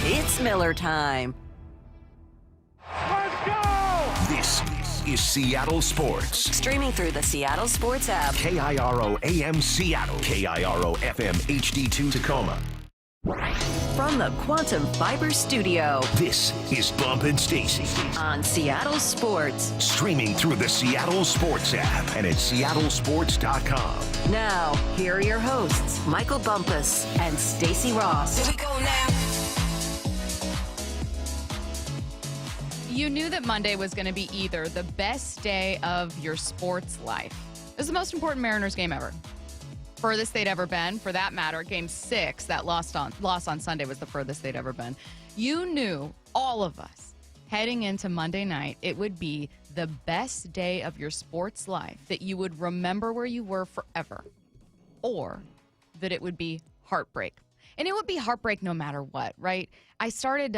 It's Miller time. Let's go! This is Seattle Sports. Streaming through the Seattle Sports app. KIRO AM Seattle. KIRO FM HD2 Tacoma. From the Quantum Fiber Studio This is Bump and Stacy. on Seattle Sports. Streaming through the Seattle Sports app and at seattlesports.com. Now, here are your hosts, Michael Bumpus and Stacy Ross. Here we go now. You knew that Monday was going to be either the best day of your sports life. It was the most important Mariners game ever. Furthest they'd ever been. For that matter, Game 6, that loss on Sunday was the furthest they'd ever been. You knew, all of us, heading into Monday night, it would be the best day of your sports life, that you would remember where you were forever, or that it would be heartbreak. And it would be heartbreak no matter what, right? I started,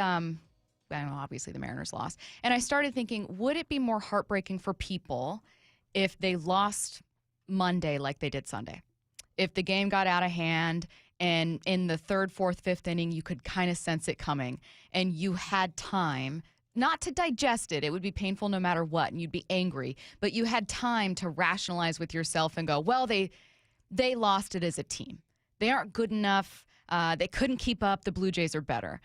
obviously the Mariners lost, and I started thinking, would it be more heartbreaking for people if they lost Monday like they did Sunday? If the game got out of hand and in the third, fourth, fifth inning, you could kind of sense it coming and you had time not to digest it. It would be painful no matter what, and you'd be angry. But you had time to rationalize with yourself and go, well, they lost it as a team. They aren't good enough. They couldn't keep up. The Blue Jays are better.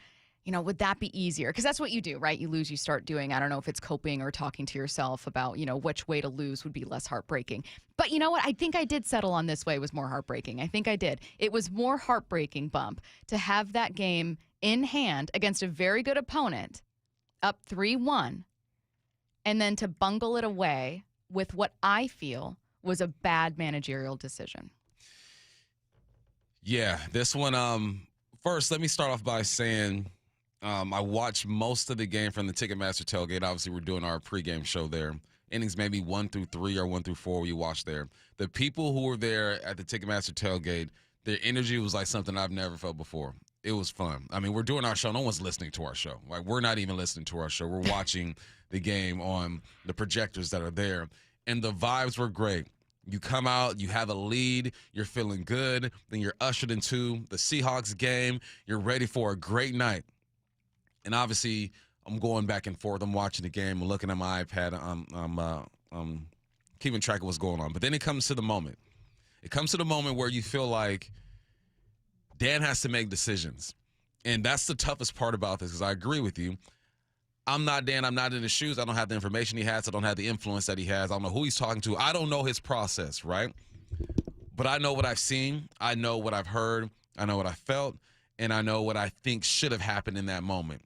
You know, would that be easier? Because that's what you do, right? You lose, you start doing, I don't know if it's coping or talking to yourself about, which way to lose would be less heartbreaking. But you know what? I think I did settle on this way was more heartbreaking. I think I did. It was more heartbreaking, Bump, to have that game in hand against a very good opponent, up 3-1, and then to bungle it away with what I feel was a bad managerial decision. Yeah, this one, first, let me start off by saying I watched most of the game from the Ticketmaster tailgate. Obviously, we're doing our pregame show there. Innings maybe 1 through 3 or 1 through 4 we watched there. The people who were there at the Ticketmaster tailgate, their energy was like something I've never felt before. It was fun. I mean, we're doing our show. No one's listening to our show. Like, we're not even listening to our show. We're watching the game on the projectors that are there. And the vibes were great. You come out, you have a lead, you're feeling good. Then you're ushered into the Seahawks game. You're ready for a great night. And obviously, I'm going back and forth. I'm watching the game. I'm looking at my iPad. I'm keeping track of what's going on. But then it comes to the moment. It comes to the moment where you feel like Dan has to make decisions. And that's the toughest part about this, because I agree with you. I'm not Dan. I'm not in his shoes. I don't have the information he has. I don't have the influence that he has. I don't know who he's talking to. I don't know his process, right? But I know what I've seen. I know what I've heard. I know what I felt. And I know what I think should have happened in that moment.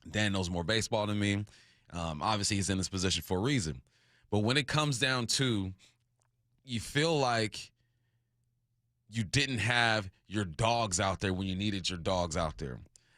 Dan knows more baseball than me. Obviously, he's in this position for a reason. But when it comes down to, you feel like you didn't have your dogs out there when you needed your dogs out there.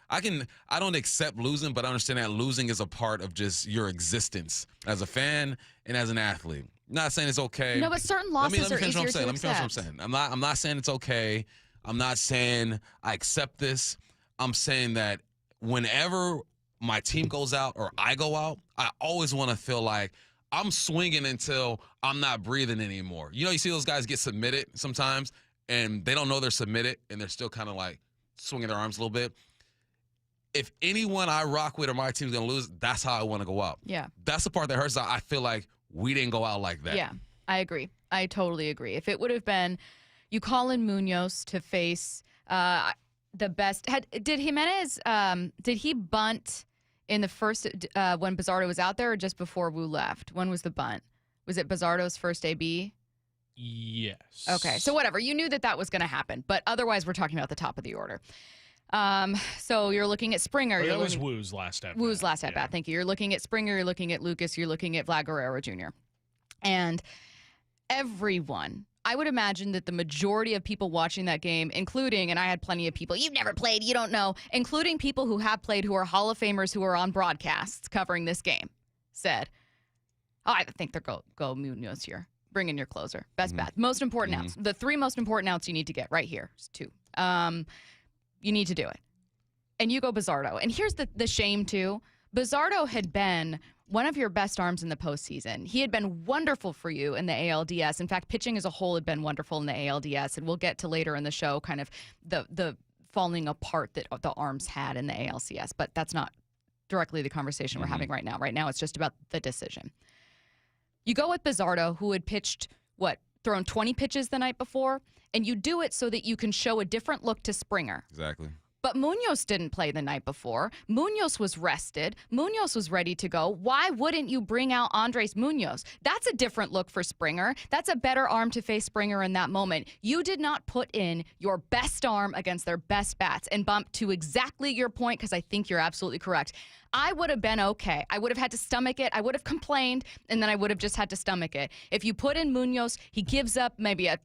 I don't accept losing, but I understand that losing is a part of just your existence as a fan and as an athlete. I'm not saying it's okay. No, but certain losses are easier to accept. Let me finish what I'm saying. I'm not saying it's okay. I'm not saying I accept this. I'm saying that whenever my team goes out or I go out, I always want to feel like I'm swinging until I'm not breathing anymore. You see those guys get submitted sometimes, and they don't know they're submitted, and they're still kind of like swinging their arms a little bit. If anyone I rock with or my team's going to lose, that's how I want to go out. Yeah. That's the part that hurts. I feel like we didn't go out like that. Yeah, I agree. I totally agree. If it would have been you call in Munoz to face the best. Did Jimenez, did he bunt in the first when Bizzardo was out there, or just before Wu left? When was the bunt? Was it Bizzardo's first AB? Yes. Okay, so whatever. You knew that was going to happen, but otherwise we're talking about the top of the order. So you're looking at Springer. That was Wu's last at-bat. Wu's last at-bat, thank you. You're looking at Springer, you're looking at Lucas, you're looking at Vlad Guerrero Jr. And everyone, I would imagine that the majority of people watching that game, including, and I had plenty of people, you've never played, you don't know, including people who have played, who are Hall of Famers, who are on broadcasts covering this game, said, I think they're go Munoz here. Bring in your closer. Best bat. Most important outs. The 3 most important outs you need to get right here. It's 2. You need to do it. And you go Bizzardo. And here's the shame, too. Bizzardo had been one of your best arms in the postseason. He had been wonderful for you in the ALDS. In fact, pitching as a whole had been wonderful in the ALDS. And we'll get to later in the show kind of the falling apart that the arms had in the ALCS. But that's not directly the conversation we're having right now. Right now, it's just about the decision. You go with Bizzardo, who had pitched, thrown 20 pitches the night before, and you do it so that you can show a different look to Springer. Exactly. But Munoz didn't play the night before. Munoz was rested. Munoz was ready to go. Why wouldn't you bring out Andres Munoz? That's a different look for Springer. That's a better arm to face Springer in that moment. You did not put in your best arm against their best bats. And Bump, to exactly your point, because I think you're absolutely correct, I would have been okay. I would have had to stomach it. I would have complained, and then I would have just had to stomach it. If you put in Munoz, he gives up maybe a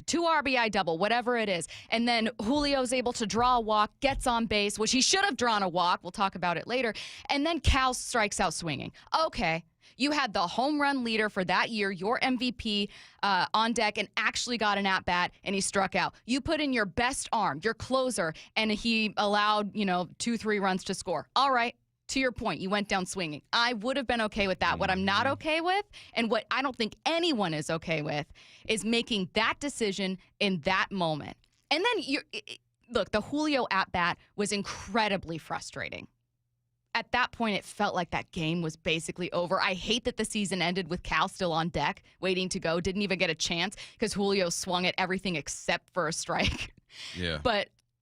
2 RBI double, whatever it is, and then Julio's able to draw a walk, gets on base, which he should have drawn a walk. We'll talk about it later. And then Cal strikes out swinging. Okay. You had the home run leader for that year, your MVP, on deck, and actually got an at-bat, and he struck out. You put in your best arm, your closer, and he allowed, 2-3 runs to score. All right. To your point, you went down swinging. I would have been okay with that. What I'm not okay with, and what I don't think anyone is okay with, is making that decision in that moment. And then, look, the Julio at-bat was incredibly frustrating. At that point, it felt like that game was basically over. I hate that the season ended with Cal still on deck, waiting to go. Didn't even get a chance because Julio swung at everything except for a strike. Yeah.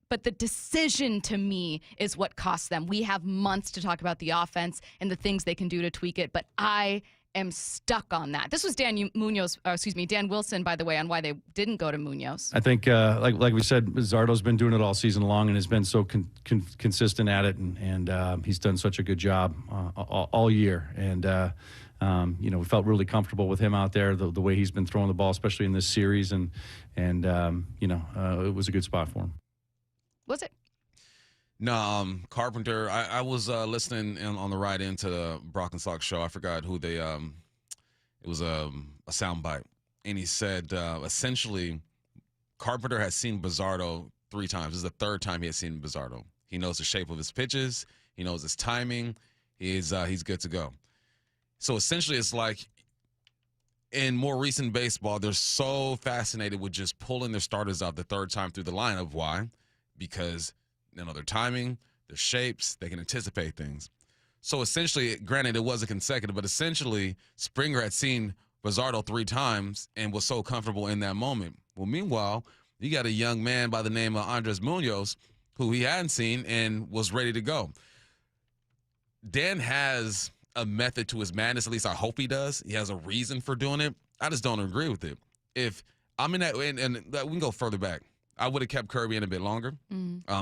But the decision, to me, is what cost them. We have months to talk about the offense and the things they can do to tweak it, but I am stuck on that. This was Dan Wilson, by the way, on why they didn't go to Munoz. I think, like we said, Zardo's been doing it all season long and has been so consistent at it, and he's done such a good job all year. And we felt really comfortable with him out there, the way he's been throwing the ball, especially in this series, and it was a good spot for him. Was it? No, Carpenter. I was listening on the ride into the Brock and Salk show. I forgot who they. It was a soundbite, and he said essentially, Carpenter has seen Bizzardo 3 times. This is the 3rd time he has seen Bizzardo. He knows the shape of his pitches. He knows his timing. He's good to go. So essentially, it's like in more recent baseball, they're so fascinated with just pulling their starters out the 3rd time through the lineup. Why? Because they know their timing, their shapes, they can anticipate things. So essentially, granted, it wasn't consecutive, but essentially, Springer had seen Bizzardo 3 times and was so comfortable in that moment. Well, meanwhile, you got a young man by the name of Andres Munoz who he hadn't seen and was ready to go. Dan has a method to his madness, at least I hope he does. He has a reason for doing it. I just don't agree with it. If I'm in that, and we can go further back. I would have kept Kirby in a bit longer.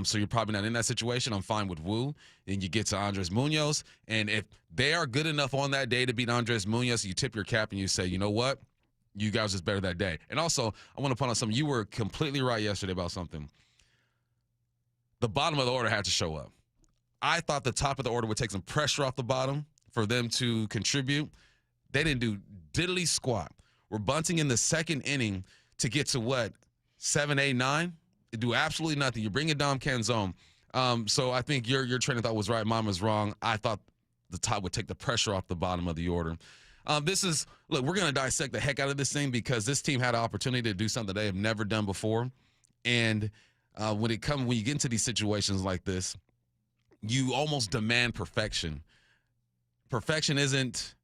So you're probably not in that situation. I'm fine with Wu. Then you get to Andres Munoz. And if they are good enough on that day to beat Andres Munoz, you tip your cap and you say, you know what? You guys just better that day. And also, I want to point out something. You were completely right yesterday about something. The bottom of the order had to show up. I thought the top of the order would take some pressure off the bottom for them to contribute. They didn't do diddly squat. We're bunting in the 2nd inning to get to what? 7, 8, 9, they do absolutely nothing. You bring in Dom Canzone. So I think your train of thought was right. Mine was wrong. I thought the top would take the pressure off the bottom of the order. Look, we're going to dissect the heck out of this thing because this team had an opportunity to do something they have never done before. And when you get into these situations like this, you almost demand perfection. Perfection isn't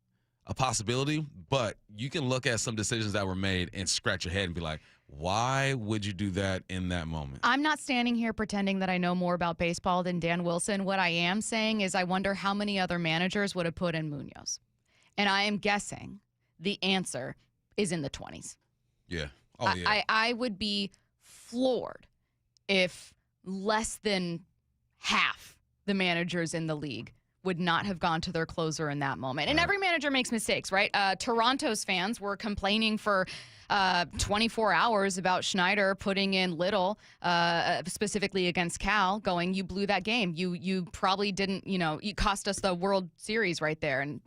a possibility, but you can look at some decisions that were made and scratch your head and be like, why would you do that in that moment? I'm not standing here pretending that I know more about baseball than Dan Wilson. What I am saying is I wonder how many other managers would have put in Munoz. And I am guessing the answer is in the 20s. Yeah. Oh, yeah. I would be floored if less than half the managers in the league would not have gone to their closer in that moment. And every manager makes mistakes, right? Toronto's fans were complaining for 24 hours about Schneider putting in Little, specifically against Cal, going, you blew that game. You probably didn't, you cost us the World Series right there. And,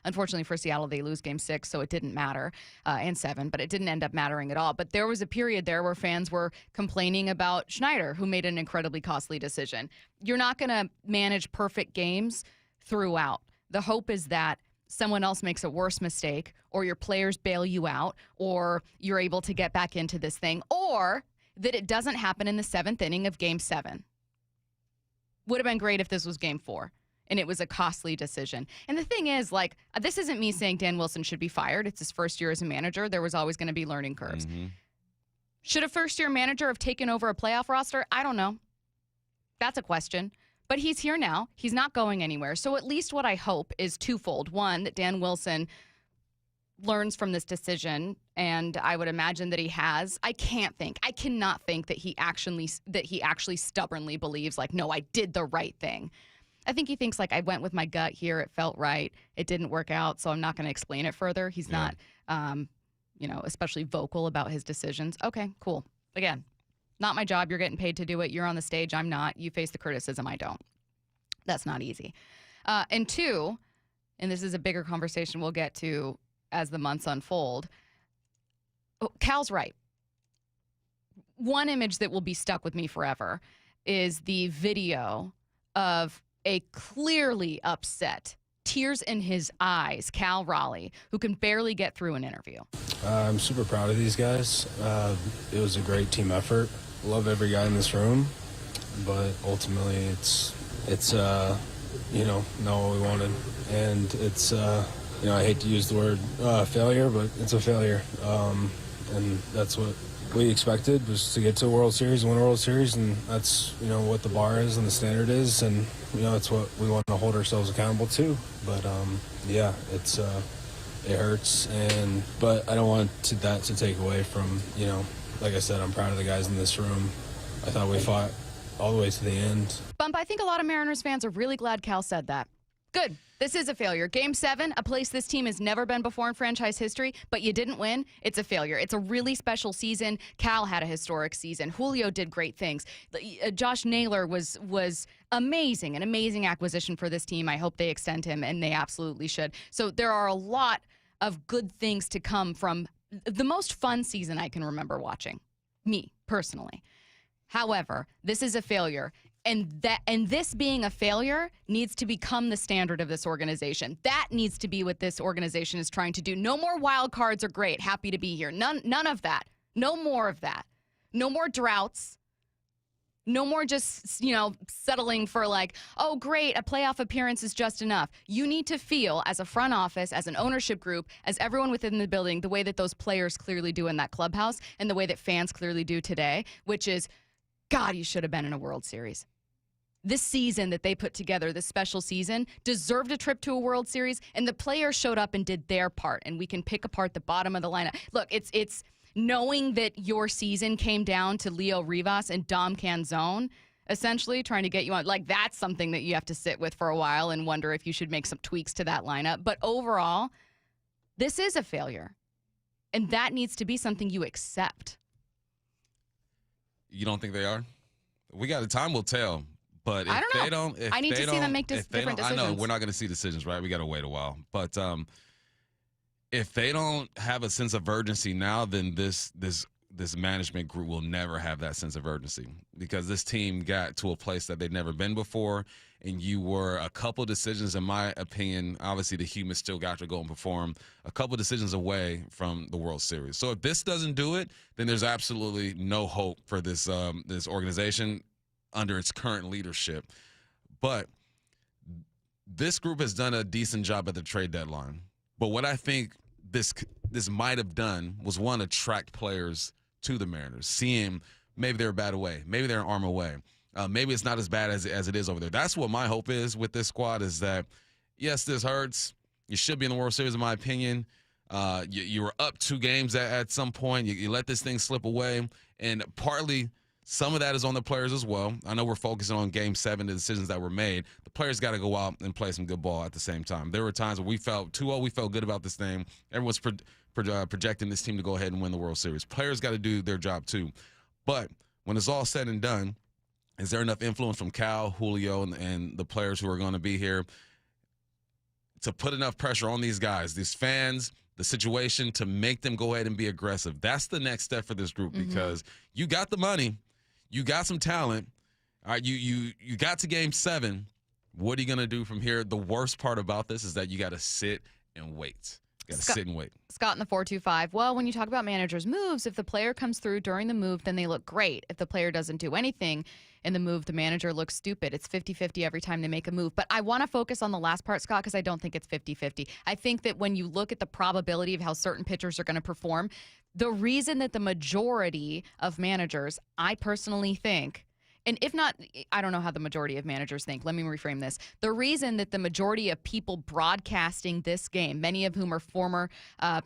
unfortunately for Seattle, they lose game 6, so it didn't matter, and 7, but it didn't end up mattering at all. But there was a period there where fans were complaining about Schneider, who made an incredibly costly decision. You're not going to manage perfect games throughout. The hope is that someone else makes a worse mistake, or your players bail you out, or you're able to get back into this thing, or that it doesn't happen in the 7th inning of Game 7. Would have been great if this was Game 4 and it was a costly decision. And the thing is, like, this isn't me saying Dan Wilson should be fired. It's his first year as a manager. There was always going to be learning curves. Should a first-year manager have taken over a playoff roster? I don't know. That's a question. But he's here now. He's not going anywhere. So at least what I hope is twofold. One, that Dan Wilson learns from this decision, and I would imagine that he has. I cannot think that he actually stubbornly believes, like, no, I did the right thing. I think he thinks, like, I went with my gut here. It felt right. It didn't work out, so I'm not going to explain it further. He's not, especially vocal about his decisions. Okay, cool. Again, not my job. You're getting paid to do it. You're on the stage. I'm not. You face the criticism. I don't. That's not easy. And two, and this is a bigger conversation we'll get to as the months unfold, Cal's right. One image that will be stuck with me forever is the video of a clearly upset, tears in his eyes, Cal Raleigh, who can barely get through an interview. I'm super proud of these guys. It was a great team effort. Love every guy in this room, but ultimately it's not what we wanted, and it's I hate to use the word failure, but it's a failure, and that's what we expected, was to get to a World Series, win a World Series, and that's what the bar is and the standard is, and it's what we want to hold ourselves accountable to. But it hurts, but I don't want that to take away from like I said, I'm proud of the guys in this room. I thought we fought all the way to the end. Bump, I think a lot of Mariners fans are really glad Cal said that. Good. This is a failure. Game 7, a place this team has never been before in franchise history, but you didn't win. It's a failure. It's a really special season. Cal had a historic season. Julio did great things. Josh Naylor was amazing, an amazing acquisition for this team. I hope they extend him, and they absolutely should. So there are a lot of good things to come from the most fun season I can remember watching, me personally. However, this is a failure. And this being a failure needs to become the standard of this organization. That needs to be what this organization is trying to do. No more wild cards are great. Happy to be here. None of that. No more of that. No more droughts. No more just, settling for like, oh, great, a playoff appearance is just enough. You need to feel, as a front office, as an ownership group, as everyone within the building, the way that those players clearly do in that clubhouse and the way that fans clearly do today, which is, God, you should have been in a World Series. This season that they put together, this special season, deserved a trip to a World Series, and the players showed up and did their part, and we can pick apart the bottom of the lineup. Look, it's knowing that your season came down to Leo Rivas and Dom Canzone, essentially trying to get you on. Like, that's something that you have to sit with for a while and wonder if you should make some tweaks to that lineup. But overall, this is a failure, and that needs to be something you accept. You don't think they are? We got time will tell. But if I don't know. they don't, I need to see them make different decisions. I know we're not going to see decisions, right? We got to wait a while. But if they don't have a sense of urgency now, then this management group will never have that sense of urgency, because this team got to a place that they'd never been before, and you were a couple decisions, in my opinion. Obviously, the humans still got to go and perform, a couple decisions away from the World Series. So if this doesn't do it, then there's absolutely no hope for this this organization under its current leadership. But this group has done a decent job at the trade deadline. But what I think this might have done was, one, attract players to the Mariners, seeing maybe they're a bad away, maybe they're an arm away, maybe it's not as bad as it is over there. That's what my hope is with this squad, is that, yes, this hurts. You should be in the World Series, in my opinion. You were up 2 games at some point. You let this thing slip away, and partly some of that is on the players as well. I know we're focusing on Game 7, the decisions that were made. The players got to go out and play some good ball at the same time. There were times where we felt 2-0, we felt good about this thing. Everyone's projecting this team to go ahead and win the World Series. Players got to do their job too. But when it's all said and done, is there enough influence from Cal, Julio, and the players who are going to be here to put enough pressure on these guys, these fans, the situation, to make them go ahead and be aggressive? That's the next step for this group, because you got the money. You got some talent. All right, you got to Game 7. What are you going to do from here? The worst part about this is that you got to sit and wait. Got to sit and wait. Scott in the 425. Well, when you talk about managers' moves, if the player comes through during the move, then they look great. If the player doesn't do anything in the move, the manager looks stupid. It's 50-50 every time they make a move. But I want to focus on the last part, Scott, because I don't think it's 50-50. I think that when you look at the probability of how certain pitchers are going to perform, the reason that the majority of managers, I personally think, and if not, I don't know how the majority of managers think. Let me reframe this. The reason that the majority of people broadcasting this game, many of whom are former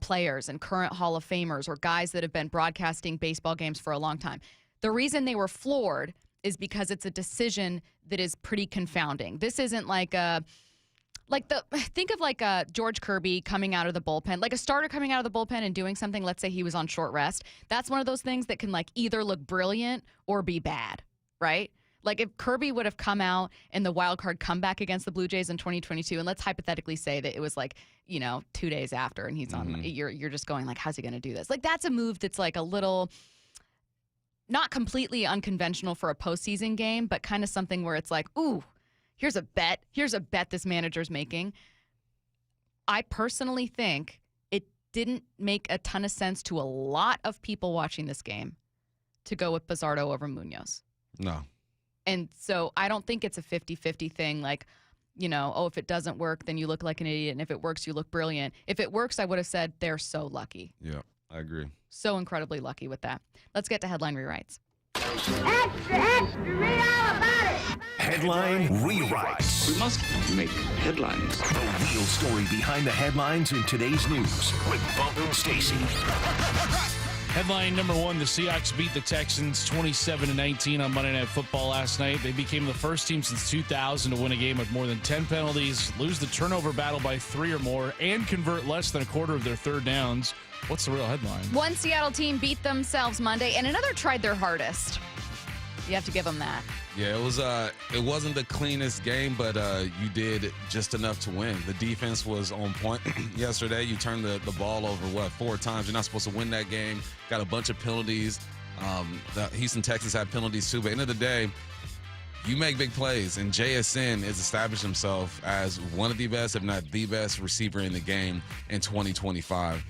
players and current Hall of Famers or guys that have been broadcasting baseball games for a long time, the reason they were floored is because it's a decision that is pretty confounding. This isn't think of George Kirby coming out of the bullpen, like a starter coming out of the bullpen and doing something. Let's say he was on short rest. That's one of those things that can either look brilliant or be bad. Right? Like if Kirby would have come out in the wild card comeback against the Blue Jays in 2022, and let's hypothetically say that it was 2 days after, and he's on, you're just going how's he going to do this? That's a move that's a little, not completely unconventional for a postseason game, but kind of something where it's ooh, here's a bet this manager's making. I personally think it didn't make a ton of sense to a lot of people watching this game to go with Bizzardo over Munoz. No. And so I don't think it's a 50-50 thing. If it doesn't work, then you look like an idiot. And if it works, you look brilliant. If it works, I would have said they're so lucky. Yeah, I agree. So incredibly lucky with that. Let's get to headline rewrites. Extra, extra, read all about it. Headline rewrites. We must make headlines. The real story behind the headlines in today's news with Bump and Stacy. Headline number one, the Seahawks beat the Texans 27-19 on Monday Night Football last night. They became the first team since 2000 to win a game with more than 10 penalties, lose the turnover battle by 3 or more, and convert less than a quarter of their third downs. What's the real headline? One Seattle team beat themselves Monday, and another tried their hardest. You have to give them that. Yeah, it wasn't the cleanest game, but you did just enough to win. The defense was on point yesterday. You turned the ball over, 4 times? You're not supposed to win that game. Got a bunch of penalties. The Houston Texans had penalties too, but at the end of the day, you make big plays, and JSN has established himself as one of the best, if not the best, receiver in the game in 2025.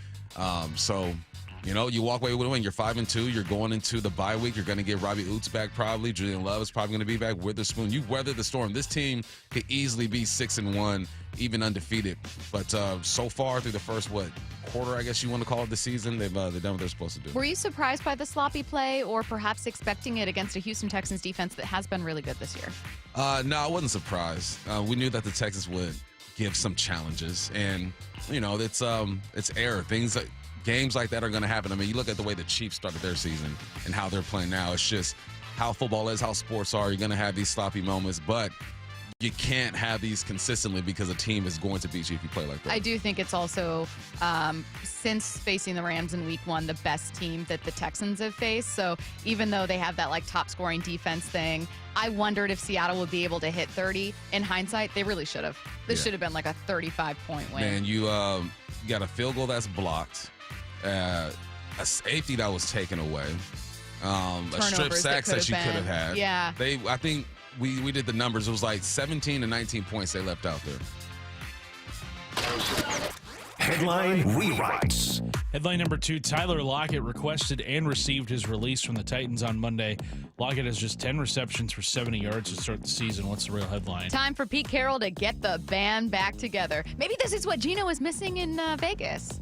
You walk away with a win. You're 5-2. You're going into the bye week. You're going to get Robbie Oots back probably. Julian Love is probably going to be back. Witherspoon. You weathered the storm. This team could easily be 6-1, even undefeated. But so far through the first, quarter, I guess you want to call it the season, they've done what they're supposed to do. Were you surprised by the sloppy play or perhaps expecting it against a Houston Texans defense that has been really good this year? No, I wasn't surprised. We knew that the Texans would give some challenges. And, it's air. Games like that are going to happen. I mean, you look at the way the Chiefs started their season and how they're playing now. It's just how football is, how sports are. You're going to have these sloppy moments, but you can't have these consistently because a team is going to beat you if you play like that. I do think it's also, since facing the Rams in week 1, the best team that the Texans have faced. So even though they have that top scoring defense thing, I wondered if Seattle would be able to hit 30. In hindsight, they really should have. This should have been a 35-point win. Man, you got a field goal that's blocked. A safety that was taken away, a strip sack that you could have had. Yeah. I think we did the numbers. It was 17 to 19 points they left out there. Headline rewrites. Headline number 2, Tyler Lockett requested and received his release from the Titans on Monday. Lockett has just 10 receptions for 70 yards to start the season. What's the real headline? Time for Pete Carroll to get the band back together. Maybe this is what Gino was missing in Vegas.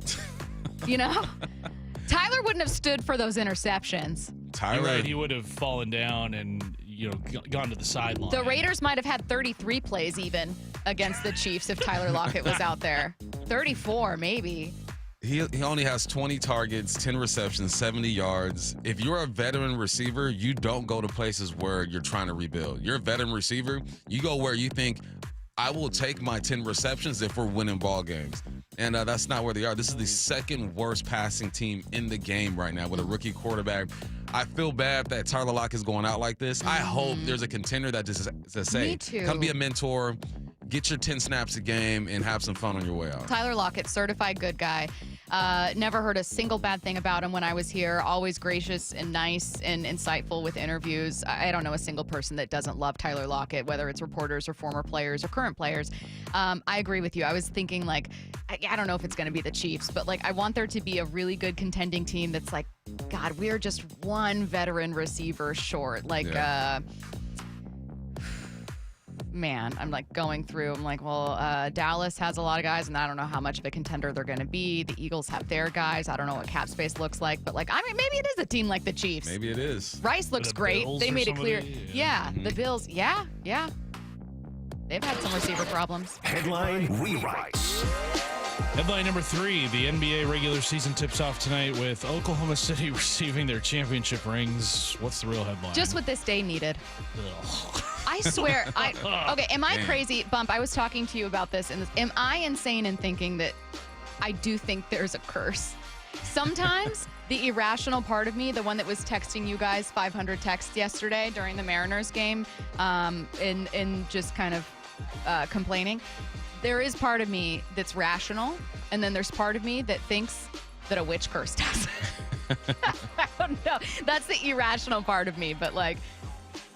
Tyler wouldn't have stood for those interceptions. You're right, he would have fallen down and gone to the sideline. The Raiders might have had 33 plays even against the Chiefs if Tyler Lockett was out there. 34 maybe. He only has 20 targets, 10 receptions, 70 yards. If you're a veteran receiver, you don't go to places where you're trying to rebuild. You're a veteran receiver, you go where you think, I will take my 10 receptions if we're winning ball games. And that's not where they are. This is the second worst passing team in the game right now with a rookie quarterback. I feel bad that Tyler Lockett is going out like this. I hope there's a contender that just say, Me too. Come be a mentor, get your 10 snaps a game, and have some fun on your way out. Tyler Lockett, certified good guy. Never heard a single bad thing about him when I was here. Always gracious and nice and insightful with interviews. I don't know a single person that doesn't love Tyler Lockett, whether it's reporters or former players or current players. I agree with you. I was thinking, like, I don't know if it's going to be the Chiefs, but, like, I want there to be a really good contending team that's like, God, we're just one veteran receiver short. Like, man, I'm like going through. I'm like, well, Dallas has a lot of guys, and I don't know how much of a contender they're going to be. The Eagles have their guys. I don't know what cap space looks like, but, like, I mean, maybe it is a team like the Chiefs. Maybe it is. Rice looks great. Bills They made it clear. somebody? Yeah, the Bills. Yeah. They've had some receiver problems. Headline rewrites. Headline number 3, the NBA regular season tips off tonight with Oklahoma City receiving their championship rings. What's the real headline? Just what this day needed. Ugh. I swear. Okay, am I crazy? Bump, I was talking to you about this. Am I insane in thinking that I do think there's a curse? Sometimes the irrational part of me, the one that was texting you guys 500 texts yesterday during the Mariners game, and just kind of complaining, there is part of me that's rational, and then there's part of me that thinks that a witch cursed us. I don't know. That's the irrational part of me, but, like,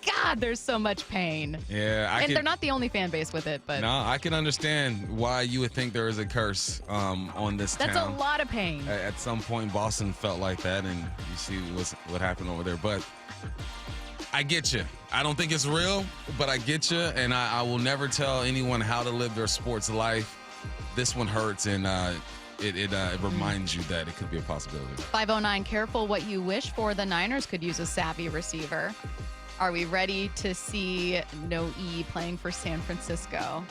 God, there's so much pain. Yeah, they're not the only fan base with it, but no, I can understand why you would think there is a curse on this town. that's a lot of pain. At some point, Boston felt like that, and you see what happened over there. But I get you. I don't think it's real, but I get you, and I will never tell anyone how to live their sports life. This one hurts, and it reminds you that it could be a possibility. 509, careful what you wish for. The Niners could use a savvy receiver. Are we ready to see No E playing for San Francisco?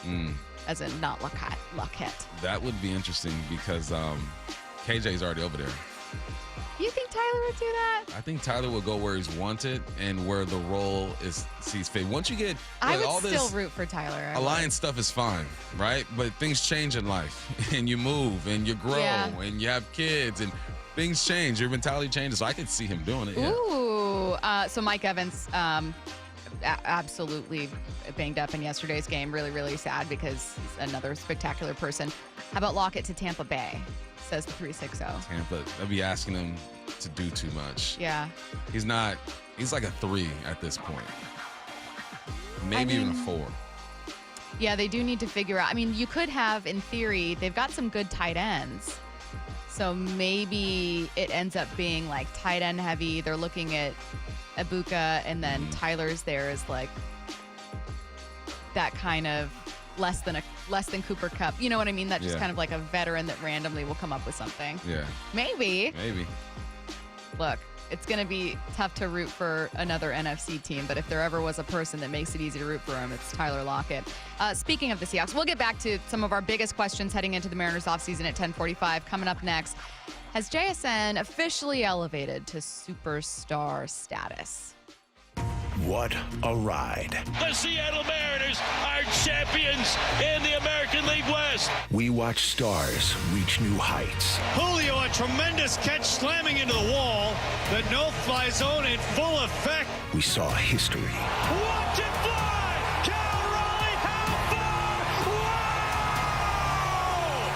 As in not Lockett. That would be interesting because KJ's already over there. You think Tyler would do that? I think Tyler will go where he's wanted and where the role sees fit. Once you get I would all still this root for Tyler. Alliance stuff is fine, right? But things change in life, and you move, and you grow, and you have kids, and things change. Your mentality changes. So I could see him doing it. Yeah. Ooh. So Mike Evans absolutely banged up in yesterday's game. Really, really sad because he's another spectacular person. How about Lockett to Tampa Bay? Says the 360. Tampa, I'd be asking him to do too much. Yeah. He's like a 3 at this point. Maybe even a 4. Yeah, they do need to figure out. I mean, you could have, in theory, they've got some good tight ends. So maybe it ends up being like tight end heavy. They're looking at Ibuka, and then Tyler's there is like that kind of less than Cooper Kupp. You know what I mean? That just kind of like a veteran that randomly will come up with something. Yeah. Maybe. Look, it's going to be tough to root for another NFC team, but if there ever was a person that makes it easy to root for him, it's Tyler Lockett. Speaking of the Seahawks, we'll get back to some of our biggest questions heading into the Mariners offseason at 10:45. Coming up next, has JSN officially elevated to superstar status? What a ride. The Seattle Mariners are champions in the American League West. We watch stars reach new heights. Julio, a tremendous catch slamming into the wall. The no-fly zone in full effect. We saw history. Watch it fly! Cal Raleigh, how far?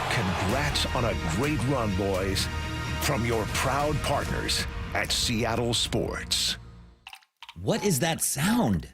Wow! Congrats on a great run, boys. From your proud partners at Seattle Sports. What is that sound?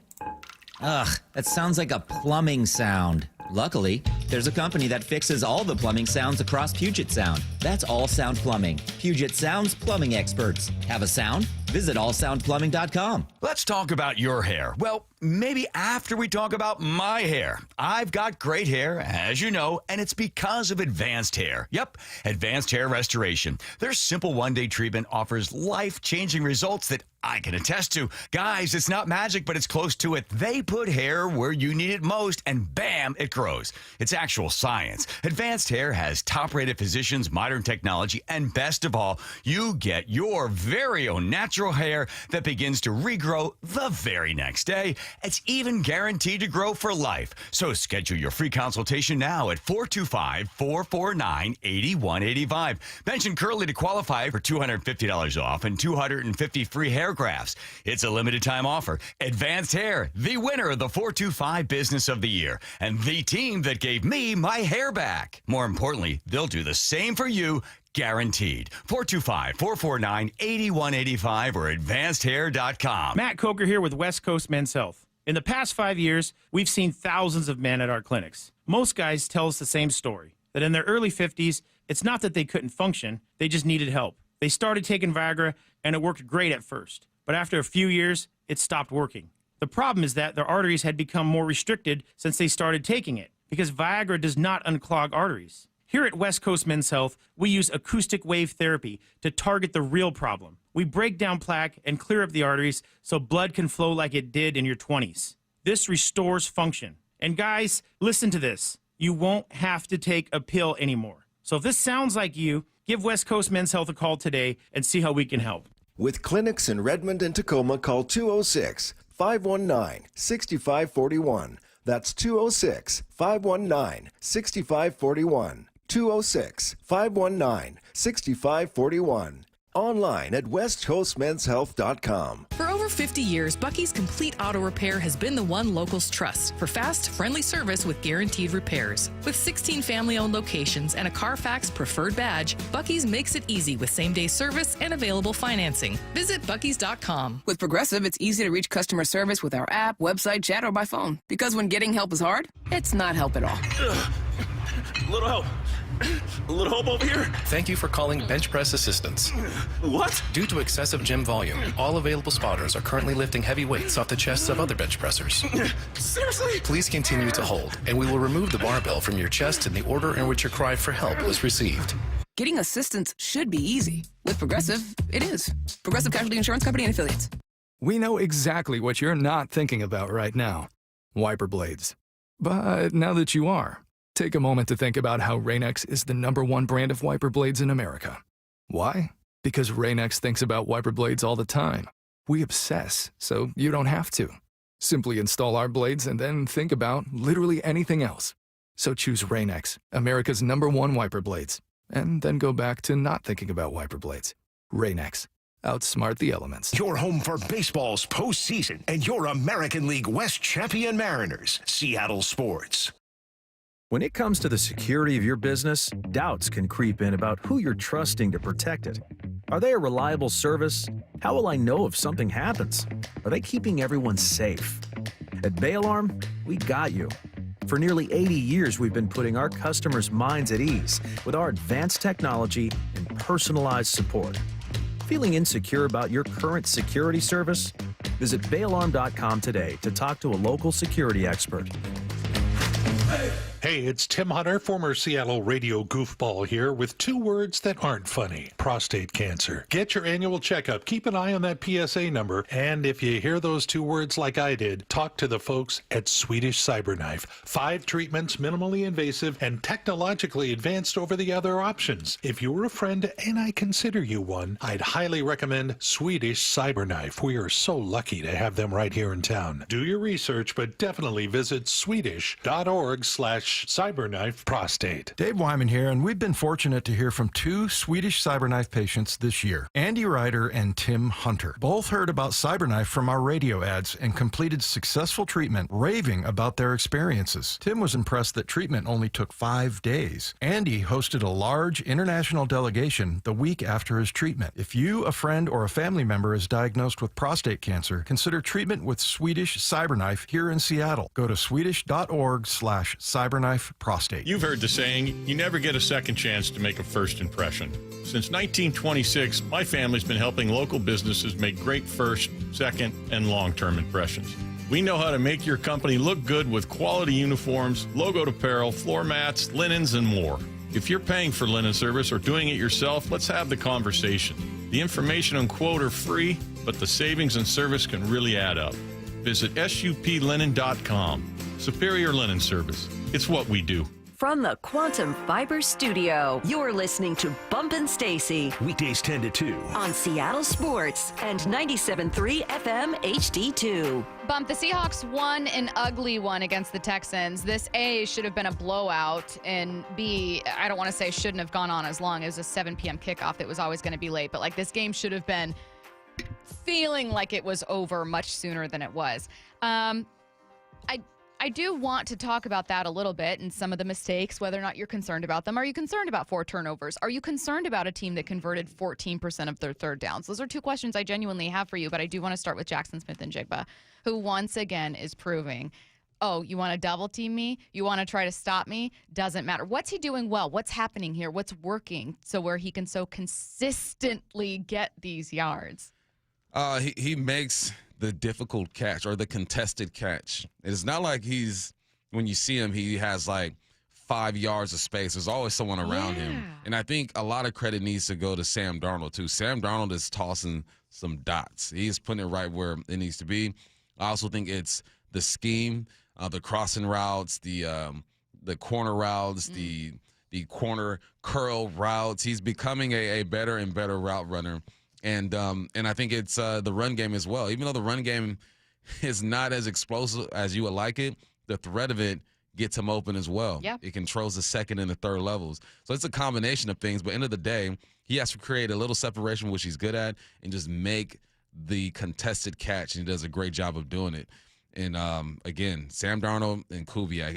Ugh, that sounds like a plumbing sound. Luckily, there's a company that fixes all the plumbing sounds across Puget Sound. That's All Sound Plumbing. Puget Sound's plumbing experts. Have a sound? Visit allsoundplumbing.com. Let's talk about your hair. Well, maybe after we talk about my hair. I've got great hair, as you know, and it's because of Advanced Hair. Yep, Advanced Hair Restoration. Their simple one-day treatment offers life-changing results that I can attest to. Guys, it's not magic, but it's close to it. They put hair where you need it most, and bam, it grows. It's actual science. Advanced Hair has top-rated physicians, modern technology, and best of all, you get your very own natural hair that begins to regrow the very next day. It's even guaranteed to grow for life. So schedule your free consultation now at 425-449-8185. Mention Curly to qualify for $250 off and 250 free hair grafts. It's a limited time offer. Advanced Hair, the winner of the 425 Business of the Year, and the team that gave me my hair back. More importantly, they'll do the same for you, Guaranteed. 425-449-8185 or advancedhair.com. Matt Coker here with West Coast Men's Health. In the past 5 years, we've seen thousands of men at our clinics. Most guys tell us the same story, that in their early 50s, it's not that they couldn't function, they just needed help. They started taking Viagra, and it worked great at first. But after a few years, it stopped working. The problem is that their arteries had become more restricted since they started taking it, because Viagra does not unclog arteries. Here at West Coast Men's Health, we use acoustic wave therapy to target the real problem. We break down plaque and clear up the arteries so blood can flow like it did in your 20s. This restores function. And guys, listen to this. You won't have to take a pill anymore. So if this sounds like you, give West Coast Men's Health a call today and see how we can help. With clinics in Redmond and Tacoma, call 206-519-6541. That's 206-519-6541. 206-519-6541. Online at westcoastmenshealth.com. For over 50 years, Bucky's Complete Auto Repair has been the one locals trust for fast, friendly service with guaranteed repairs. With 16 family-owned locations and a Carfax preferred badge, Bucky's makes it easy with same-day service and available financing. Visit buckys.com. With Progressive, it's easy to reach customer service with our app, website, chat, or by phone. Because when getting help is hard, it's not help at all. Little help. A little help over here. Thank you for calling Bench Press Assistance. What? Due to excessive gym volume, all available spotters are currently lifting heavy weights off the chests of other bench pressers. Seriously? Please continue to hold, and we will remove the barbell from your chest in the order in which your cry for help was received. Getting assistance should be easy. With Progressive, it is. Progressive Casualty Insurance Company and Affiliates. We know exactly what you're not thinking about right now. Wiper blades. But now that you are, take a moment to think about how Rain-X is the #1 brand of wiper blades in America. Why? Because Rain-X thinks about wiper blades all the time. We obsess, so you don't have to. Simply install our blades and then think about literally anything else. So choose Rain-X, America's #1 wiper blades, and then go back to not thinking about wiper blades. Rain-X. Outsmart the elements. Your home for baseball's postseason and your American League West champion Mariners, Seattle Sports. When it comes to the security of your business, doubts can creep in about who you're trusting to protect it. Are they a reliable service? How will I know if something happens? Are they keeping everyone safe? At Bay Alarm, we got you. For nearly 80 years, we've been putting our customers' minds at ease with our advanced technology and personalized support. Feeling insecure about your current security service? Visit bayalarm.com today to talk to a local security expert. Hey, it's Tim Hunter, former Seattle radio goofball here with 2 words that aren't funny. Prostate cancer. Get your annual checkup. Keep an eye on that PSA number. And if you hear those 2 words like I did, talk to the folks at Swedish Cyberknife. 5 treatments, minimally invasive and technologically advanced over the other options. If you were a friend, and I consider you one, I'd highly recommend Swedish Cyberknife. We are so lucky to have them right here in town. Do your research, but definitely visit swedish.org/cyberknife prostate. Dave Wyman here, and we've been fortunate to hear from 2 Swedish Cyberknife patients this year, Andy Ryder and Tim Hunter. Both heard about Cyberknife from our radio ads and completed successful treatment, raving about their experiences. Tim was impressed that treatment only took 5 days. Andy hosted a large international delegation the week after his treatment. If you, a friend, or a family member is diagnosed with prostate cancer, consider treatment with Swedish Cyberknife here in Seattle. Go to swedish.org/cyberknife prostate. You've heard the saying, you never get a second chance to make a first impression. Since 1926, my family's been helping local businesses make great first, second, and long-term impressions. We know how to make your company look good with quality uniforms, logoed apparel, floor mats, linens, and more. If you're paying for linen service or doing it yourself, let's have the conversation. The information and quote are free, but the savings and service can really add up. Visit suplinen.com. Superior Linen Service. It's what we do. From the Quantum Fiber Studio, you're listening to Bumpin' Stacy. Weekdays 10 to 2. On Seattle Sports and 97.3 FM HD2. Bump, the Seahawks won an ugly one against the Texans. This A should have been a blowout, and B, I don't want to say shouldn't have gone on as long as a 7 p.m. kickoff that was always going to be late, but like this game should have been feeling like it was over much sooner than it was. I do want to talk about that a little bit and some of the mistakes, whether or not you're concerned about them. Are you concerned about 4 turnovers? Are you concerned about a team that converted 14% of their third downs? Those are 2 questions I genuinely have for you, but I do want to start with Jackson Smith-Njigba, who once again is proving, oh, you want to double team me? You want to try to stop me? Doesn't matter. What's he doing well? What's happening here? What's working so where he can so consistently get these yards? He makes the difficult catch or the contested catch. It's not like when you see him, he has like 5 yards of space. There's always someone around him. And I think a lot of credit needs to go to Sam Darnold, too. Sam Darnold is tossing some dots. He's putting it right where it needs to be. I also think it's the scheme, the crossing routes, the corner routes, the corner curl routes. He's becoming a better and better route runner. And I think it's the run game as well. Even though the run game is not as explosive as you would like it, the threat of it gets him open as well. Yeah. It controls the second and the third levels. So it's a combination of things. But end of the day, he has to create a little separation, which he's good at, and just make the contested catch. And he does a great job of doing it. And, again, Sam Darnold and Kubiak,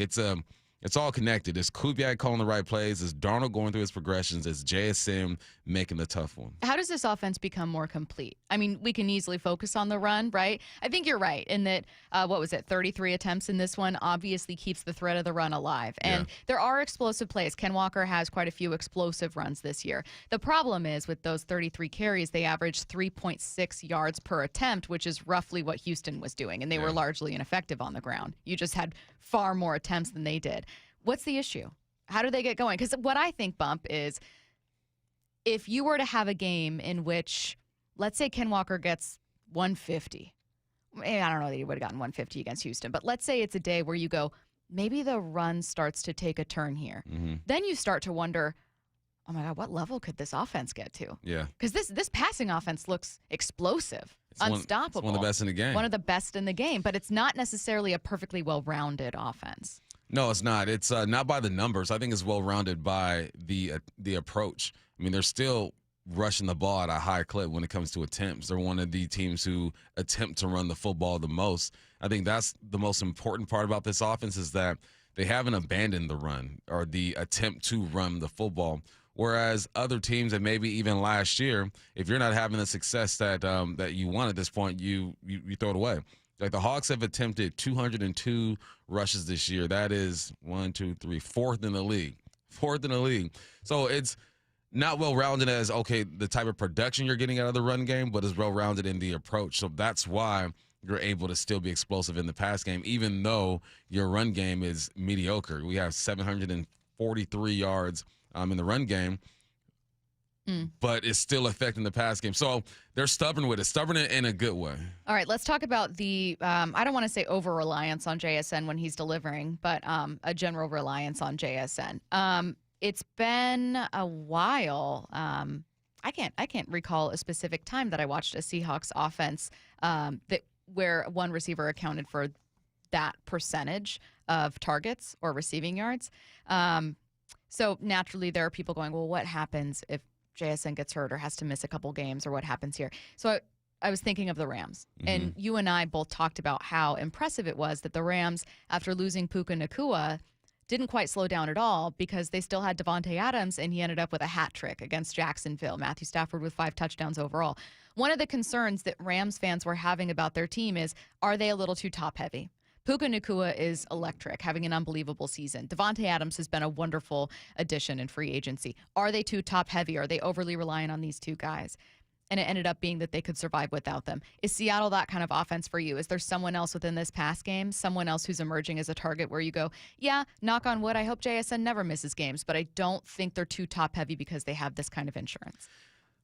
it's all connected. It's Kubiak calling the right plays. It's Darnold going through his progressions. It's JSN making the tough one. How does this offense become more complete? I mean, we can easily focus on the run, right? I think you're right in that, 33 attempts in this one obviously keeps the threat of the run alive. And there are explosive plays. Ken Walker has quite a few explosive runs this year. The problem is with those 33 carries, they averaged 3.6 yards per attempt, which is roughly what Houston was doing. And they were largely ineffective on the ground. You just had far more attempts than they did. What's the issue? How do they get going? Because what I think, Bump, is if you were to have a game in which, let's say Ken Walker gets 150. I don't know that he would have gotten 150 against Houston, but let's say it's a day where you go, maybe the run starts to take a turn here. Mm-hmm. Then you start to wonder, oh my God, what level could this offense get to? Yeah. Because this passing offense looks explosive, unstoppable. It's one of the best in the game. One of the best in the game, but it's not necessarily a perfectly well-rounded offense. No, it's not. It's not by the numbers. I think it's well-rounded by the approach. I mean, they're still rushing the ball at a high clip when it comes to attempts. They're one of the teams who attempt to run the football the most. I think that's the most important part about this offense is that they haven't abandoned the run or the attempt to run the football. Whereas other teams, and maybe even last year, if you're not having the success that you want at this point, you throw it away. Like the Hawks have attempted 202 rushes this year. That is 4th in the league. 4th in the league. So it's not well-rounded as, okay, the type of production you're getting out of the run game, but it's well-rounded in the approach. So that's why you're able to still be explosive in the pass game, even though your run game is mediocre. We have 743 yards in the run game. But it's still affecting the pass game. So they're stubborn with it, stubborn in a good way. All right, let's talk about the, I don't want to say over-reliance on JSN when he's delivering, but a general reliance on JSN. It's been a while. I can't recall a specific time that I watched a Seahawks offense where one receiver accounted for that percentage of targets or receiving yards. So naturally there are people going, well, what happens if JSN gets hurt or has to miss a couple games or what happens here? So I was thinking of the Rams. And you and I both talked about how impressive it was that the Rams, after losing Puka Nacua, didn't quite slow down at all because they still had Devontae Adams, and he ended up with a hat trick against Jacksonville. Matthew Stafford with 5 touchdowns overall. One of the concerns that Rams fans were having about their team is, are they a little too top-heavy? Puka Nacua is electric, having an unbelievable season. Devontae Adams has been a wonderful addition in free agency. Are they too top-heavy? Are they overly reliant on these two guys? And it ended up being that they could survive without them. Is Seattle that kind of offense for you? Is there someone else within this pass game, someone else who's emerging as a target where you go, yeah, knock on wood, I hope JSN never misses games, but I don't think they're too top-heavy because they have this kind of insurance?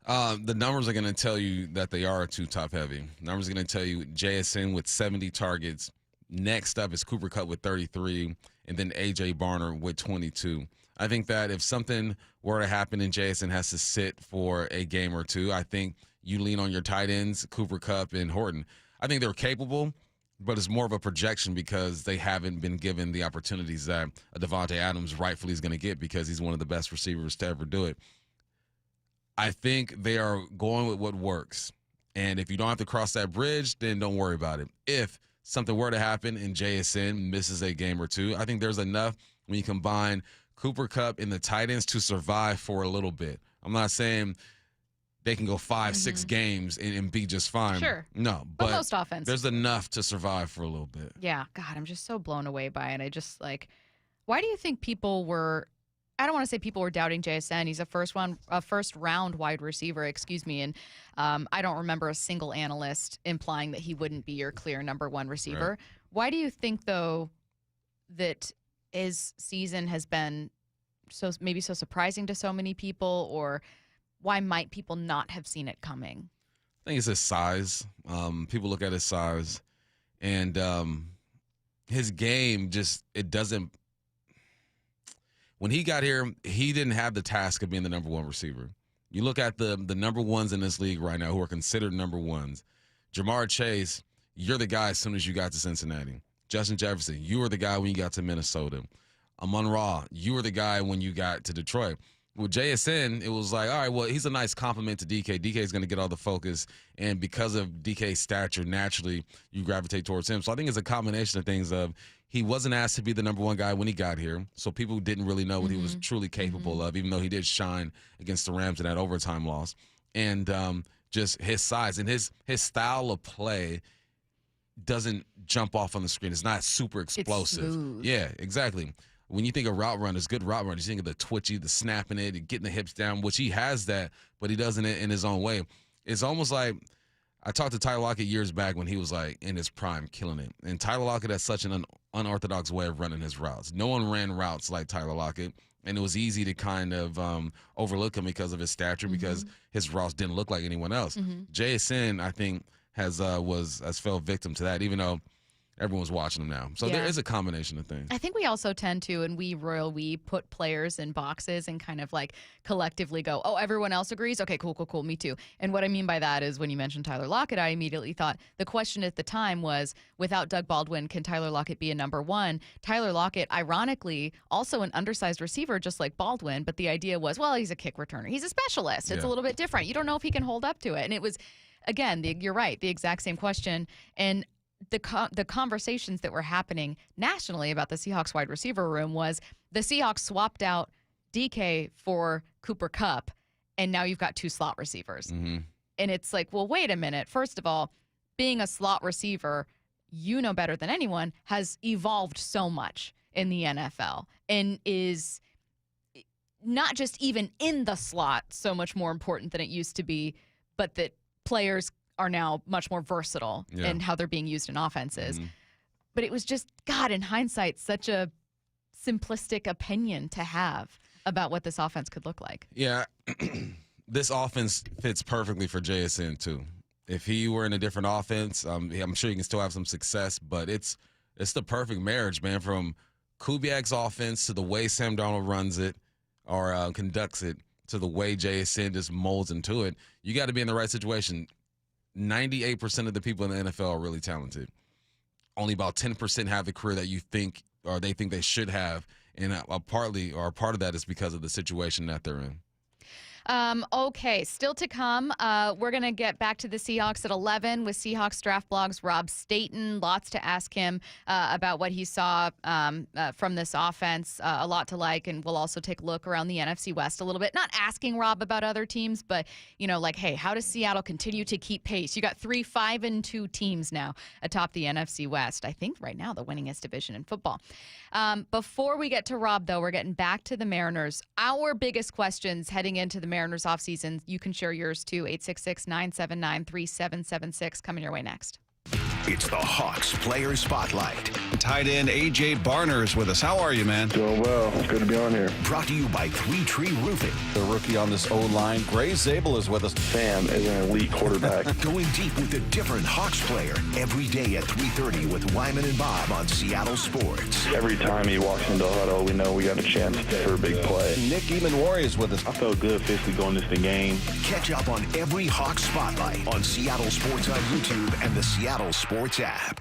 The numbers are going to tell you that they are too top-heavy. Numbers are going to tell you JSN with 70 targets. Next up is Cooper Kupp with 33, and then A.J. Barner with 22. I think that if something were to happen and JSN has to sit for a game or two, I think you lean on your tight ends, Cooper Kupp and Horton. I think they're capable, but it's more of a projection because they haven't been given the opportunities that Devontae Adams rightfully is going to get because he's one of the best receivers to ever do it. I think they are going with what works. And if you don't have to cross that bridge, then don't worry about it. If something were to happen and JSN misses a game or two, I think there's enough when you combine Cooper Kupp and the tight ends to survive for a little bit. I'm not saying they can go 5-6 games and be just fine. Sure. No, But most offense. there's enough to survive for a little bit. Yeah, God, I'm just so blown away by it. I just why do you think people were? I don't want to say people were doubting JSN. He's a first round wide receiver, excuse me, and I don't remember a single analyst implying that he wouldn't be your clear number one receiver. Right. Why do you think though that his season has been so surprising to so many people, or why might people not have seen it coming? I think it's his size. People look at his size, and his game it doesn't. When he got here, he didn't have the task of being the number one receiver. You look at the number ones in this league right now who are considered number ones. Jamar Chase, you're the guy as soon as you got to Cincinnati. Justin Jefferson, you were the guy when you got to Minnesota. Amon-Ra, you were the guy when you got to Detroit. With JSN, it was like, all right, well, he's a nice compliment to DK. DK is going to get all the focus, and because of DK's stature, naturally, you gravitate towards him. So I think it's a combination of things of he wasn't asked to be the number one guy when he got here, so people didn't really know what he was truly capable of, even though he did shine against the Rams in that overtime loss. And just his size and his style of play doesn't jump off on the screen. It's not super explosive. It's smooth. Yeah, exactly. When you think of route runners, good route runners, you think of the twitchy, the snapping it, getting the hips down, which he has that, but he does it in his own way. It's almost like I talked to Tyler Lockett years back when he was like in his prime, killing it. And Tyler Lockett has such an unorthodox way of running his routes. No one ran routes like Tyler Lockett, and it was easy to kind of overlook him because of his stature, because his routes didn't look like anyone else. JSN, I think, has fell victim to that, even though everyone's watching him now. So there is a combination of things. I think we also tend to, and we put players in boxes and kind of like collectively go, oh, everyone else agrees? Okay, cool, me too. And what I mean by that is when you mentioned Tyler Lockett, I immediately thought the question at the time was, without Doug Baldwin, can Tyler Lockett be a number one? Tyler Lockett, ironically, also an undersized receiver just like Baldwin, but the idea was, well, he's a kick returner. He's a specialist. It's a little bit different. You don't know if he can hold up to it. And it was, again, you're right, the exact same question. And the conversations that were happening nationally about the Seahawks wide receiver room was the Seahawks swapped out DK for Cooper Kupp, and now you've got two slot receivers. And it's like, well, wait a minute. First of all, being a slot receiver, you know better than anyone, has evolved so much in the NFL and is not just even in the slot so much more important than it used to be, but that players are now much more versatile in how they're being used in offenses. But it was just, God, in hindsight, such a simplistic opinion to have about what this offense could look like. Yeah, this offense fits perfectly for JSN too. If he were in a different offense, I'm sure he can still have some success, but it's the perfect marriage, man, from Kubiak's offense to the way Sam Darnold runs it or conducts it to the way JSN just molds into it. You got to be in the right situation. 98% of the people in the NFL are really talented. Only about 10% have the career that you think or they think they should have, and a part of that is because of the situation that they're in. Okay, still to come. We're going to get back to the Seahawks at 11 with Seahawks Draft Blog's Rob Staton. Lots to ask him about what he saw from this offense. A lot to like, and we'll also take a look around the NFC West a little bit. Not asking Rob about other teams, but, like, hey, how does Seattle continue to keep pace? You got 3 5-2 teams now atop the NFC West. I think right now the winningest division in football. Before we get to Rob, though, we're getting back to the Mariners. Our biggest questions heading into the Mariners offseason. You can share yours too. 866-979-3776 coming your way next. It's the Hawks Player Spotlight. Tight end A.J. Barner is with us. How are you, man? Doing well. It's good to be on here. Brought to you by Three Tree Roofing. The rookie on this O-line, Gray Zabel, is with us. Sam is an elite quarterback. Going deep with a different Hawks player every day at 3:30 with Wyman and Bob on Seattle Sports. Every time he walks into the huddle, we know we got a chance for a big play. Nick Eamon-Wari is with us. I felt good officially going into the game. Catch up on every Hawks Spotlight on Seattle Sports on YouTube and the Seattle Sports app.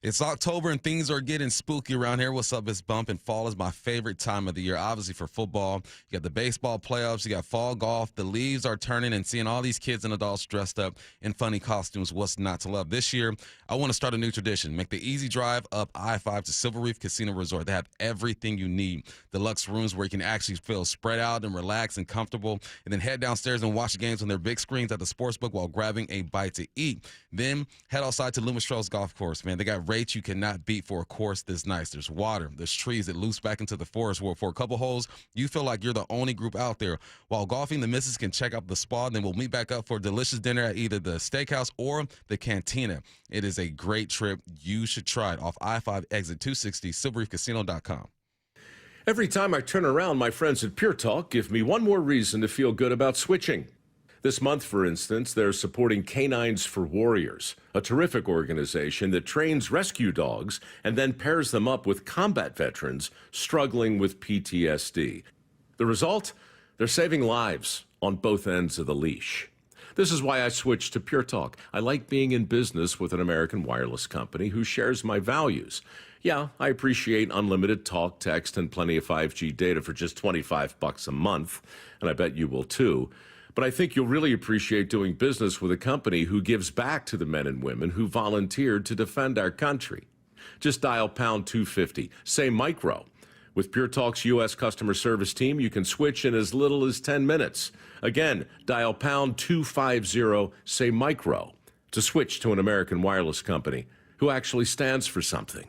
It's October and things are getting spooky around here. What's up, it's Bump, and fall is my favorite time of the year, obviously for football. You got the baseball playoffs, you got fall golf, the leaves are turning, and seeing all these kids and adults dressed up in funny costumes, what's not to love? This year, I want to start a new tradition. Make the easy drive up I-5 to Silver Reef Casino Resort. They have everything you need. Deluxe rooms where you can actually feel spread out and relaxed and comfortable, and then head downstairs and watch the games on their big screens at the sportsbook while grabbing a bite to eat. Then head outside to Lumenstrauss Golf Course, man. They got rates you cannot beat for a course this nice. There's water, there's trees that loops back into the forest where for a couple holes, you feel like you're the only group out there. While golfing, the missus can check out the spa, then we'll meet back up for a delicious dinner at either the steakhouse or the cantina. It is a great trip. You should try it off I-5 exit 260, silverreefcasino.com. Every time I turn around, my friends at Pure Talk give me one more reason to feel good about switching. This month, for instance, they're supporting Canines for Warriors, a terrific organization that trains rescue dogs and then pairs them up with combat veterans struggling with PTSD. The result? They're saving lives on both ends of the leash. This is why I switched to Pure Talk. I like being in business with an American wireless company who shares my values. Yeah, I appreciate unlimited talk, text, and plenty of 5G data for just $25 a month, and I bet you will too. But I think you'll really appreciate doing business with a company who gives back to the men and women who volunteered to defend our country. Just dial pound 250, say micro. With Pure Talk's U.S. customer service team, you can switch in as little as 10 minutes. Again, dial pound 250, say micro, to switch to an American wireless company who actually stands for something.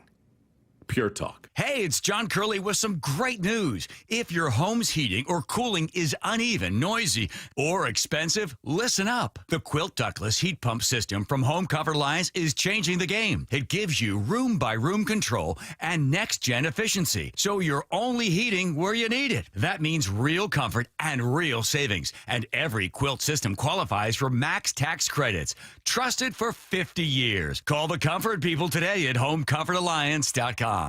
Pure Talk. Hey, it's John Curley with some great news. If your home's heating or cooling is uneven, noisy, or expensive, listen up. The Quilt Ductless Heat Pump System from Home Comfort Alliance is changing the game. It gives you room-by-room control and next-gen efficiency, so you're only heating where you need it. That means real comfort and real savings, and every Quilt system qualifies for max tax credits. Trusted for 50 years. Call the comfort people today at homecomfortalliance.com.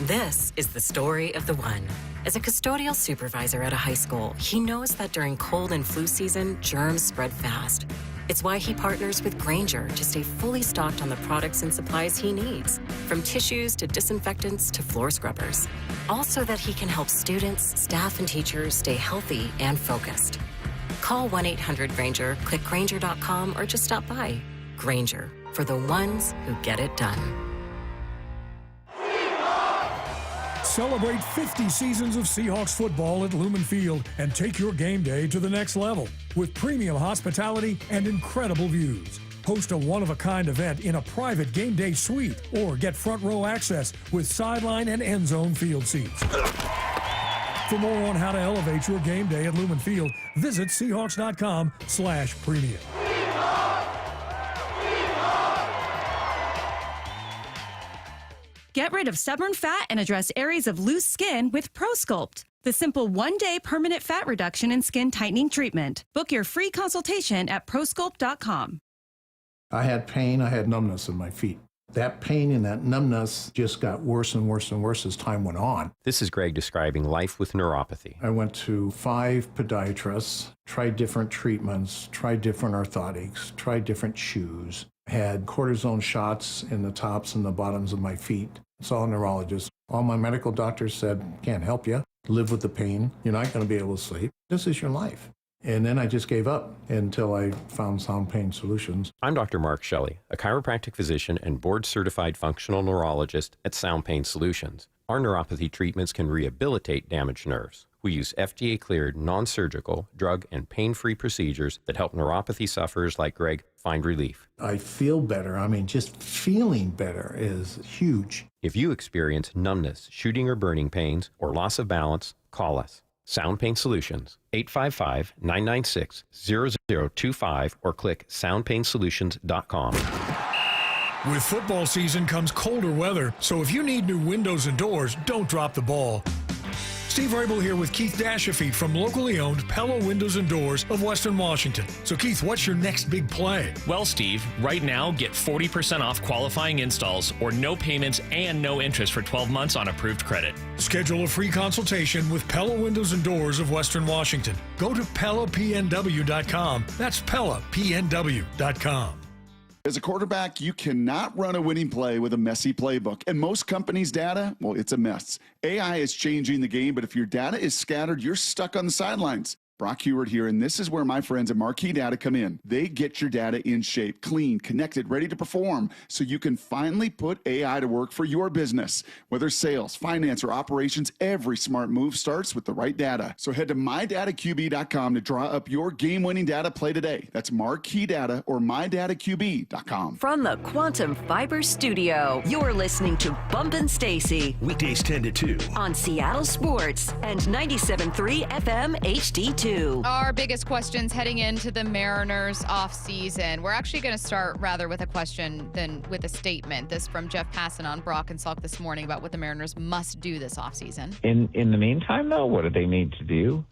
This is the story of the one. As a custodial supervisor at a high school, he knows that during cold and flu season, germs spread fast. It's why he partners with Grainger to stay fully stocked on the products and supplies he needs, from tissues to disinfectants to floor scrubbers. All so that he can help students, staff, and teachers stay healthy and focused. Call 1-800-GRAINGER, click Grainger.com, or just stop by. Grainger, for the ones who get it done. Celebrate 50 seasons of Seahawks football at Lumen Field and take your game day to the next level with premium hospitality and incredible views. Host a one-of-a-kind event in a private game day suite or get front row access with sideline and end zone field seats. For more on how to elevate your game day at Lumen Field, visit Seahawks.com/premium. Get rid of stubborn fat and address areas of loose skin with ProSculpt, the simple one-day permanent fat reduction and skin tightening treatment. Book your free consultation at prosculpt.com. I had pain, I had numbness in my feet. That pain and that numbness just got worse and worse and worse as time went on. This is Greg describing life with neuropathy. I went to 5 podiatrists, tried different treatments, tried different orthotics, tried different shoes. Had cortisone shots in the tops and the bottoms of my feet. Saw a neurologist. All my medical doctors said, can't help you. Live with the pain. You're not going to be able to sleep. This is your life. And then I just gave up until I found Sound Pain Solutions. I'm Dr. Mark Shelley, a chiropractic physician and board-certified functional neurologist at Sound Pain Solutions. Our neuropathy treatments can rehabilitate damaged nerves. We use FDA-cleared, non-surgical, drug, and pain-free procedures that help neuropathy sufferers like Greg find relief. I feel better. I mean, just feeling better is huge. If you experience numbness, shooting or burning pains, or loss of balance, call us. Sound Pain Solutions, 855-996-0025, or click soundpainsolutions.com. With football season comes colder weather, so if you need new windows and doors, don't drop the ball. Steve Rabel here with Keith Dashafeet from locally owned Pella Windows and Doors of Western Washington. So Keith, what's your next big play? Well, Steve, right now get 40% off qualifying installs or no payments and no interest for 12 months on approved credit. Schedule a free consultation with Pella Windows and Doors of Western Washington. Go to PellaPNW.com. That's PellaPNW.com. As a quarterback, you cannot run a winning play with a messy playbook. And most companies' data, well, it's a mess. AI is changing the game, but if your data is scattered, you're stuck on the sidelines. Brock Heward here, and this is where my friends at Marquee Data come in. They get your data in shape, clean, connected, ready to perform, so you can finally put AI to work for your business. Whether sales, finance, or operations, every smart move starts with the right data. So head to mydataqb.com to draw up your game-winning data play today. That's Marquee Data or mydataqb.com. From the Quantum Fiber Studio, you're listening to Bumpin' Stacy. Weekdays 10 to 2. On Seattle Sports and 97.3 FM HD2. Our biggest questions heading into the Mariners offseason. We're actually going to start rather with a question than with a statement. This from Jeff Passan on Brock and Salk this morning about what the Mariners must do this offseason. In the meantime, though, what do they need to do?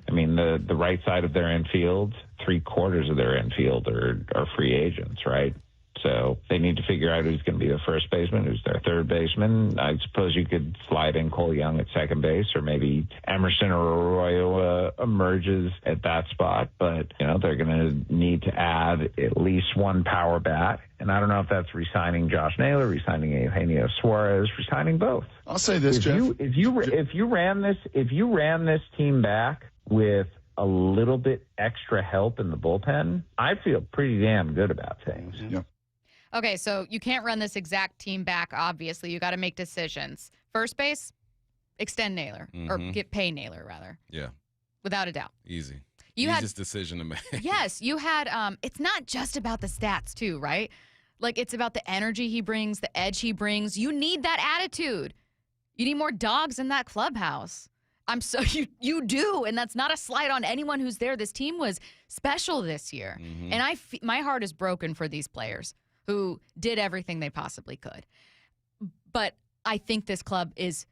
I mean, the right side of their infield, 3/4 of their infield are free agents, right? So they need to figure out who's going to be their first baseman, who's their third baseman. I suppose you could slide in Cole Young at second base, or maybe Emerson or Arroyo emerges at that spot. But, they're going to need to add at least one power bat. And I don't know if that's re-signing Josh Naylor, re-signing Eugenio Suarez, re-signing both. I'll say this, Jeff. If you ran this team back with a little bit extra help in the bullpen, I feel pretty damn good about things. Yep. Okay, so you can't run this exact team back, obviously. You got to make decisions. First base, extend Naylor, or pay Naylor, rather. Yeah. Without a doubt. Easy. Easiest decision to make. Yes, you had, it's not just about the stats, too, right? Like, it's about the energy he brings, the edge he brings. You need that attitude. You need more dogs in that clubhouse. You do, and that's not a slight on anyone who's there. This team was special this year, and my heart is broken for these players who did everything they possibly could. But I think this club is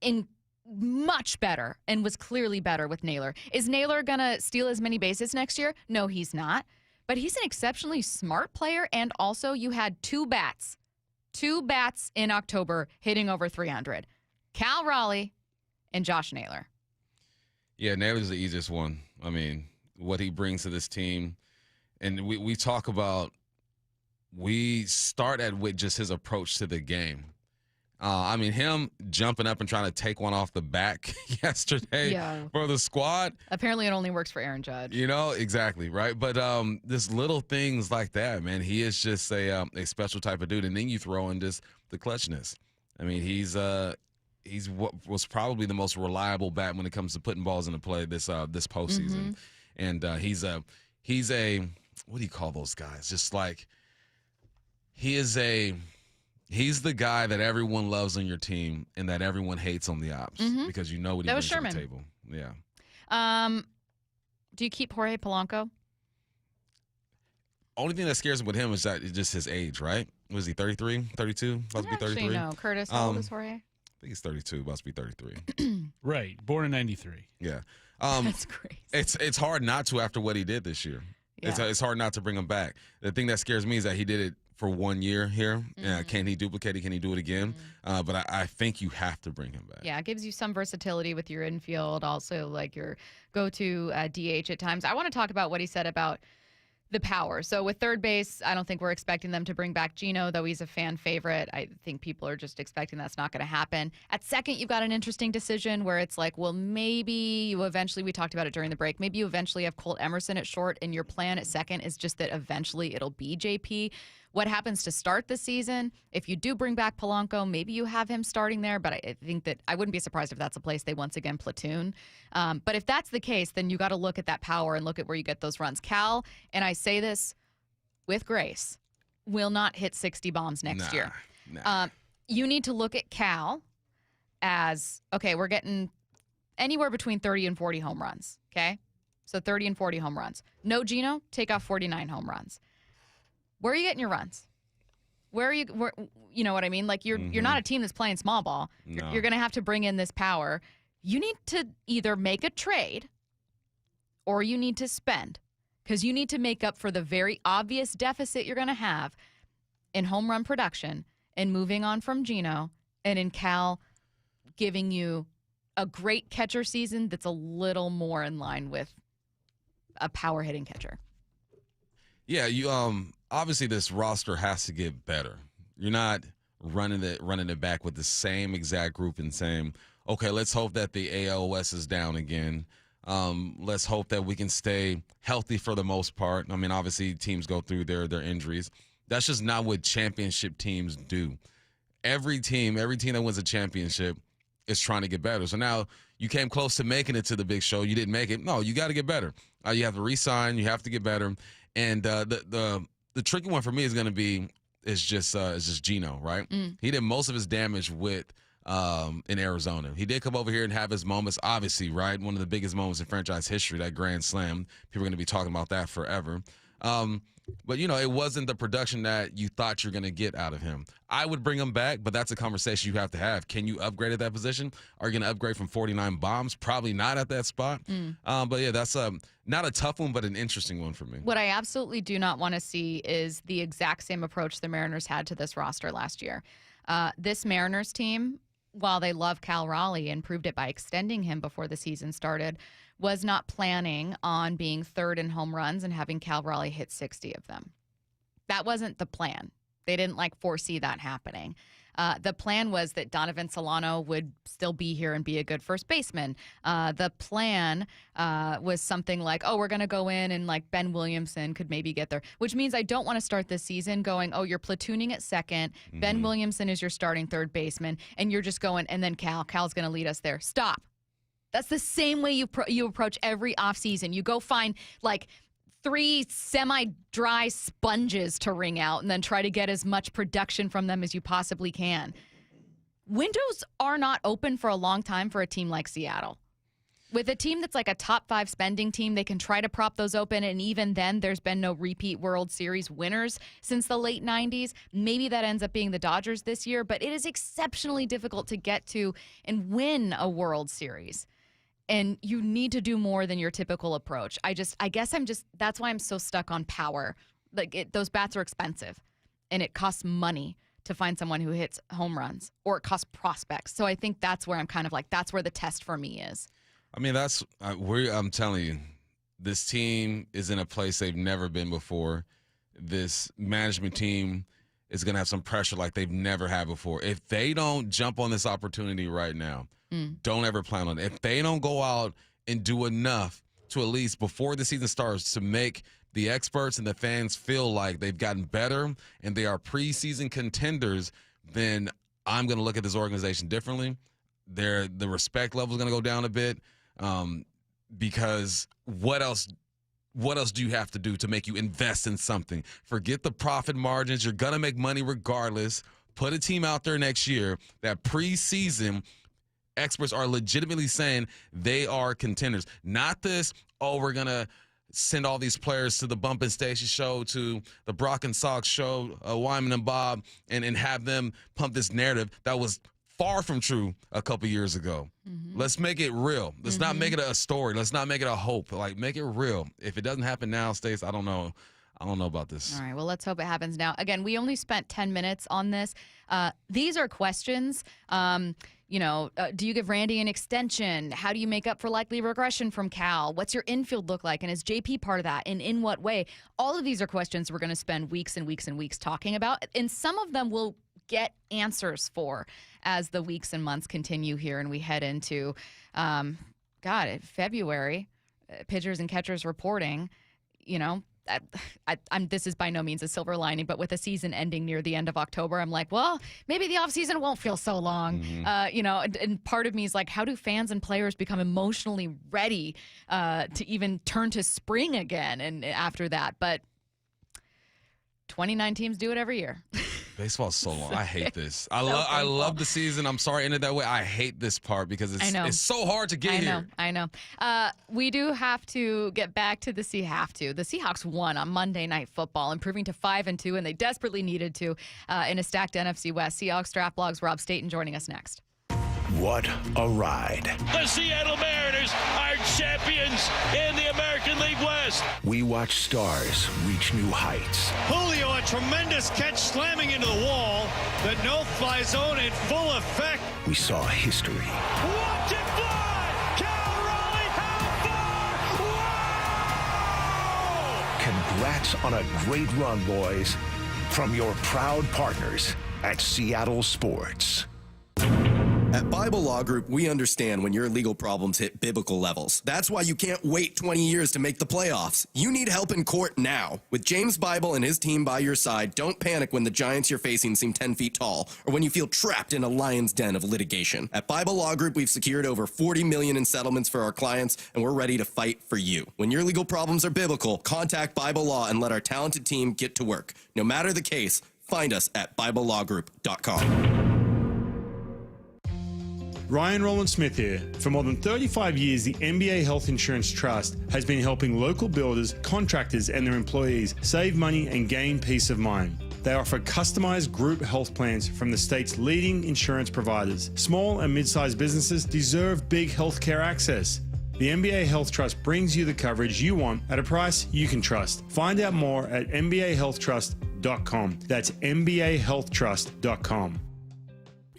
in much better and was clearly better with Naylor. Is Naylor going to steal as many bases next year? No, he's not. But he's an exceptionally smart player, and also you had two bats in October hitting over 300. Cal Raleigh and Josh Naylor. Yeah, Naylor's the easiest one. I mean, what he brings to this team. And we talk about, we start with just his approach to the game. I mean, him jumping up and trying to take one off the back yesterday for the squad. Apparently it only works for Aaron Judge. Exactly, right? But just little things like that, man, he is just a special type of dude. And then you throw in just the clutchness. I mean, he's what was probably the most reliable bat when it comes to putting balls into play this postseason. And he's a what do you call those guys? Just like he's the guy that everyone loves on your team and that everyone hates on the ops because you know what he brings to the table. Yeah. Do you keep Jorge Polanco? Only thing that scares me with him is that it's just his age, right? Was he 33, 32? About to be 33? No. Curtis, how old is Jorge? I think he's 32, about to be 33. Right. Born in 93. Yeah. That's crazy. It's hard not to after what he did this year. Yeah. It's hard not to bring him back. The thing that scares me is that he did it for 1 year here. Can he duplicate it? Can he do it again? But I think you have to bring him back. Yeah, it gives you some versatility with your infield, also like your go-to DH at times. I want to talk about what he said about the power. So with third base, I don't think we're expecting them to bring back Gino, though he's a fan favorite. I think people are just expecting that's not going to happen. At second, you've got an interesting decision where it's like, well, maybe you eventually, we talked about it during the break, maybe you eventually have Colt Emerson at short, and your plan at second is just that eventually it'll be JP. What happens to start the season? If you do bring back Polanco, maybe you have him starting there, but I think that I wouldn't be surprised if that's a place they once again platoon. But if that's the case, then you got to look at that power and look at where you get those runs. Cal, and I say this with grace, will not hit 60 bombs next year. You need to look at Cal as, okay, we're getting anywhere between 30 and 40 home runs, okay? So 30 and 40 home runs. No Gino, take off 49 home runs. Where are you getting your runs? Where you know what I mean? Like you're not a team that's playing small ball. No. You're going to have to bring in this power. You need to either make a trade or you need to spend, because you need to make up for the very obvious deficit you're going to have in home run production and moving on from Gino, and in Cal giving you a great catcher season that's a little more in line with a power hitting catcher. Yeah, obviously this roster has to get better. You're not running it back with the same exact group and saying, okay, let's hope that the ALOS is down again. Let's hope that we can stay healthy for the most part. I mean, obviously teams go through their injuries. That's just not what championship teams do. Every team that wins a championship is trying to get better. So now you came close to making it to the big show. You didn't make it. No, you got to get better. You have to re-sign. You have to get better. And the tricky one for me is just Geno, right? He did most of his damage with in Arizona. He did come over here and have his moments, obviously, right? One of the biggest moments in franchise history, that grand slam. People are going to be talking about that forever. But, it wasn't the production that you thought you're going to get out of him. I would bring him back, but that's a conversation you have to have. Can you upgrade at that position? Are you going to upgrade from 49 bombs? Probably not at that spot. But, yeah, that's not a tough one, but an interesting one for me. What I absolutely do not want to see is the exact same approach the Mariners had to this roster last year. This Mariners team, while they love Cal Raleigh and proved it by extending him before the season started, was not planning on being third in home runs and having Cal Raleigh hit 60 of them. That wasn't the plan. They didn't foresee that happening. The plan was that Donovan Solano would still be here and be a good first baseman. The plan was something like, we're going to go in and Ben Williamson could maybe get there, which means I don't want to start this season going, you're platooning at second. Ben Williamson is your starting third baseman, and you're just going, and then Cal's going to lead us there. Stop. That's the same way you approach every offseason. You go find 3 semi-dry sponges to wring out and then try to get as much production from them as you possibly can. Windows are not open for a long time for a team like Seattle. With a team that's a top 5 spending team, they can try to prop those open, and even then, there's been no repeat World Series winners since the late 90s. Maybe that ends up being the Dodgers this year, but it is exceptionally difficult to get to and win a World Series. And you need to do more than your typical approach. I guess that's why I'm so stuck on power. Those bats are expensive, and it costs money to find someone who hits home runs, or it costs prospects. So I think that's where I'm kind of that's where the test for me is. I mean, I'm telling you, this team is in a place they've never been before. This management team is going to have some pressure like they've never had before. If they don't jump on this opportunity right now, don't ever plan on it. If they don't go out and do enough to at least before the season starts to make the experts and the fans feel like they've gotten better and they are preseason contenders, then I'm going to look at this organization differently. The respect level is going to go down a bit because what else do you have to do to make you invest in something? Forget the profit margins. You're going to make money regardless. Put a team out there next year that preseason experts are legitimately saying they are contenders. Not this, we're going to send all these players to the Bump and Stacy show, to the Brock and Sox show, Wyman and Bob, and have them pump this narrative that was far from true a couple years ago. Let's make it real. Let's not make it a story. Let's not make it a hope. Make it real. If it doesn't happen now, Stace, I don't know about this. All right, well, let's hope it happens now. Again, we only spent 10 minutes on this. These are questions. Do you give Randy an extension? How do you make up for likely regression from Cal? What's your infield look like? And is JP part of that? And in what way? All of these are questions we're going to spend weeks and weeks and weeks talking about. And some of them we'll get answers for as the weeks and months continue here and we head into, February, pitchers and catchers reporting, this is by no means a silver lining, but with a season ending near the end of October, I'm like, well, maybe the offseason won't feel so long. And part of me is like, how do fans and players become emotionally ready to even turn to spring again and after that? But 29 teams do it every year. Baseball's so long. I hate this. I love the season. I'm sorry it ended that way. I hate this part because it's so hard to get here. I know. We do have to get back to the Seahawks. The Seahawks won on Monday Night Football, improving to 5-2, and they desperately needed to in a stacked NFC West. Seahawks Draft Blog's Rob Staton joining us next. What a ride. The Seattle Mariners are champions in the American League West. We watch stars reach new heights. Julio, a tremendous catch slamming into the wall. The no-fly zone in full effect. We saw history. Watch it fly! Cal Raleigh, how far? Wow! Congrats on a great run, boys, from your proud partners at Seattle Sports. At Bible Law Group, we understand when your legal problems hit biblical levels. That's why you can't wait 20 years to make the playoffs. You need help in court now. With James Bible and his team by your side, don't panic when the giants you're facing seem 10 feet tall or when you feel trapped in a lion's den of litigation. At Bible Law Group, we've secured over $40 million in settlements for our clients, and we're ready to fight for you. When your legal problems are biblical, contact Bible Law and let our talented team get to work. No matter the case, find us at BibleLawGroup.com. Ryan Roland Smith here. For more than 35 years, the NBA Health Insurance Trust has been helping local builders, contractors, and their employees save money and gain peace of mind. They offer customized group health plans from the state's leading insurance providers. Small and mid-sized businesses deserve big healthcare access. The NBA Health Trust brings you the coverage you want at a price you can trust. Find out more at MBAHealthTrust.com. That's MBAHealthTrust.com.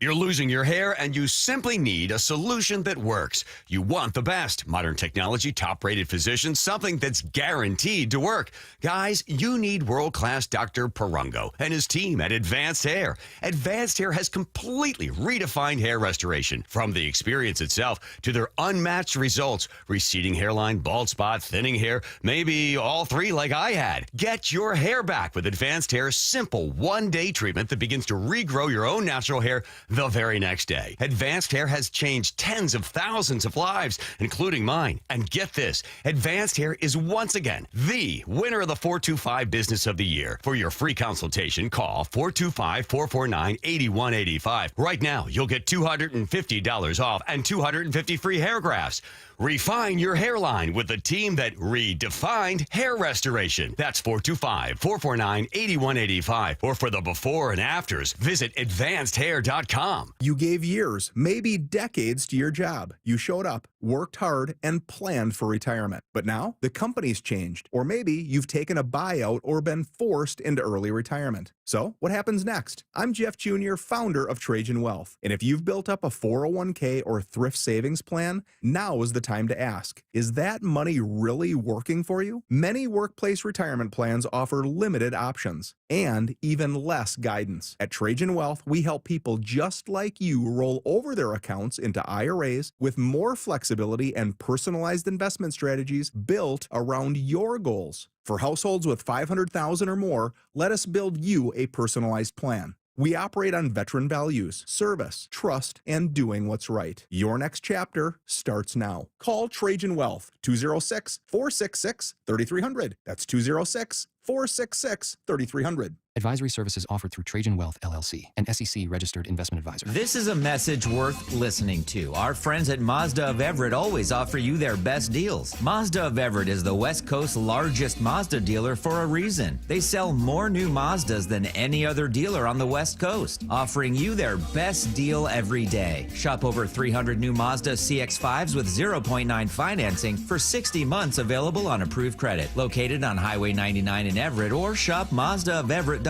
You're losing your hair and you simply need a solution that works. You want the best. Modern technology, top-rated physicians, something that's guaranteed to work. Guys, you need world-class Dr. Perungo and his team at Advanced Hair. Advanced Hair has completely redefined hair restoration. From the experience itself to their unmatched results. Receding hairline, bald spot, thinning hair, maybe all three like I had. Get your hair back with Advanced Hair's simple one-day treatment that begins to regrow your own natural hair the very next day. Advanced Hair has changed tens of thousands of lives, including mine. And get this, Advanced Hair is once again the winner of the 425 Business of the Year. For your free consultation, call 425-449-8185. Right now, you'll get $250 off and 250 free hair grafts. Refine your hairline with the team that redefined hair restoration. That's 425-449-8185. Or for the before and afters, visit advancedhair.com. You gave years, maybe decades to your job. You showed up, worked hard, and planned for retirement. But now the company's changed. Or maybe you've taken a buyout or been forced into early retirement. So what happens next? I'm Jeff Jr., founder of Trajan Wealth. And if you've built up a 401k or thrift savings plan, now is the time to ask, is that money really working for you? Many workplace retirement plans offer limited options and even less guidance. At Trajan Wealth, we help people just like you roll over their accounts into IRAs with more flexibility and personalized investment strategies built around your goals. For households with $500,000 or more, let us build you a personalized plan. We operate on veteran values, service, trust, and doing what's right. Your next chapter starts now. Call Trajan Wealth, 206-466-3300. That's 206-466-3300. Advisory services offered through Trajan Wealth, LLC, an SEC-registered investment advisor. This is a message worth listening to. Our friends at Mazda of Everett always offer you their best deals. Mazda of Everett is the West Coast's largest Mazda dealer for a reason. They sell more new Mazdas than any other dealer on the West Coast, offering you their best deal every day. Shop over 300 new Mazda CX-5s with 0.9 financing for 60 months, available on approved credit. Located on Highway 99 in Everett, or shop MazdaofEverett.com.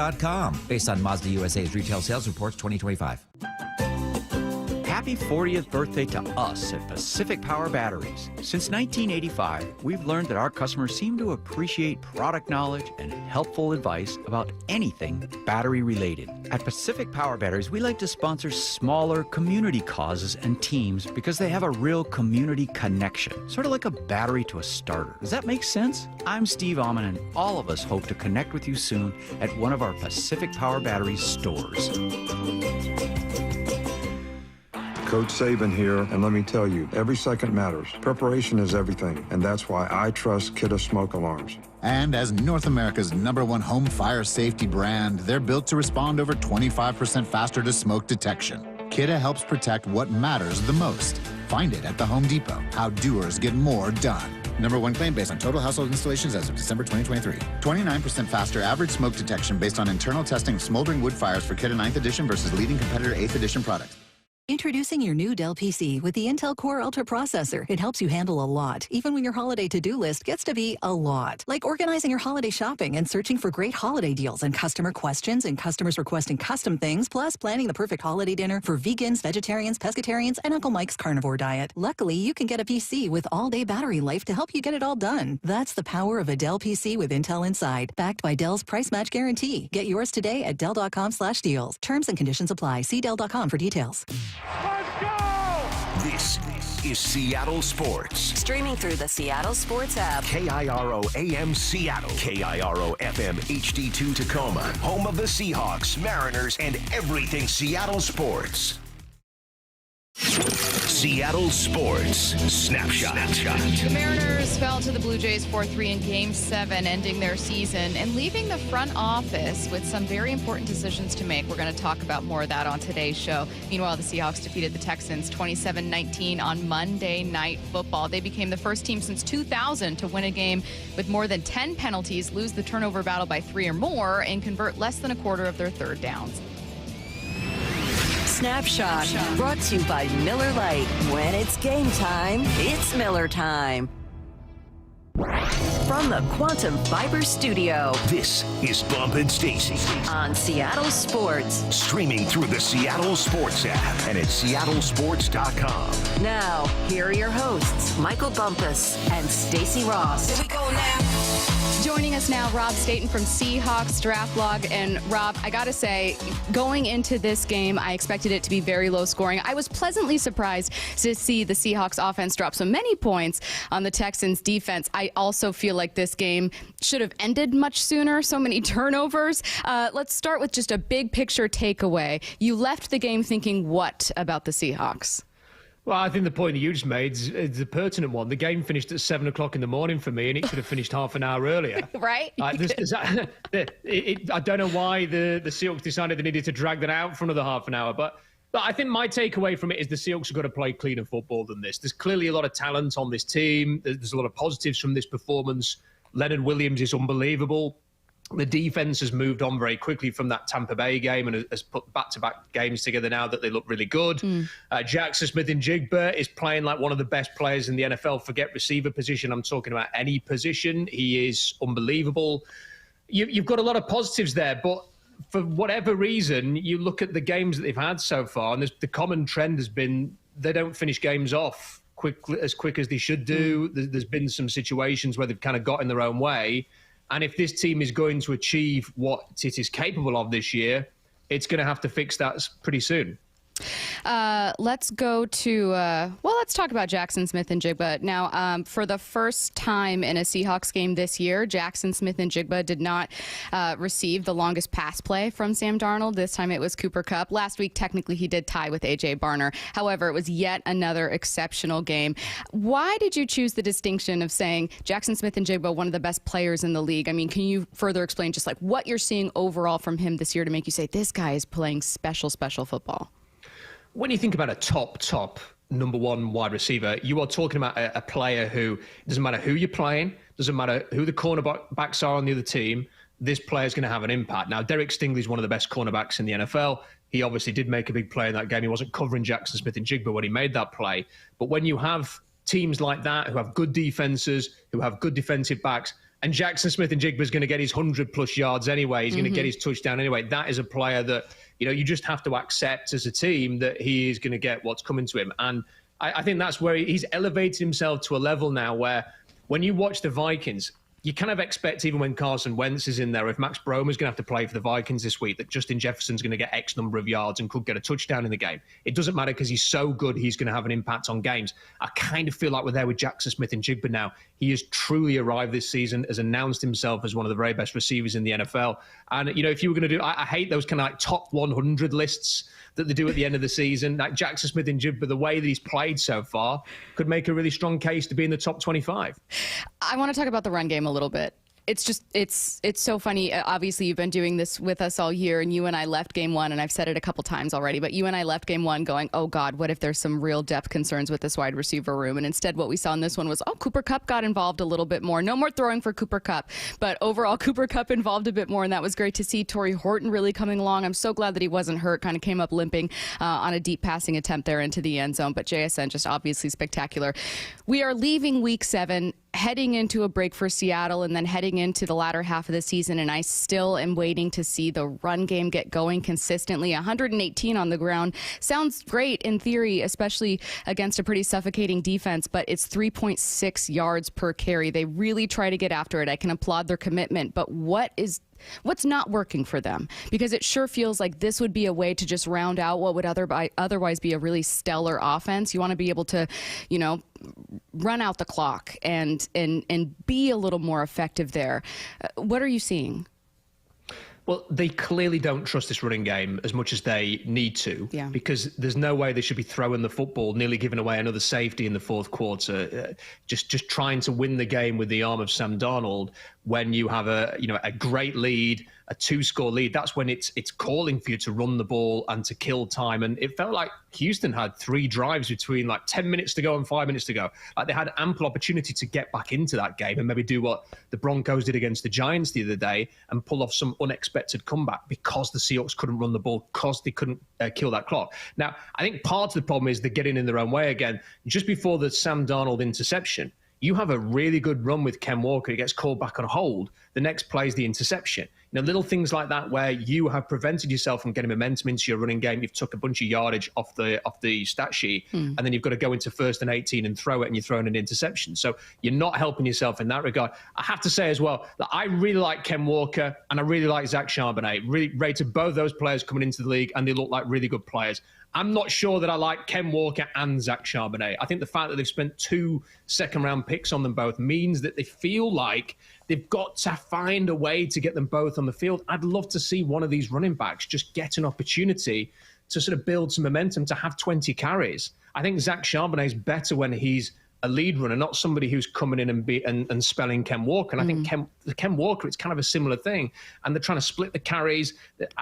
Based on Mazda USA's retail sales reports 2025. Happy 40th birthday to us at Pacific Power Batteries. Since 1985, we've learned that our customers seem to appreciate product knowledge and helpful advice about anything battery related. At Pacific Power Batteries, we like to sponsor smaller community causes and teams because they have a real community connection, sort of like a battery to a starter. Does that make sense? I'm Steve Alman, and all of us hope to connect with you soon at one of our Pacific Power Batteries stores. Coach Saban here, and let me tell you, every second matters. Preparation is everything, and that's why I trust Kidde Smoke Alarms. And as North America's #1 home fire safety brand, they're built to respond over 25% faster to smoke detection. Kidde helps protect what matters the most. Find it at the Home Depot. How doers get more done. #1 claim based on total household installations as of December 2023. 29% faster average smoke detection based on internal testing of smoldering wood fires for Kidde 9th edition versus leading competitor 8th edition products. Introducing your new Dell PC with the Intel Core Ultra processor. It helps you handle a lot, even when your holiday to-do list gets to be a lot. Like organizing your holiday shopping and searching for great holiday deals and customer questions and customers requesting custom things, plus planning the perfect holiday dinner for vegans, vegetarians, pescatarians, and Uncle Mike's carnivore diet. Luckily, you can get a PC with all-day battery life to help you get it all done. That's the power of a Dell PC with Intel inside, backed by Dell's price match guarantee. Get yours today at Dell.com/deals. Terms and conditions apply. See Dell.com for details. This is Seattle Sports. Streaming through the Seattle Sports app. KIRO AM Seattle. KIRO FM HD2 Tacoma. Home of the Seahawks, Mariners, and everything Seattle sports. Seattle Sports Snapshot. The Mariners fell to the Blue Jays 4-3 in Game 7, ending their season and leaving the front office with some very important decisions to make. We're going to talk about more of that on today's show. Meanwhile, the Seahawks defeated the Texans 27-19 on Monday Night Football. They became the first team since 2000 to win a game with more than 10 penalties, lose the turnover battle by 3 or more, and convert less than a quarter of their third downs. Snapshot, brought to you by Miller Lite. When it's game time, it's Miller time. From the Quantum Fiber Studio, this is Bump and Stacy on Seattle Sports. Streaming through the Seattle Sports app and at seattlesports.com. Now, here are your hosts, Michael Bumpus and Stacy Ross. Here we go now. Joining us now, Rob Staton from Seahawks Draft Blog. And Rob, I got to say, going into this game, I expected it to be very low scoring. I was pleasantly surprised to see the Seahawks offense drop so many points on the Texans defense. I also feel like this game should have ended much sooner. So many turnovers. Let's start with just a big picture takeaway. You left the game thinking what about the Seahawks? Well, I think the point that you just made is a pertinent one. The game finished at 7 o'clock in the morning for me, and it should have finished half an hour earlier. Right? I don't know why the Seahawks decided they needed to drag that out for another half an hour, but I think my takeaway from it is the Seahawks have got to play cleaner football than this. There's clearly a lot of talent on this team. There's a lot of positives from this performance. Leonard Williams is unbelievable. The defense has moved on very quickly from that Tampa Bay game and has put back-to-back games together now that they look really good. Jackson Smith-Njigba is playing like one of the best players in the NFL. Forget receiver position. I'm talking about any position. He is unbelievable. You've got a lot of positives there, but for whatever reason, you look at the games that they've had so far, and the common trend has been they don't finish games off as quick as they should do. There's been some situations where they've kind of got in their own way. And if this team is going to achieve what it is capable of this year, it's going to have to fix that pretty soon. Let's go to, let's talk about Jackson Smith-Njigba. Now, for the first time in a Seahawks game this year, Jackson Smith-Njigba did not receive the longest pass play from Sam Darnold. This time it was Cooper Kupp. Last week, technically, he did tie with A.J. Barner. However, it was yet another exceptional game. Why did you choose the distinction of saying Jackson Smith-Njigba, one of the best players in the league? I mean, can you further explain just like what you're seeing overall from him this year to make you say this guy is playing special football? When you think about a top number one wide receiver, you are talking about a player who doesn't matter who you're playing, doesn't matter who the cornerbacks are on the other team, this player is going to have an impact. Now, Derek Stingley is one of the best cornerbacks in the NFL. He obviously did make a big play in that game. He wasn't covering Jackson Smith-Njigba when he made that play. But when you have teams like that who have good defenses, who have good defensive backs, and Jackson Smith-Njigba is going to get his 100-plus yards anyway, he's going to get his touchdown anyway, that is a player that you just have to accept as a team that he is going to get what's coming to him. And I think that's where he's elevated himself to a level now where when you watch the Vikings, you kind of expect, even when Carson Wentz is in there, if Max Bromer's going to have to play for the Vikings this week, that Justin Jefferson's going to get X number of yards and could get a touchdown in the game. It doesn't matter because he's so good, he's going to have an impact on games. I kind of feel like we're there with Jackson Smith-Njigba now. He has truly arrived this season, has announced himself as one of the very best receivers in the NFL. And, if you were going to do, I hate those kind of like top 100 lists that they do at the end of the season. Like Jackson Smith-Njigba, the way that he's played so far, could make a really strong case to be in the top 25. I want to talk about the run game a little bit. It's so funny. Obviously, you've been doing this with us all year, and you and I left game one, and I've said it a couple times already, but you and I left game one going, oh, God, what if there's some real depth concerns with this wide receiver room? And instead, what we saw in this one was, Cooper Kupp got involved a little bit more. No more throwing for Cooper Kupp, but overall, Cooper Kupp involved a bit more, and that was great to see. Torrey Horton really coming along. I'm so glad that he wasn't hurt, kind of came up limping on a deep passing attempt there into the end zone, but JSN just obviously spectacular. We are leaving week 7, heading into a break for Seattle, and then heading into the latter half of the season, and I still am waiting to see the run game get going consistently. 118 on the ground sounds great in theory, especially against a pretty suffocating defense, but it's 3.6 yards per carry. They really try to get after it. I can applaud their commitment, but what's not working for them? Because it sure feels like this would be a way to just round out what would otherwise be a really stellar offense. You want to be able to, run out the clock and be a little more effective there. What are you seeing? Well, they clearly don't trust this running game as much as they need to, because there's no way they should be throwing the football, nearly giving away another safety in the fourth quarter, just trying to win the game with the arm of Sam Darnold when you have a great lead, a 2-score lead. That's when it's calling for you to run the ball and to kill time. And it felt like Houston had 3 drives between 10 minutes to go and 5 minutes to go. Like they had ample opportunity to get back into that game and maybe do what the Broncos did against the Giants the other day and pull off some unexpected comeback because the Seahawks couldn't run the ball, because they couldn't kill that clock. Now, I think part of the problem is they're getting in their own way again. Just before the Sam Darnold interception, you have a really good run with Ken Walker. He gets called back on hold. The next play is the interception. Little things like that where you have prevented yourself from getting momentum into your running game. You've took a bunch of yardage off the stat sheet, and then you've got to go into 1st and 18 and throw it, and you're throwing an interception. So you're not helping yourself in that regard. I have to say as well that I really like Ken Walker and I really like Zach Charbonnet. Really rated both those players coming into the league, and they look like really good players. I'm not sure that I like Ken Walker and Zach Charbonnet. I think the fact that they've spent 2 second-round picks on them both means that they feel like they've got to find a way to get them both on the field. I'd love to see one of these running backs just get an opportunity to sort of build some momentum, to have 20 carries. I think Zach Charbonnet is better when he's a lead runner, not somebody who's coming in and spelling Ken Walker. And I think Ken Walker, it's kind of a similar thing. And they're trying to split the carries.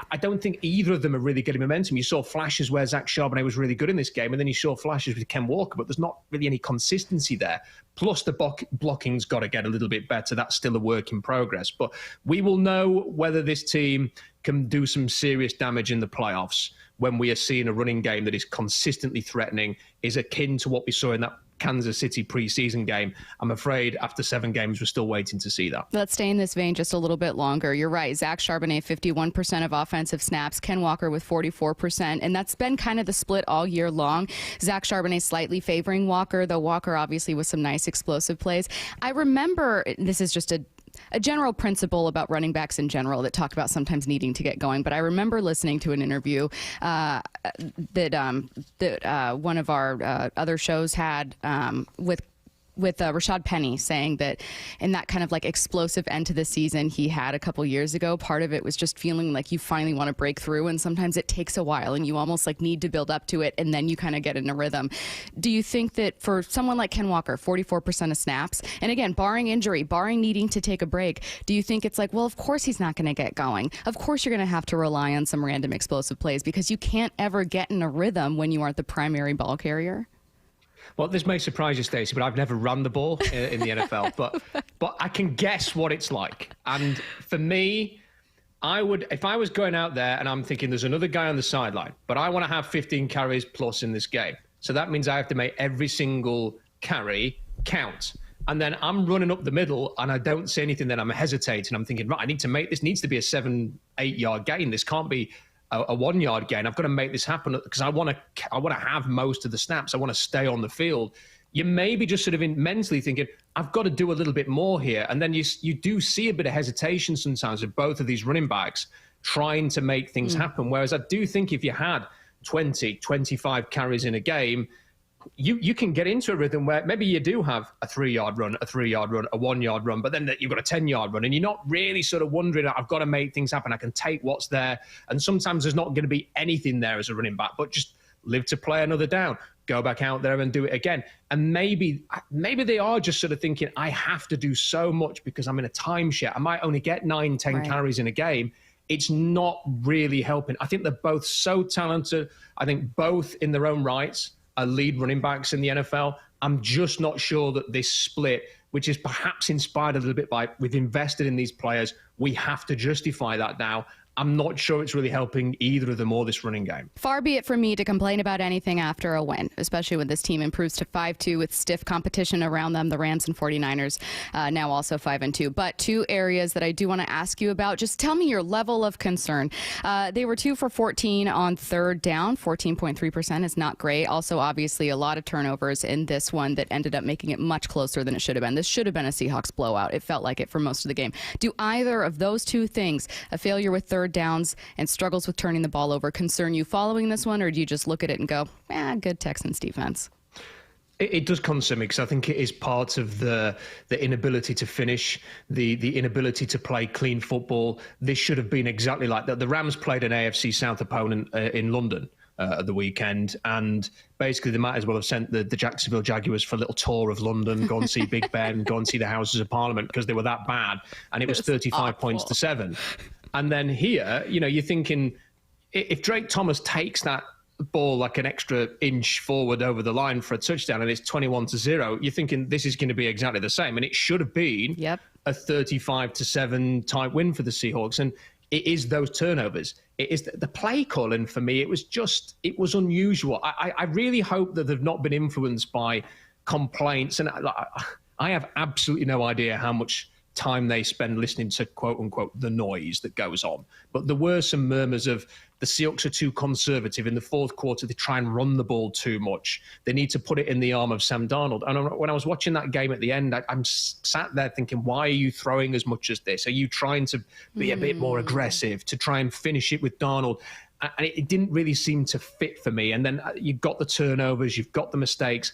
I don't think either of them are really getting momentum. You saw flashes where Zach Charbonnet was really good in this game, and then you saw flashes with Ken Walker, but there's not really any consistency there. Plus, the blocking's got to get a little bit better. That's still a work in progress. But we will know whether this team can do some serious damage in the playoffs when we are seeing a running game that is consistently threatening, is akin to what we saw in that Kansas City preseason game. I'm afraid after 7 games, we're still waiting to see that. Let's stay in this vein just a little bit longer. You're right. Zach Charbonnet, 51% of offensive snaps. Ken Walker with 44%. And that's been kind of the split all year long. Zach Charbonnet slightly favoring Walker, though Walker obviously with some nice explosive plays. I remember, this is just a general principle about running backs in general that talk about sometimes needing to get going. But I remember listening to an interview that one of our other shows had with Rashad Penny, saying that in that kind of explosive end to the season he had a couple years ago, part of it was just feeling like you finally want to break through, and sometimes it takes a while and you almost need to build up to it, and then you kind of get in a rhythm. Do you think that for someone like Ken Walker, 44% of snaps, and again, barring injury, barring needing to take a break, do you think it's well, of course he's not going to get going. Of course you're going to have to rely on some random explosive plays because you can't ever get in a rhythm when you aren't the primary ball carrier? Well, this may surprise you, Stacy, but I've never run the ball in the NFL. But I can guess what it's like. And for me, if I was going out there and I'm thinking there's another guy on the sideline, but I want to have 15 carries plus in this game. So that means I have to make every single carry count. And then I'm running up the middle and I don't see anything, then I'm hesitating. I'm thinking, right, I need to make this needs to be a 7-8 yard gain. This can't be a 1 yard gain. I've got to make this happen because I want to have most of the snaps. I want to stay on the field. You may be just sort of mentally thinking, I've got to do a little bit more here. And then you do see a bit of hesitation sometimes with both of these running backs trying to make things happen. Whereas I do think if you had 20, 25 carries in a game, you can get into a rhythm where maybe you do have a 3-yard run, a 3-yard run, a 1-yard run, but then you've got a 10-yard run and you're not really sort of wondering, I've got to make things happen. I can take what's there. And sometimes there's not going to be anything there as a running back, but just live to play another down, go back out there and do it again. And maybe they are just sort of thinking, I have to do so much because I'm in a timeshare. I might only get 9-10 carries in a game. It's not really helping. I think they're both so talented. I think both in their own rights are lead running backs in the NFL. I'm just not sure that this split, which is perhaps inspired a little bit by we've invested in these players, we have to justify that now. I'm not sure it's really helping either of them or this running game. Far be it from me to complain about anything after a win, especially when this team improves to 5-2 with stiff competition around them, the Rams and 49ers, now also 5-2. But two areas that I do want to ask you about. Just tell me your level of concern. They were 2 for 14 on third down. 14.3% is not great. Also, obviously, a lot of turnovers in this one that ended up making it much closer than it should have been. This should have been a Seahawks blowout. It felt like it for most of the game. Do either of those two things, a failure with third downs and struggles with turning the ball over, concern you following this one, or do you just look at it and go, good Texans defense? It does concern me because I think it is part of the inability to finish, the inability to play clean football. This should have been exactly like that. The Rams played an AFC South opponent in London at the weekend, and basically they might as well have sent the Jacksonville Jaguars for a little tour of London, go and see Big Ben, go and see the Houses of Parliament, because they were that bad, and it was 35 points to 7. And then here, you're thinking, if Drake Thomas takes that ball like an extra inch forward over the line for a touchdown and it's 21-0, you're thinking this is going to be exactly the same. And it should have been a 35-7 type win for the Seahawks. And it is those turnovers. It is the play calling for me. It was unusual. I really hope that they've not been influenced by complaints. And I have absolutely no idea how much time they spend listening to quote unquote the noise that goes on. But there were some murmurs of the Seahawks are too conservative. In the fourth quarter, they try and run the ball too much. They need to put it in the arm of Sam Darnold. And when I was watching that game at the end, I'm sat there thinking, why are you throwing as much as this? Are you trying to be a bit more aggressive to try and finish it with Darnold? And it didn't really seem to fit for me. And then you've got the turnovers, you've got the mistakes.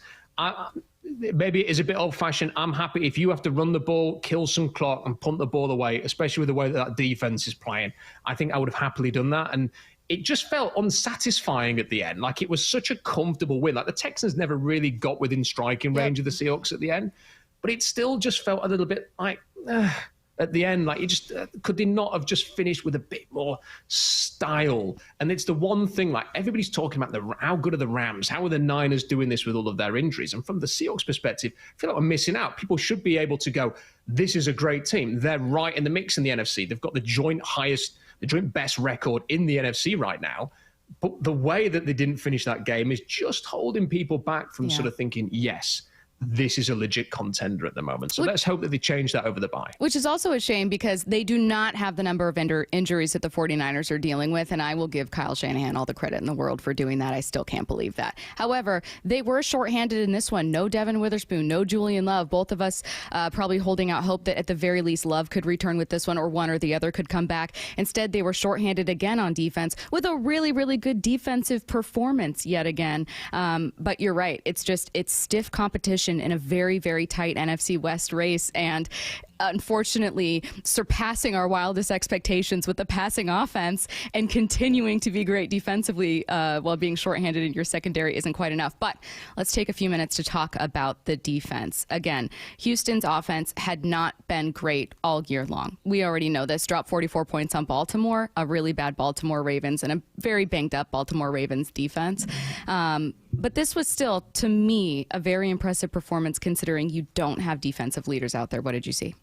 Maybe it is a bit old-fashioned. I'm happy if you have to run the ball, kill some clock, and punt the ball away, especially with the way that defense is playing. I think I would have happily done that. And it just felt unsatisfying at the end. Like, it was such a comfortable win. Like, the Texans never really got within striking range of the Seahawks at the end. But it still just felt a little bit like... at the end, like, it just could they not have just finished with a bit more style? And it's the one thing, like, everybody's talking about how good are the Rams? How are the Niners doing this with all of their injuries? And from the Seahawks perspective, I feel like we're missing out. People should be able to go, this is a great team. They're right in the mix in the NFC. They've got the joint best record in the NFC right now. But the way that they didn't finish that game is just holding people back from sort of thinking, yes, this is a legit contender at the moment. So let's hope that they change that over the bye. Which is also a shame because they do not have the number of injuries that the 49ers are dealing with, and I will give Kyle Shanahan all the credit in the world for doing that. I still can't believe that. However, they were shorthanded in this one. No Devin Witherspoon, no Julian Love. Both of us probably holding out hope that at the very least Love could return with this one, or one or the other could come back. Instead, they were shorthanded again on defense with a really, really good defensive performance yet again. But you're right. It's stiff competition in a very, very tight NFC West race, and unfortunately surpassing our wildest expectations with the passing offense and continuing to be great defensively while being shorthanded in your secondary isn't quite enough. But let's take a few minutes to talk about the defense. Again, Houston's offense had not been great all year long. We already know this. Dropped 44 points on Baltimore, a really bad Baltimore Ravens, and a very banged up Baltimore Ravens defense. But this was still, to me, a very impressive performance considering you don't have defensive leaders out there. What did you see?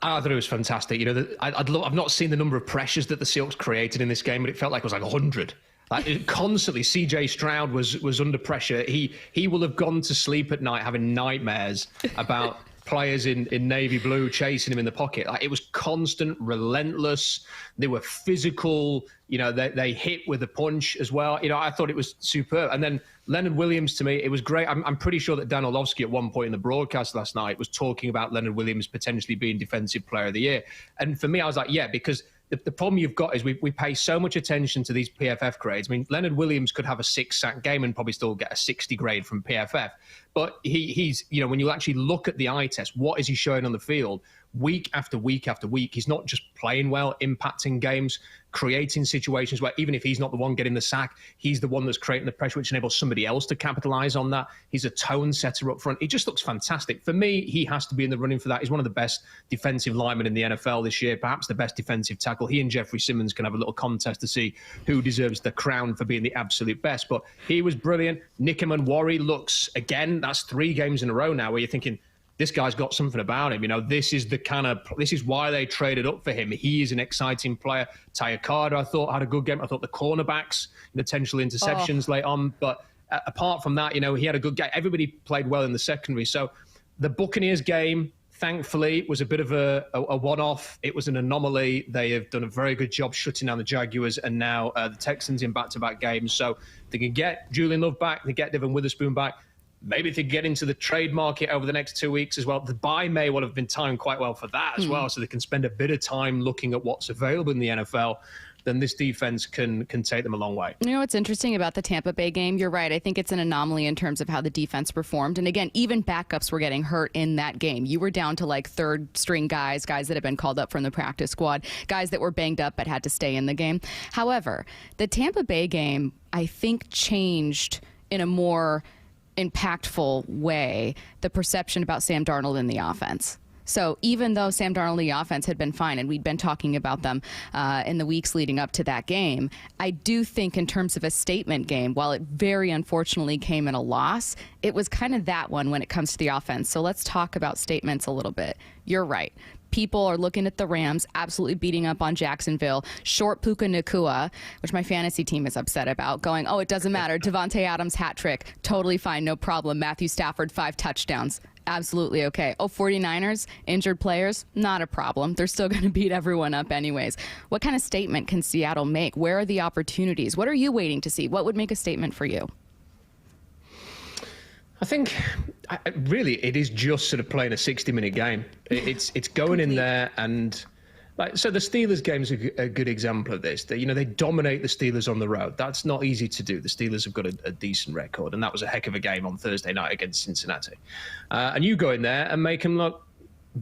I thought it was fantastic. I've not seen the number of pressures that the Seahawks created in this game, but it felt like it was like 100. Like, constantly, C.J. Stroud was under pressure. He will have gone to sleep at night having nightmares about players in navy blue chasing him in the pocket. Like, it was constant, relentless. They were physical. They hit with a punch as well. I thought it was superb. And then Leonard Williams, to me, it was great. I'm pretty sure that Dan Orlovsky at one point in the broadcast last night was talking about Leonard Williams potentially being Defensive Player of the Year. And for me, I was like, yeah, because the problem you've got is we pay so much attention to these PFF grades. I mean, Leonard Williams could have a 6-sack game and probably still get a 60 grade from PFF. But he's when you actually look at the eye test, what is he showing on the field? week after week after week, he's not just playing well, impacting games, creating situations where even if he's not the one getting the sack, he's the one that's creating the pressure, which enables somebody else to capitalize on that. He's a tone setter up front. He just looks fantastic. For me, he has to be in the running for that. He's one of the best defensive linemen in the NFL this year, perhaps the best defensive tackle. He and Jeffrey Simmons can have a little contest to see who deserves the crown for being the absolute best. But he was brilliant. Nickerman Worry looks, again, that's 3 games in a row now where you're thinking, this guy's got something about him. This is why they traded up for him. He is an exciting player. Tyre Carter, I thought, had a good game. I thought the cornerbacks, potential interceptions late on. But apart from that, he had a good game. Everybody played well in the secondary. So the Buccaneers game, thankfully, was a bit of a one-off. It was an anomaly. They have done a very good job shutting down the Jaguars, and now the Texans in back-to-back games. So they can get Julian Love back. They get Devin Witherspoon back. Maybe if they get into the trade market over the next 2 weeks as well. The bye may well have been timed quite well for that as well, so they can spend a bit of time looking at what's available in the NFL. Then this defense can take them a long way. You know what's interesting about the Tampa Bay game? You're right. I think it's an anomaly in terms of how the defense performed. And again, even backups were getting hurt in that game. You were down to like third-string guys that had been called up from the practice squad, guys that were banged up but had to stay in the game. However, the Tampa Bay game, I think, changed in a more impactful way the perception about Sam Darnold in the offense. So even though Sam Darnold and the offense had been fine, and we'd been talking about them in the weeks leading up to that game, I do think in terms of a statement game, while it very unfortunately came in a loss, it was kind of that one when it comes to the offense. So let's talk about statements a little bit. You're right. People are looking at the Rams, absolutely beating up on Jacksonville. Short Puka Nacua, which my fantasy team is upset about, going, oh, it doesn't matter. Devontae Adams hat trick. Totally fine. No problem. Matthew Stafford, 5 touchdowns. Absolutely okay. Oh, 49ers, injured players, not a problem. They're still going to beat everyone up anyways. What kind of statement can Seattle make? Where are the opportunities? What are you waiting to see? What would make a statement for you? I think really it is just sort of playing a 60-minute game. It's going in there and so the Steelers game is a good example of this. They dominate the Steelers on the road. That's not easy to do. The Steelers have got a decent record, and that was a heck of a game on Thursday night against Cincinnati. And you go in there and make them look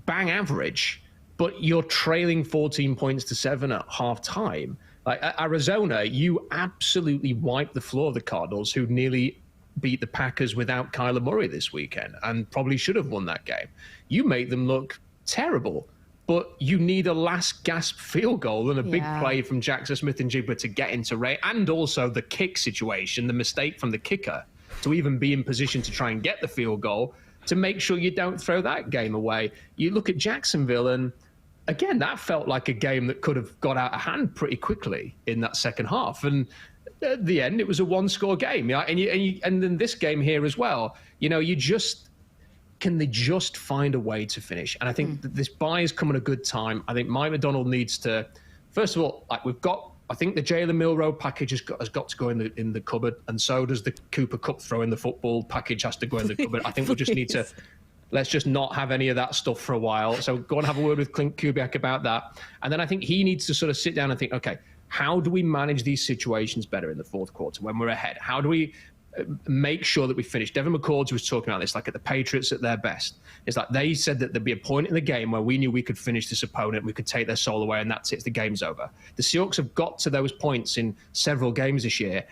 bang average, but you're trailing 14 points to 7 at halftime. Like Arizona, you absolutely wiped the floor of the Cardinals, who nearly beat the Packers without Kyler Murray this weekend and probably should have won that game. You make them look terrible, but you need a last gasp field goal and a big play from Jackson Smith-Njigba to get into Ray, and also the kick situation, the mistake from the kicker to even be in position to try and get the field goal to make sure you don't throw that game away. You look at Jacksonville, and again, that felt like a game that could have got out of hand pretty quickly in that second half. And at the end, it was a 1-score game. And then this game here as well, can they just find a way to finish? And I think that this bye is coming at a good time. I think Mike Macdonald needs to, first of all, I think the Jalen Milroe package has got to go in the cupboard, and so does the Cooper Kupp throw in the football package has to go in the cupboard. I think we'll just need to, let's just not have any of that stuff for a while. So go and have a word with Clint Kubiak about that. And then I think he needs to sort of sit down and think, okay, how do we manage these situations better in the fourth quarter when we're ahead? How do we make sure that we finish? Devin McCourty was talking about this, like at the Patriots at their best. It's like they said that there'd be a point in the game where we knew we could finish this opponent, we could take their soul away, and that's it, the game's over. The Seahawks have got to those points in several games this year,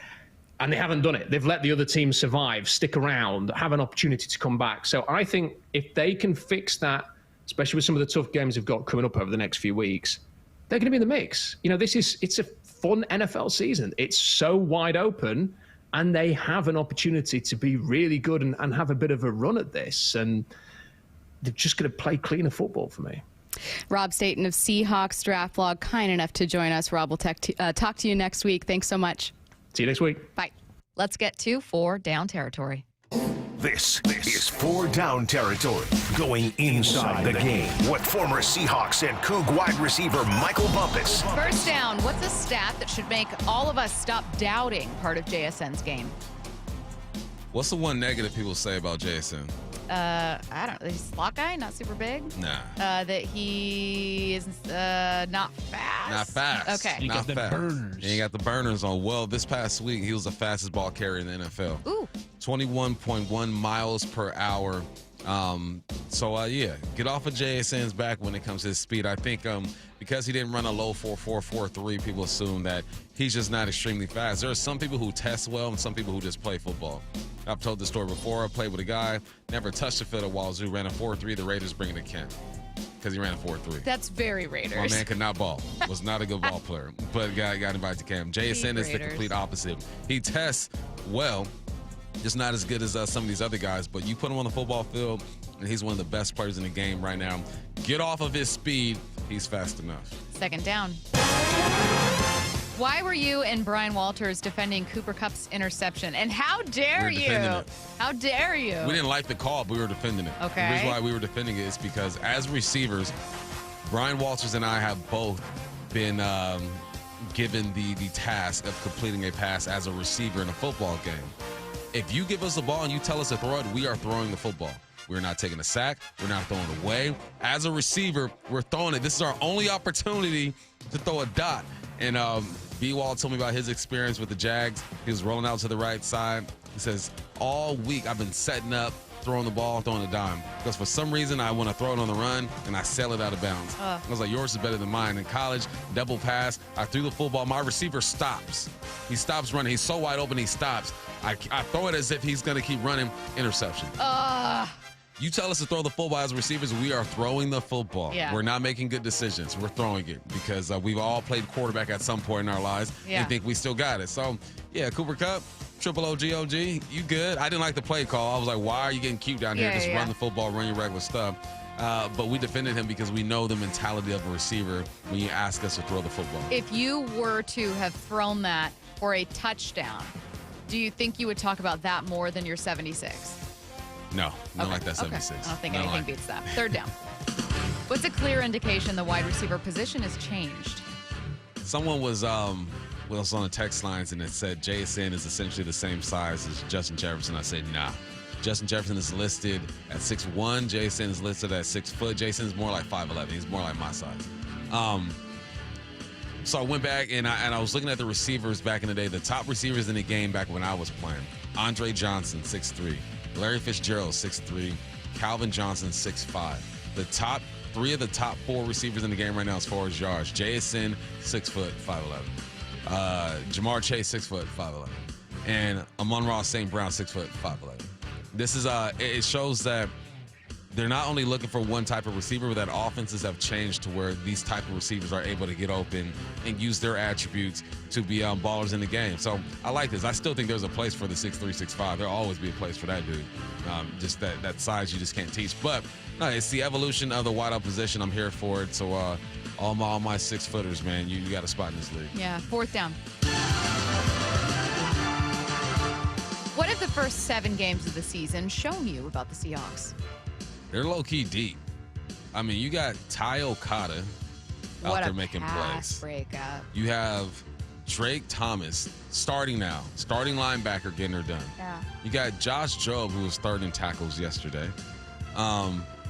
and they haven't done it. They've let the other team survive, stick around, have an opportunity to come back. So I think if they can fix that, especially with some of the tough games they've got coming up over the next few weeks, they're going to be in the mix. It's a fun NFL season. It's so wide open, and they have an opportunity to be really good and have a bit of a run at this. And they're just going to play cleaner football for me. Rob Staton of Seahawks Draft Blog, kind enough to join us. Rob, we'll talk to you next week. Thanks so much. See you next week. Bye. Let's get to 4 Down territory. This is 4 Down territory, going inside the game. What former Seahawks and Coug wide receiver Michael Bumpus. First down, what's a stat that should make all of us stop doubting part of JSN's game? What's the one negative people say about JSN? I don't know. He's a slot guy, not super big. Nah. That he is not fast. Not fast. Okay. He got the burners. He ain't got the burners on. Well, this past week, he was the fastest ball carrier in the NFL. Ooh. 21.1 miles per hour. Get off of JSN's back when it comes to his speed. I think because he didn't run a low 4.43, people assume that he's just not extremely fast. There are some people who test well and some people who just play football. I've told this story before. I played with a guy, never touched the field at Wazoo, ran a 4.3. The Raiders bring him to Kent because he ran a 4.3. That's very Raiders. My man could not ball. Was not a good ball player, but got invited to camp. JSN is the complete opposite. He tests well, just not as good as some of these other guys, but you put him on the football field, and he's one of the best players in the game right now. Get off of his speed. He's fast enough. Second down. Why were you and Brian Walters defending Cooper Kupp's interception? And how dare you? How dare you? We didn't like the call, but we were defending it. Okay. The reason why we were defending it is because as receivers, Brian Walters and I have both been given the task of completing a pass as a receiver in a football game. If you give us the ball and you tell us to throw it, we are throwing the football. We're not taking a sack. We're not throwing it away. As a receiver, we're throwing it. This is our only opportunity to throw a dot. And B-Wall told me about his experience with the Jags. He was rolling out to the right side. He says, all week I've been setting up, throwing the ball, throwing a dime. Because for some reason I want to throw it on the run, and I sail it out of bounds. I was like, yours is better than mine. In college, double pass. I threw the football. My receiver stops. He stops running. He's so wide open, he stops. I throw it as if he's going to keep running. Interception. You tell us to throw the football as receivers, we are throwing the football. Yeah. We're not making good decisions. We're throwing it because we've all played quarterback at some point in our lives and think we still got it. So, yeah, Cooper Kupp, triple OGOG, you good. I didn't like the play call. I was like, why are you getting cute down here? Just run the football, run your regular stuff. But we defended him because we know the mentality of a receiver when you ask us to throw the football. If you were to have thrown that for a touchdown, do you think you would talk about that more than your 76? No, not like that 76. I don't think anything beats that. Third down. What's a clear indication the wide receiver position has changed? Someone was on the text lines and it said JSN is essentially the same size as Justin Jefferson. I said, nah. Justin Jefferson is listed at 6'1". JSN is listed at 6 foot. JSN is more like 5'11". He's more like my size. So I went back and I was looking at the receivers back in the day. The top receivers in the game back when I was playing. Andre Johnson, 6'3". Larry Fitzgerald, 6'3". Calvin Johnson, 6'5". The top three of the top four receivers in the game right now as far as yards. JSN, 6 foot, 5'11". Jamar Chase, 6 foot, 5'11". And Amon-Ra St. Brown, 6 foot, 5'11". This is it shows that they're not only looking for one type of receiver, but that offenses have changed to where these type of receivers are able to get open and use their attributes to be ballers in the game. So I like this. I still think there's a place for the 6'3", 6'5". There'll always be a place for that dude. Just that size you just can't teach. But no, it's the evolution of the wideout position. I'm here for it. So all my 6-footers, man, you got a spot in this league. Yeah, fourth down. What have the first 7 games of the season shown you about the Seahawks? They're low-key deep. I mean, you got Ty Okada out there making plays. Breakup. You have Drake Thomas starting linebacker getting her done. Yeah. You got Josh Jobe, who was third in tackles yesterday.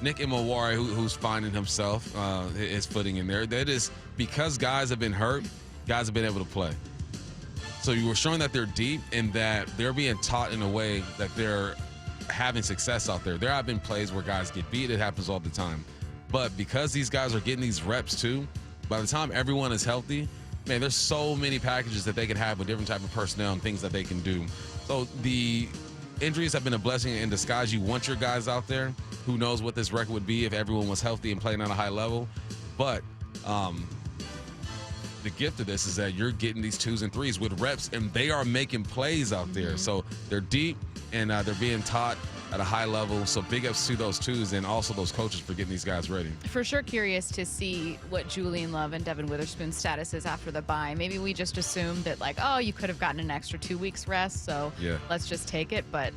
Nick Imawari, who's finding himself, his footing in there. That is because guys have been hurt, guys have been able to play. So you were showing that they're deep and that they're being taught in a way that they're having success out there. There have been plays where guys get beat. It happens all the time. But because these guys are getting these reps too, by the time everyone is healthy, man, there's so many packages that they can have with different type of personnel and things that they can do. So the injuries have been a blessing in disguise. You want your guys out there. Who knows what this record would be if everyone was healthy and playing at a high level. But the gift of this is that you're getting these 2s and 3s with reps, and they are making plays out there. So they're deep, and they're being taught at a high level. So big ups to those 2s and also those coaches for getting these guys ready. For sure curious to see what Julian Love and Devin Witherspoon's status is after the bye. Maybe we just assumed that, like, oh, you could have gotten an extra 2 weeks rest, so let's just take it. But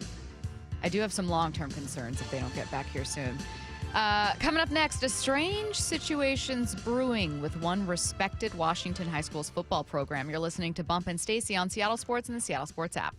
I do have some long-term concerns if they don't get back here soon. Coming up next, a strange situation's brewing with one respected Washington High School's football program. You're listening to Bump and Stacy on Seattle Sports and the Seattle Sports app.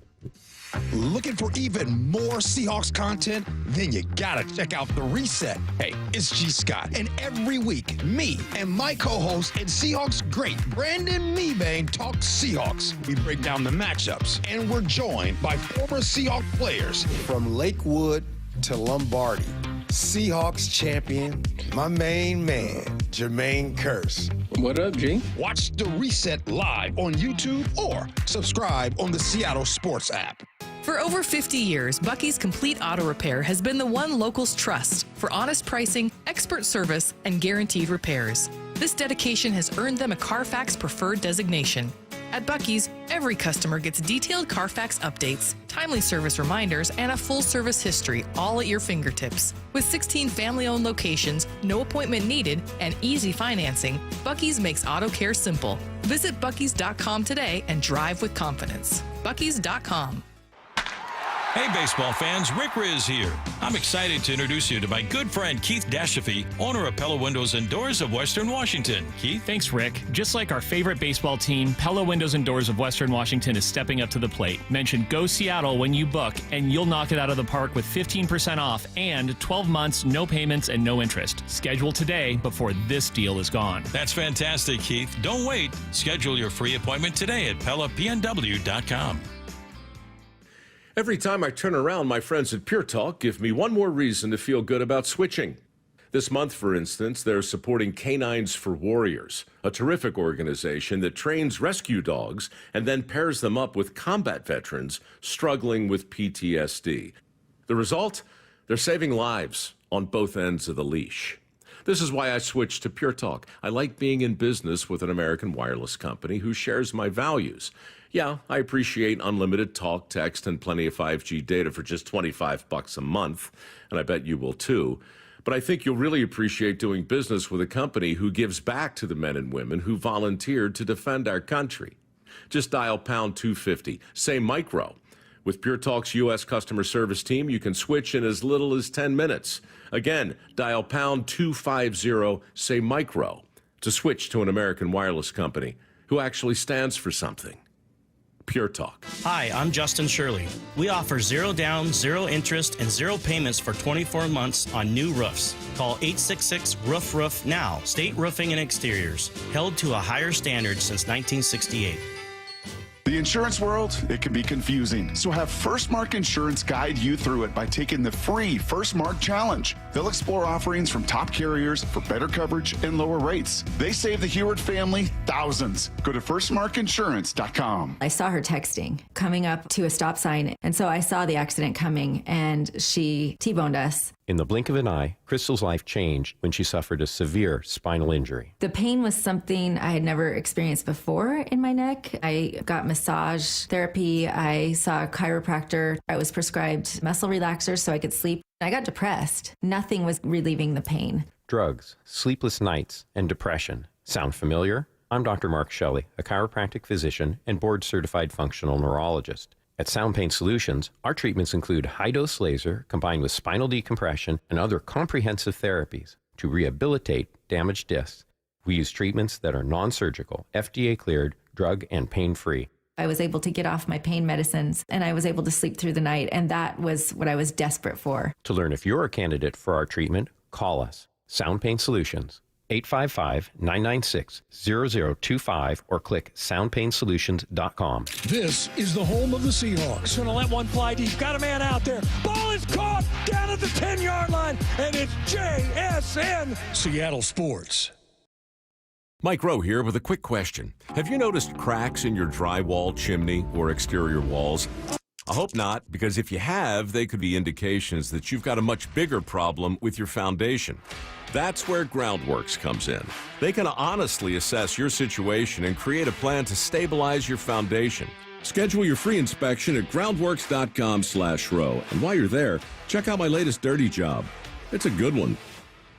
Looking for even more Seahawks content? Then you gotta check out The Reset. Hey, it's G. Scott, and every week, me and my co-host and Seahawks great Brandon Meebane talk Seahawks. We break down the matchups, and we're joined by former Seahawks players from Lakewood to Lombardi. Seahawks champion, my main man, Jermaine Kearse. What up, G? Watch The Reset live on YouTube or subscribe on the Seattle Sports app. For over 50 years, Bucky's Complete Auto Repair has been the one locals trust for honest pricing, expert service, and guaranteed repairs. This dedication has earned them a Carfax Preferred designation. At Bucky's, every customer gets detailed Carfax updates, timely service reminders, and a full service history, all at your fingertips. With 16 family-owned locations, no appointment needed, and easy financing, Bucky's makes auto care simple. Visit Bucky's.com today and drive with confidence. Bucky's.com. Hey, baseball fans, Rick Riz here. I'm excited to introduce you to my good friend Keith Dashafy, owner of Pella Windows and Doors of Western Washington. Keith? Thanks, Rick. Just like our favorite baseball team, Pella Windows and Doors of Western Washington is stepping up to the plate. Mention Go Seattle when you book, and you'll knock it out of the park with 15% off and 12 months, no payments, and no interest. Schedule today before this deal is gone. That's fantastic, Keith. Don't wait. Schedule your free appointment today at PellaPNW.com. Every time I turn around, my friends at Pure Talk give me one more reason to feel good about switching. This month, for instance, they're supporting Canines for Warriors, a terrific organization that trains rescue dogs and then pairs them up with combat veterans struggling with PTSD. The result? They're saving lives on both ends of the leash. This is why I switched to Pure Talk. I like being in business with an American wireless company who shares my values. Yeah, I appreciate unlimited talk, text, and plenty of 5G data for just $25 a month, and I bet you will too. But I think you'll really appreciate doing business with a company who gives back to the men and women who volunteered to defend our country. Just dial pound 250, say micro. With Pure Talk's U.S. customer service team, you can switch in as little as 10 minutes. Again, dial pound 250, say micro, to switch to an American wireless company who actually stands for something. Pure Talk. Hi, I'm Justin Shirley. We offer 0 down, 0 interest, and 0 payments for 24 months on new roofs. Call 866-ROOF-ROOF now. State Roofing and Exteriors, held to a higher standard since 1968. The insurance world, it can be confusing, so have First Mark Insurance guide you through it by taking the free First Mark Challenge. They'll explore offerings from top carriers for better coverage and lower rates. They save the Heward family thousands. Go to firstmarkinsurance.com. I saw her texting, coming up to a stop sign, and so I saw the accident coming, and she T-boned us. In the blink of an eye, Crystal's life changed when she suffered a severe spinal injury. The pain was something I had never experienced before in my neck. I got massage therapy. I saw a chiropractor. I was prescribed muscle relaxers so I could sleep. I got depressed. Nothing was relieving the pain. Drugs, sleepless nights, and depression. Sound familiar? I'm Dr. Mark Shelley, a chiropractic physician and board-certified functional neurologist. At Sound Pain Solutions, our treatments include high-dose laser combined with spinal decompression and other comprehensive therapies to rehabilitate damaged discs. We use treatments that are non-surgical, FDA-cleared, drug and pain-free. I was able to get off my pain medicines, and I was able to sleep through the night, and that was what I was desperate for. To learn if you're a candidate for our treatment, call us. Sound Pain Solutions, 855-996-0025, or click soundpainsolutions.com. This is the home of the Seahawks. Going to let one fly deep. Got a man out there. Ball is caught down at the 10-yard line, and it's JSN. Seattle Sports. Mike Rowe here with a quick question. Have you noticed cracks in your drywall, chimney, or exterior walls? I hope not, because if you have, they could be indications that you've got a much bigger problem with your foundation. That's where Groundworks comes in. They can honestly assess your situation and create a plan to stabilize your foundation. Schedule your free inspection at groundworks.com/row. And while you're there, check out my latest dirty job. It's a good one.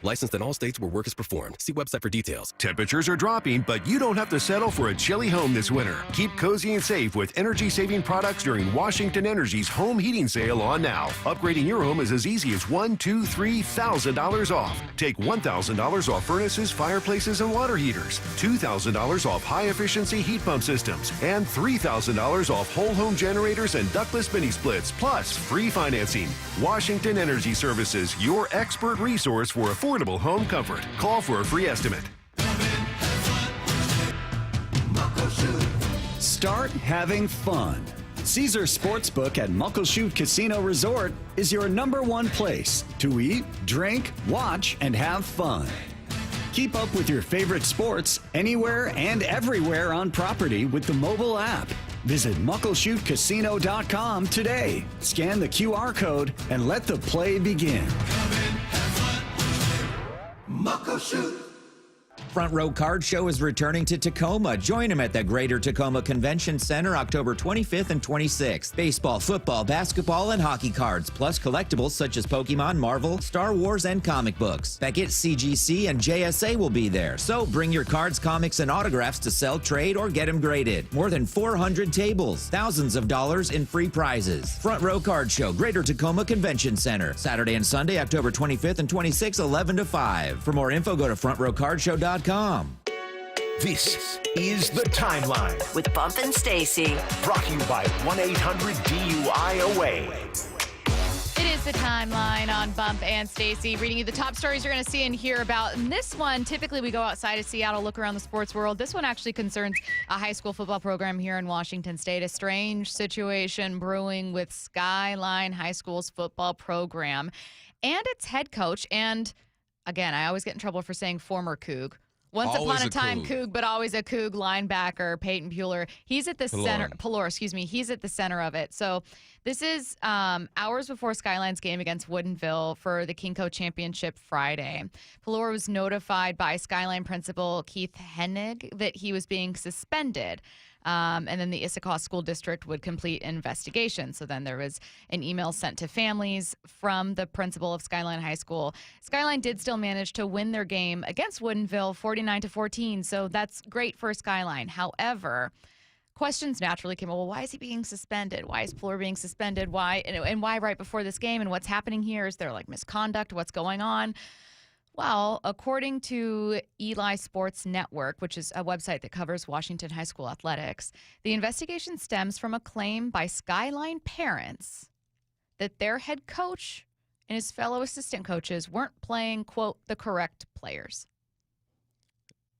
Licensed in all states where work is performed. See website for details. Temperatures are dropping, but you don't have to settle for a chilly home this winter. Keep cozy and safe with energy-saving products during Washington Energy's home heating sale on now. Upgrading your home is as easy as $1,000, $2,000, $3,000 off. Take $1,000 off furnaces, fireplaces, and water heaters. $2,000 off high-efficiency heat pump systems. And $3,000 off whole home generators and ductless mini splits. Plus, free financing. Washington Energy Services, your expert resource for affordable home comfort. Call for a free estimate. Start having fun. Caesar Sportsbook at Muckleshoot Casino Resort is your #1 place to eat, drink, watch, and have fun. Keep up with your favorite sports anywhere and everywhere on property with the mobile app. Visit muckleshootcasino.com today. Scan the QR code and let the play begin. Muckleshoot. Front Row Card Show is returning to Tacoma. Join them at the Greater Tacoma Convention Center October 25th and 26th. Baseball, football, basketball, and hockey cards, plus collectibles such as Pokemon, Marvel, Star Wars, and comic books. Beckett, CGC, and JSA will be there. So bring your cards, comics, and autographs to sell, trade, or get them graded. More than 400 tables, thousands of dollars in free prizes. Front Row Card Show, Greater Tacoma Convention Center. Saturday and Sunday, October 25th and 26th, 11 to 5. For more info, go to frontrowcardshow.com. This is The Timeline with Bump and Stacy. Brought to you by 1-800-DUI-AWAY. It is The Timeline on Bump and Stacy, reading you the top stories you're going to see and hear about. And this one, typically we go outside of Seattle, look around the sports world. This one actually concerns a high school football program here in Washington State. A strange situation brewing with Skyline High School's football program and its head coach. And again, I always get in trouble for saying former Coug. Once upon a time, Coug, but always a Coug linebacker, Peyton Puller. He's at the center. Puller, excuse me. He's at the center of it. So this is hours before Skyline's game against Woodinville for the Kinko Championship Friday. Puller was notified by Skyline principal Keith Hennig that he was being suspended. And then the Issaquah School District would complete an investigation. So then there was an email sent to families from the principal of Skyline High School. Skyline did still manage to win their game against Woodinville 49-14. So that's great for Skyline. However, questions naturally came up. Well, why is he being suspended? Why is Puller being suspended? Why and why right before this game? And what's happening here? Is there like misconduct? What's going on? Well, according to Eli Sports Network, which is a website that covers Washington high school athletics, the investigation stems from a claim by Skyline parents that their head coach and his fellow assistant coaches weren't playing, quote, the correct players.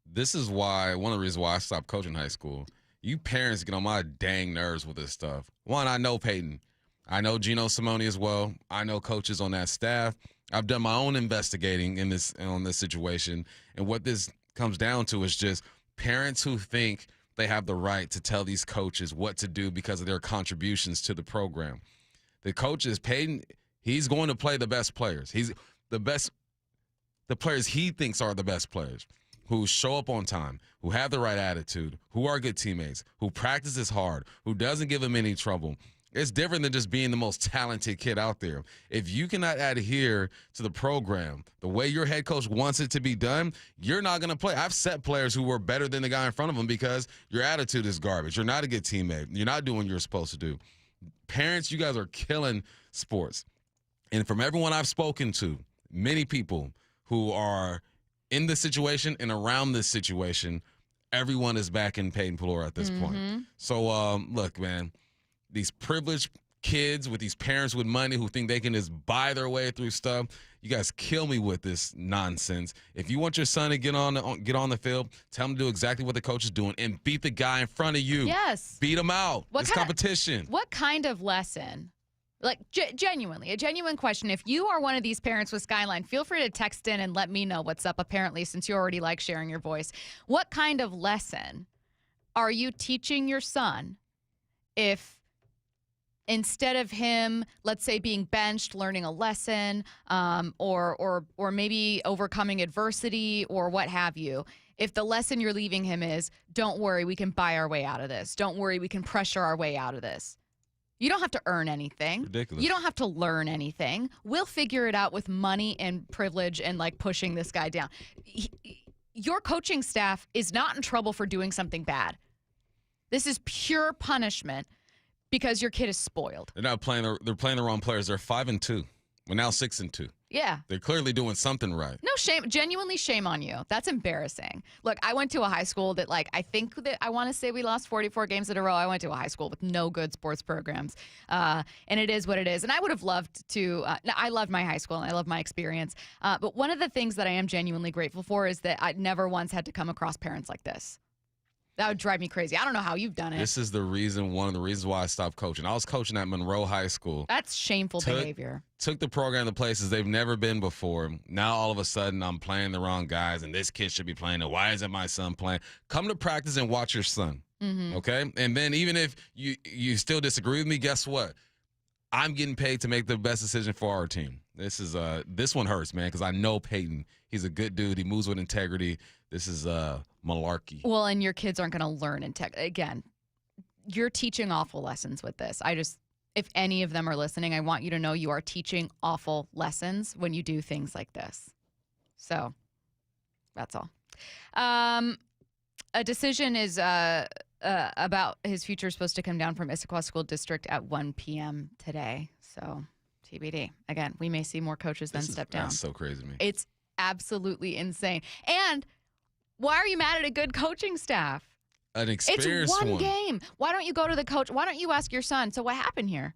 This is why, one of the reasons why I stopped coaching high school. You parents get on my dang nerves with this stuff. One, I know Peyton. I know Gino Simone as well. I know coaches on that staff. I've done my own investigating on this situation, and what this comes down to is just parents who think they have the right to tell these coaches what to do because of their contributions to the program. The coaches, Peyton, he's going to play the best players. He's the players he thinks are the best players, who show up on time, who have the right attitude, who are good teammates, who practices hard, who doesn't give them any trouble. It's different than just being the most talented kid out there. If you cannot adhere to the program the way your head coach wants it to be done, you're not going to play. I've set players who were better than the guy in front of them because your attitude is garbage. You're not a good teammate. You're not doing what you're supposed to do. Parents, you guys are killing sports. And from everyone I've spoken to, many people who are in this situation and around this situation, everyone is backing Peyton Puller at this point. So, look, man. These privileged kids with these parents with money who think they can just buy their way through stuff. You guys kill me with this nonsense. If you want your son to get on the field, tell him to do exactly what the coach is doing and beat the guy in front of you. Yes. Beat him out. It's competition. What kind of lesson? Like, genuinely, a genuine question. If you are one of these parents with Skyline, feel free to text in and let me know what's up, apparently, since you already like sharing your voice. What kind of lesson are you teaching your son if instead of him, let's say, being benched, learning a lesson, or maybe overcoming adversity or what have you, if the lesson you're leaving him is, don't worry, we can buy our way out of this. Don't worry, we can pressure our way out of this. You don't have to earn anything. Ridiculous. You don't have to learn anything. We'll figure it out with money and privilege and, like, pushing this guy down. Your coaching staff is not in trouble for doing something bad. This is pure punishment. Because your kid is spoiled. They're playing the wrong players. They're 5-2. We're now 6-2. Yeah. They're clearly doing something right. No shame. Genuinely shame on you. That's embarrassing. Look, I went to a high school that, like, I think that I want to say we lost 44 games in a row. I went to a high school with no good sports programs. And it is what it is. And I would have loved to, I loved my high school and I love my experience. But one of the things that I am genuinely grateful for is that I never once had to come across parents like this. That would drive me crazy. I don't know how you've done it. This is one of the reasons why I stopped coaching. I was coaching at Monroe High School. That's shameful behavior. Took the program to places they've never been before. Now all of a sudden I'm playing the wrong guys, and this kid should be playing it. Why isn't my son playing? Come to practice and watch your son. Okay? And then even if you still disagree with me, guess what? I'm getting paid to make the best decision for our team. This one hurts, man, because I know Peyton. He's a good dude. He moves with integrity. This is malarkey. Well, and your kids aren't going to learn again, you're teaching awful lessons with this. If any of them are listening, I want you to know you are teaching awful lessons when you do things like this. So that's all. A decision is about his future supposed to come down from Issaquah School District at 1 p.m. today. So TBD. Again, we may see more coaches then step down. That's so crazy to me. It's absolutely insane. And why are you mad at a good coaching staff? An experienced It's one game. Why don't you go to the coach? Why don't you ask your son, so what happened here?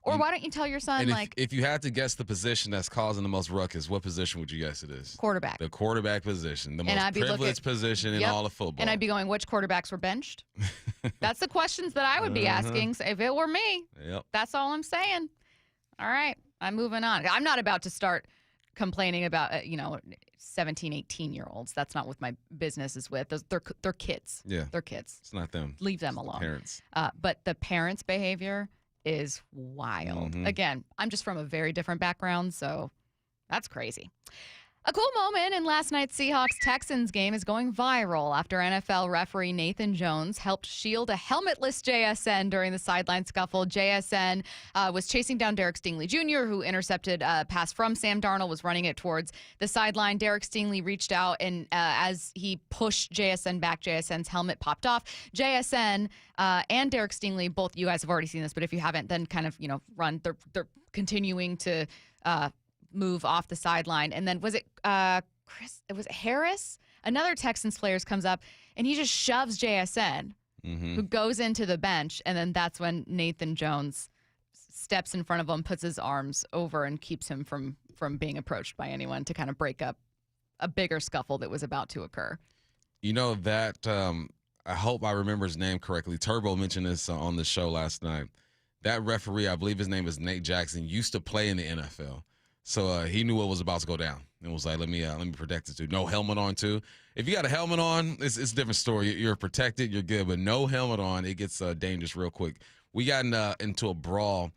Or why don't you tell your son, and if you had to guess the position that's causing the most ruckus, what position would you guess it is? Quarterback. The quarterback position. The most privileged position in all of football. And I'd be going, which quarterbacks were benched? That's the questions that I would be asking if it were me. Yep. That's all I'm saying. All right. I'm moving on. I'm not about to start complaining about, 17, 18-year-olds. That's not what my business is with. They're kids. Yeah. They're kids. It's not them. Leave them alone. Parents. But the parents' behavior is wild. Again, I'm just from a very different background, so that's crazy. A cool moment in last night's Seahawks-Texans game is going viral after NFL referee Nathan Jones helped shield a helmetless JSN during the sideline scuffle. JSN was chasing down Derek Stingley Jr., who intercepted a pass from Sam Darnold, was running it towards the sideline. Derek Stingley reached out, and as he pushed JSN back, JSN's helmet popped off. JSN and Derek Stingley, both you guys have already seen this, but if you haven't, then kind of, run. They're continuing to move off the sideline. And then was it Harris? Another Texans player comes up and he just shoves JSN, who goes into the bench. And then that's when Nathan Jones steps in front of him, puts his arms over and keeps him from being approached by anyone to kind of break up a bigger scuffle that was about to occur. I hope I remember his name correctly. Turbo mentioned this on the show last night. That referee, I believe his name is Nate Jackson, used to play in the NFL. So he knew what was about to go down and was like, let me protect this dude. No helmet on, too. If you got a helmet on, it's a different story. You're protected, you're good. But no helmet on, it gets dangerous real quick. We got into a brawl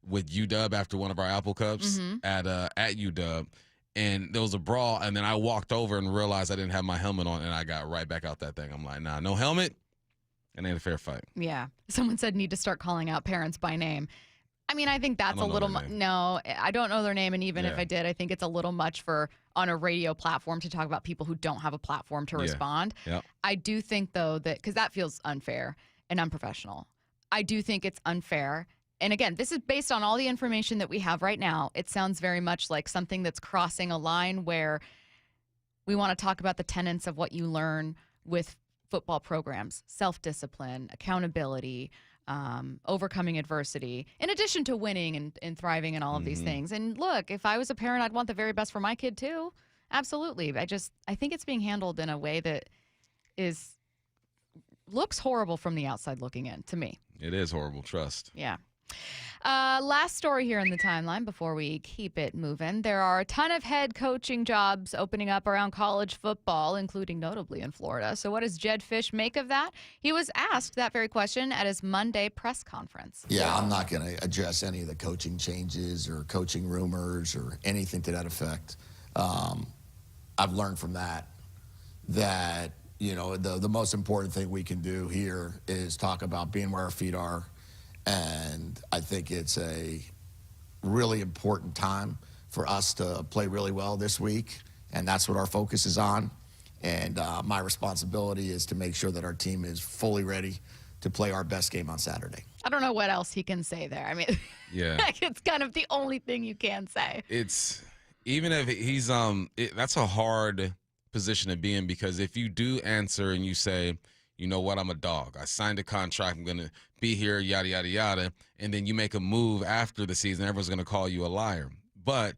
with UW after one of our Apple Cups at UW. And there was a brawl, and then I walked over and realized I didn't have my helmet on, and I got right back out that thing. I'm like, nah, no helmet, and ain't a fair fight. Yeah. Someone said need to start calling out parents by name. I mean, I think that's a little much. No, I don't know their name. And even if I did, I think it's a little much on a radio platform to talk about people who don't have a platform to respond. Yep. I do think, though, that because that feels unfair and unprofessional. I do think it's unfair. And again, this is based on all the information that we have right now. It sounds very much like something that's crossing a line where we want to talk about the tenets of what you learn with football programs: self-discipline, accountability, overcoming adversity, in addition to winning and thriving and all of these things. And look, if I was a parent, I'd want the very best for my kid too. Absolutely. I think it's being handled in a way that looks horrible from the outside looking in to me. It is horrible. Trust. Yeah. Last story here in the timeline before we keep it moving. There are a ton of head coaching jobs opening up around college football, including notably in Florida. So what does Jed Fish make of that? He was asked that very question at his Monday press conference. Yeah, I'm not going to address any of the coaching changes or coaching rumors or anything to that effect. I've learned from that the most important thing we can do here is talk about being where our feet are. And I think it's a really important time for us to play really well this week, and that's what our focus is on. And my responsibility is to make sure that our team is fully ready to play our best game on Saturday. I don't know what else he can say there. I mean, it's kind of the only thing you can say. It's even if he's that's a hard position to be in, because if you do answer and you say, you know what, I'm a dog, I signed a contract, I'm going to be here, yada, yada, yada, and then you make a move after the season, everyone's going to call you a liar. But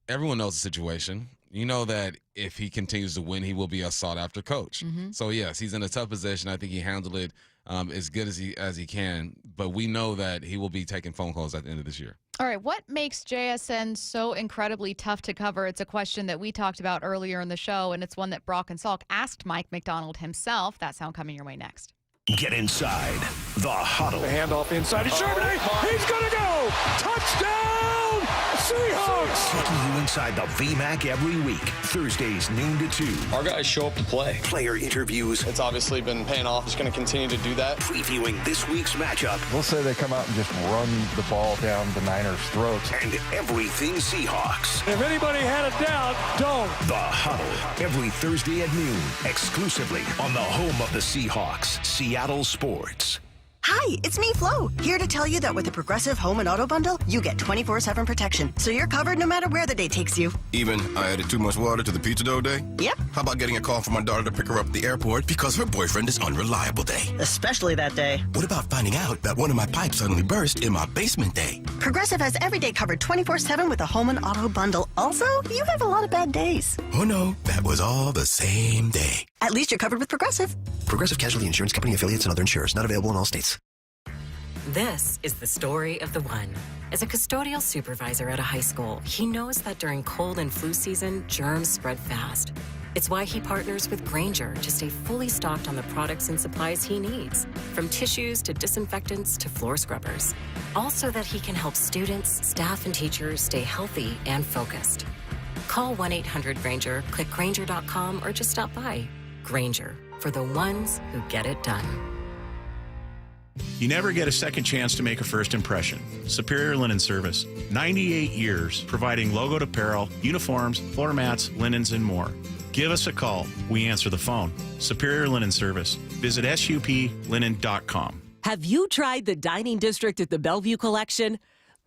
everyone knows the situation. You know that if he continues to win, he will be a sought-after coach. So, yes, he's in a tough position. I think he handled it as good as he can. But we know that he will be taking phone calls at the end of this year. All right, what makes JSN so incredibly tough to cover? It's a question that we talked about earlier in the show, and it's one that Brock and Salk asked Mike Macdonald himself. That sound coming your way next. Get inside the huddle. The handoff inside. He's Charbonnet. He's going to go. Touchdown, Seahawks. Taking you inside the VMAC every week. Thursdays, noon to 2. Our guys show up to play. Player interviews. It's obviously been paying off. Just going to continue to do that. Previewing this week's matchup. We'll say they come out and just run the ball down the Niners' throats. And everything Seahawks. If anybody had a doubt, don't. The Huddle. Every Thursday at noon. Exclusively on the home of the Seahawks. Seattle Sports. Hi, it's me, Flo, here to tell you that with the Progressive Home and Auto Bundle, you get 24/7 protection, so you're covered no matter where the day takes you. Even I added too much water to the pizza dough day? Yep. How about getting a call from my daughter to pick her up at the airport because her boyfriend is unreliable day? Especially that day. What about finding out that one of my pipes suddenly burst in my basement day? Progressive has every day covered 24/7 with a Home and Auto Bundle. Also, you have a lot of bad days. Oh no, that was all the same day. At least you're covered with Progressive. Progressive Casualty Insurance Company affiliates and other insurers. Not available in all states. This is the story of the one. As a custodial supervisor at a high school, he knows that during cold and flu season, germs spread fast. It's why he partners with Grainger to stay fully stocked on the products and supplies he needs, from tissues to disinfectants to floor scrubbers. All so that he can help students, staff, and teachers stay healthy and focused. Call 1-800-GRAINGER, click Grainger.com, or just stop by. Grainger, for the ones who get it done. You never get a second chance to make a first impression. Superior Linen Service. 98 years providing logoed apparel, uniforms, floor mats, linens, and more. Give us a call. We answer the phone. Superior Linen Service. Visit suplinen.com. Have you tried the dining district at the Bellevue Collection?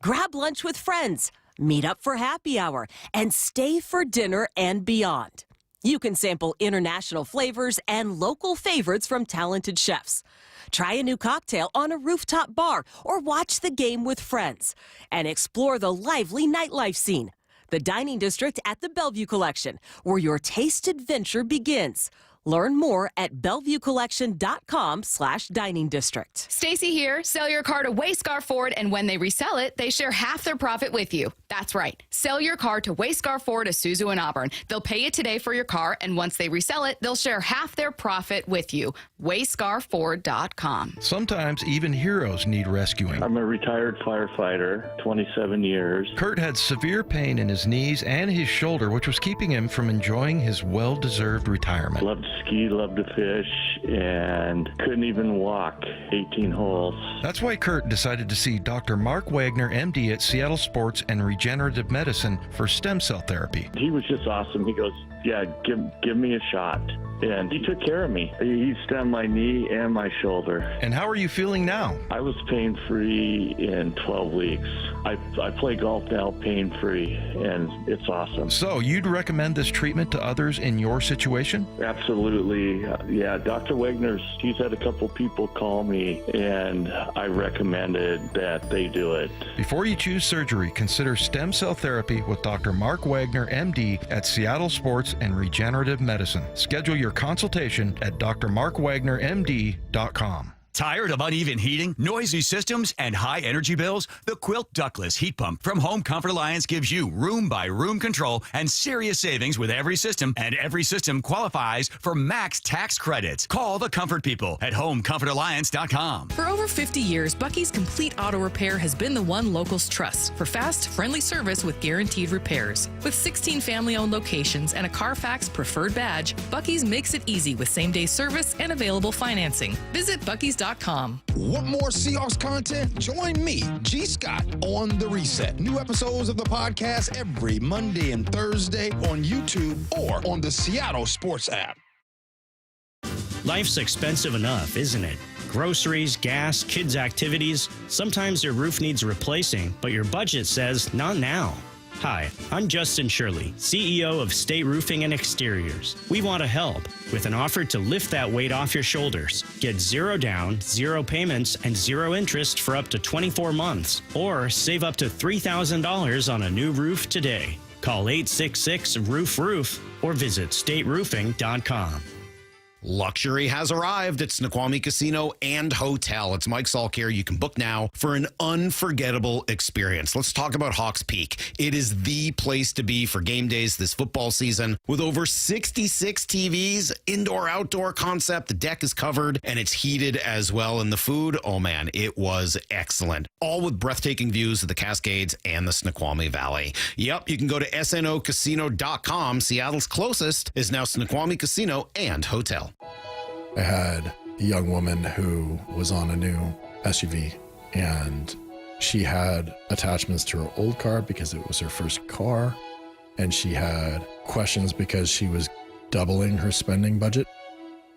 Grab lunch with friends, meet up for happy hour, and stay for dinner and beyond. You can sample international flavors and local favorites from talented chefs. Try a new cocktail on a rooftop bar or watch the game with friends and explore the lively nightlife scene. The Dining District at the Bellevue Collection, where your taste adventure begins. Learn more at BellevueCollection.com/dining district. Stacy here. Sell your car to Wayscar Ford, and when they resell it, they share half their profit with you. That's right. Sell your car to Wayscar Ford, Isuzu, and Auburn. They'll pay you today for your car, and once they resell it, they'll share half their profit with you. WayscarFord.com. Sometimes even heroes need rescuing. I'm a retired firefighter, 27 years. Kurt had severe pain in his knees and his shoulder, which was keeping him from enjoying his well-deserved retirement. Loved to ski, loved to fish, and couldn't even walk 18 holes. That's why Kurt decided to see Dr. Mark Wagner, MD at Seattle Sports and Regenerative Medicine for stem cell therapy. He was just awesome. He goes, yeah, give me a shot. And he took care of me. He stemmed my knee and my shoulder. And how are you feeling now? I was pain-free in 12 weeks. I play golf now pain-free, and it's awesome. So you'd recommend this treatment to others in your situation? Absolutely. Yeah, Dr. Wagner's, he's had a couple people call me, and I recommended that they do it. Before you choose surgery, consider stem cell therapy with Dr. Mark Wagner, MD at Seattle Sports and Regenerative Medicine. Schedule your consultation at drmarkwagnermd.com. Tired of uneven heating, noisy systems, and high energy bills? The Quilt Ductless Heat Pump from Home Comfort Alliance gives you room-by-room control and serious savings with every system, and every system qualifies for max tax credits. Call the comfort people at homecomfortalliance.com. For over 50 years, Bucky's Complete Auto Repair has been the one locals trust for fast, friendly service with guaranteed repairs. With 16 family-owned locations and a Carfax preferred badge, Bucky's makes it easy with same-day service and available financing. Visit Bucky's.com. Want more Seahawks content? Join me, G. Scott, on The Reset. New episodes of the podcast every Monday and Thursday on YouTube or on the Seattle Sports app. Life's expensive enough, isn't it? Groceries, gas, kids' activities. Sometimes your roof needs replacing, but your budget says not now. Hi, I'm Justin Shirley, CEO of State Roofing and Exteriors. We want to help with an offer to lift that weight off your shoulders. Get 0 down, 0 payments, and 0 interest for up to 24 months, or save up to $3,000 on a new roof today. Call 866-ROOF-ROOF or visit stateroofing.com. Luxury has arrived at Snoqualmie Casino and Hotel. It's Mike Salk here. You can book now for an unforgettable experience. Let's talk about Hawks Peak. It is the place to be for game days this football season. With over 66 TVs, indoor-outdoor concept, the deck is covered and it's heated as well. And the food, oh man, it was excellent. All with breathtaking views of the Cascades and the Snoqualmie Valley. Yep, you can go to snocasino.com. Seattle's closest is now Snoqualmie Casino and Hotel. I had a young woman who was on a new SUV, and she had attachments to her old car because it was her first car, and she had questions because she was doubling her spending budget,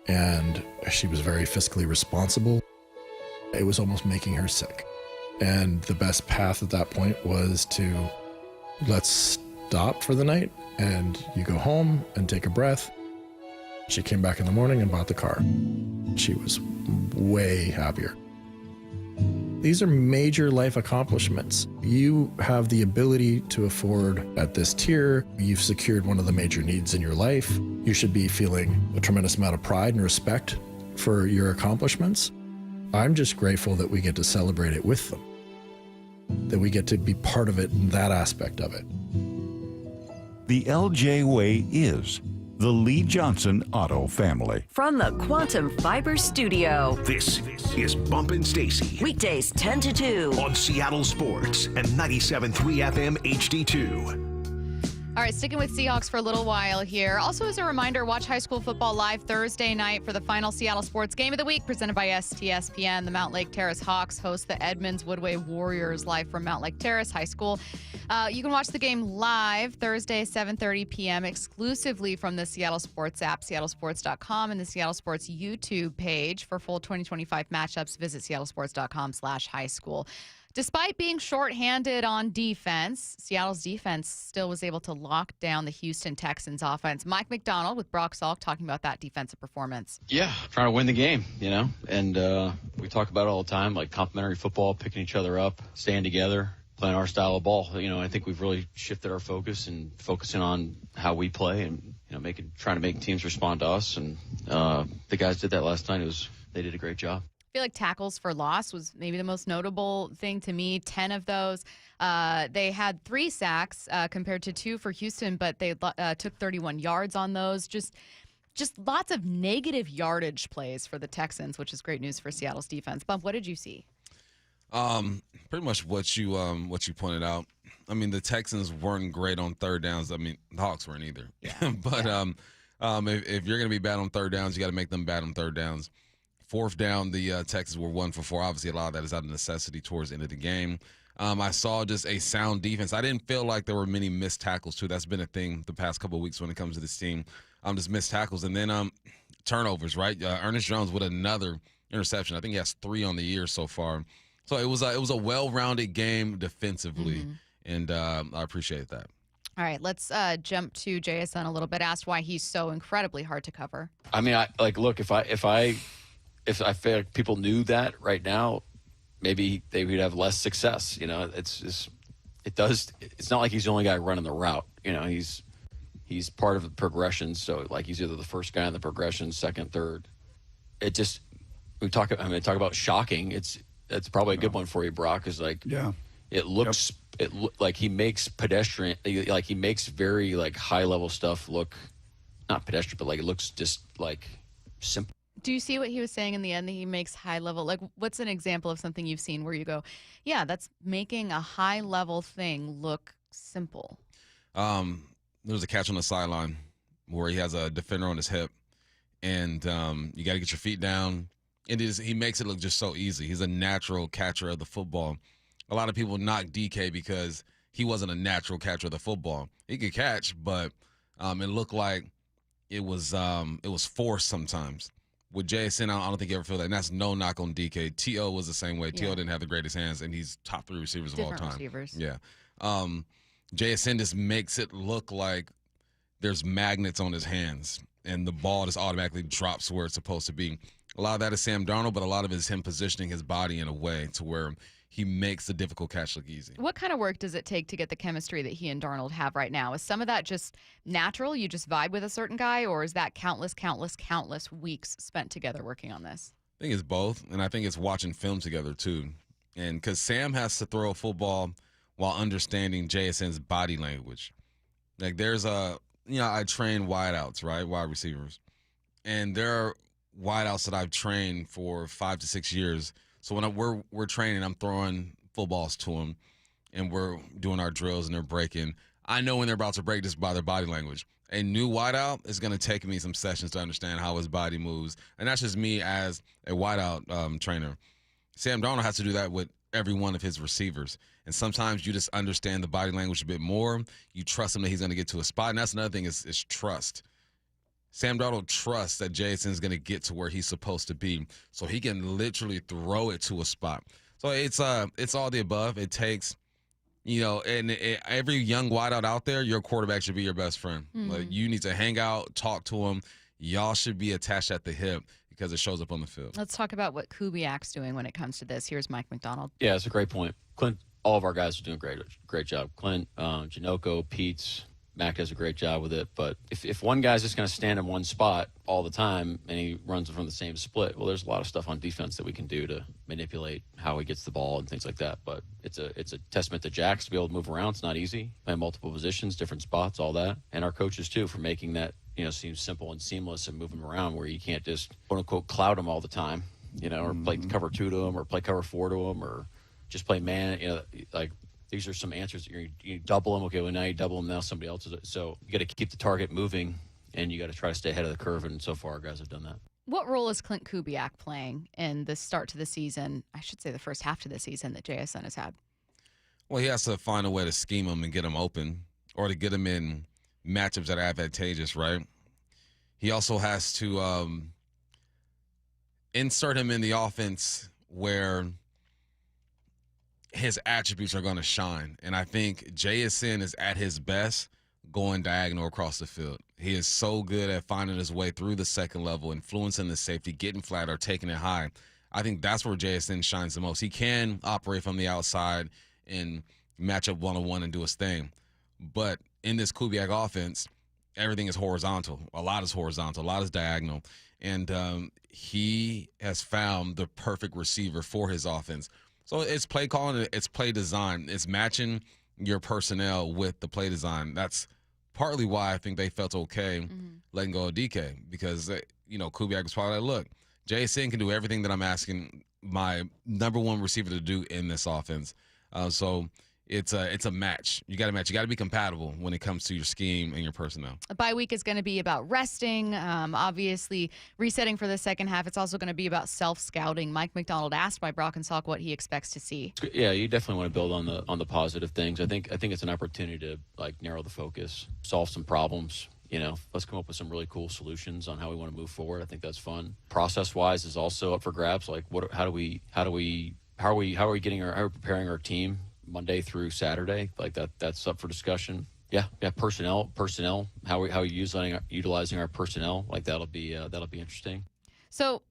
and she was very fiscally responsible. It was almost making her sick. And the best path at that point was to, let's stop for the night, and you go home and take a breath. She came back in the morning and bought the car. She was way happier. These are major life accomplishments. You have the ability to afford at this tier. You've secured one of the major needs in your life. You should be feeling a tremendous amount of pride and respect for your accomplishments. I'm just grateful that we get to celebrate it with them, that we get to be part of it in that aspect of it. The LJ Way is the Lee Johnson Auto family. From the Quantum Fiber Studio. This is Bumpin' Stacy. Weekdays 10 to 2. On Seattle Sports and 97.3 FM HD2. All right, sticking with Seahawks for a little while here. Also, as a reminder, watch high school football live Thursday night for the final Seattle Sports Game of the Week, presented by STSPN. The Mount Lake Terrace Hawks host the Edmonds Woodway Warriors live from Mount Lake Terrace High School. You can watch the game live Thursday, 7:30 p.m., exclusively from the Seattle Sports app, seattlesports.com, and the Seattle Sports YouTube page. For full 2025 matchups, visit seattlesports.com/high school. Despite being shorthanded on defense, Seattle's defense still was able to lock down the Houston Texans offense. Mike Macdonald with Brock Salk talking about that defensive performance. Yeah, trying to win the game, and we talk about it all the time, like complementary football, picking each other up, staying together, playing our style of ball. I think we've really shifted our focus and focusing on how we play and, trying to make teams respond to us. And the guys did that last night. They did a great job. I feel like tackles for loss was maybe the most notable thing to me. 10 of those. They had 3 sacks compared to 2 for Houston, but they took 31 yards on those. Just lots of negative yardage plays for the Texans, which is great news for Seattle's defense. Bump, what did you see? Pretty much what you pointed out. I mean, the Texans weren't great on third downs. I mean, the Hawks weren't either. Yeah. But if you're going to be bad on third downs, you got to make them bad on third downs. Fourth down, the Texans were 1 for 4. Obviously, a lot of that is out of necessity towards the end of the game. I saw just a sound defense. I didn't feel like there were many missed tackles, too. That's been a thing the past couple of weeks when it comes to this team. Just missed tackles. And then turnovers, right? Ernest Jones with another interception. I think he has 3 on the year so far. So it was a well-rounded game defensively, and I appreciate that. All right, let's jump to JSN a little bit. Asked why he's so incredibly hard to cover. I mean, look, if I feel like people knew that right now, maybe they would have less success. It's not like he's the only guy running the route. He's part of the progression. So like he's either the first guy in the progression, second, third. Talk about shocking. That's probably a good one for you, Brock. Is like, yeah, it looks like he makes pedestrian, like he makes very like high level stuff look not pedestrian, but like it looks just like simple. Do you see what he was saying in the end that he makes high level? Like, what's an example of something you've seen where you go, yeah, that's making a high level thing look simple? There's a catch on the sideline where he has a defender on his hip, and you got to get your feet down. And he makes it look just so easy. He's a natural catcher of the football. A lot of people knock DK because he wasn't a natural catcher of the football. He could catch, but it looked like it was forced sometimes. With JSN, I don't think you ever feel that. And that's no knock on DK. T.O. was the same way. T.O. didn't have the greatest hands, and he's top 3 receivers of all time. Receivers. Yeah. JSN just makes it look like there's magnets on his hands, and the ball just automatically drops where it's supposed to be. A lot of that is Sam Darnold, but a lot of it is him positioning his body in a way to where he makes the difficult catch look easy. What kind of work does it take to get the chemistry that he and Darnold have right now? Is some of that just natural? You just vibe with a certain guy, or is that countless weeks spent together working on this? I think it's both, and I think it's watching film together too. And because Sam has to throw a football while understanding JSN's body language. Like there's I train wideouts, right, wide receivers, and there are wideouts that I've trained for 5 to 6 years. So when we're training, I'm throwing footballs to them, and we're doing our drills, and they're breaking. I know when they're about to break just by their body language. A new wideout is going to take me some sessions to understand how his body moves, and that's just me as a wideout trainer. Sam Darnold has to do that with every one of his receivers, and sometimes you just understand the body language a bit more. You trust him that he's going to get to a spot, and that's another thing is trust. Sam Darnold trusts that Jason's going to get to where he's supposed to be, so he can literally throw it to a spot. So it's all the above. It takes, every young wideout out there, your quarterback should be your best friend. Mm-hmm. Like you need to hang out, talk to him. Y'all should be attached at the hip because it shows up on the field. Let's talk about what Kubiak's doing when it comes to this. Here's Mike Macdonald. Yeah, it's a great point. Clint, all of our guys are doing great job. Clint, Janoko, Pete's, Mac does a great job with it. But if one guy's just going to stand in one spot all the time and he runs from the same split, well, there's a lot of stuff on defense that we can do to manipulate how he gets the ball and things like that. But it's a testament to Jax to be able to move around. It's not easy. Play multiple positions, different spots, all that. And our coaches, too, for making that, seem simple and seamless and move him around where you can't just, quote-unquote, cloud him all the time, or play cover 2 to him or play cover 4 to him or just play man, these are some answers. You double them. Okay, well, now you double them. Now somebody else is it. So you got to keep the target moving, and you got to try to stay ahead of the curve. And so far, our guys have done that. What role is Clint Kubiak playing in the start to the season? I should say the first half to the season that JSN has had. Well, he has to find a way to scheme him and get him open or to get him in matchups that are advantageous, right? He also has to insert him in the offense where his attributes are going to shine. And I think JSN is at his best going diagonal across the field. He is so good at finding his way through the second level, influencing the safety, getting flat or taking it high. I think that's where JSN shines the most. He can operate from the outside and match up one-on-one and do his thing. But in this Kubiak offense, everything is horizontal. A lot is horizontal. A lot is diagonal. And he has found the perfect receiver for his offense. So it's play calling, it's play design. It's matching your personnel with the play design. That's partly why I think they felt okay letting go of DK because, Kubiak was probably like, look, JSN can do everything that I'm asking my number one receiver to do in this offense. So it's a match. You got to match. You got to be compatible when it comes to your scheme and your personnel. A bye week is going to be about resting, obviously resetting for the second half. It's also going to be about self-scouting. Mike Macdonald asked by Brock and Salk what he expects to see. Yeah, you definitely want to build on the positive things. I think it's an opportunity to narrow the focus, solve some problems. Let's come up with some really cool solutions on how we want to move forward. I think that's fun. Process-wise is also up for grabs. Like, how are we preparing our team Monday through Saturday? Like that's up for discussion. Yeah. Personnel. How are we utilizing our personnel? Like that'll be interesting. So,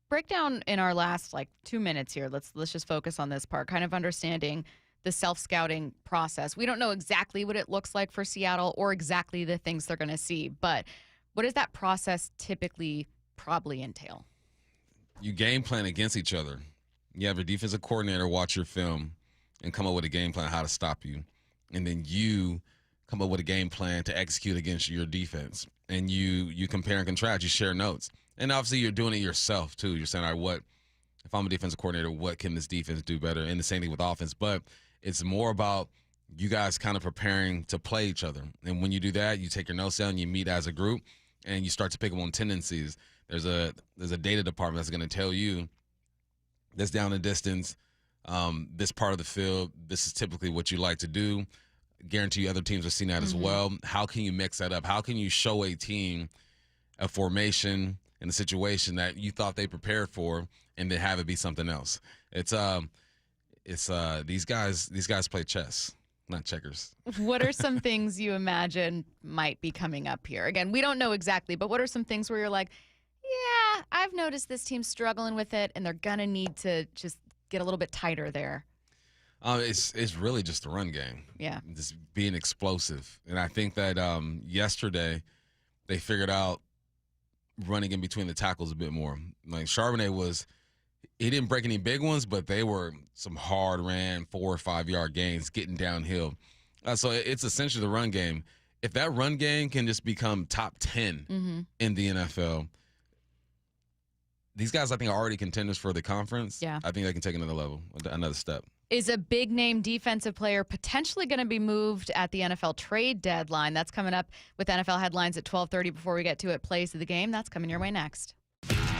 breakdown in our last 2 minutes here. Let's just focus on this part. Kind of understanding the self-scouting process. We don't know exactly what it looks like for Seattle or exactly the things they're going to see, but what does that process typically probably entail? You game plan against each other. You have your defensive coordinator watch your film and come up with a game plan how to stop you. And then you come up with a game plan to execute against your defense. And you compare and contrast. You share notes. And obviously you're doing it yourself, too. You're saying, all right, if I'm a defensive coordinator, what can this defense do better? And the same thing with offense. But it's more about you guys kind of preparing to play each other. And when you do that, you take your notes down, you meet as a group, and you start to pick up on tendencies. There's a data department that's going to tell you this down the distance, this part of the field, this is typically what you like to do. Guarantee you other teams are seeing that as well. How can you mix that up? How can you show a team a formation and a situation that you thought they prepared for and then have it be something else? It's these guys play chess, not checkers. What are some things you imagine might be coming up here? Again, we don't know exactly, but what are some things where you're like, yeah, I've noticed this team's struggling with it and they're going to need to just get a little bit tighter there? It's really just the run game. Yeah. Just being explosive. And I think that yesterday they figured out running in between the tackles a bit more. Like Charbonnet he didn't break any big ones, but they were some hard ran 4 or 5 yard gains getting downhill. So it's essentially the run game. If that run game can just become top 10 in the NFL, these guys I think are already contenders for the conference. Yeah. I think they can take another level, another step. Is a big-name defensive player potentially going to be moved at the NFL trade deadline? That's coming up with NFL headlines at 12:30 before we get to it. Plays of the game. That's coming your way next.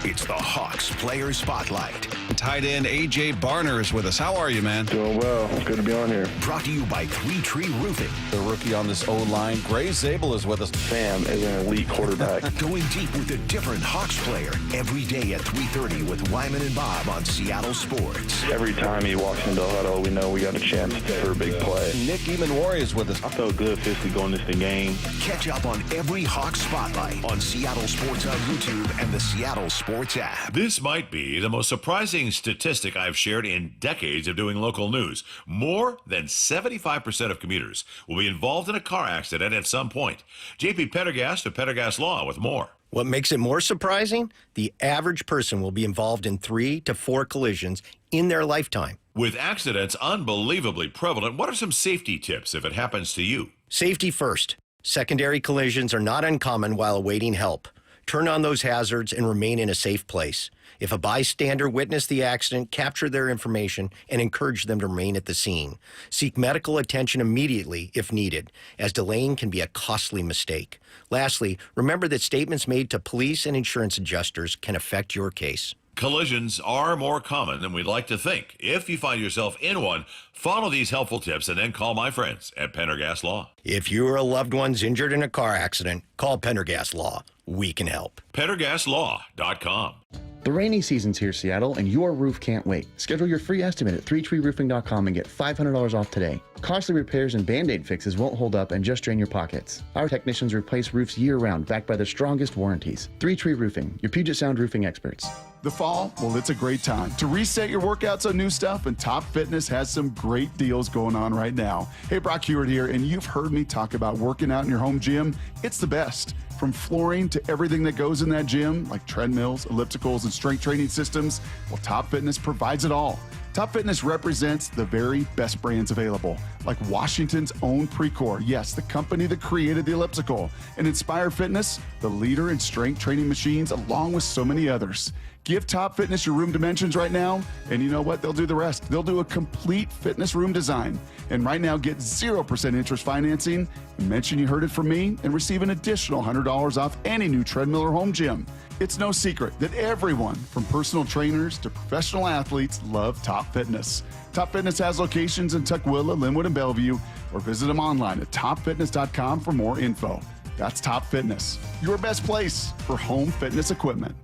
It's the Hawks Player Spotlight. Tight end A.J. Barner is with us. How are you, man? Doing well. It's good to be on here. Brought to you by Three Tree Roofing. The rookie on this O-line, Gray Zabel, is with us. Sam is an elite quarterback. Going deep with a different Hawks player every day at 3:30 with Wyman and Bob on Seattle Sports. Every time he walks into the huddle, we know we got a chance for a big play. Nick Emanwari is with us. I felt good physically going into the game. Catch up on every Hawks Spotlight on Seattle Sports on YouTube and the Seattle Sports app. This might be the most surprising statistic I've shared in decades of doing local news. More than 75% of commuters will be involved in a car accident at some point. JP Pendergast of Pendergast Law with more. What makes it more surprising? The average person will be involved in 3 to 4 collisions in their lifetime. With accidents unbelievably prevalent, what are some safety tips if it happens to you? Safety first. Secondary collisions are not uncommon while awaiting help. Turn on those hazards and remain in a safe place. If a bystander witnessed the accident, capture their information and encourage them to remain at the scene. Seek medical attention immediately if needed, as delaying can be a costly mistake. Lastly, remember that statements made to police and insurance adjusters can affect your case. Collisions are more common than we'd like to think. If you find yourself in one, follow these helpful tips and then call my friends at Pendergast Law. If you or a loved one's injured in a car accident, call Pendergast Law. We can help. PendergastLaw.com. The rainy season's here, Seattle, and your roof can't wait. Schedule your free estimate at 3treeroofing.com and get $500 off today. Costly repairs and Band-Aid fixes won't hold up and just drain your pockets. Our technicians replace roofs year-round, backed by the strongest warranties. 3 Tree Roofing, your Puget Sound roofing experts. The fall, well, it's a great time to reset your workouts on new stuff, and Top Fitness has some great deals going on right now. Hey, Brock Hewitt here, and you've heard me talk about working out in your home gym. It's the best. From flooring to everything that goes in that gym, like treadmills, ellipticals, and strength training systems, well, Top Fitness provides it all. Top Fitness represents the very best brands available, like Washington's own Precor, yes, the company that created the elliptical, and Inspire Fitness, the leader in strength training machines, along with so many others. Give Top Fitness your room dimensions right now, and you know what? They'll do the rest. They'll do a complete fitness room design. And right now, get 0% interest financing, and mention you heard it from me, and receive an additional $100 off any new treadmill or home gym. It's no secret that everyone, from personal trainers to professional athletes, love Top Fitness. Top Fitness has locations in Tukwila, Linwood, and Bellevue, or visit them online at topfitness.com for more info. That's Top Fitness, your best place for home fitness equipment.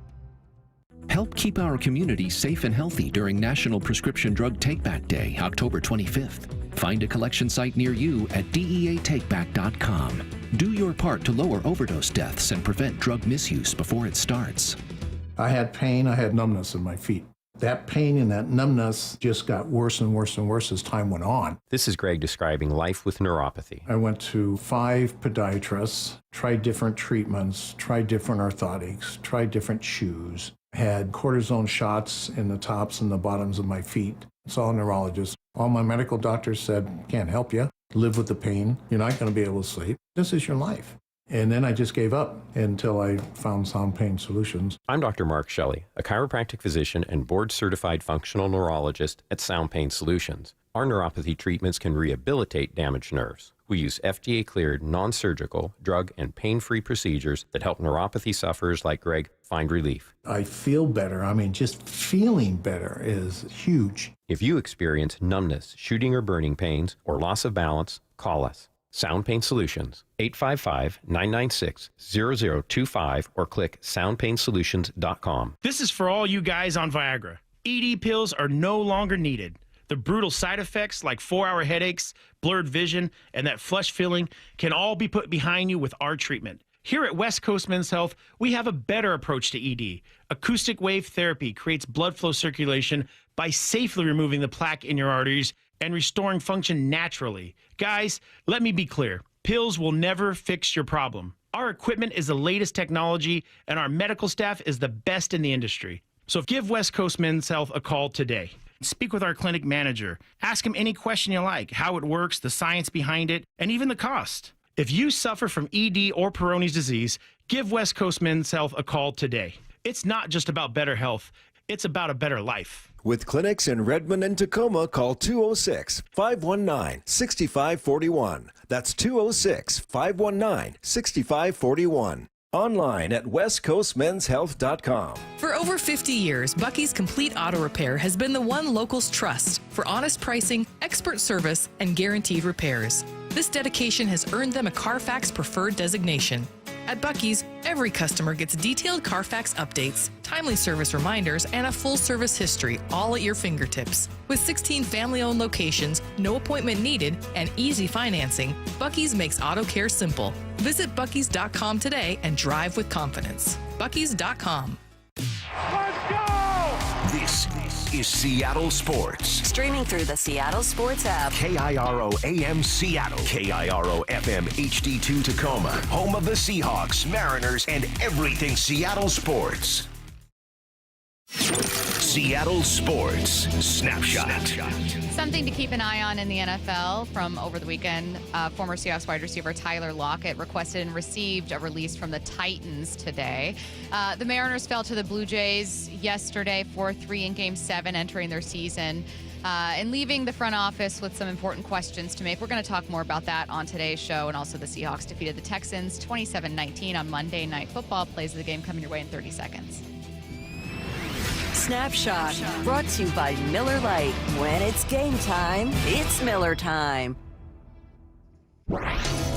Help keep our community safe and healthy during National Prescription Drug Takeback Day, October 25th. Find a collection site near you at deatakeback.com. Do your part to lower overdose deaths and prevent drug misuse before it starts. I had pain, I had numbness in my feet. That pain and that numbness just got worse and worse and worse as time went on. This is Greg describing life with neuropathy. I went to 5 podiatrists, tried different treatments, tried different orthotics, tried different shoes, had cortisone shots in the tops and the bottoms of my feet. Saw a neurologist. All my medical doctors said, can't help you. Live with the pain. You're not going to be able to sleep. This is your life. And then I just gave up until I found Sound Pain Solutions. I'm Dr. Mark Shelley, a chiropractic physician and board-certified functional neurologist at Sound Pain Solutions. Our neuropathy treatments can rehabilitate damaged nerves. We use FDA-cleared, non-surgical, drug and pain-free procedures that help neuropathy sufferers like Greg find relief. I feel better. I mean, just feeling better is huge. If you experience numbness, shooting or burning pains, or loss of balance, call us. Sound Pain Solutions, 855-996-0025, or click soundpainsolutions.com. This is for all you guys on Viagra. ED pills are no longer needed. The brutal side effects like 4-hour headaches, blurred vision, and that flush feeling can all be put behind you with our treatment. Here at West Coast Men's Health, we have a better approach to ED. Acoustic wave therapy creates blood flow circulation by safely removing the plaque in your arteries and restoring function naturally. Guys, let me be clear. Pills will never fix your problem. Our equipment is the latest technology, and our medical staff is the best in the industry. So give West Coast Men's Health a call today. Speak with our clinic manager. Ask him any question you like, how it works, the science behind it, and even the cost. If you suffer from ED or Peyronie's disease, give West Coast Men's Health a call today. It's not just about better health. It's about a better life. With clinics in Redmond and Tacoma, call 206-519-6541. That's 206-519-6541. Online at westcoastmenshealth.com. For over 50 years, Bucky's Complete Auto Repair has been the one locals trust for honest pricing, expert service, and guaranteed repairs. This dedication has earned them a Carfax Preferred designation. At Bucky's, every customer gets detailed Carfax updates, timely service reminders, and a full service history, all at your fingertips. With 16 family-owned locations, no appointment needed, and easy financing, Bucky's makes auto care simple. Visit Bucky's.com today and drive with confidence. Bucky's.com. Let's go! This is Seattle Sports. Streaming through the Seattle Sports app. KIRO AM Seattle. KIRO FM HD2 Tacoma. Home of the Seahawks, Mariners, and everything Seattle sports. Seattle Sports Snapshot. Something to keep an eye on in the NFL from over the weekend. Former Seahawks wide receiver Tyler Lockett requested and received a release from the Titans today. The Mariners fell to the Blue Jays yesterday 4-3 in Game 7, entering their season and leaving the front office with some important questions to make. We're going to talk more about that on today's show. And also the Seahawks defeated the Texans 27-19 on Monday Night Football. Plays of the game coming your way in 30 seconds. Snapshot, brought to you by Miller Lite. When it's game time, it's Miller time.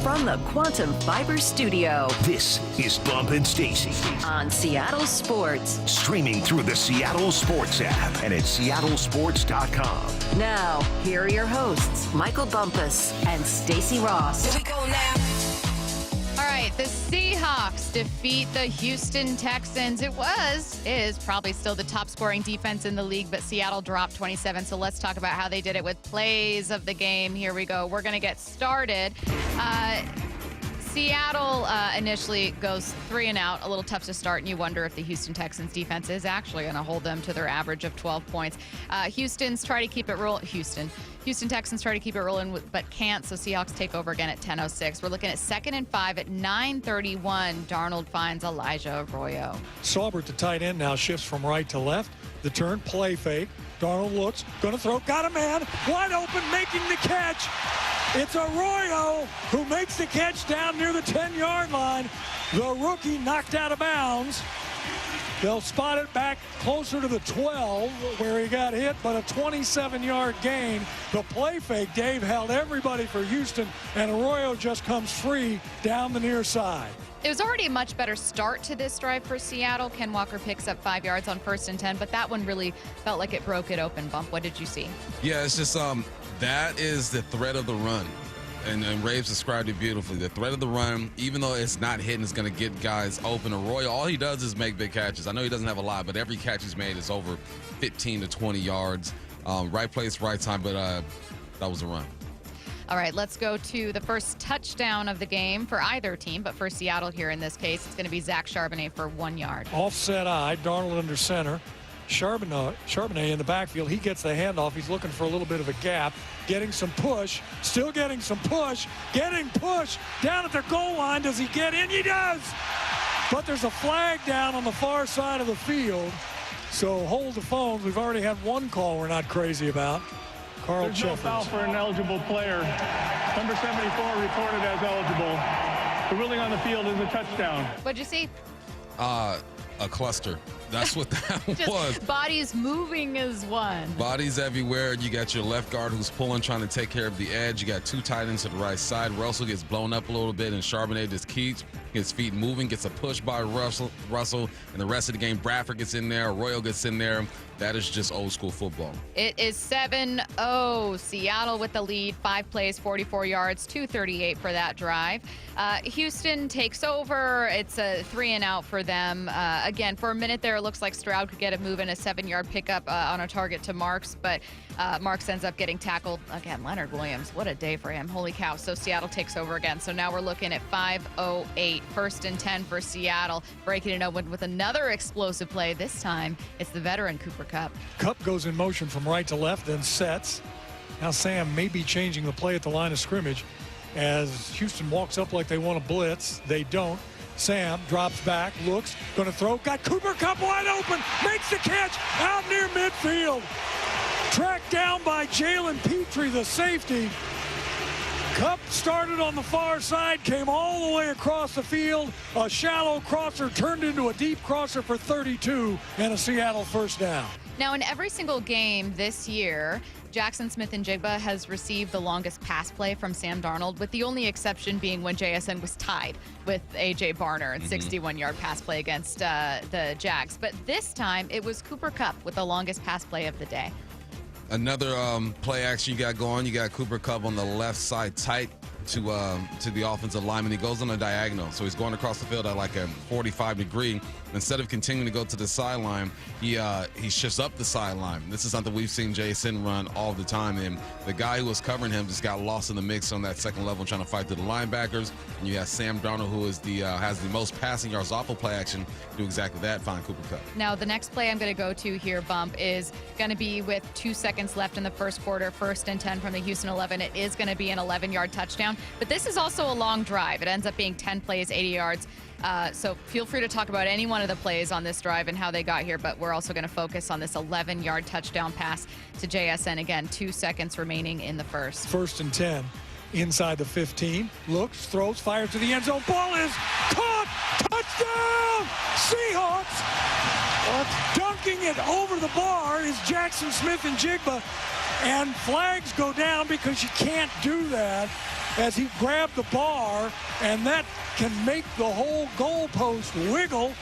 From the Quantum Fiber Studio, this is Bump and Stacy on Seattle Sports. Streaming through the Seattle Sports app and at seattlesports.com. Now, here are your hosts, Michael Bumpus and Stacy Ross. Here we go now. All right, the Seahawks defeat the Houston Texans. Is probably still the top scoring defense in the league, but Seattle dropped 27. So let's talk about how they did it with plays of the game. Here we go. We're going to get started. Seattle initially goes 3 and out, a little tough to start, and you wonder if the Houston Texans defense is actually going to hold them to their average of 12 points. Houston Texans try to keep it rolling, but can't, so Seahawks take over again at 10:06. We're looking at 2nd and 5 at 9:31. Darnold finds Elijah Arroyo. Saubert, the tight end, now shifts from right to left. The turn, play fake. Darnold looks, going to throw, got a man, wide open, making the catch. It's Arroyo who makes the catch down near the 10-yard line. The rookie knocked out of bounds. They'll spot it back closer to the 12 where he got hit, but a 27-yard gain. The play fake, Dave, held everybody for Houston, and Arroyo just comes free down the near side. It was already a much better start to this drive for Seattle. Ken Walker picks up 5 yards on 1st and 10, but that one really felt like it broke it open. Bump, what did you see? Yeah, it's just that is the threat of the run. And Raves described it beautifully. The threat of the run, even though it's not hitting, it's going to get guys open. Arroyo, all he does is make big catches. I know he doesn't have a lot, but every catch he's made is over 15 to 20 yards. Right place, right time, but that was a run. All right, let's go to the first touchdown of the game for either team, but for Seattle here in this case, it's going to be Zach Charbonnet for 1 yard. Offset eye, Darnold under center. Charbonnet in the backfield. He gets the handoff. He's looking for a little bit of a gap. Getting some push. Still getting some push. Getting push. Down at the goal line. Does he get in? He does! But there's a flag down on the far side of the field. So hold the phones. We've already had one call we're not crazy about. Carl There's no foul for an eligible player. Number 74 reported as eligible. The ruling on the field is a touchdown. What'd you see? A cluster. That's what that was. Bodies moving is one. Bodies everywhere. You got your left guard who's pulling, trying to take care of the edge. You got 2 tight ends to the right side. Russell gets blown up a little bit, and Charbonnet just keeps his feet moving, gets a push by Russell, and the rest of the game, Bradford gets in there, Arroyo gets in there. That is just old school football. It is 7-0. Seattle with the lead. 5 plays, 44 yards, 2:38 for that drive. Houston takes over. It's a 3 and out for them. Again, for a minute there, looks like Stroud could get a move in a 7-yard pickup on a target to Marks, but Marks ends up getting tackled. Again, Leonard Williams, what a day for him. Holy cow. So Seattle takes over again. So now we're looking at 5:08, 1st and 10 for Seattle. Breaking it open with another explosive play. This time, it's the veteran Cooper Kupp. Kupp goes in motion from right to left, then sets. Now Sam may be changing the play at the line of scrimmage as Houston walks up like they want to blitz. They don't. Sam drops back, looks, going to throw. Got Cooper Kupp wide open. Makes the catch out near midfield. Tracked down by Jalen Petrie, the safety. Kupp started on the far side, came all the way across the field. A shallow crosser turned into a deep crosser for 32 and a Seattle first down. Now, in every single game this year, Jackson Smith-Njigba has received the longest pass play from Sam Darnold, with the only exception being when JSN was tied with A.J. Barner, 61-yard pass play against the Jags. But this time, it was Cooper Kupp with the longest pass play of the day. Another play action you got going. You got Cooper Kupp on the left side tight to the offensive lineman. He goes on a diagonal, so he's going across the field at like a 45-degree. Instead of continuing to go to the sideline, he shifts up the sideline. This is something we've seen JSN run all the time, and the guy who was covering him just got lost in the mix on that second level trying to fight through the linebackers. And you have Sam Darnold, who is has the most passing yards off of play action, do exactly that, find Cooper Kupp. Now, the next play I'm going to go to here, Bump, is going to be with 2 seconds left in the first quarter, 1st and 10 from the Houston 11. It is going to be an 11-yard touchdown, but this is also a long drive. It ends up being 10 plays, 80 yards. So feel free to talk about any one of the plays on this drive and how they got here, but we're also going to focus on this 11-yard touchdown pass to JSN. Again, 2 seconds remaining in the first. 1st and 10 inside the 15. Looks, throws, fires to the end zone. Ball is caught. Touchdown! Seahawks! Dunking it over the bar is Jackson Smith-Njigba, and flags go down because you can't do that as he grabbed the bar, and that can make the whole goalpost wiggle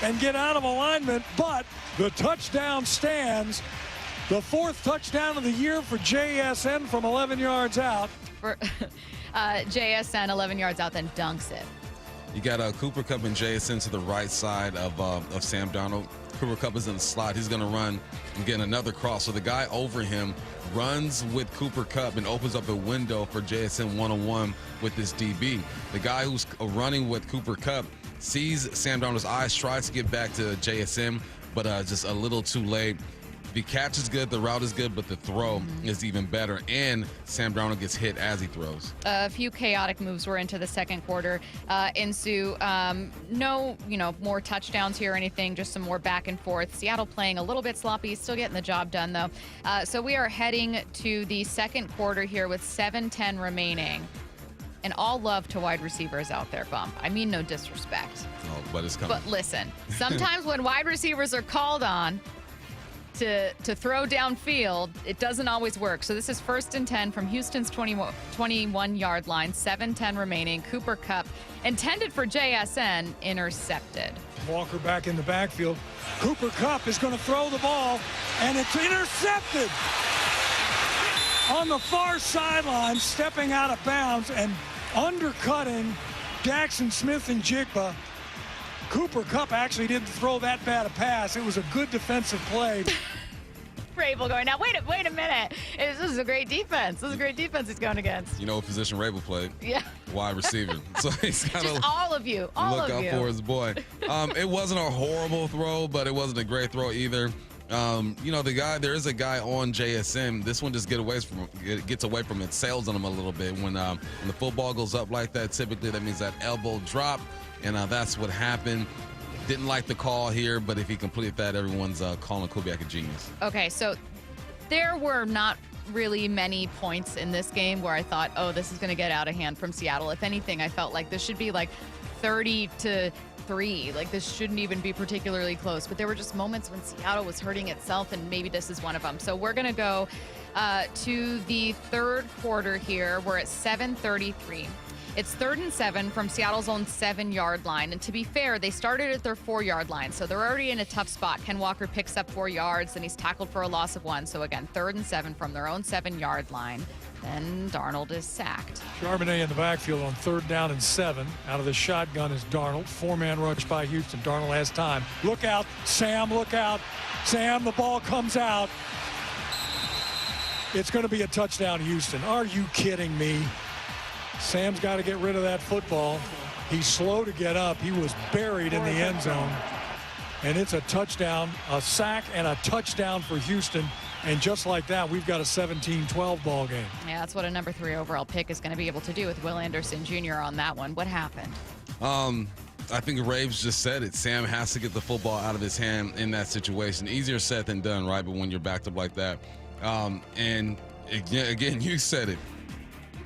and get out of alignment, but the touchdown stands. The 4th touchdown of the year for JSN from 11 yards out. For JSN, 11 yards out, then dunks it. You got Cooper Kupp and JSN to the right side of Sam Darnold. Cooper Kupp is in the slot. He's going to run and get another cross. So the guy over him runs with Cooper Kupp and opens up a window for JSN one-on-one with this DB. The guy who's running with Cooper Kupp sees Sam Darnold's eyes, tries to get back to JSN, but just a little too late. The catch is good, the route is good, but the throw is even better, and Sam Darnold gets hit as he throws. A few chaotic moves were into the second quarter. Ensue, no, more touchdowns here or anything, just some more back and forth. Seattle playing a little bit sloppy, still getting the job done, though. So we are heading to the second quarter here with 7:10 remaining. And all love to wide receivers out there, Bump. I mean no disrespect. Oh, but it's coming. But listen, sometimes when wide receivers are called on to throw downfield, it doesn't always work. So this is 1st and 10 from Houston's 21-yard line, 7:10 remaining. Cooper Kupp, intended for JSN, intercepted. Walker back in the backfield. Cooper Kupp is going to throw the ball, and it's intercepted on the far sideline, stepping out of bounds and undercutting Jackson Smith-Njigba. Cooper Kupp actually didn't throw that bad a pass. It was a good defensive play. Rabel going, now wait a minute. This is a great defense. This is a great defense he's going against. You know what position Rabel played? Yeah. Wide receiver. So he's got to all of you. All look of out you. for his boy. It wasn't a horrible throw, but it wasn't a great throw either. There is a guy on JSN. This one just gets away from it, sails on him a little bit. When the football goes up like that, typically that means that elbow drop, and that's what happened. Didn't like the call here, but if he completed that, everyone's calling Kubiak a genius. Okay, so there were not really many points in this game where I thought, oh, this is going to get out of hand from Seattle. If anything, I felt like this should be like 30-3. Like this shouldn't even be particularly close. But there were just moments when Seattle was hurting itself, and maybe this is one of them. So we're going to go to the third quarter here. We're at 7:33. It's 3rd and 7 from Seattle's own 7-yard line. And to be fair, they started at their 4-yard line, so they're already in a tough spot. Ken Walker picks up 4 yards, and he's tackled for a loss of 1. So again, 3rd and 7 from their own 7-yard line. Then Darnold is sacked. Charbonnet in the backfield on 3rd down and 7. Out of the shotgun is Darnold. 4-man rush by Houston. Darnold has time. Look out, Sam, look out. Sam, the ball comes out. It's going to be a touchdown, Houston. Are you kidding me? Sam's got to get rid of that football. He's slow to get up. He was buried in the end zone. And it's a touchdown, a sack, and a touchdown for Houston. And just like that, we've got a 17-12 ball game. Yeah, that's what a number 3 overall pick is going to be able to do with Will Anderson Jr. on that one. What happened? I think Raves just said it. Sam has to get the football out of his hand in that situation. Easier said than done, right? But when you're backed up like that. And again, you said it.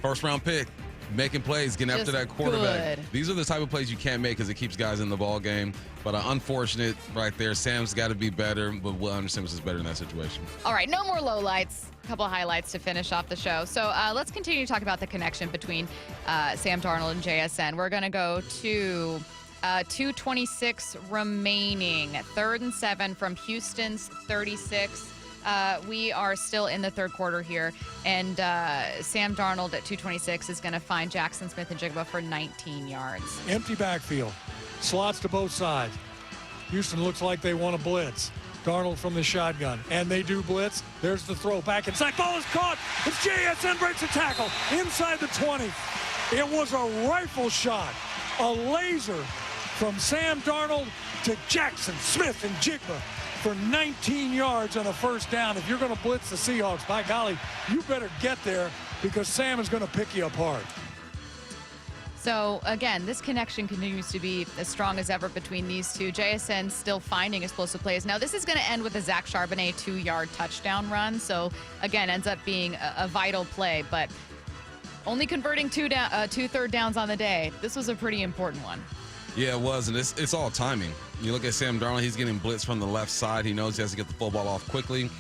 First-round pick. Making plays, getting after that quarterback. Good. These are the type of plays you can't make because it keeps guys in the ball game. But unfortunate right there. Sam's got to be better, but Will Anderson was just better in that situation. All right, no more lowlights. A couple of highlights to finish off the show. So let's continue to talk about the connection between Sam Darnold and JSN. We're going to go to 2:26 remaining. 3rd and 7 from Houston's 36. We are still in the third quarter here, and Sam Darnold at 2:26 is going to find Jackson Smith and Jigba for 19 yards. Empty backfield. Slots to both sides. Houston looks like they want to blitz. Darnold from the shotgun, and they do blitz. There's the throw back inside. Ball is caught. It's JSN breaks a tackle inside the 20. It was a rifle shot, a laser from Sam Darnold to Jackson Smith and Jigba for 19 yards and a first down. If you're going to blitz the Seahawks, by golly, you better get there because Sam is going to pick you apart. So, again, this connection continues to be as strong as ever between these two. JSN still finding explosive plays. Now, this is going to end with a Zach Charbonnet 2-yard touchdown run. So, again, ends up being a vital play, but only converting two third downs on the day. This was a pretty important one. Yeah, it was, and it's all timing. You look at Sam Darnold, he's getting blitzed from the left side. He knows he has to get the football off quickly.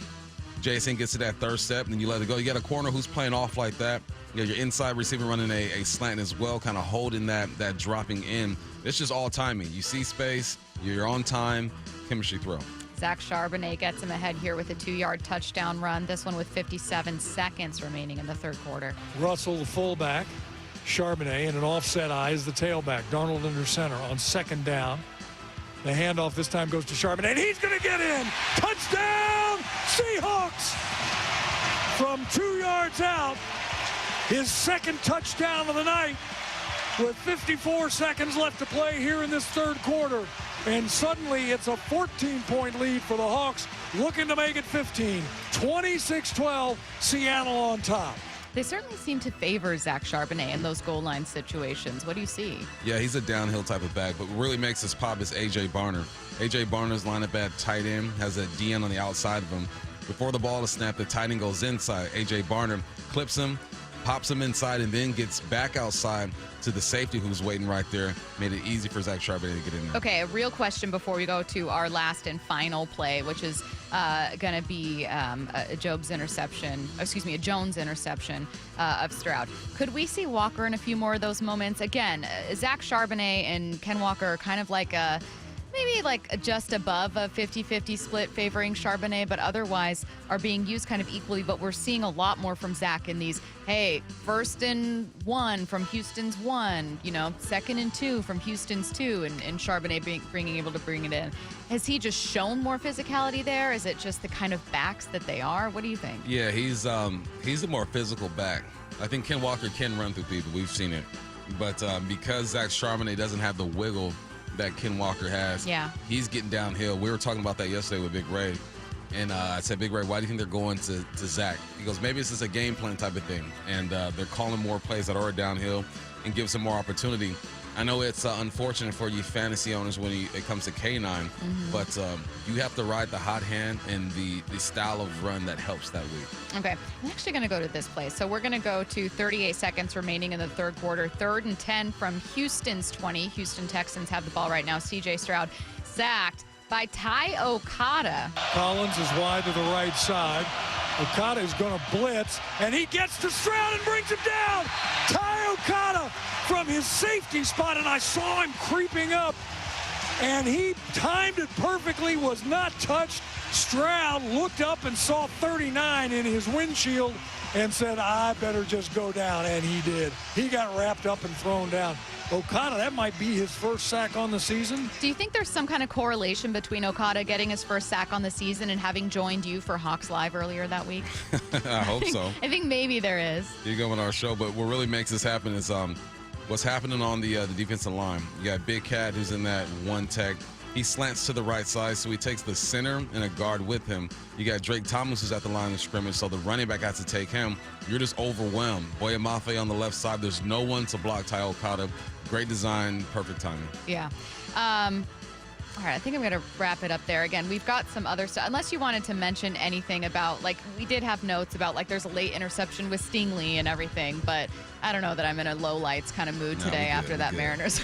Jason gets to that third step, and then you let it go. You got a corner who's playing off like that. You got your inside receiver running a slant as well, kind of holding that dropping in. It's just all timing. You see space, you're on time, chemistry throw. Zach Charbonnet gets him ahead here with a 2-yard touchdown run. This one with 57 seconds remaining in the third quarter. Russell, the fullback. Charbonnet in an offset eye is the tailback. Darnold under center on 2nd down. The handoff this time goes to Charbonnet, and he's going to get in. Touchdown, Seahawks! From 2 yards out, his 2nd touchdown of the night with 54 seconds left to play here in this third quarter. And suddenly it's a 14-point lead for the Hawks, looking to make it 15. 26-12, Seattle on top. They certainly seem to favor Zach Charbonnet in those goal line situations. What do you see? Yeah, he's a downhill type of back, but what really makes us pop is A.J. Barner. A.J. Barner's lined up at tight end, has a DN on the outside of him. Before the ball is snapped, the tight end goes inside. A.J. Barner clips him, pops him inside, and then gets back outside to the safety who's waiting right there. Made it easy for Zach Charbonnet to get in there. Okay, a real question before we go to our last and final play, which is going to be a Jones interception of Stroud. Could we see Walker in a few more of those moments? Again, Zach Charbonnet and Ken Walker are kind of like maybe like just above a 50-50 split favoring Charbonnet, but otherwise are being used kind of equally. But we're seeing a lot more from Zach in these, hey, 1st and 1 from Houston's 1, 2nd and 2 from Houston's 2, and Charbonnet being able to bring it in. Has he just shown more physicality there? Is it just the kind of backs that they are? What do you think? Yeah, he's a more physical back. I think Ken Walker can run through people. We've seen it. But because Zach Charbonnet doesn't have the wiggle that Ken Walker has, he's getting downhill. We were talking about that yesterday with Big Ray. And I said, Big Ray, why do you think they're going to Zach? He goes, maybe it's just a game plan type of thing. And they're calling more plays that are downhill and gives him more opportunity. I know it's unfortunate for you fantasy owners when it comes to K9, but you have to ride the hot hand and the style of run that helps that week. Okay, I'm actually going to go to this play. So we're going to go to 38 seconds remaining in the third quarter. 3rd and 10 from Houston's 20. Houston Texans have the ball right now. C.J. Stroud sacked by Ty Okada. Collins is wide to the right side. Okada is going to blitz, and he gets to Stroud and brings him down. Ty Okada from his safety spot, and I saw him creeping up, and he timed it perfectly, was not touched. Stroud looked up and saw 39 in his windshield and said, I better just go down, and he did. He got wrapped up and thrown down. Okada, that might be his first sack on the season. Do you think there's some kind of correlation between Okada getting his first sack on the season and having joined you for Hawks Live earlier that week? I hope so. I think maybe there is. You go on our show, but what really makes this happen is what's happening on the defensive line. You got Big Cat, who's in that one tech. He slants to the right side, so he takes the center and a guard with him. You got Drake Thomas, who's at the line of scrimmage, so the running back has to take him. You're just overwhelmed. Boya Mafe on the left side. There's no one to block Ty Okada. Great design, perfect timing. Yeah. All right, I think I'm going to wrap it up there. Again, we've got some other stuff. Unless you wanted to mention anything about, like, we did have notes about, like, there's a late interception with Stingley and everything, but I don't know that I'm in a low lights kind of mood today after that Mariners.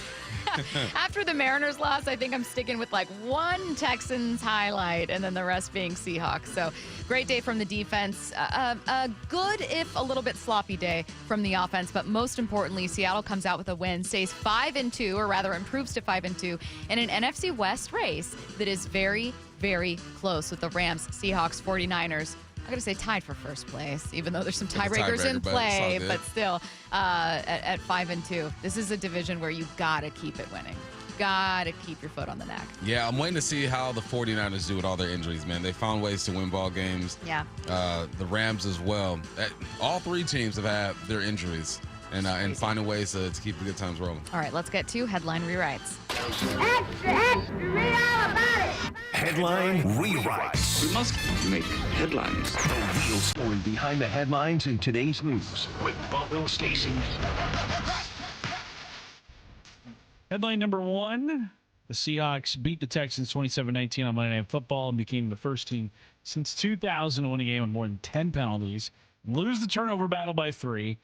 After the Mariners loss, I think I'm sticking with like one Texans highlight and then the rest being Seahawks. So great day from the defense. A good, if a little bit sloppy day from the offense. But most importantly, Seattle comes out with a win, stays 5-2, or rather improves to 5-2 in an NFC West race that is very, very close with the Rams, Seahawks, 49ers. I'm going to say tied for first place, even though there's some tiebreakers in play, but still at 5-2. This is a division where you got to keep it winning. Got to keep your foot on the neck. Yeah, I'm waiting to see how the 49ers do with all their injuries, man. They found ways to win ball games. Yeah. The Rams as well. All three teams have had their injuries and finding ways to keep the good times rolling. All right, let's get to headline rewrites. Extra, extra, read all about it. Headline rewrites. We must make headlines. The real story behind the headlines in today's news with Bubba Stacy. Headline number one, the Seahawks beat the Texans 27-19 on Monday Night Football and became the first team since 2000 to win a game with more than 10 penalties, lose the turnover battle by 3,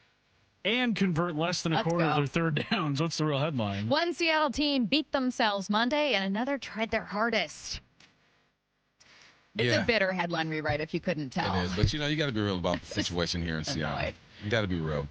and convert less than a quarter of their third downs. What's the real headline? One Seattle team beat themselves Monday, and another tried their hardest. It's a bitter headline rewrite, if you couldn't tell. It is, but you got to be real about the situation here in Seattle. You got to be real.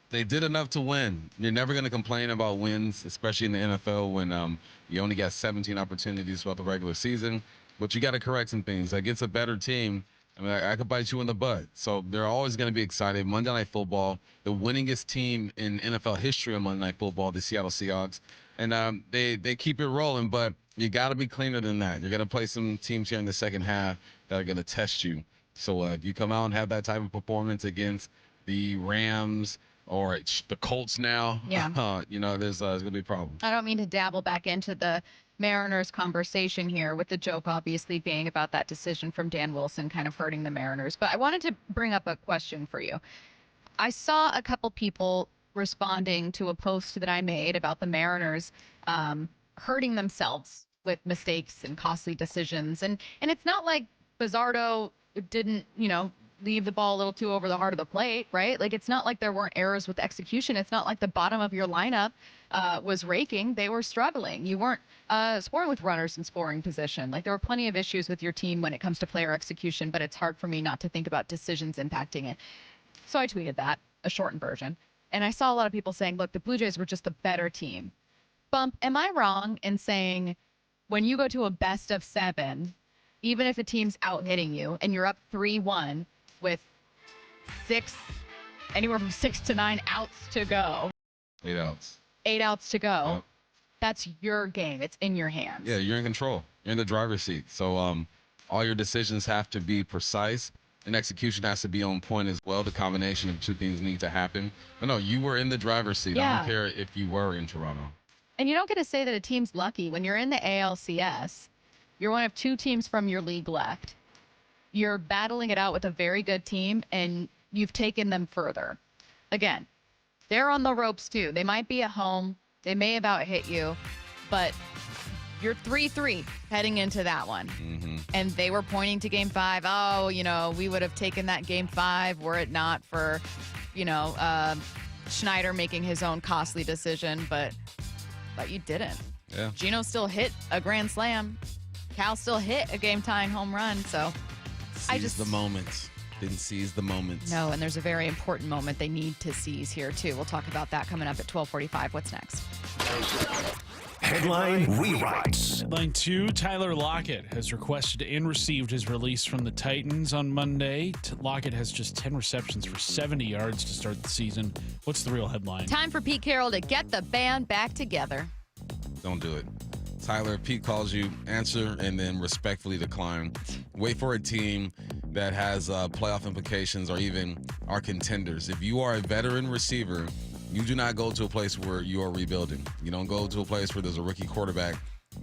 They did enough to win. You're never going to complain about wins, especially in the NFL when you only got 17 opportunities throughout the regular season. But you got to correct some things. Against a better team, I mean, I could bite you in the butt. So they're always going to be excited. Monday Night Football, the winningest team in NFL history on Monday Night Football, the Seattle Seahawks. And they keep it rolling, but you got to be cleaner than that. You're going to play some teams here in the second half that are going to test you. So if you come out and have that type of performance against the Rams or the Colts now, there's going to be a problem. I don't mean to dabble back into the Mariners conversation here, with the joke obviously being about that decision from Dan Wilson kind of hurting the Mariners. But I wanted to bring up a question for you. I saw a couple people responding to a post that I made about the Mariners hurting themselves with mistakes and costly decisions. And it's not like Bizzardo didn't, leave the ball a little too over the heart of the plate, right? Like, it's not like there weren't errors with execution. It's not like the bottom of your lineup was raking. They were struggling. You weren't scoring with runners in scoring position. Like, there were plenty of issues with your team when it comes to player execution, but it's hard for me not to think about decisions impacting it. So I tweeted that, a shortened version. And I saw a lot of people saying, look, the Blue Jays were just the better team. Bump, am I wrong in saying when you go to a best of 7, even if a team's out hitting you and you're up 3-1 with anywhere from 6 to 9 outs to go. 8 outs. 8 outs to go. Yep. That's your game. It's in your hands. Yeah, you're in control. You're in the driver's seat. So all your decisions have to be precise, and execution has to be on point as well. The combination of two things need to happen. But no, you were in the driver's seat. Yeah. I don't care if you were in Toronto. And you don't get to say that a team's lucky. When you're in the ALCS, you're one of 2 teams from your league left. You're battling it out with a very good team, and you've taken them further. Again, they're on the ropes too. They might be at home. They may have out hit you, but you're 3-3 heading into that one. Mm-hmm. And they were pointing to game 5. Oh, we would have taken that game 5 were it not for, Schneider making his own costly decision, but you didn't. Yeah. Gino still hit a grand slam. Cal still hit a game-tying home run, so Seize the moment. didn't seize the moments. No, and there's a very important moment they need to seize here, too. We'll talk about that coming up at 12:45. What's next? Headline rewrites. Headline 2, Tyler Lockett has requested and received his release from the Titans on Monday. Lockett has just 10 receptions for 70 yards to start the season. What's the real headline? Time for Pete Carroll to get the band back together. Don't do it. Tyler, if Pete calls you, answer and then respectfully decline. Wait for a team that has playoff implications or even are contenders. If you are a veteran receiver, you do not go to a place where you are rebuilding. You don't go to a place where there's a rookie quarterback.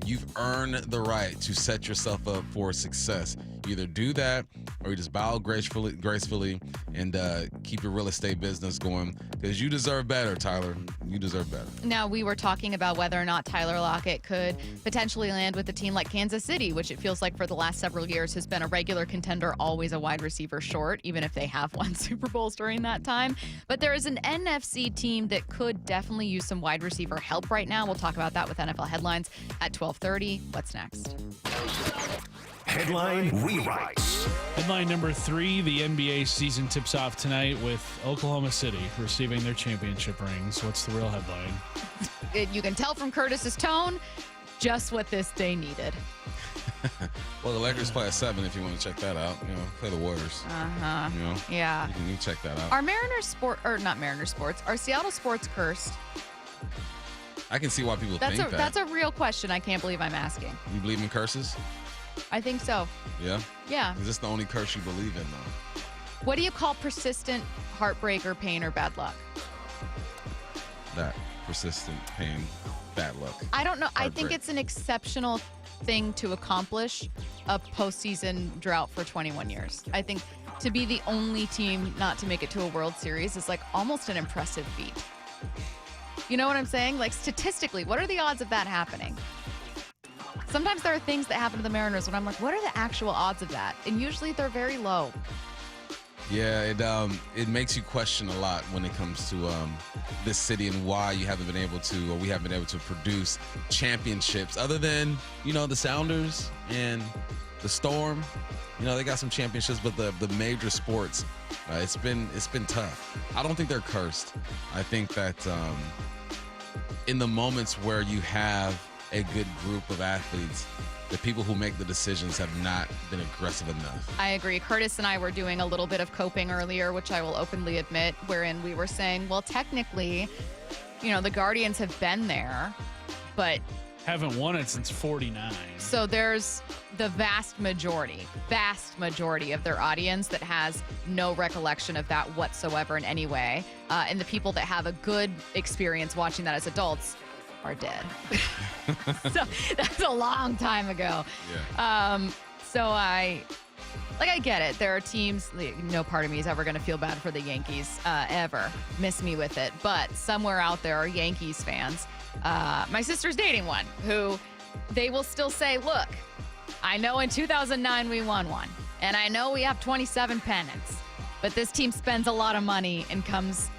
You've earned the right to set yourself up for success. You either do that or you just bow gracefully and keep your real estate business going because you deserve better, Tyler. You deserve better. Now, we were talking about whether or not Tyler Lockett could potentially land with a team like Kansas City, which it feels like for the last several years has been a regular contender, always a wide receiver short, even if they have won Super Bowls during that time. But there is an NFC team that could definitely use some wide receiver help right now. We'll talk about that with NFL headlines at 12:30. What's next? Headline rewrites. Headline number 3, the NBA season tips off tonight with Oklahoma City receiving their championship rings. What's the real headline? You can tell from Curtis's tone just what this day needed. Well, the Lakers play at 7 if you want to check that out. Play the Warriors. Uh-huh. Yeah. You can check that out. Are not Sports, are Seattle sports cursed? I can see why people think that. That's a real question. I can't believe I'm asking. You believe in curses? I think so. Yeah? Yeah. Is this the only curse you believe in, though? What do you call persistent heartbreak or pain or bad luck? That persistent pain, bad luck. I don't know. Heartbreak. I think it's an exceptional thing to accomplish a postseason drought for 21 years. I think to be the only team not to make it to a World Series is like almost an impressive feat. You know what I'm saying? Like statistically, what are the odds of that happening? Sometimes there are things that happen to the Mariners when I'm like, what are the actual odds of that? And usually they're very low. Yeah, it makes you question a lot when it comes to this city and why you haven't been able to, or we haven't been able to produce championships other than, the Sounders and the Storm. They got some championships, but the major sports, it's been tough. I don't think they're cursed. I think that in the moments where you have a good group of athletes, the people who make the decisions have not been aggressive enough. I agree. Curtis and I were doing a little bit of coping earlier, which I will openly admit, wherein we were saying, well, technically, the Guardians have been there, but haven't won it since 49. So there's the vast majority of their audience that has no recollection of that whatsoever in any way. And the people that have a good experience watching that as adults are dead. So that's a long time ago. Yeah. So I get it. There are teams, no part of me is ever going to feel bad for the Yankees, ever. Miss me with it. But somewhere out there are Yankees fans. My sister's dating one who they will still say, look, I know in 2009 we won one, and I know we have 27 pennants, but this team spends a lot of money and comes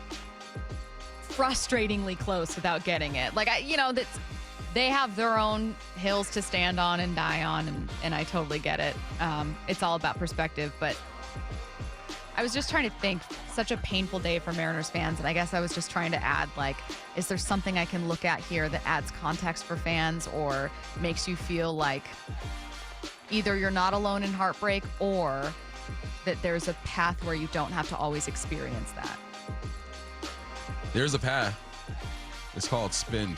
frustratingly close without getting it. They have their own hills to stand on and die on, and I totally get it. It's all about perspective, but I was just trying to think, such a painful day for Mariners fans, and I guess I was just trying to add, is there something I can look at here that adds context for fans or makes you feel like either you're not alone in heartbreak or that there's a path where you don't have to always experience that? There's a path. It's called spend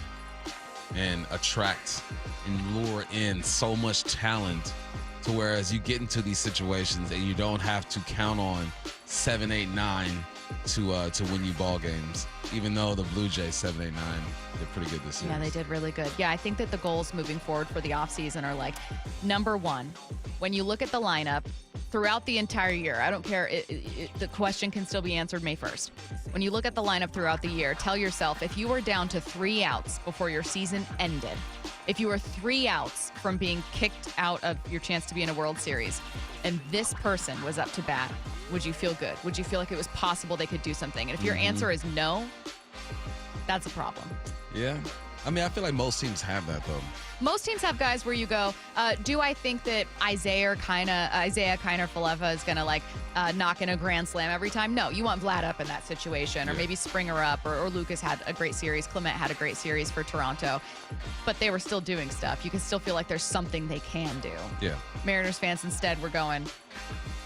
and attract and lure in so much talent to whereas you get into these situations and you don't have to count on 7, 8, 9 to win you ball games. Even though the Blue Jays 7, 8, 9 did pretty good this year. Yeah, they did really good. Yeah, I think that the goals moving forward for the offseason are number one, when you look at the lineup throughout the entire year, I don't care, the question can still be answered May 1st. When you look at the lineup throughout the year, tell yourself if you were down to 3 outs before your season ended, if you were 3 outs from being kicked out of your chance to be in a World Series, and this person was up to bat, would you feel good? Would you feel like it was possible they could do something? And if your answer is no, that's a problem. Yeah. I mean, I feel like most teams have that, though. Most teams have guys where you go, do I think that Isaiah Kiner-Falefa is going to knock in a grand slam every time? No, you want Vlad up in that situation, or maybe Springer up, or Lucas had a great series. Clement had a great series for Toronto, but they were still doing stuff. You can still feel like there's something they can do. Yeah. Mariners fans instead were going,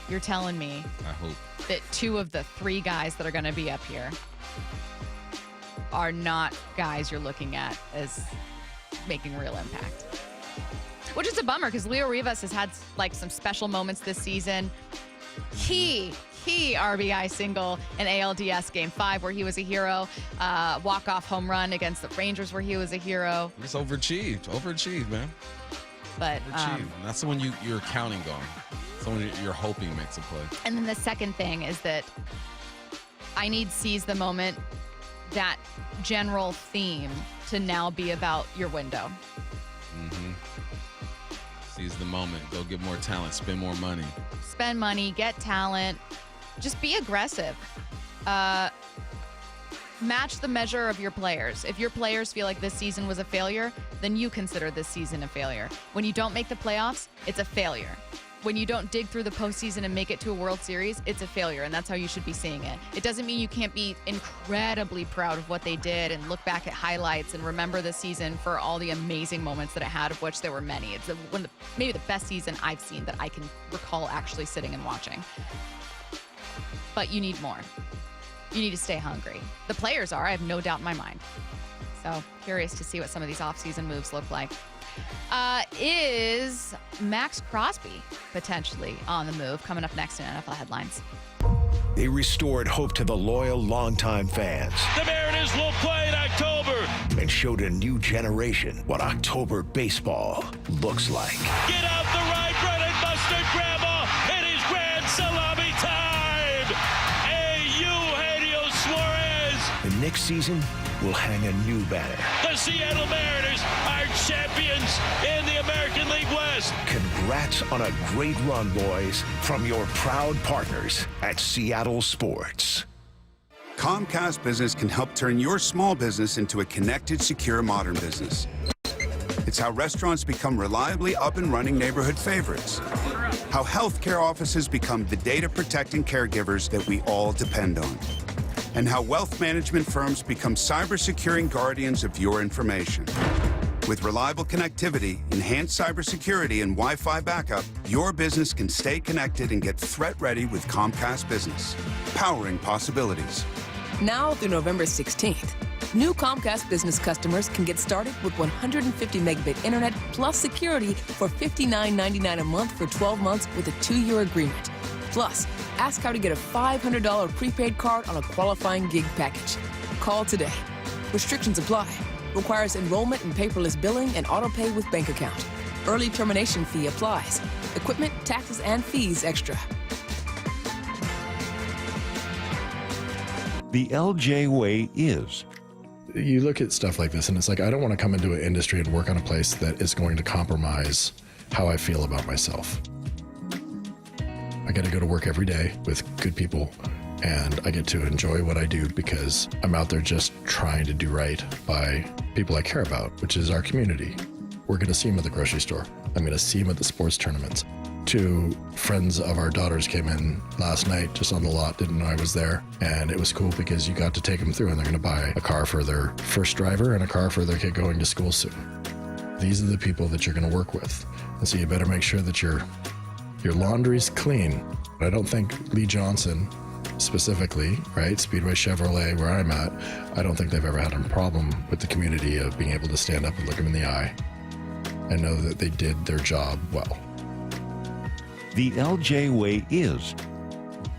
you're telling me I hope that 2 of the 3 guys that are going to be up here are not guys you're looking at as making real impact. Which is a bummer because Leo Rivas has had some special moments this season. Key RBI single in ALDS Game 5 where he was a hero. Walk-off home run against the Rangers where he was a hero. Just overachieved, man. But that's the one you're counting on. Someone you're hoping makes a play. And then the second thing is that I need seize the moment, that general theme, to now be about your window. Mm-hmm. Seize the moment. Go get more talent. Spend more money. Spend money. Get talent. Just be aggressive. Match the measure of your players. If your players feel like this season was a failure, then you consider this season a failure. When you don't make the playoffs, it's a failure. When you don't dig through the postseason and make it to a World Series, it's a failure, and that's how you should be seeing it. It doesn't mean you can't be incredibly proud of what they did and look back at highlights and remember the season for all the amazing moments that it had, of which there were many. It's maybe the best season I've seen that I can recall actually sitting and watching. But you need more. You need to stay hungry. The players are, I have no doubt in my mind. So curious to see what some of these offseason moves look like. Is Max Crosby potentially on the move? Coming up next in NFL Headlines. They restored hope to the loyal, longtime fans. The Mariners will play in October. And showed a new generation what October baseball looks like. Get out the rye bread and mustard, Grandma. It is grand salami time. Eugenio Suarez. The next season will hang a new banner. The Seattle Mariners are champions in the American League West. Congrats on a great run, boys, from your proud partners at Seattle Sports. Comcast Business can help turn your small business into a connected, secure, modern business. It's how restaurants become reliably up and running neighborhood favorites. How healthcare offices become the data-protecting caregivers that we all depend on. And how wealth management firms become cyber-securing guardians of your information. With reliable connectivity, enhanced cybersecurity, and Wi-Fi backup, your business can stay connected and get threat-ready with Comcast Business, powering possibilities. Now through November 16th, new Comcast Business customers can get started with 150 megabit internet plus security for $59.99 a month for 12 months with a 2-year agreement. Plus, ask how to get a $500 prepaid card on a qualifying gig package. Call today. Restrictions apply. Requires enrollment in paperless billing and auto pay with bank account. Early termination fee applies. Equipment, taxes, and fees extra. The LJ way is. You look at stuff like this and it's like, I don't want to come into an industry and work on a place that is going to compromise how I feel about myself. I get to go to work every day with good people, and I get to enjoy what I do because I'm out there just trying to do right by people I care about, which is our community. We're going to see them at the grocery store. I'm going to see them at the sports tournaments. 2 friends of our daughters came in last night just on the lot, didn't know I was there, and it was cool because you got to take them through, and they're going to buy a car for their first driver and a car for their kid going to school soon. These are the people that you're going to work with, and so you better make sure that your laundry's clean. I don't think Lee Johnson specifically, right, Speedway Chevrolet, where I'm at, I don't think they've ever had a problem with the community of being able to stand up and look them in the eye and know that they did their job well. The LJ way is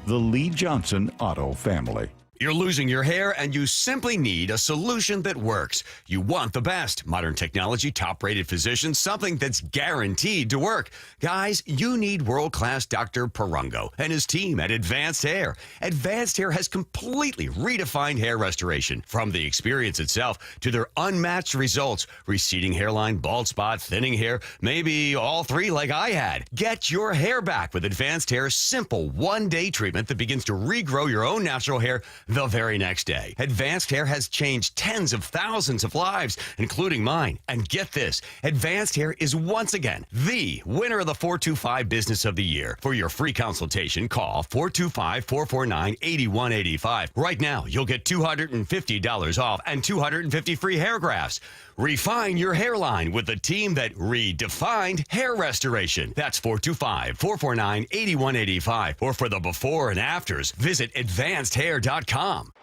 the Lee Johnson Auto family. You're losing your hair and you simply need a solution that works. You want the best. Modern technology, top-rated physicians, something that's guaranteed to work. Guys, you need world-class Dr. Perungo and his team at Advanced Hair. Advanced Hair has completely redefined hair restoration. From the experience itself to their unmatched results. Receding hairline, bald spot, thinning hair, maybe all 3 like I had. Get your hair back with Advanced Hair's simple one-day treatment that begins to regrow your own natural hair the very next day. Advanced Hair has changed tens of thousands of lives, including mine. And get this, Advanced Hair is once again the winner of the 425 Business of the Year. For your free consultation, call 425-449-8185. Right now, you'll get $250 off and 250 free hair grafts. Refine your hairline with the team that redefined hair restoration. That's 425-449-8185. Or for the before and afters, visit advancedhair.com.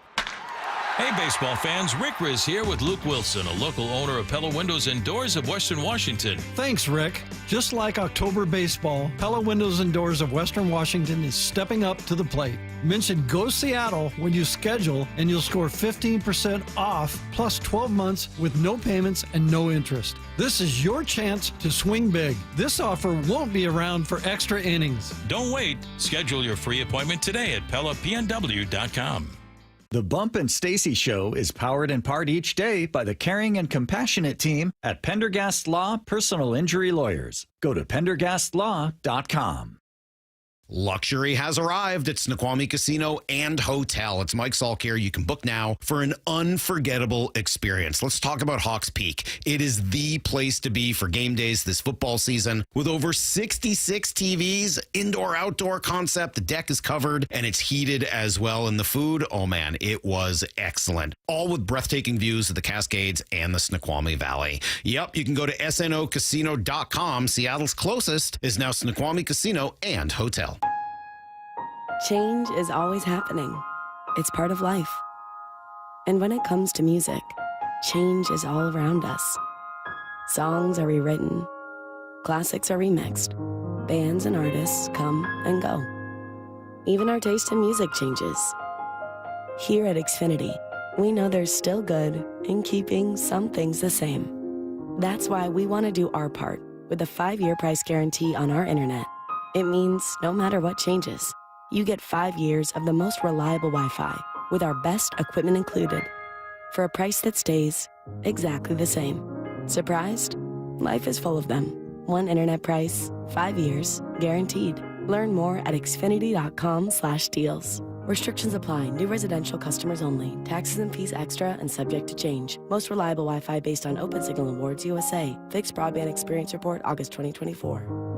Hey, baseball fans, Rick Riz here with Luke Wilson, a local owner of Pella Windows and Doors of Western Washington. Thanks, Rick. Just like October baseball, Pella Windows and Doors of Western Washington is stepping up to the plate. Mention Go Seattle when you schedule and you'll score 15% off plus 12 months with no payments and no interest. This is your chance to swing big. This offer won't be around for extra innings. Don't wait. Schedule your free appointment today at PellaPNW.com. The Bump and Stacy Show is powered in part each day by the caring and compassionate team at Pendergast Law Personal Injury Lawyers. Go to PendergastLaw.com. Luxury has arrived at Snoqualmie Casino and Hotel. It's Mike Salk here. You can book now for an unforgettable experience. Let's talk about Hawks Peak. It is the place to be for game days this football season. With over 66 TVs, indoor-outdoor concept, the deck is covered and it's heated as well. And the food, oh man, it was excellent. All with breathtaking views of the Cascades and the Snoqualmie Valley. Yep, you can go to snocasino.com. Seattle's closest is now Snoqualmie Casino and Hotel. Change is always happening. It's part of life. And when it comes to music, change is all around us. Songs are rewritten, classics are remixed, bands and artists come and go. Even our taste in music changes. Here at Xfinity, we know there's still good in keeping some things the same. That's why we want to do our part with a 5-year price guarantee on our internet. It means no matter what changes, you get 5 years of the most reliable Wi-Fi with our best equipment included for a price that stays exactly the same. Surprised? Life is full of them. One internet price, 5 years, guaranteed. Learn more at xfinity.com/deals. Restrictions apply. New residential customers only. Taxes and fees extra and subject to change. Most reliable Wi-Fi based on Open Signal Awards USA. Fixed Broadband Experience Report, August 2024.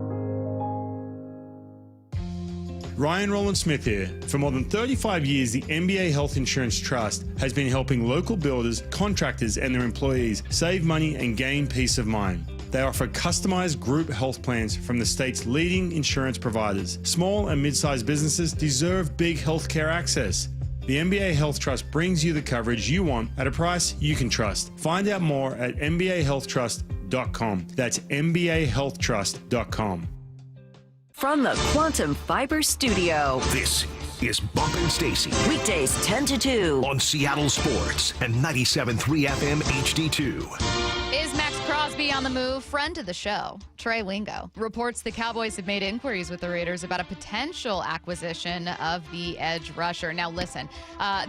Ryan Rowland-Smith here. For more than 35 years, the NBA Health Insurance Trust has been helping local builders, contractors, and their employees save money and gain peace of mind. They offer customized group health plans from the state's leading insurance providers. Small and mid-sized businesses deserve big healthcare access. The NBA Health Trust brings you the coverage you want at a price you can trust. Find out more at mbahealthtrust.com. That's mbahealthtrust.com. From the Quantum Fiber Studio. This is Bump and Stacy. Weekdays 10 to 2. On Seattle Sports and 97.3 FM HD2. Is Max Crosby on the move? Friend of the show, Trey Wingo, reports the Cowboys have made inquiries with the Raiders about a potential acquisition of the edge rusher. Now, listen,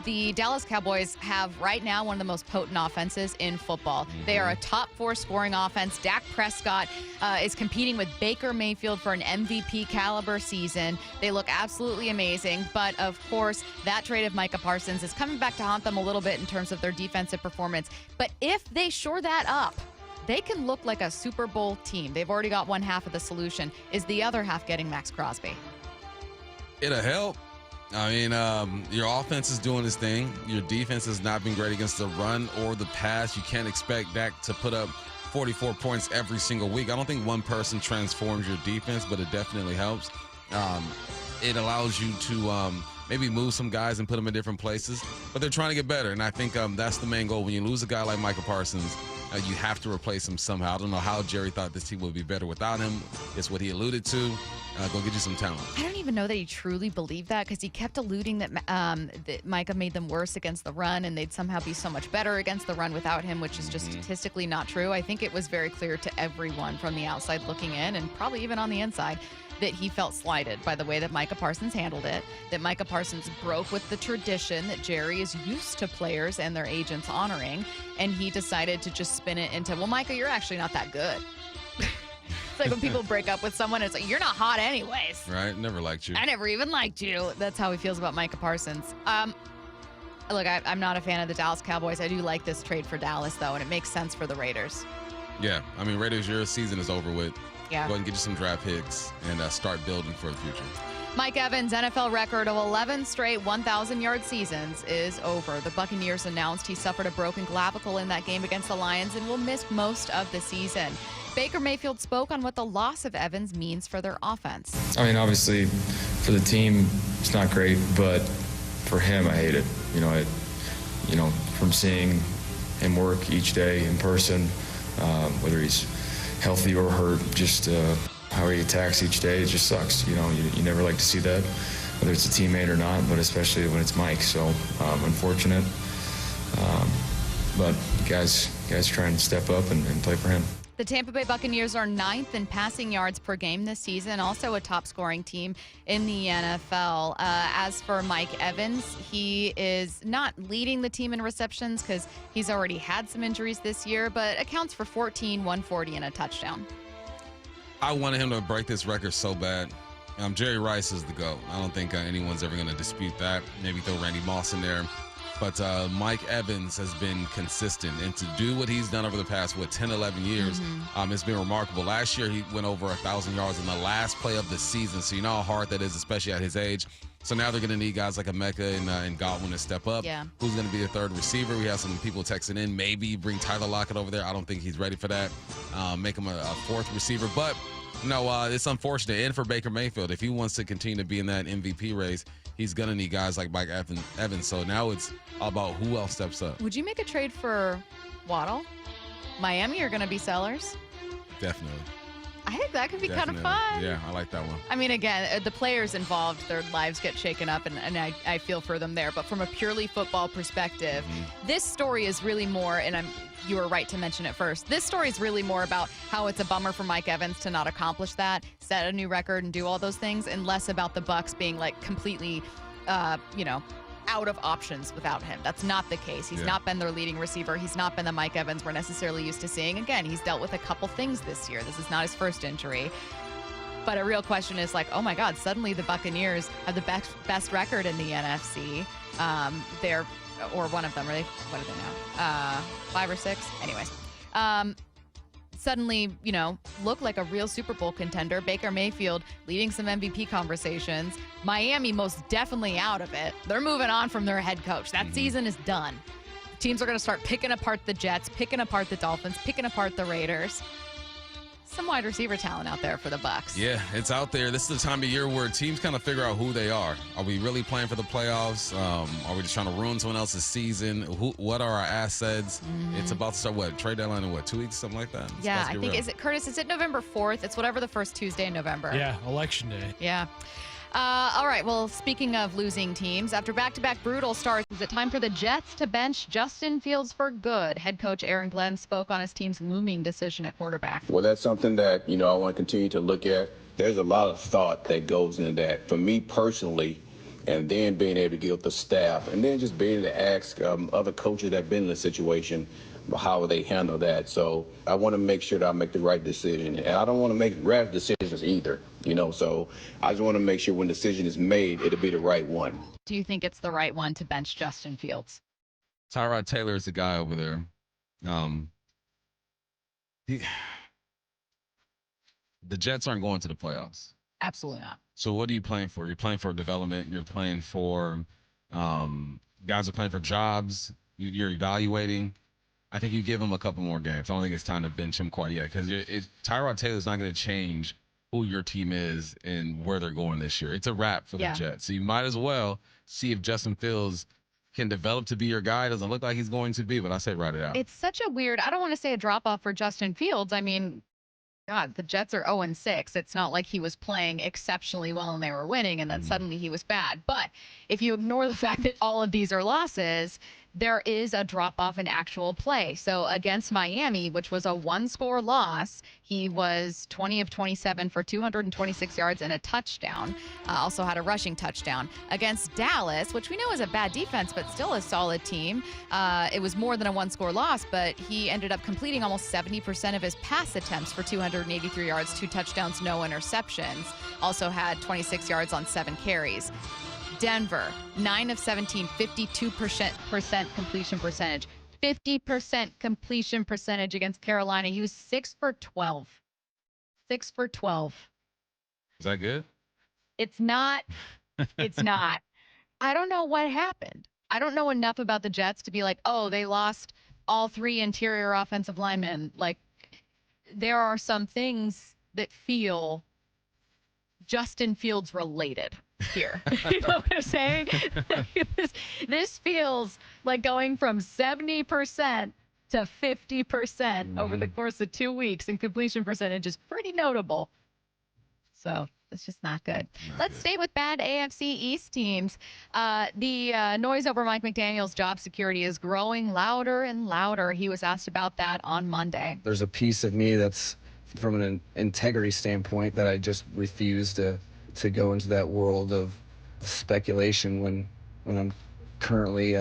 the Dallas Cowboys have right now one of the most potent offenses in football. They are a top 4 scoring offense. Dak Prescott is competing with Baker Mayfield for an MVP caliber season. They look absolutely amazing. But, of course, that trade of Micah Parsons is coming back to haunt them a little bit in terms of their defensive performance. But if they shore that up, they can look like a Super Bowl team. They've already got one half of the solution. Is the other half getting Max Crosby? It'll help. I mean, your offense is doing its thing. Your defense has not been great against the run or the pass. You can't expect Dak to put up 44 points every single week. I don't think one person transforms your defense, but it definitely helps. It allows you to maybe move some guys and put them in different places, but they're trying to get better, and I think that's the main goal. When you lose a guy like Micah Parsons, you have to replace him somehow. I don't know how Jerry thought this team would be better without him. It's what he alluded to. Go get you some talent. I don't even know that he truly believed that, because he kept alluding that, that Micah made them worse against the run and they'd somehow be so much better against the run without him, which is just statistically not true. I think it was very clear to everyone from the outside looking in, and probably even on the inside, that he felt slighted by the way that Micah Parsons handled it, that Micah Parsons broke with the tradition that Jerry is used to players and their agents honoring, and he decided to just spin it into, well, Micah, you're actually not that good. It's like when people break up with someone, it's like, you're not hot anyways. Right? Never liked you. I never even liked you. That's how he feels about Micah Parsons. Look, I'm not a fan of the Dallas Cowboys. I do like this trade for Dallas, though, and it makes sense for the Raiders. Yeah, I mean, Raiders, your season is over with. Yeah. Go ahead and get you some draft picks and start building for the future. Mike Evans' NFL record of 11 straight 1,000-yard seasons is over. The Buccaneers announced he suffered a broken clavicle in that game against the Lions and will miss most of the season. Baker Mayfield spoke on what the loss of Evans means for their offense. I mean, obviously, for the team, it's not great, but for him, I hate it. From seeing him work each day in person, whether he's healthy or hurt, just how he attacks each day, it just sucks. You never like to see that, whether it's a teammate or not, but especially when it's Mike. So unfortunate, but guys trying to step up and play for him. The Tampa Bay Buccaneers are 9th in passing yards per game this season, also a top-scoring team in the NFL. As for Mike Evans, he is not leading the team in receptions because he's already had some injuries this year, but accounts for 14, 140, and a touchdown. I wanted him to break this record so bad. Jerry Rice is the GOAT. I don't think anyone's ever going to dispute that. Maybe throw Randy Moss in there. But Mike Evans has been consistent. And to do what he's done over the past, 10, 11 years, it's been remarkable. Last year, he went over 1,000 yards in the last play of the season. So you know how hard that is, especially at his age. So now they're going to need guys like Emeka and Godwin to step up. Yeah. Who's going to be the third receiver? We have some people texting in. Maybe bring Tyler Lockett over there. I don't think he's ready for that. Make him a fourth receiver. But, it's unfortunate. And for Baker Mayfield, if he wants to continue to be in that MVP race, he's going to need guys like Mike Evans. So now it's all about who else steps up. Would you make a trade for Waddle? Miami are going to be sellers. Definitely. I think that could be kind of fun. Yeah, I like that one. I mean, again, the players involved, their lives get shaken up, and I feel for them there. But from a purely football perspective, this story is really more, and you were right to mention it first, this story is really more about how it's a bummer for Mike Evans to not accomplish that, set a new record and do all those things, and less about the Bucs being like completely, out of options without him. That's not the case. He's not been their leading receiver. He's not been the Mike Evans we're necessarily used to seeing. Again, he's dealt with a couple things this year. This is not his first injury. But a real question is like, oh my God, suddenly the Buccaneers have the best record in the NFC. Or one of them, really. What are they now? 5 or 6? Anyways. Suddenly, look like a real Super Bowl contender. Baker Mayfield leading some MVP conversations. Miami most definitely out of it. They're moving on from their head coach. That season is done. Teams are going to start picking apart the Jets, picking apart the Dolphins, picking apart the Raiders. Some wide receiver talent out there for the Bucs. Yeah, it's out there. This is the time of year where teams kind of figure out who they are. Are we really playing for the playoffs? Are we just trying to ruin someone else's season? What are our assets? It's about to start, trade deadline in 2 weeks, something like that? Yeah, I think, is it November 4th? It's whatever the first Tuesday in November. Yeah, election day. Yeah. All right, well, speaking of losing teams, after back-to-back brutal starts, is it time for the Jets to bench Justin Fields for good? Head coach Aaron Glenn spoke on his team's looming decision at quarterback. Well, that's something that, I want to continue to look at. There's a lot of thought that goes into that. For me personally, and then being able to get with the staff, and then just being able to ask other coaches that have been in the situation, how they handle that. So I want to make sure that I make the right decision. And I don't want to make rash decisions either, So I just want to make sure when the decision is made, it'll be the right one. Do you think it's the right one to bench Justin Fields? Tyrod Taylor is the guy over there. The Jets aren't going to the playoffs. Absolutely not. So what are you playing for? You're playing for development. You're playing for guys are playing for jobs. You're evaluating. I think you give him a couple more games. I don't think it's time to bench him quite yet because Tyrod Taylor's not going to change who your team is and where they're going this year. It's a wrap for the Jets. So you might as well see if Justin Fields can develop to be your guy. Doesn't look like he's going to be, but I say write it out. It's such a weird, I don't want to say a drop-off for Justin Fields. I mean, God, the Jets are 0-6. It's not like he was playing exceptionally well and they were winning and then suddenly he was bad. But if you ignore the fact that all of these are losses, there is a drop-off in actual play. So against Miami, which was a one-score loss, he was 20 of 27 for 226 yards and a touchdown. Also had a rushing touchdown. Against Dallas, which we know is a bad defense, but still a solid team, it was more than a one-score loss, but he ended up completing almost 70% of his pass attempts for 283 yards, 2 touchdowns, no interceptions. Also had 26 yards on 7 carries. Denver, 9 of 17, 52% completion percentage. 50% completion percentage against Carolina. He was 6 for 12. 6 for 12. Is that good? It's not. It's not. I don't know what happened. I don't know enough about the Jets to be like, oh, they lost all 3 interior offensive linemen. Like, there are some things that feel Justin Fields related here. You know what I'm saying? This feels like going from 70% to 50% over the course of 2 weeks, and completion percentage is pretty notable. So it's just not good. Let's stay with bad AFC East teams. The noise over Mike McDaniel's job security is growing louder and louder. He was asked about that on Monday. There's a piece of me that's, from an integrity standpoint, that I just refuse to go into that world of speculation when I'm currently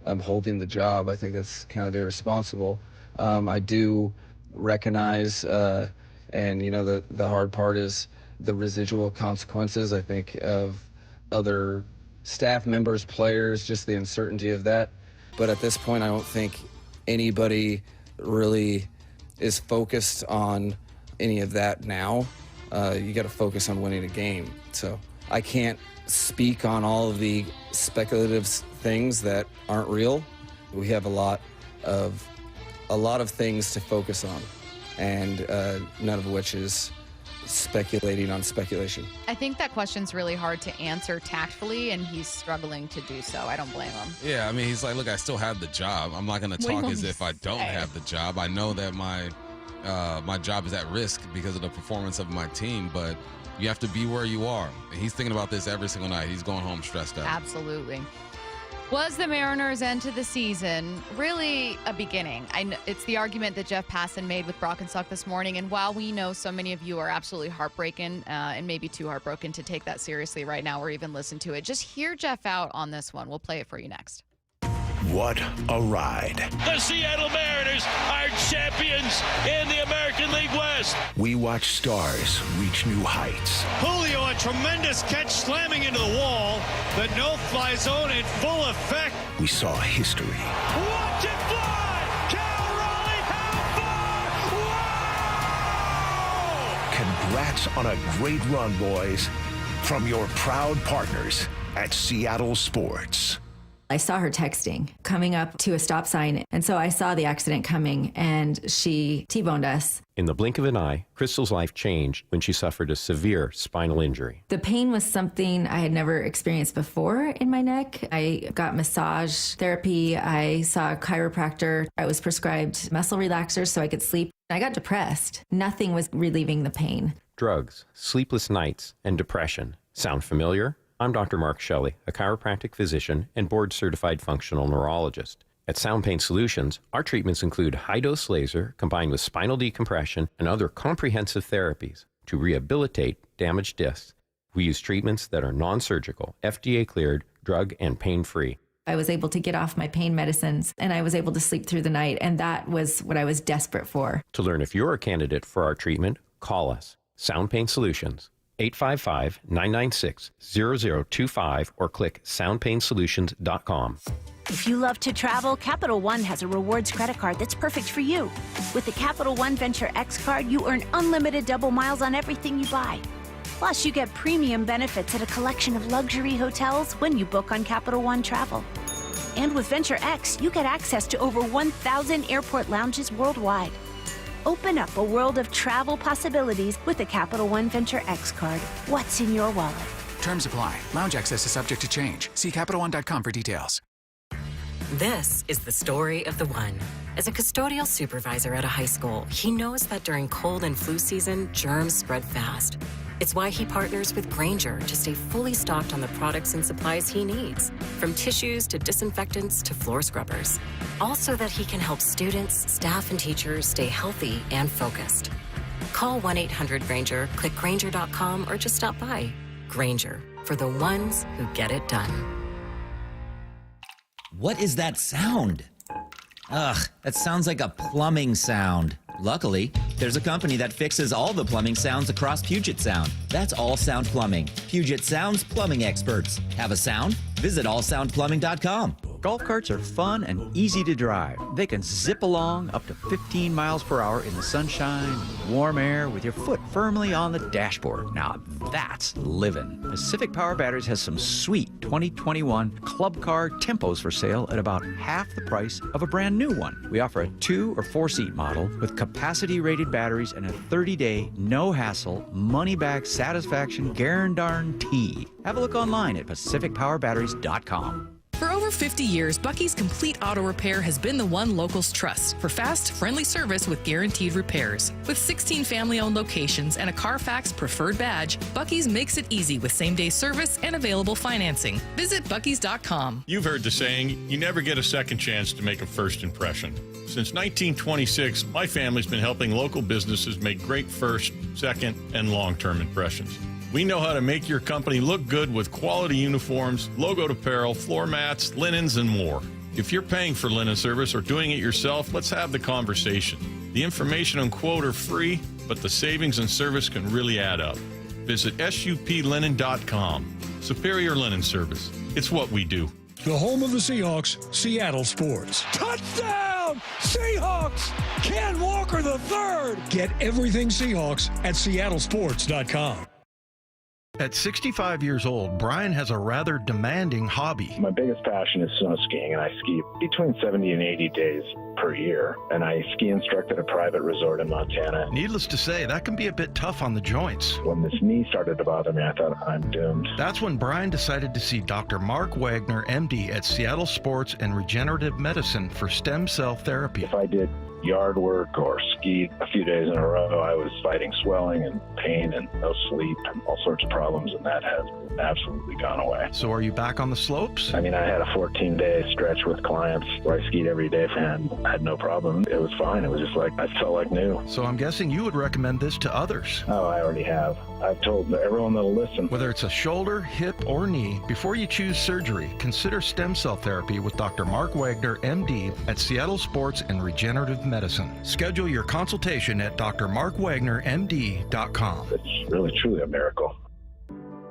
I'm holding the job. I think that's kind of irresponsible. I do recognize, and the hard part is the residual consequences, I think, of other staff members, players, just the uncertainty of that. But at this point, I don't think anybody really is focused on any of that now. You got to focus on winning a game. So I can't speak on all of the speculative things that aren't real. We have a lot of things to focus on, and none of which is speculating on speculation. I think that question's really hard to answer tactfully, and he's struggling to do so. I don't blame him. Yeah, I mean, he's like, look, I still have the job. I'm not going to talk as if I don't have the job. I know that my job is at risk because of the performance of my team, but you have to be where you are. And he's thinking about this every single night. He's going home stressed out. Absolutely. Was the Mariners' end to the season really a beginning? It's the argument that Jeff Passan made with Brock and Suck this morning. And while we know so many of you are absolutely heartbroken and maybe too heartbroken to take that seriously right now or even listen to it, just hear Jeff out on this one. We'll play it for you next. What a ride. The Seattle Mariners are champions in the American League West. We watch stars reach new heights. Julio, a tremendous catch slamming into the wall. The no-fly zone in full effect. We saw history. Watch it fly! Cal Raleigh, how far? Wow! Congrats on a great run, boys. From your proud partners at Seattle Sports. I saw her texting, coming up to a stop sign, and so I saw the accident coming, and she T-boned us. In the blink of an eye, Crystal's life changed when she suffered a severe spinal injury. The pain was something I had never experienced before in my neck. I got massage therapy. I saw a chiropractor. I was prescribed muscle relaxers so I could sleep. I got depressed. Nothing was relieving the pain. Drugs, sleepless nights, and depression. Sound familiar? I'm Dr. Mark Shelley, a chiropractic physician and board-certified functional neurologist. At Sound Pain Solutions, our treatments include high-dose laser combined with spinal decompression and other comprehensive therapies to rehabilitate damaged discs. We use treatments that are non-surgical, FDA-cleared, drug and pain-free. I was able to get off my pain medicines, and I was able to sleep through the night, and that was what I was desperate for. To learn if you're a candidate for our treatment, call us. Sound Pain Solutions. 855-996-0025 or click soundpainsolutions.com. If you love to travel, Capital One has a rewards credit card that's perfect for you. With the Capital One Venture X card, you earn unlimited double miles on everything you buy. Plus, you get premium benefits at a collection of luxury hotels when you book on Capital One Travel. And with Venture X, you get access to over 1,000 airport lounges worldwide. Open up a world of travel possibilities with the Capital One Venture X card. What's in your wallet? Terms apply. Lounge access is subject to change. See CapitalOne.com for details. This is the story of the one. As a custodial supervisor at a high school, he knows that during cold and flu season, germs spread fast. It's why he partners with Grainger to stay fully stocked on the products and supplies he needs, from tissues to disinfectants to floor scrubbers. All so that he can help students, staff, and teachers stay healthy and focused. Call 1-800-GRAINGER, click Grainger.com, or just stop by. Grainger, for the ones who get it done. What is that sound? Ugh, that sounds like a plumbing sound. Luckily, there's a company that fixes all the plumbing sounds across Puget Sound. That's All Sound Plumbing. Puget Sound's plumbing experts. Have a sound? Visit allsoundplumbing.com. Golf carts are fun and easy to drive. They can zip along up to 15 miles per hour in the sunshine, warm air, with your foot firmly on the dashboard. Now that's living. Pacific Power Batteries has some sweet 2021 Club Car Tempos for sale at about half the price of a brand new one. We offer a 2 or 4 seat model with capacity rated batteries and a 30-day, no hassle, money back satisfaction guarantee. Have a look online at pacificpowerbatteries.com. For over 50 years, Bucky's Complete Auto Repair has been the one locals trust for fast, friendly service with guaranteed repairs. With 16 family-owned locations and a Carfax preferred badge, Bucky's makes it easy with same-day service and available financing. Visit buckys.com. You've heard the saying, you never get a second chance to make a first impression. Since 1926, my family's been helping local businesses make great first, second, and long-term impressions. We know how to make your company look good with quality uniforms, logoed apparel, floor mats, linens, and more. If you're paying for linen service or doing it yourself, let's have the conversation. The information and quote are free, but the savings and service can really add up. Visit suplinen.com. Superior Linen Service. It's what we do. The home of the Seahawks, Seattle Sports. Touchdown! Seahawks! Ken Walker III! Get everything Seahawks at seattlesports.com. At 65 years old, Brian has a rather demanding hobby. My biggest passion is snow skiing, and I ski between 70 and 80 days per year. And I ski instruct at a private resort in Montana. Needless to say, that can be a bit tough on the joints. When this knee started to bother me, I thought I'm doomed. That's when Brian decided to see Dr. Mark Wagner, MD, at Seattle Sports and Regenerative Medicine for stem cell therapy. If I did yard work or skied a few days in a row, I was fighting swelling and pain and no sleep and all sorts of problems, and that has absolutely gone away. So are you back on the slopes? I mean, I had a 14-day stretch with clients where I skied every day and I had no problem. It was fine. It was just like, I felt like new. So I'm guessing you would recommend this to others. Oh, I already have. I've told everyone that'll listen. Whether it's a shoulder, hip, or knee, before you choose surgery, consider stem cell therapy with Dr. Mark Wagner, MD, at Seattle Sports and Regenerative Medicine. Schedule your consultation at drmarkwagnermd.com. It's really, truly a miracle.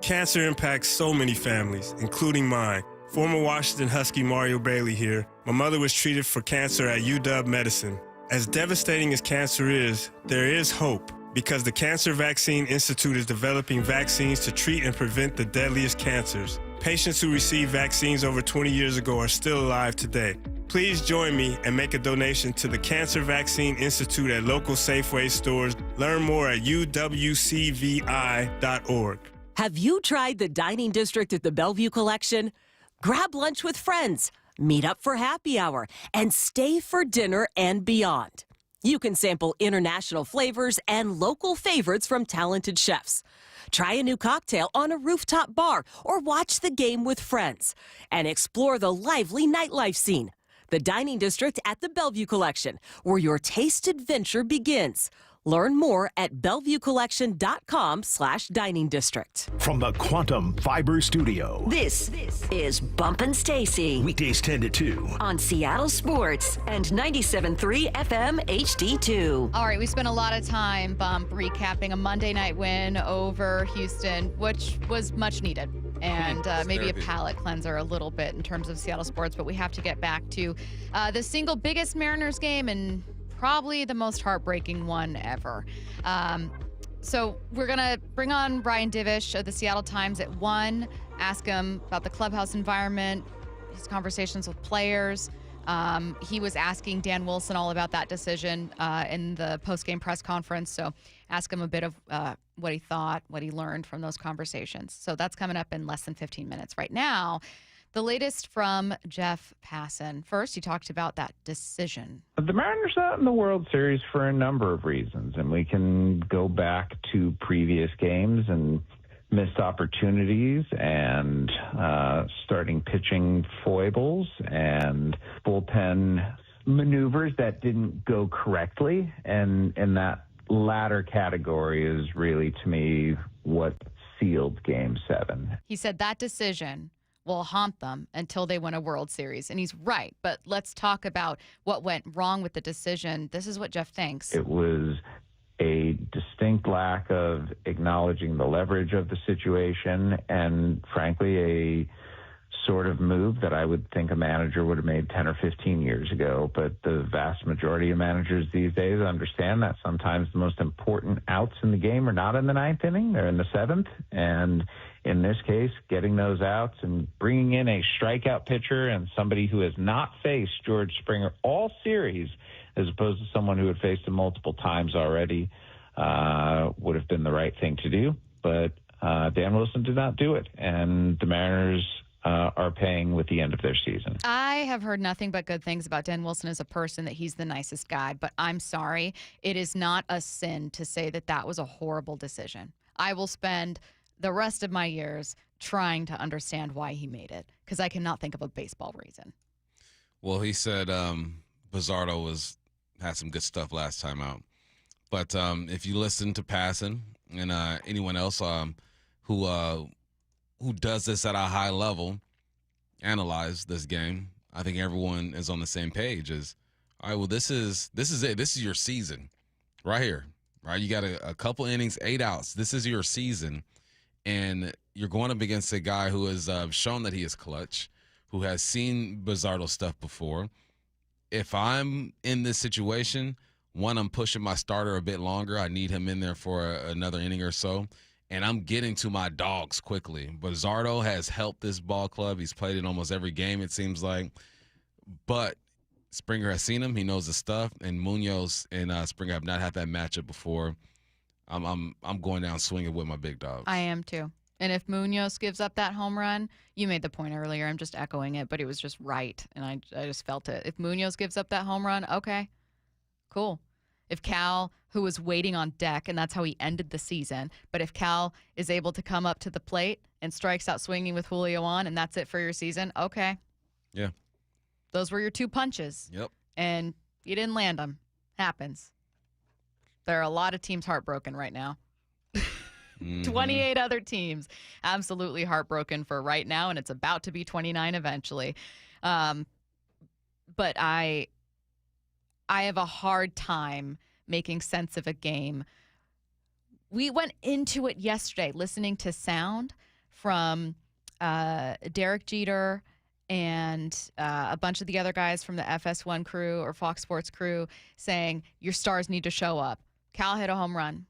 Cancer impacts so many families, including mine. Former Washington Husky Mario Bailey here. My mother was treated for cancer at UW Medicine. As devastating as cancer is, there is hope, because the Cancer Vaccine Institute is developing vaccines to treat and prevent the deadliest cancers. Patients who received vaccines over 20 years ago are still alive today. Please join me and make a donation to the Cancer Vaccine Institute at local Safeway stores. Learn more at uwcvi.org. Have you tried the dining district at the Bellevue Collection? Grab lunch with friends, meet up for happy hour, and stay for dinner and beyond. You can sample international flavors and local favorites from talented chefs. Try a new cocktail on a rooftop bar or watch the game with friends and explore the lively nightlife scene. The Dining District at the Bellevue Collection, where your taste adventure begins. Learn more at BellevueCollection.com/dining district. From the Quantum Fiber Studio. This is Bumpin' Stacy. Weekdays 10 to 2. On Seattle Sports and 97.3 FM HD2. All right, we spent a lot of time, recapping a Monday night win over Houston, which was much needed. And maybe a palate cleanser a little bit in terms of Seattle sports. But we have to get back to the single biggest Mariners game and probably the most heartbreaking one ever. So we're going to bring on Ryan Divish of the Seattle Times at 1, ask him about the clubhouse environment, his conversations with players. He was asking Dan Wilson all about that decision in the post-game press conference. So ask him a bit of what he thought, what he learned from those conversations. So that's coming up in less than 15 minutes. Right now, the latest from Jeff Passan. First, he talked about that decision. The Mariners are out in the World Series for a number of reasons, and we can go back to previous games and missed opportunities and starting pitching foibles and bullpen maneuvers that didn't go correctly. And that latter category is really, to me, what sealed Game 7. He said that decision will haunt them until they win a World Series. And he's right. But let's talk about what went wrong with the decision. This is what Jeff thinks. It was a distinct lack of acknowledging the leverage of the situation and, frankly, a sort of move that I would think a manager would have made 10 or 15 years ago. But the vast majority of managers these days understand that sometimes the most important outs in the game are not in the ninth inning, they're in the seventh. And in this case, getting those outs and bringing in a strikeout pitcher and somebody who has not faced George Springer all series, as opposed to someone who had faced him multiple times already, would have been the right thing to do. But Dan Wilson did not do it. And the Mariners are paying with the end of their season. I have heard nothing but good things about Dan Wilson as a person, that he's the nicest guy. But I'm sorry, it is not a sin to say that that was a horrible decision. I will spend the rest of my years trying to understand why he made it, because I cannot think of a baseball reason. Well, he said Bizzardo had some good stuff last time out. But if you listen to Passan and anyone else who does this at a high level, analyze this game, I think everyone is on the same page. As, all right, well, this is it. This is your season right here, right? You got a couple innings, 8 outs. This is your season, and you're going up against a guy who has shown that he is clutch, who has seen Bizzardo stuff before. If I'm in this situation, one, I'm pushing my starter a bit longer. I need him in there for another inning or so. And I'm getting to my dogs quickly. Bizzardo has helped this ball club. He's played in almost every game, it seems like. But Springer has seen him. He knows the stuff. And Munoz and Springer have not had that matchup before. I'm going down swinging with my big dogs. I am too. And if Munoz gives up that home run, you made the point earlier. I'm just echoing it, but it was just right. And I just felt it. If Munoz gives up that home run, okay, cool. If Cal, who was waiting on deck, and that's how he ended the season, but if Cal is able to come up to the plate and strikes out swinging with Julio on, and that's it for your season, okay. Yeah. Those were your 2 punches. Yep. And you didn't land them. Happens. There are a lot of teams heartbroken right now. 28 other teams absolutely heartbroken for right now, and it's about to be 29 eventually. But I have a hard time making sense of a game. We went into it yesterday listening to sound from Derek Jeter and a bunch of the other guys from the FS1 crew or Fox Sports crew saying, your stars need to show up. Cal hit a home run.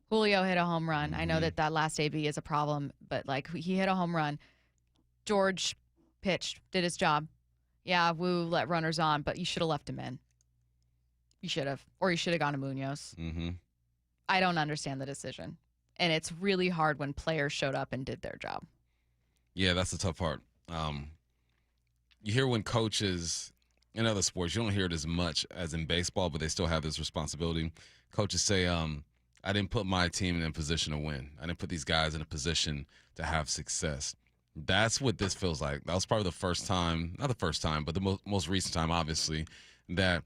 Julio hit a home run. I know that last AB is a problem, but, like, he hit a home run. George pitched, did his job. Yeah, Woo let runners on, but you should have left him in. You should have. Or you should have gone to Munoz. Mm-hmm. I don't understand the decision. And it's really hard when players showed up and did their job. Yeah, that's the tough part. You hear when coaches in other sports, you don't hear it as much as in baseball, but they still have this responsibility. Coaches say, I didn't put my team in a position to win. I didn't put these guys in a position to have success. That's what this feels like. That was probably the first time, not the first time, but the most recent time, obviously, that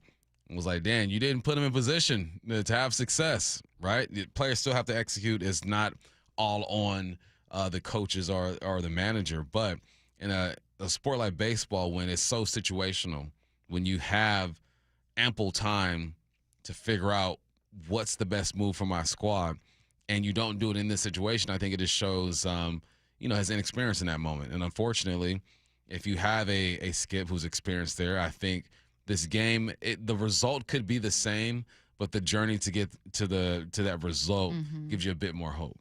was like, Dan, you didn't put them in position to have success, right? The players still have to execute. It's not all on the coaches or the manager. But in a sport like baseball, when it's so situational, when you have ample time to figure out what's the best move for my squad, and you don't do it in this situation, I think it just shows, his inexperience in that moment. And unfortunately, if you have a Skip who's experienced there, I think this game, the result could be the same, but the journey to get to that result gives you a bit more hope.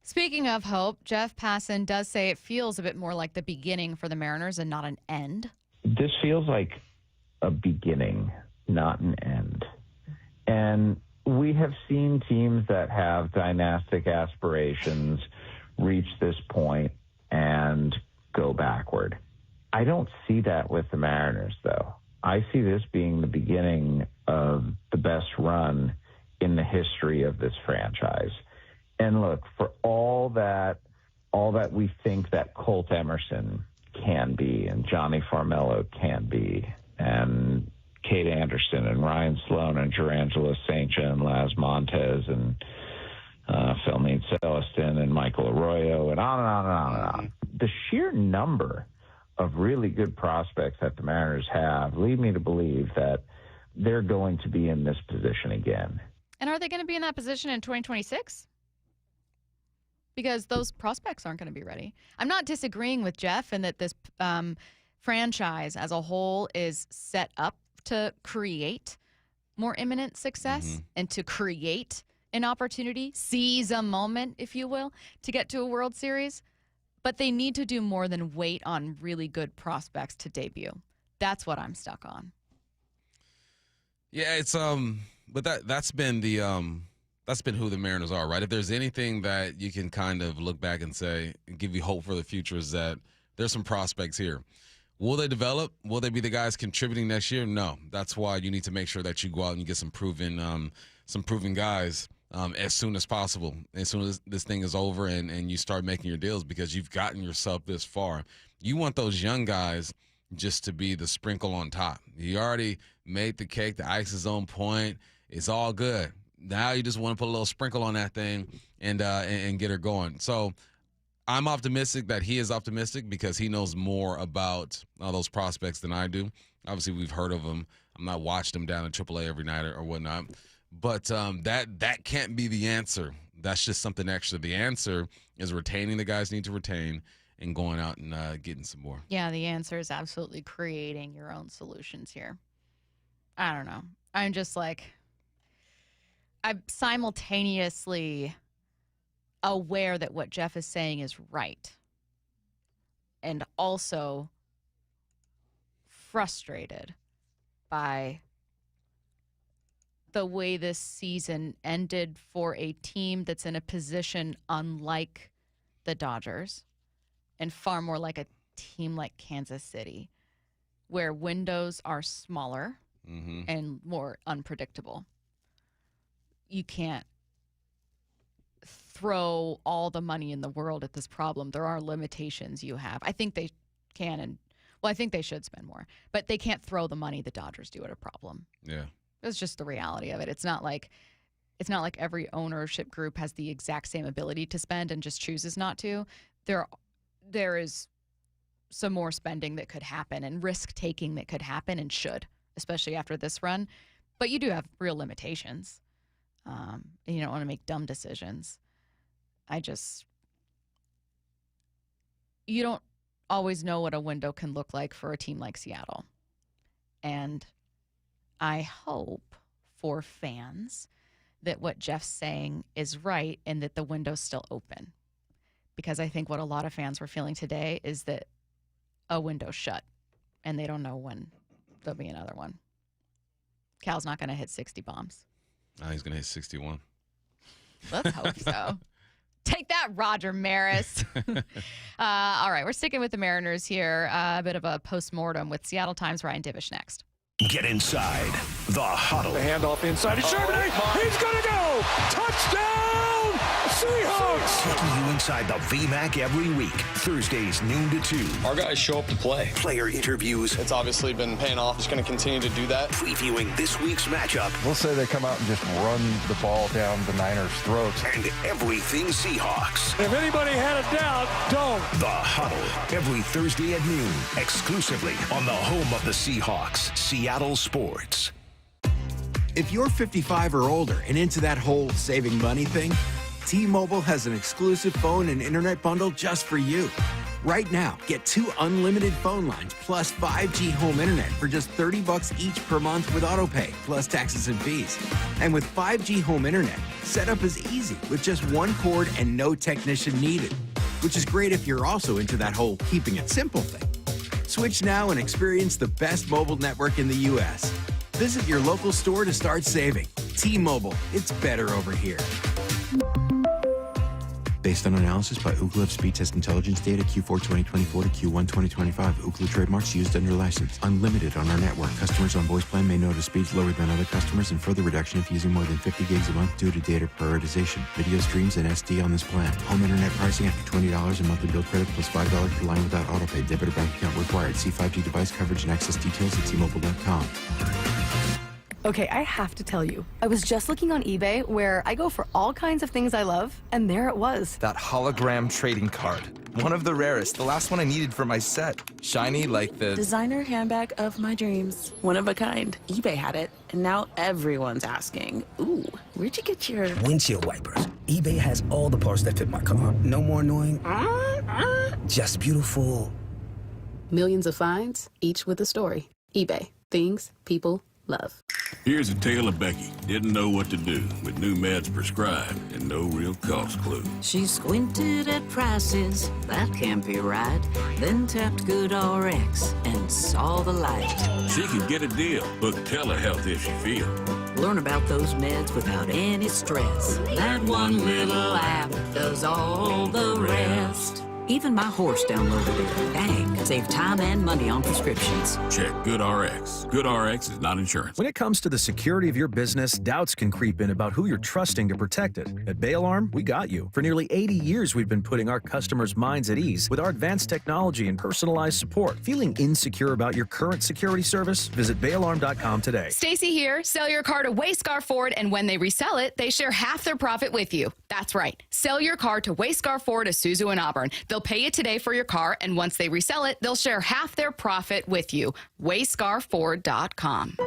Speaking of hope, Jeff Passan does say it feels a bit more like the beginning for the Mariners and not an end. This feels like a beginning, not an end. And we have seen teams that have dynastic aspirations reach this point and go backward. I don't see that with the Mariners, though. I see this being the beginning of the best run in the history of this franchise. And look, for all that we think that Colt Emerson can be and Johnny Farmello can be and Kate Anderson and Ryan Sloan and Gerangelo Saincha and Laz Montez and Felmine Celestin and Michael Arroyo and on and on and on and on. the sheer number of really good prospects that the Mariners have lead me to believe that they're going to be in this position again. And are they going to be in that position in 2026? Because those prospects aren't going to be ready. I'm not disagreeing with Jeff in that this franchise as a whole is set up to create more imminent success and to create an opportunity, seize a moment, if you will, to get to a World Series. But they need to do more than wait on really good prospects to debut. That's what I'm stuck on. Yeah, it's but that's been who the Mariners are, right? If there's anything that you can kind of look back and say and give you hope for the future is that there's some prospects here. Will they develop? Will they be the guys contributing next year? No. That's why you need to make sure that you go out and you get some proven guys as soon as possible, as soon as this thing is over and you start making your deals, because you've gotten yourself this far. You want those young guys just to be the sprinkle on top. You already made the cake. The ice is on point. It's all good. Now you just want to put a little sprinkle on that thing and get her going. So I'm optimistic that he is optimistic because he knows more about those prospects than I do. Obviously, we've heard of them. I'm not watching them down in AAA every night or whatnot. But that can't be the answer. That's just something extra. The answer is retaining the guys you need to retain and going out and getting some more. Yeah, the answer is absolutely creating your own solutions here. I don't know. I'm just like, I'm simultaneously aware that what Jeff is saying is right, and also frustrated by the way this season ended for a team that's in a position unlike the Dodgers and far more like a team like Kansas City, where windows are smaller and more unpredictable. You can't throw all the money in the world at this problem. There are limitations you have. I think they can, I think they should spend more, but they can't throw the money the Dodgers do at a problem. Yeah. That's just the reality of it. It's not like every ownership group has the exact same ability to spend and just chooses not to. There is some more spending that could happen and risk taking that could happen and should, especially after this run. But you do have real limitations. And you don't want to make dumb decisions. You don't always know what a window can look like for a team like Seattle. And I hope for fans that what Jeff's saying is right and that the window's still open. Because I think what a lot of fans were feeling today is that a window's shut and they don't know when there'll be another one. Cal's not going to hit 60 bombs. No, he's going to hit 61. Let's hope so. Take that, Roger Maris. All right, we're sticking with the Mariners here. A bit of a post-mortem with Seattle Times Ryan Divish next. Get inside the huddle. The handoff inside to Charbonnet. He's going to go. Touchdown, Seahawks. Taking you inside the VMAC every week. Thursdays, noon to 2. Our guys show up to play. Player interviews. It's obviously been paying off. Just going to continue to do that. Previewing this week's matchup. We'll say they come out and just run the ball down the Niners' throats. And everything Seahawks. If anybody had a doubt, don't. The Huddle. Every Thursday at noon. Exclusively on the home of the Seahawks. Seattle Sports. If you're 55 or older and into that whole saving money thing, T-Mobile has an exclusive phone and internet bundle just for you. Right now, get 2 unlimited phone lines plus 5G home internet for just $30 each per month with autopay, plus taxes and fees. And with 5G home internet, setup is easy with just one cord and no technician needed, which is great if you're also into that whole keeping it simple thing. Switch now and experience the best mobile network in the U.S. Visit your local store to start saving. T-Mobile, it's better over here. Based on analysis by Ookla of speed test intelligence data Q4 2024 to Q1 2025. Ookla trademarks used under license. Unlimited on our network. Customers on voice plan may notice speeds lower than other customers and further reduction if using more than 50 gigs a month due to data prioritization. Video streams and SD on this plan. Home internet pricing after $20 and monthly bill credit plus $5 per line without autopay. Debit or bank account required. See 5G device coverage and access details at T-Mobile.com. Okay, I have to tell you, I was just looking on eBay where I go for all kinds of things I love, and there it was. That hologram trading card. One of the rarest, the last one I needed for my set. Shiny like the... designer handbag of my dreams. One of a kind. eBay had it, and now everyone's asking, ooh, where'd you get your... windshield wipers. eBay has all the parts that fit my car. No more annoying... just beautiful. Millions of finds, each with a story. eBay. Things people love. Here's a tale of Becky. Didn't know what to do with new meds prescribed and no real cost clue. She squinted at prices, that can't be right. Then tapped GoodRx and saw the light. She could get a deal. Book telehealth if she feel. Learn about those meds without any stress. That one little app does all the rest. Even my horse downloaded it. Dang, save time and money on prescriptions. Check GoodRx. GoodRx is not insurance. When it comes to the security of your business, doubts can creep in about who you're trusting to protect it. At Bail Arm, we got you. For nearly 80 years, we've been putting our customers' minds at ease with our advanced technology and personalized support. Feeling insecure about your current security service? Visit bailarm.com today. Stacy here. Sell your car to Wayscar Ford, and when they resell it, they share half their profit with you. That's right. Sell your car to Wayscar Ford, Isuzu, and Auburn. They'll pay you today for your car, and once they resell it, they'll share half their profit with you. WayscarFord.com.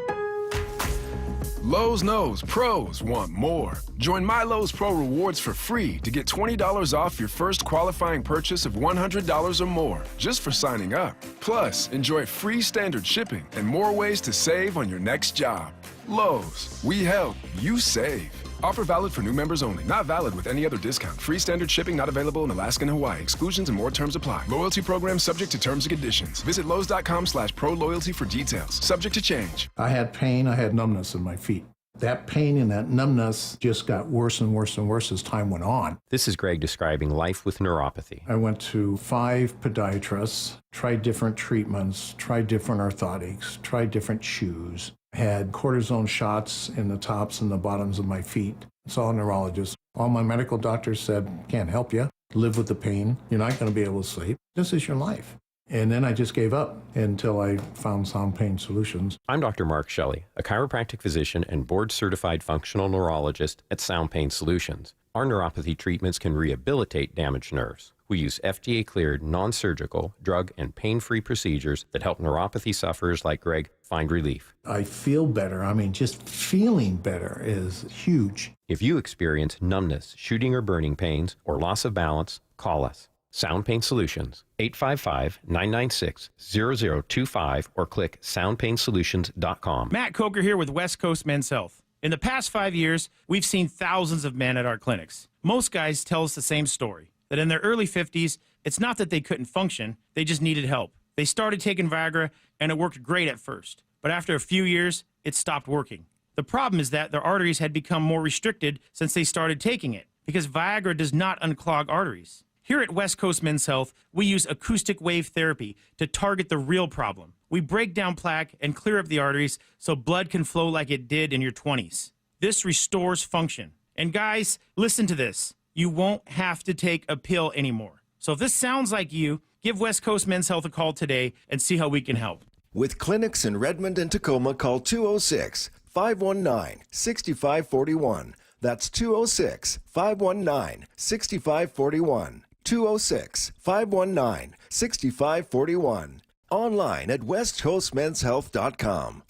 Lowe's knows pros want more. Join My Lowe's Pro Rewards for free to get $20 off your first qualifying purchase of $100 or more just for signing up. Plus, enjoy free standard shipping and more ways to save on your next job. Lowe's, we help, you save. Offer valid for new members only. Not valid with any other discount. Free standard shipping not available in Alaska and Hawaii. Exclusions and more terms apply. Loyalty program subject to terms and conditions. Visit Lowe's.com/pro-loyalty for details. Subject to change. I had pain. I had numbness in my feet. That pain and that numbness just got worse and worse and worse as time went on. This is Greg describing life with neuropathy. I went to 5 podiatrists, tried different treatments, tried different orthotics, tried different shoes, had cortisone shots in the tops and the bottoms of my feet. Saw a neurologist. All my medical doctors said, can't help you. Live with the pain. You're not going to be able to sleep. This is your life. And then I just gave up until I found Sound Pain Solutions. I'm Dr. Mark Shelley, a chiropractic physician and board-certified functional neurologist at Sound Pain Solutions. Our neuropathy treatments can rehabilitate damaged nerves. We use FDA-cleared, non-surgical, drug, and pain-free procedures that help neuropathy sufferers like Greg find relief. I feel better. I mean, just feeling better is huge. If you experience numbness, shooting or burning pains, or loss of balance, call us. Sound Pain Solutions, 855-996-0025, or click soundpainsolutions.com. Matt Coker here with West Coast Men's Health. In the past 5 years, we've seen thousands of men at our clinics. Most guys tell us the same story, that in their early 50s, it's not that they couldn't function, they just needed help. They started taking Viagra, and it worked great at first. But after a few years, it stopped working. The problem is that their arteries had become more restricted since they started taking it, because Viagra does not unclog arteries. Here at West Coast Men's Health, we use acoustic wave therapy to target the real problem. We break down plaque and clear up the arteries so blood can flow like it did in your 20s. This restores function. And guys, listen to this. You won't have to take a pill anymore. So if this sounds like you, give West Coast Men's Health a call today and see how we can help. With clinics in Redmond and Tacoma, call 206-519-6541. That's 206-519-6541. 206-519-6541. Online at westcoastmenshealth.com.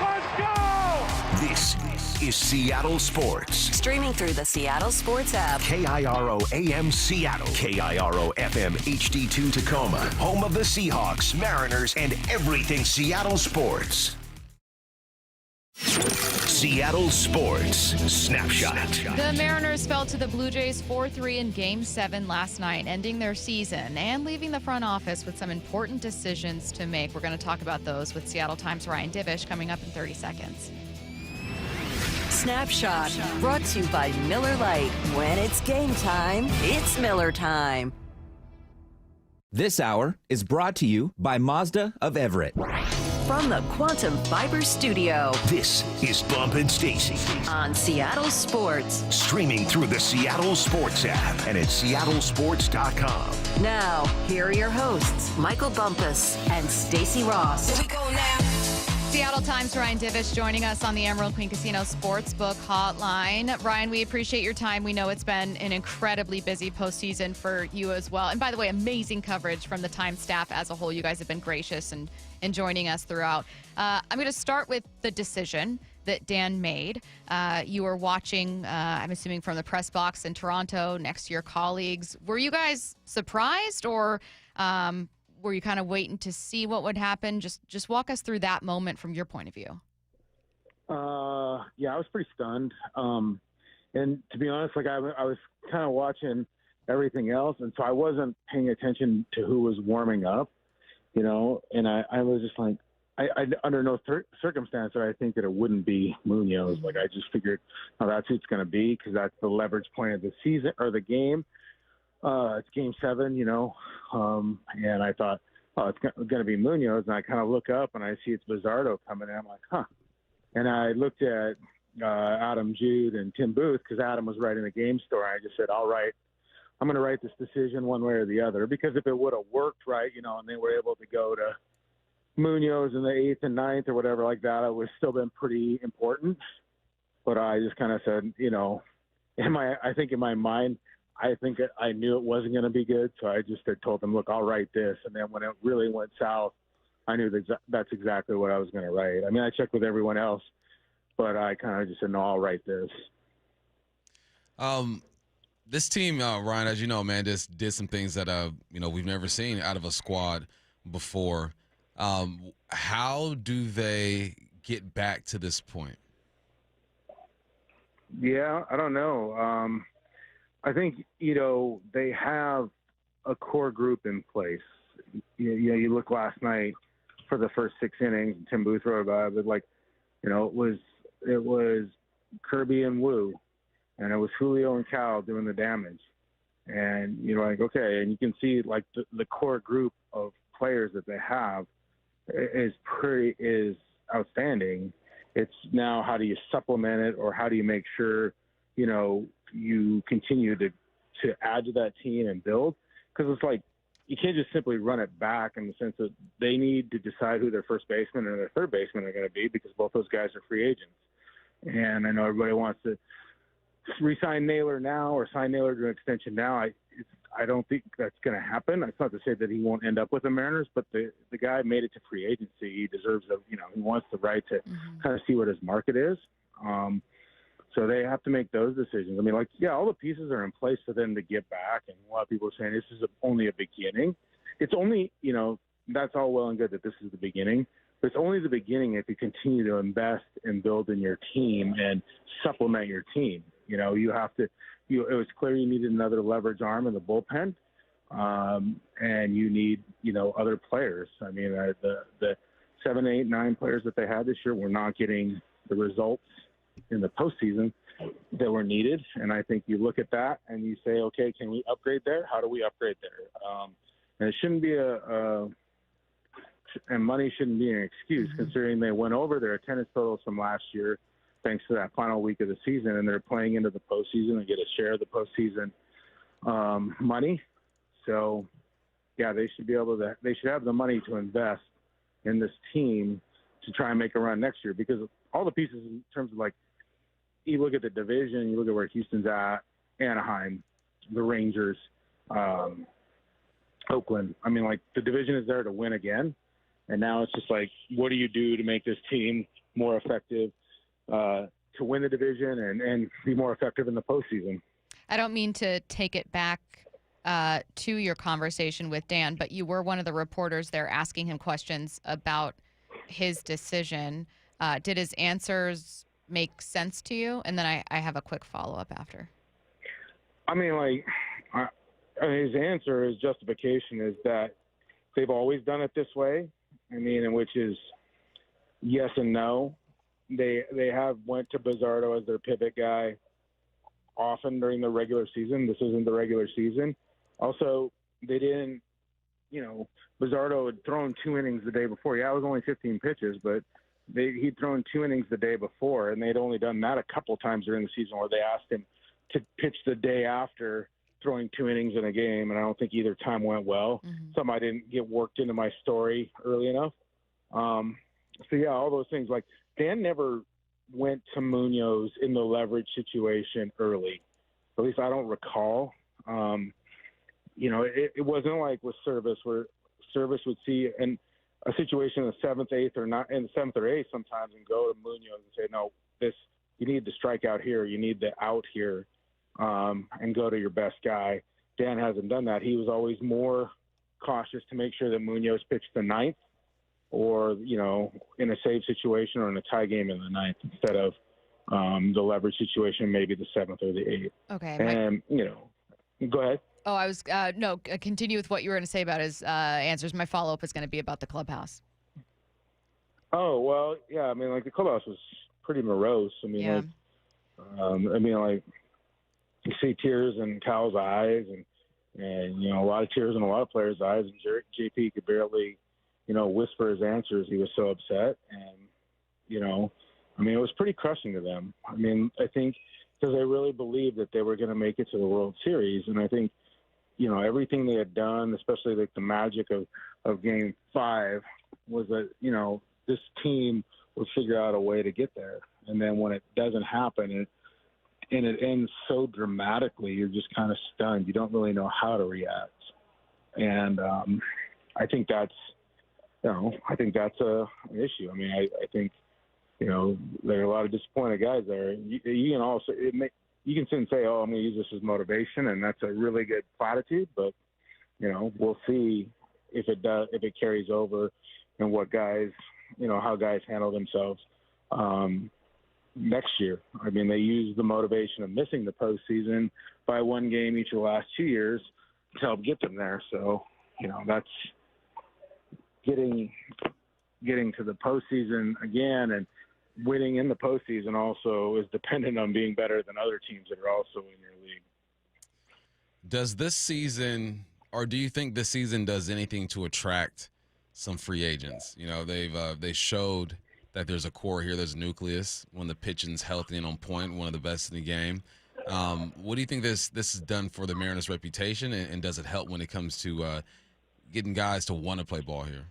Let's go! This is Seattle Sports. Streaming through the Seattle Sports app. KIRO AM Seattle. KIRO FM HD2 Tacoma. Home of the Seahawks, Mariners, and everything Seattle sports. Seattle Sports Snapshot. The Mariners fell to the Blue Jays 4-3 in Game 7 last night, ending their season and leaving the front office with some important decisions to make. We're going to talk about those with Seattle Times Ryan Divish coming up in 30 seconds. Snapshot, brought to you by Miller Lite. When it's game time, it's Miller time. This hour is brought to you by Mazda of Everett. From the Quantum Fiber Studio. This is Bump and Stacy. On Seattle Sports. Streaming through the Seattle Sports app and at seattlesports.com. Now, here are your hosts, Michael Bumpus and Stacy Ross. Here we go now. Seattle Times Ryan Divish joining us on the Emerald Queen Casino Sportsbook Hotline. Ryan, we appreciate your time. We know it's been an incredibly busy postseason for you as well. And by the way, amazing coverage from the Times staff as a whole. You guys have been gracious and joining us throughout. I'm going to start with the decision that Dan made. You were watching, I'm assuming, from the press box in Toronto next to your colleagues. Were you guys surprised, or were you kind of waiting to see what would happen? Just walk us through that moment from your point of view. Yeah, I was pretty stunned. And to be honest, like I was kind of watching everything else, and so I wasn't paying attention to who was warming up, you know. And I was just like, I under no circumstance did I think that it wouldn't be Munoz. Like I just figured, oh, that's who it's going to be, because that's the leverage point of the season or the game. It's Game 7, you know, and I thought, oh, it's going to be Munoz, and I kind of look up and I see it's Bizzardo coming in. I'm like, huh. And I looked at Adam Jude and Tim Booth, because Adam was writing the game story. I just said, all right, I'm going to write this decision one way or the other, because if it would have worked right, you know, and they were able to go to Munoz in the 8th and 9th or whatever like that, it would have still been pretty important. But I just kind of said, you know, I think in my mind, I think I knew it wasn't going to be good, so I just had told them, look, I'll write this. And then when it really went south, I knew that's exactly what I was going to write. I mean, I checked with everyone else, but I kind of just said, no, I'll write this. This team, Ryan, as you know, man, just did some things that, you know, we've never seen out of a squad before. How do they get back to this point? Yeah, I don't know. I think, you know, they have a core group in place. You look last night for the first 6 innings, and Tim Booth wrote about it, but like, you know, it was Kirby and Wu, and it was Julio and Cal doing the damage. And you're like, okay, and you can see like the core group of players that they have is outstanding. It's now, how do you supplement it, or how do you make sure, you know, you continue to add to that team and build? Because it's like, you can't just simply run it back, in the sense that they need to decide who their first baseman and their third baseman are going to be, because both those guys are free agents. And I know everybody wants to re-sign Naylor now or sign Naylor to an extension now. I don't think that's going to happen. That's not to say that he won't end up with the Mariners, but the guy made it to free agency. He deserves he wants the right to kind of see what his market is. So they have to make those decisions. I mean, like, yeah, all the pieces are in place for them to get back. And a lot of people are saying this is only a beginning. It's only, you know, that's all well and good that this is the beginning. But it's only the beginning if you continue to invest and build in your team and supplement your team. You know, you have to, it was clear you needed another leverage arm in the bullpen. And you need, you know, other players. I mean, the 7, 8, 9 players that they had this year were not getting the results in the postseason that were needed. And I think you look at that and you say, okay, can we upgrade there? How do we upgrade there? And it shouldn't be and money shouldn't be an excuse, considering they went over their attendance totals from last year, thanks to that final week of the season, and they're playing into the postseason and get a share of the postseason money. So yeah, they should have the money to invest in this team to try and make a run next year, because all the pieces in terms of, like, you look at the division, you look at where Houston's at, Anaheim, the Rangers, Oakland. I mean, like, the division is there to win again. And now it's just like, what do you do to make this team more effective to win the division and be more effective in the postseason? I don't mean to take it back to your conversation with Dan, but you were one of the reporters there asking him questions about his decision. Did his answers make sense to you? And then I have a quick follow-up after. I mean, like, his answer, his justification is that they've always done it this way. I mean, and which is yes and no. They have went to Bizzardo as their pivot guy often during the regular season. This isn't the regular season. Also, they didn't, you know, Bizzardo had thrown 2 innings the day before. Yeah, it was only 15 pitches, but he'd thrown 2 innings the day before, and they'd only done that a couple times during the season where they asked him to pitch the day after throwing 2 innings in a game, and I don't think either time went well. Something I didn't get worked into my story early enough. So, yeah, all those things. Like, Dan never went to Munoz in the leverage situation early. At least I don't recall. It wasn't like with Service, where Service would see a situation in the seventh, eighth, or not in the seventh or eighth sometimes, and go to Munoz and say, "No, you need the strikeout here, you need the out here," and go to your best guy. Dan hasn't done that. He was always more cautious to make sure that Munoz pitched the ninth, or in a save situation or in a tie game in the ninth, instead of the leverage situation, maybe the seventh or the eighth. Okay. And go ahead. Oh, I was continue with what you were going to say about his answers. My follow-up is going to be about the clubhouse. Oh, well, yeah. I mean, like, the clubhouse was pretty morose. I mean, yeah. You see tears in Cal's eyes, and a lot of tears in a lot of players' eyes. And JP could barely, whisper his answers. He was so upset, and it was pretty crushing to them. I mean, I think because they really believed that they were going to make it to the World Series, and I think everything they had done, especially like the magic of Game 5, was that this team would figure out a way to get there. And then when it doesn't happen, and it ends so dramatically, you're just kind of stunned. You don't really know how to react. And I think that's an issue. I mean, I think there are a lot of disappointed guys there. You can sit and say, "Oh, I'm going to use this as motivation," and that's a really good platitude. But we'll see if it carries over, and what guys, how guys handle themselves next year. I mean, they used the motivation of missing the postseason by one game each of the last 2 years to help get them there. So that's getting to the postseason again, and winning in the postseason also is dependent on being better than other teams that are also in your league. Does this season, or do you think this season does anything to attract some free agents? They showed that there's a core here, there's a nucleus. When the pitching's healthy and on point, one of the best in the game. What do you think this has done for the Mariners' reputation, and does it help when it comes to getting guys to want to play ball here?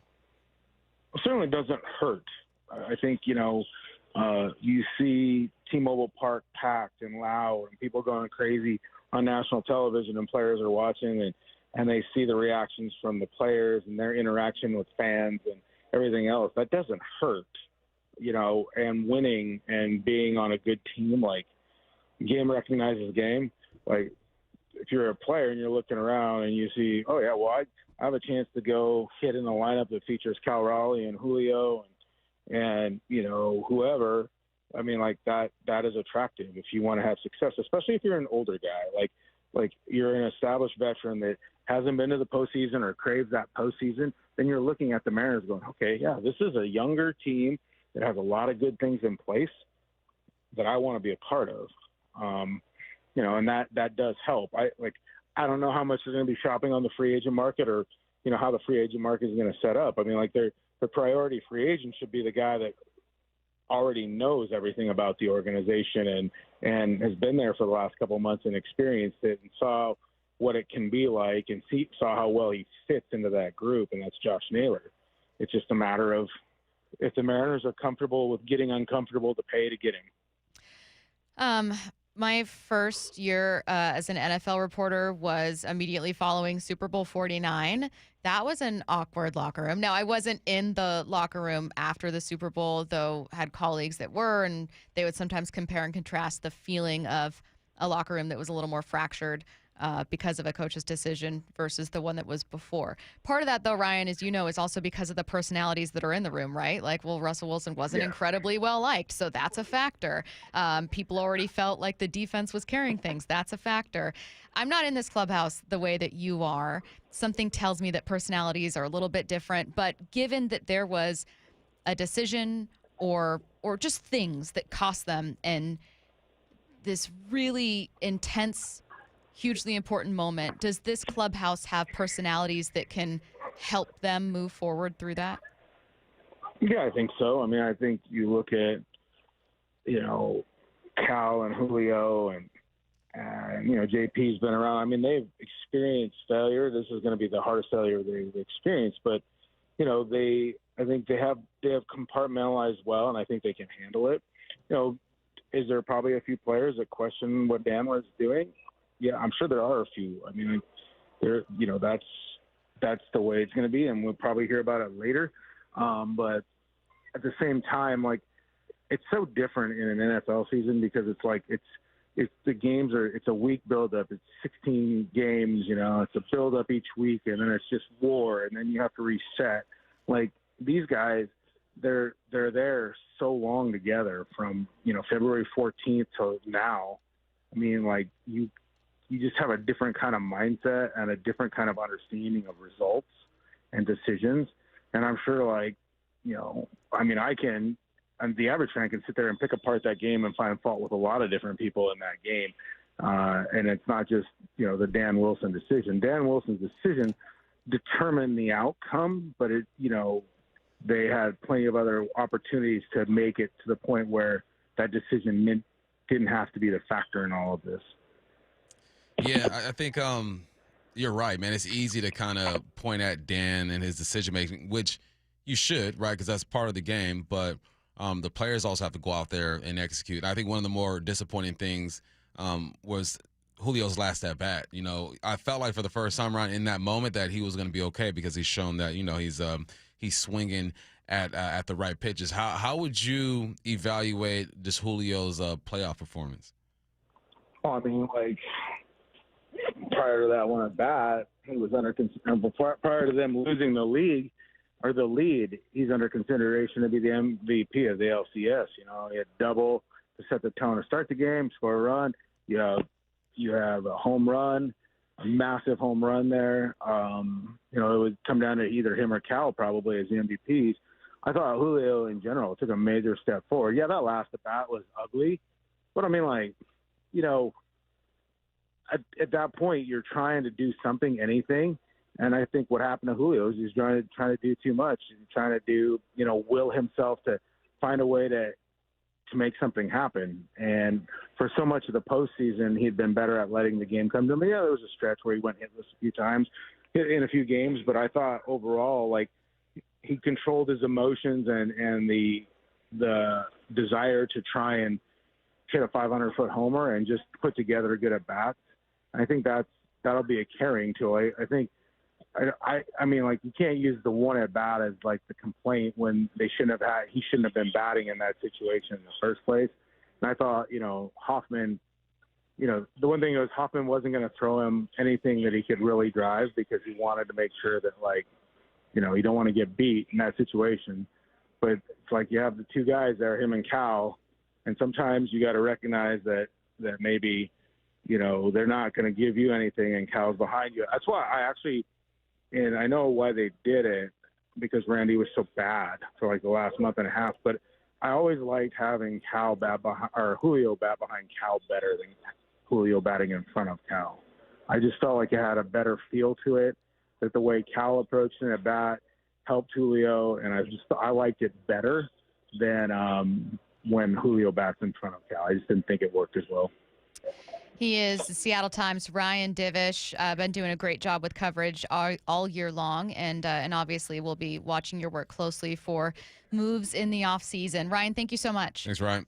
It certainly doesn't hurt. I think, you see T-Mobile Park packed and loud, and people going crazy on national television, and players are watching, and they see the reactions from the players and their interaction with fans and everything else. That doesn't hurt, and winning and being on a good team, like, game recognizes game. Like, if you're a player and you're looking around and you see, oh, yeah, well, I have a chance to go hit in a lineup that features Cal Raleigh and Julio and whoever. I mean, like, that is attractive if you want to have success, especially if you're an older guy. Like you're an established veteran that hasn't been to the postseason or craves that postseason, then you're looking at the Mariners going, okay, yeah, this is a younger team that has a lot of good things in place that I want to be a part of. And that does help. I don't know how much they're going to be shopping on the free agent market, or, how the free agent market is going to set up. I mean, like, the priority free agent should be the guy that already knows everything about the organization and has been there for the last couple of months and experienced it and saw what it can be like, and saw how well he fits into that group, and that's Josh Naylor. It's just a matter of if the Mariners are comfortable with getting uncomfortable to pay to get him. My first year as an NFL reporter was immediately following Super Bowl 49. That was an awkward locker room. Now, I wasn't in the locker room after the Super Bowl, though had colleagues that were, and they would sometimes compare and contrast the feeling of a locker room that was a little more fractured because of a coach's decision versus the one that was before. Part of that, though, Ryan, is also because of the personalities that are in the room, right? Like, well, Russell Wilson wasn't incredibly well liked, so that's a factor. People already felt like the defense was carrying things. That's a factor. I'm not in this clubhouse the way that you are. Something tells me that personalities are a little bit different, but given that there was a decision or just things that cost them and this really intense, hugely important moment, does this clubhouse have personalities that can help them move forward through that? Yeah, I think so. I mean, I think you look at, Cal and Julio and JP's been around. I mean, they've experienced failure. This is going to be the hardest failure they've experienced, but, they I think they have compartmentalized well, and I think they can handle it. Is there probably a few players that question what Dan was doing? Yeah, I'm sure there are a few. I mean, that's the way it's going to be, and we'll probably hear about it later. But at the same time, like, it's so different in an NFL season because it's the games it's a week buildup. It's 16 games, it's a buildup each week, and then it's just war, and then you have to reset. Like, these guys, they're there so long together from, February 14th to now. I mean, like, you just have a different kind of mindset and a different kind of understanding of results and decisions. And I'm sure, like, and the average fan can sit there and pick apart that game and find fault with a lot of different people in that game. And it's not just, the Dan Wilson decision. Dan Wilson's decision determined the outcome, but they had plenty of other opportunities to make it to the point where that decision didn't have to be the factor in all of this. Yeah, I think you're right, man. It's easy to kind of point at Dan and his decision-making, which you should, right, because that's part of the game. But the players also have to go out there and execute. I think one of the more disappointing things was Julio's last at-bat. I felt like for the first time around in that moment that he was going to be okay because he's shown that, he's swinging at the right pitches. How would you evaluate just Julio's playoff performance? Well, I mean, like, prior to that one at bat, he was under consideration. Prior to them losing the lead, he's under consideration to be the MVP of the LCS. He had double to set the tone to start the game, score a run. You have a home run, a massive home run there. It would come down to either him or Cal probably as the MVPs. I thought Julio in general took a major step forward. Yeah, that last at bat was ugly, but I mean, like, at that point you're trying to do something, anything. And I think what happened to Julio is he's trying to do too much. He's trying to do, will himself to find a way to make something happen. And for so much of the postseason, he'd been better at letting the game come to him. Yeah, there was a stretch where he went hitless a few times in a few games, but I thought overall, like, he controlled his emotions and the desire to try and hit a 500-foot homer and just put together a good at-bat. I think that'll be a carrying tool. I think. I mean, like, you can't use the one at bat as like the complaint when he shouldn't have been batting in that situation in the first place. And I thought, Hoffman, the one thing was Hoffman wasn't going to throw him anything that he could really drive because he wanted to make sure that, like, you don't want to get beat in that situation. But it's like you have the two guys there, him and Cal, and sometimes you got to recognize that maybe, they're not going to give you anything and Cal's behind you. That's why and I know why they did it, because Randy was so bad for like the last month and a half. But I always liked having Julio bat behind Cal better than Julio batting in front of Cal. I just felt like it had a better feel to it, that the way Cal approached an at bat helped Julio, and I liked it better than when Julio bats in front of Cal. I just didn't think it worked as well. He is the Seattle Times Ryan Divish. Been doing a great job with coverage all year long, and obviously we'll be watching your work closely for moves in the offseason. Ryan, thank you so much. Thanks, Ryan.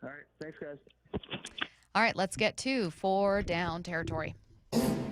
All right, thanks, guys. All right, let's get to 4 Down territory.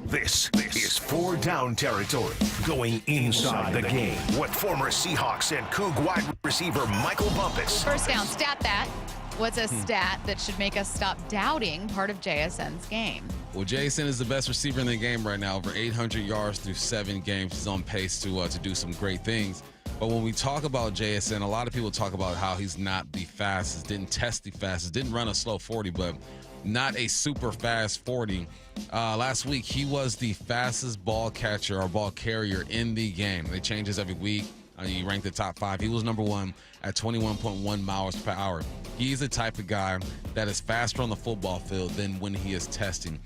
This is 4 Down territory, going inside the game with former Seahawks and Coug wide receiver Michael Bumpus. First down, stat that. What's a stat that should make us stop doubting part of JSN's game? Well, JSN is the best receiver in the game right now. Over 800 yards through 7 games. He's on pace to do some great things. But when we talk about JSN, a lot of people talk about how he's not the fastest, didn't test the fastest, didn't run a slow 40, but not a super fast 40. Last week, he was the fastest ball catcher or ball carrier in the game. They change this every week. He ranked the top 5. He was number 1 at 21.1 miles per hour. He's the type of guy that is faster on the football field than when he is testing.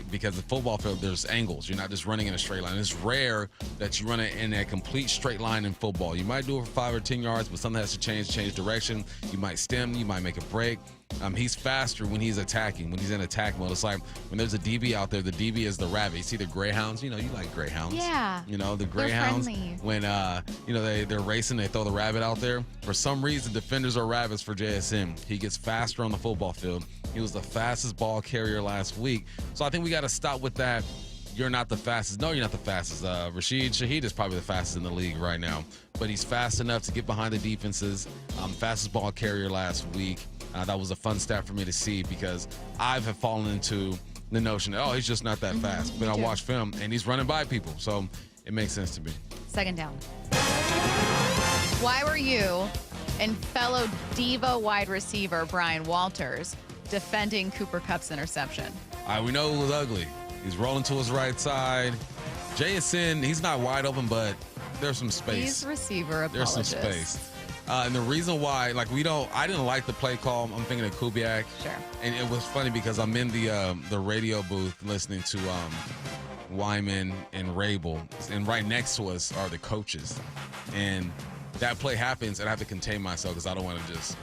Because the football field, there's angles. You're not just running in a straight line. It's rare that you run it in a complete straight line in football. You might do it for 5 or 10 yards, but something has to change direction. You might stem, you might make a break. He's faster when he's attacking, when he's in attack mode. It's like when there's a DB out there, the DB is the rabbit. You see the greyhounds? You like greyhounds. Yeah. The greyhounds, friendly. when, they're racing, they throw the rabbit out there. For some reason, defenders are rabbits for JSN. He gets faster on the football field. He was the fastest ball carrier last week. So I think we got to stop with that. You're not the fastest. No, you're not the fastest. Rashid Shaheed is probably the fastest in the league right now. But he's fast enough to get behind the defenses. Fastest ball carrier last week. That was a fun stat for me to see because I've fallen into the notion that, he's just not that fast. But I watch film, and he's running by people. So it makes sense to me. Second down. Why were you and fellow diva wide receiver Brian Walters defending Cooper Kupp's interception? We know it was ugly. He's rolling to his right side. JSN, he's not wide open, but there's some space. He's receiver apologist. There's some space. And the reason why, I didn't like the play call. I'm thinking of Kubiak. Sure. And it was funny because I'm in the radio booth listening to Wyman and Rabel, and right next to us are the coaches. And that play happens, and I have to contain myself because I don't want to just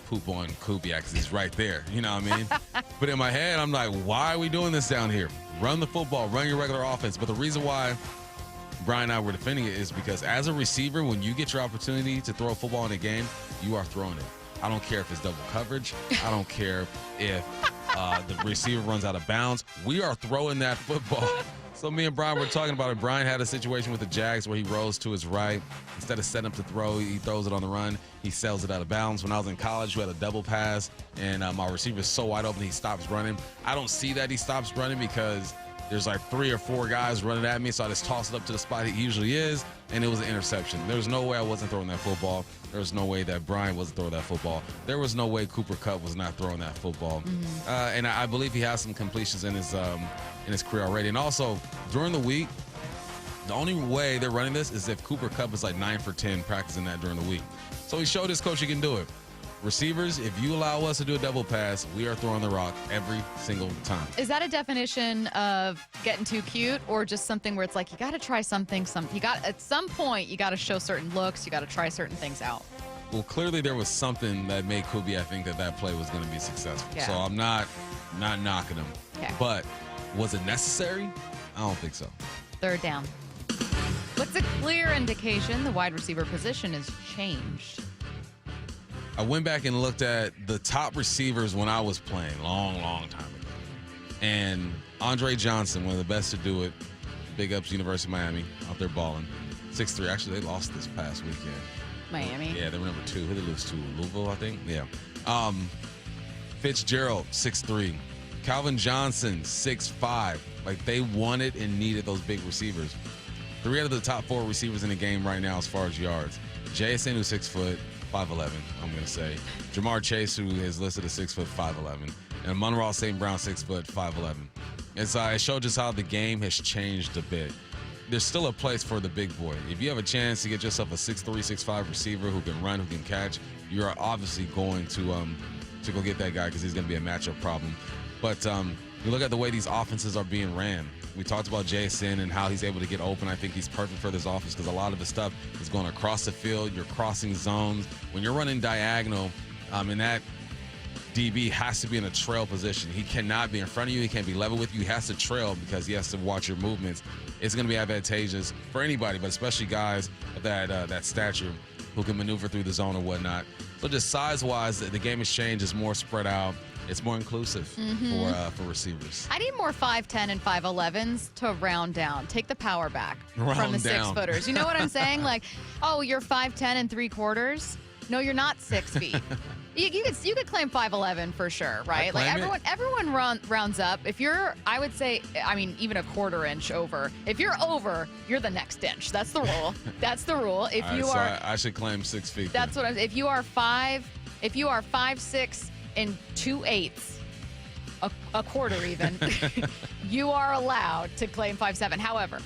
poop on Kubiak because he's right there. You know what I mean? But in my head, I'm like, why are we doing this down here? Run the football, run your regular offense. But the reason why Brian and I were defending it is because as a receiver, when you get your opportunity to throw a football in a game, you are throwing it. I don't care if it's double coverage. I don't care if the receiver runs out of bounds. We are throwing that football. So me and Brian were talking about it. Brian had a situation with the Jags where he rolls to his right. Instead of setting up to throw, he throws it on the run. He sells it out of bounds. When I was in college, we had a double pass, and my receiver is so wide open, he stops running. I don't see that he stops running because there's 3 or 4 guys running at me, so I just toss it up to the spot he usually is, and it was an interception. There was no way I wasn't throwing that football. There was no way that Brian wasn't throwing that football. There was no way Cooper Kupp was not throwing that football. And I believe he has some completions in his career already. And also, during the week, the only way they're running this is if Cooper Kupp is 9 for 10 practicing that during the week. So he showed his coach he can do it. Receivers, if you allow us to do a double pass, we are throwing the rock every single time. Is that a definition of getting too cute, or just something where it's you got to try something? At some point, you got to show certain looks. You got to try certain things out. Well, clearly there was something that made Kubiak think that play was going to be successful. Yeah. So I'm not knocking him. Okay. But was it necessary? I don't think so. Third down. What's a clear indication the wide receiver position has changed? I went back and looked at the top receivers when I was playing, long time ago. And Andre Johnson, one of the best to do it, big ups University of Miami, out there balling. 6'3". Actually, they lost this past weekend. Miami? Yeah, they were number 2. Who did they lose to? Louisville, I think? Yeah. Fitzgerald, 6'3". Calvin Johnson, 6'5". They wanted and needed those big receivers. 3 out of the top 4 receivers in the game right now as far as yards. JSN, who's 6 foot, 5'11", I'm going to say. Jamar Chase, who is listed as 6 foot, 5'11". And Monroe St. Brown, 6 foot, 5'11". And so it showed just how the game has changed a bit. There's still a place for the big boy. If you have a chance to get yourself a 6'3", 6'5" receiver who can run, who can catch, you're obviously going to go get that guy because he's going to be a matchup problem. But you look at the way these offenses are being ran. We talked about JSN and how he's able to get open. I think he's perfect for this offense because a lot of his stuff is going across the field. You're crossing zones. When you're running diagonal, and that DB has to be in a trail position. He cannot be in front of you. He can't be level with you. He has to trail because he has to watch your movements. It's going to be advantageous for anybody, but especially guys of that stature who can maneuver through the zone or whatnot. So just size-wise, the game has changed. It's more spread out. It's more inclusive for receivers. I need more 5'10" and 5'11s to round down. Take the power back from the 6-footers. You know what I'm saying? You're 5'10" and 3/4. No, you're not 6 feet. You could claim 5'11" for sure, right? Everyone rounds up. If you're, I would say, even a 1/4 inch over. If you're over, you're the next inch. That's the rule. That's the rule. If you are, I should claim 6 feet. That's what I'm. If you are 5'6" and 2/8, a quarter even, you are allowed to claim 5'7". However,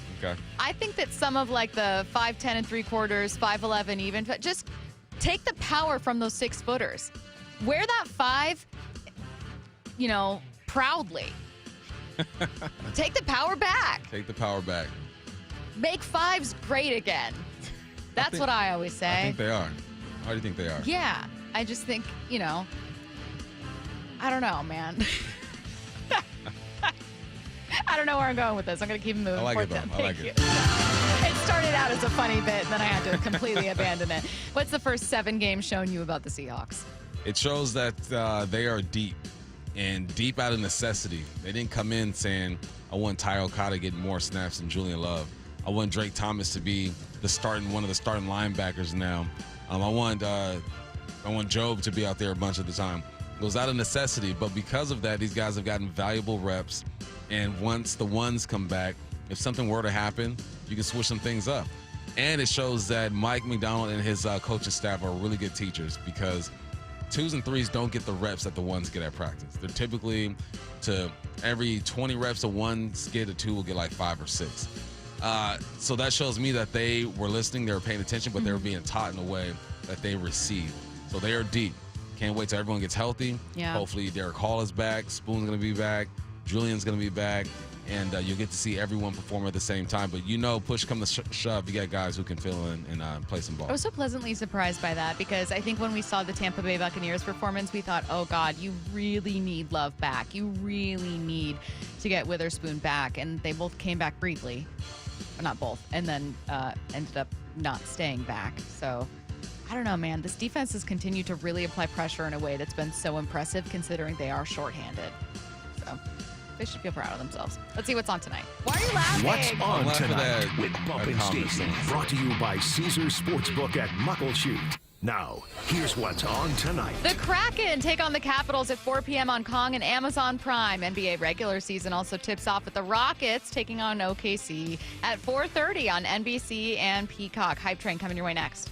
I think that some of the 5'10" and 3/4, 5'11" even, but just take the power from those 6-footers. Wear that 5, proudly. Take the power back. Take the power back. Make 5s great again. That's what I always say. I think they are. Why do you think they are? Yeah. I just think, I don't know, man. I don't know where I'm going with this. I'm going to keep moving. I like it, though. Thank I like you. it. It started out as a funny bit, then I had to completely abandon it. What's the first 7 games shown you about the Seahawks? It shows that they are deep, and deep out of necessity. They didn't come in saying, I want Ty Okada getting more snaps than Julian Love. I want Drake Thomas to be one of the starting linebackers now. I want Job to be out there a bunch of the time. It was out of necessity, but because of that, these guys have gotten valuable reps. And once the ones come back, if something were to happen, you can switch some things up. And it shows that Mike Macdonald and his coaching staff are really good teachers, because 2s and 3s don't get the reps that the 1s get at practice. They're typically, to every 20 reps, a 1's get, a 2 will get like 5 or 6. So that shows me that they were listening, they were paying attention, but they were being taught in a way that they received. So they are deep. Can't wait till everyone gets healthy. Yeah. Hopefully Derek Hall is back, Spoon's going to be back, Julian's going to be back, and you'll get to see everyone perform at the same time. But push come to shove, you got guys who can fill in and play some ball. I was so pleasantly surprised by that, because I think when we saw the Tampa Bay Buccaneers performance, we thought, oh, God, you really need Love back. You really need to get Witherspoon back. And they both came back briefly. Or not both. And then ended up not staying back. So I don't know, man. This defense has continued to really apply pressure in a way that's been so impressive, considering they are shorthanded. So they should feel proud of themselves. Let's see what's on tonight. Why are you laughing? What's on tonight with Bump and Stacy, brought to you by Caesars Sportsbook at Muckleshoot. Now, here's what's on tonight. The Kraken take on the Capitals at 4 p.m. on Kong and Amazon Prime. NBA regular season also tips off with the Rockets taking on OKC at 4:30 on NBC and Peacock. Hype Train coming your way next.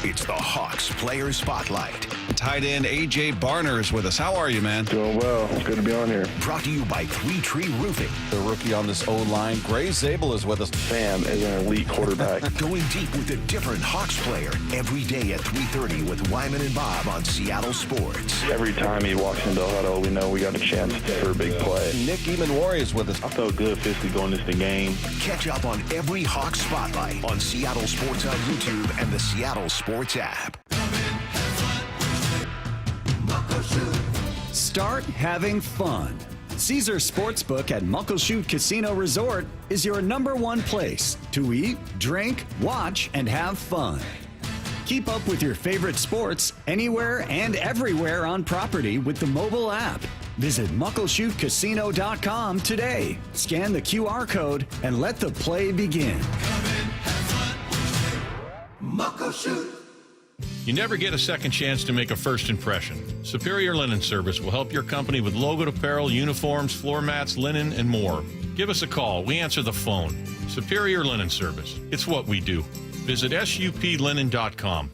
It's the Hawks Player Spotlight. Tight end A.J. Barner is with us. How are you, man? Doing well. It's good to be on here. Brought to you by Three Tree Roofing. The rookie on this O-line, Gray Zabel, is with us. Sam is an elite quarterback. Going deep with a different Hawks player every day at 3:30 with Wyman and Bob on Seattle Sports. Every time he walks into the huddle, we know we got a chance for a big play. Nick Emanwari is with us. I felt good physically going into the game. Catch up on every Hawks Spotlight on Seattle Sports on YouTube and the Seattle Sports app. Start having fun. Caesars Sportsbook at Muckleshoot Casino Resort is your #1 place to eat, drink, watch, and have fun. Keep up with your favorite sports anywhere and everywhere on property with the mobile app. Visit muckleshootcasino.com today. Scan the QR code and let the play begin. Muckleshoot. You never get a second chance to make a first impression. Superior Linen Service will help your company with logoed apparel, uniforms, floor mats, linen, and more. Give us a call. We answer the phone. Superior Linen Service. It's what we do. Visit suplinen.com.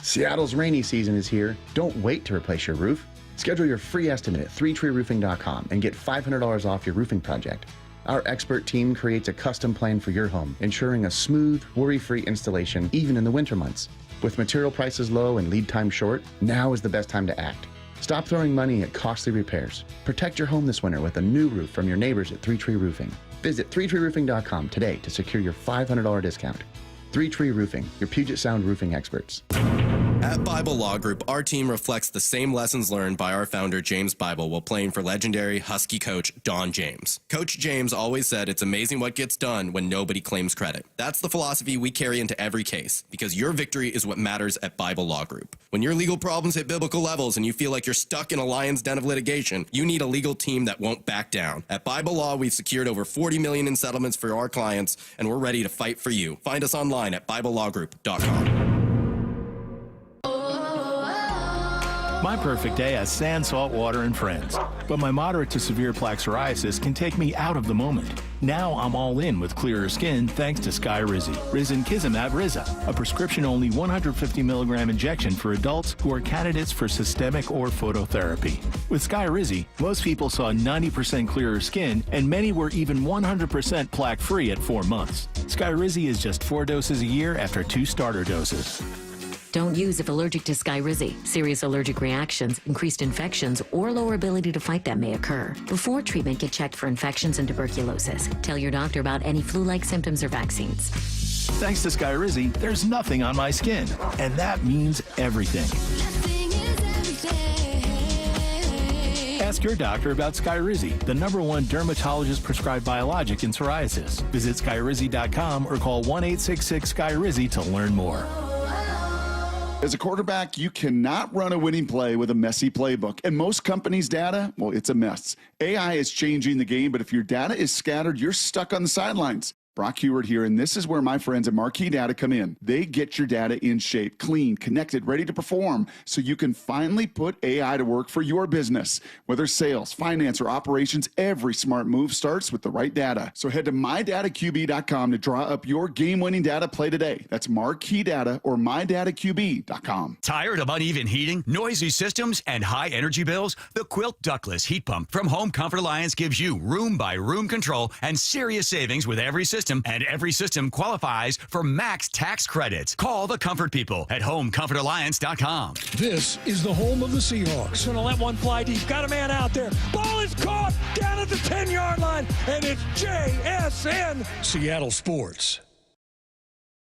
Seattle's rainy season is here. Don't wait to replace your roof. Schedule your free estimate at 3treeroofing.com and get $500 off your roofing project. Our expert team creates a custom plan for your home, ensuring a smooth, worry-free installation even in the winter months. With material prices low and lead time short, now is the best time to act. Stop throwing money at costly repairs. Protect your home this winter with a new roof from your neighbors at 3Tree Roofing. Visit 3treeroofing.com today to secure your $500 discount. 3Tree Roofing, your Puget Sound roofing experts. At Bible Law Group, our team reflects the same lessons learned by our founder, James Bible, while playing for legendary Husky coach Don James. Coach James always said it's amazing what gets done when nobody claims credit. That's the philosophy we carry into every case, because your victory is what matters at Bible Law Group. When your legal problems hit biblical levels and you feel like you're stuck in a lion's den of litigation, you need a legal team that won't back down. At Bible Law, we've secured over $40 million in settlements for our clients, and we're ready to fight for you. Find us online at BibleLawGroup.com. My perfect day has sand, salt water, and friends. But my moderate to severe plaque psoriasis can take me out of the moment. Now I'm all in with clearer skin thanks to Skyrizi. Risankizumab Riza, a prescription-only 150 milligram injection for adults who are candidates for systemic or phototherapy. With Skyrizi, most people saw 90% clearer skin, and many were even 100% plaque-free at 4 months. Skyrizi is just 4 doses a year after 2 starter doses. Don't use if allergic to Skyrizi. Serious allergic reactions, increased infections, or lower ability to fight them may occur. Before treatment, get checked for infections and tuberculosis. Tell your doctor about any flu-like symptoms or vaccines. Thanks to Skyrizi, there's nothing on my skin, and that means everything. Ask your doctor about Skyrizi, the #1 dermatologist-prescribed biologic in psoriasis. Visit Skyrizi.com or call 1-866-SKYRIZI to learn more. As a quarterback, you cannot run a winning play with a messy playbook. And most companies' data, well, it's a mess. AI is changing the game, but if your data is scattered, you're stuck on the sidelines. Brock Heward here, and this is where my friends at Marquee Data come in. They get your data in shape, clean, connected, ready to perform, so you can finally put AI to work for your business. Whether sales, finance, or operations, every smart move starts with the right data. So head to mydataqb.com to draw up your game-winning data play today. That's Marquee Data or mydataqb.com. Tired of uneven heating, noisy systems, and high energy bills? The Quilt Ductless Heat Pump from Home Comfort Alliance gives you room-by-room control and serious savings with every system, and every system qualifies for max tax credits. Call the comfort people at homecomfortalliance.com. This is the home of the Seahawks. Just going to let one fly deep. Got a man out there. Ball is caught down at the 10-yard line, and it's JSN. Seattle Sports.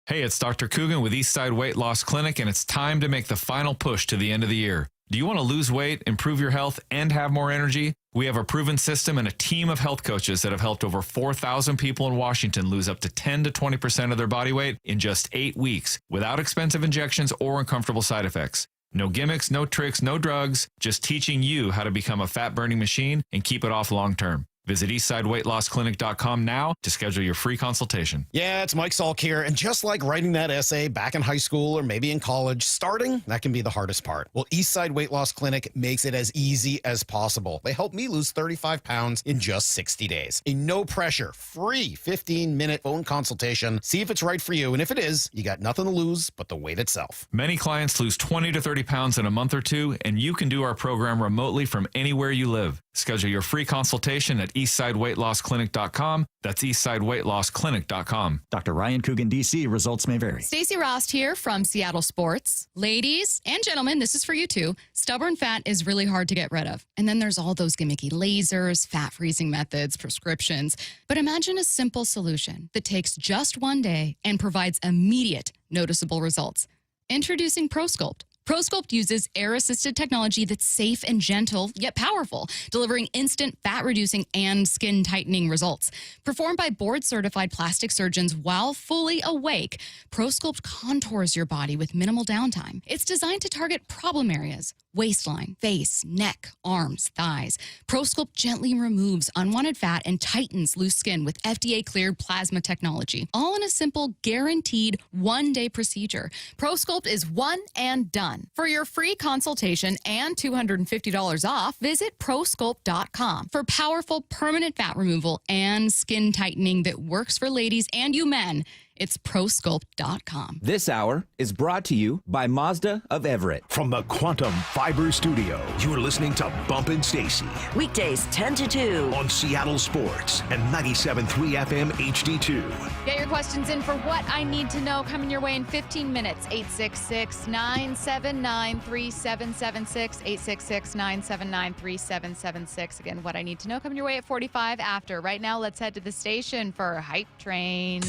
Hey, it's Dr. Coogan with Eastside Weight Loss Clinic, and it's time to make the final push to the end of the year. Do you want to lose weight, improve your health, and have more energy? We have a proven system and a team of health coaches that have helped over 4,000 people in Washington lose up to 10 to 20% of their body weight in just 8 weeks without expensive injections or uncomfortable side effects. No gimmicks, no tricks, no drugs, just teaching you how to become a fat-burning machine and keep it off long term. Visit eastsideweightlossclinic.com now to schedule your free consultation. Yeah, it's Mike Salk here. And just like writing that essay back in high school or maybe in college, starting, that can be the hardest part. Well, Eastside Weight Loss Clinic makes it as easy as possible. They helped me lose 35 pounds in just 60 days. A no-pressure, free 15-minute phone consultation. See if it's right for you. And if it is, you got nothing to lose but the weight itself. Many clients lose 20 to 30 pounds in a month or two, and you can do our program remotely from anywhere you live. Schedule your free consultation at eastsideweightlossclinic.com. That's eastsideweightlossclinic.com. Dr. Ryan Coogan, D.C. Results may vary. Stacy Rost here from Seattle Sports. Ladies and gentlemen, this is for you too. Stubborn fat is really hard to get rid of. And then there's all those gimmicky lasers, fat freezing methods, prescriptions. But imagine a simple solution that takes just one day and provides immediate, noticeable results. Introducing ProSculpt. ProSculpt uses air-assisted technology that's safe and gentle, yet powerful, delivering instant fat-reducing and skin-tightening results. Performed by board-certified plastic surgeons while fully awake, ProSculpt contours your body with minimal downtime. It's designed to target problem areas: waistline, face, neck, arms, thighs. ProSculpt gently removes unwanted fat and tightens loose skin with FDA-cleared plasma technology, all in a simple, guaranteed one-day procedure. ProSculpt is one and done. For your free consultation and $250 off, visit prosculpt.com for powerful permanent fat removal and skin tightening that works for ladies and you men. It's prosculpt.com. This hour is brought to you by Mazda of Everett. From the Quantum Fiber Studio, you're listening to Bumpin' Stacy. Weekdays 10 to 2. On Seattle Sports and 97.3 FM HD2. Get your questions in for What I Need to Know coming your way in 15 minutes. 866-979-3776. 866-979-3776. Again, What I Need to Know coming your way at 45 after. Right now, let's head to the station for Hype Train.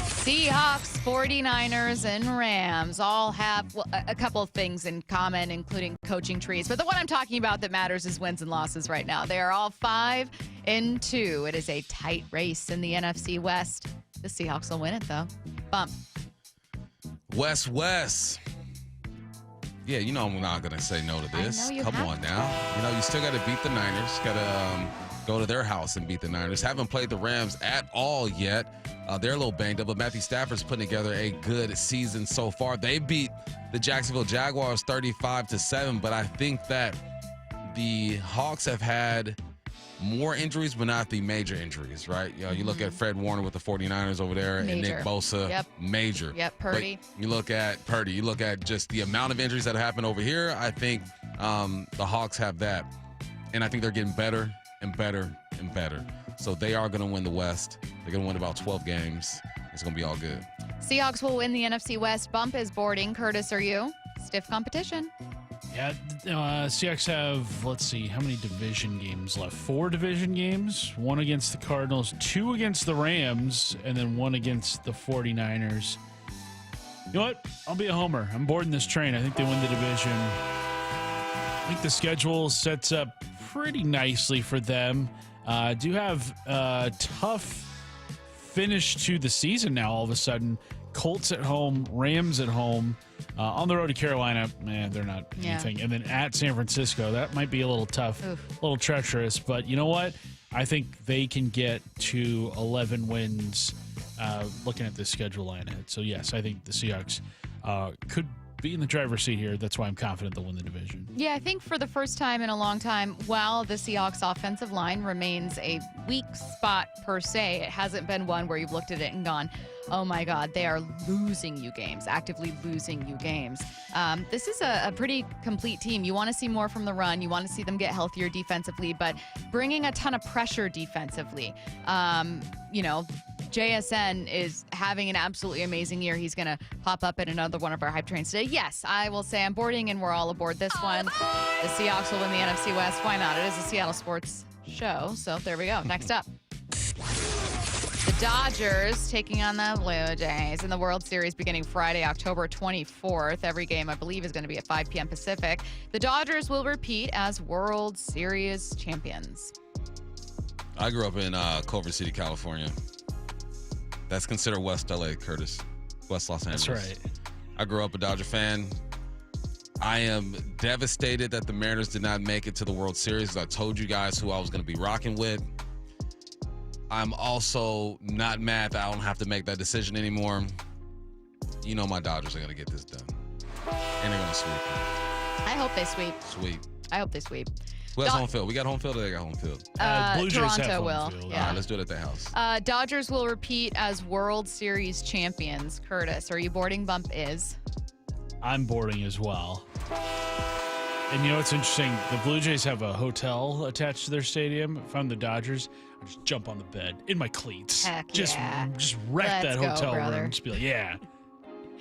Seahawks, 49ers, and Rams all have a couple of things in common, including coaching trees. But the one I'm talking about that matters is wins and losses right now. They are all 5-2. It is a tight race in the NFC West. The Seahawks will win it, though. Bump. West. Yeah, you know I'm not going to say no to this. Come on now. You know, you still got to beat the Niners. Got to go to their house and beat the Niners. Haven't played the Rams at all yet. They're a little banged up, but Matthew Stafford's putting together a good season so far. They beat the Jacksonville Jaguars 35-7, but I think that the Hawks have had more injuries, but not the major injuries, right? You know, you look at Fred Warner with the 49ers over there and Nick Bosa, major. Yep, Purdy. But you look at Purdy, you look at just the amount of injuries that happen over here. I think the Hawks have that, and I think they're getting better and better and better. So they are going to win the West. They're going to win about 12 games. It's going to be all good. Seahawks will win the NFC West. Bump is boarding. Curtis, are you? Stiff competition. Yeah, Seahawks have, let's see, how many division games left? 4 division games, 1 against the Cardinals, 2 against the Rams, and then 1 against the 49ers. You know what? I'll be a homer. I'm boarding this train. I think they win the division. think the schedule sets up pretty nicely for them. Do have a tough finish to the season now all of a sudden. Colts at home, Rams at home. On the road to Carolina, man, they're not anything. And then at San Francisco, that might be a little tough, a little treacherous. But you know what? I think they can get to 11 wins looking at this schedule line ahead. So, yes, I think the Seahawks could be in the driver's seat here. That's why I'm confident they'll win the division. Yeah, I think for the first time in a long time, while the Seahawks offensive line remains a weak spot per se, it hasn't been one where you've looked at it and gone, oh my God, they are losing you games, actively losing you games. This is a pretty complete team. You want to see more from the run. You want to see them get healthier defensively, but bringing a ton of pressure defensively. JSN is having an absolutely amazing year. He's going to pop up at another one of our hype trains today. Yes, I will say I'm boarding, and we're all aboard this one. The Seahawks will win the NFC West. Why not? It is a Seattle sports show, so there we go. Next up. The Dodgers taking on the Blue Jays in the World Series beginning Friday, October 24th. Every game, I believe, is going to be at 5 p.m. Pacific. The Dodgers will repeat as World Series champions. I grew up in Culver City, California. That's considered West LA, Curtis. West Los Angeles. That's right. I grew up a Dodger fan. I am devastated that the Mariners did not make it to the World Series. I told you guys who I was going to be rocking with. I'm also not mad that I don't have to make that decision anymore. You know my Dodgers are going to get this done. And they're going to sweep it. I hope they sweep. Sweep. I hope they sweep. Who has home field? We got home field or they got home field? Blue Jays Toronto have home will. field. Yeah. All right, let's do it at their house. Dodgers will repeat as World Series champions. Curtis, are you boarding? Bump is. I'm boarding as well. And you know what's interesting? The Blue Jays have a hotel attached to their stadium. If I'm the Dodgers, I just jump on the bed in my cleats. Heck just Let's wreck that go, hotel brother. room. Just be like, yeah,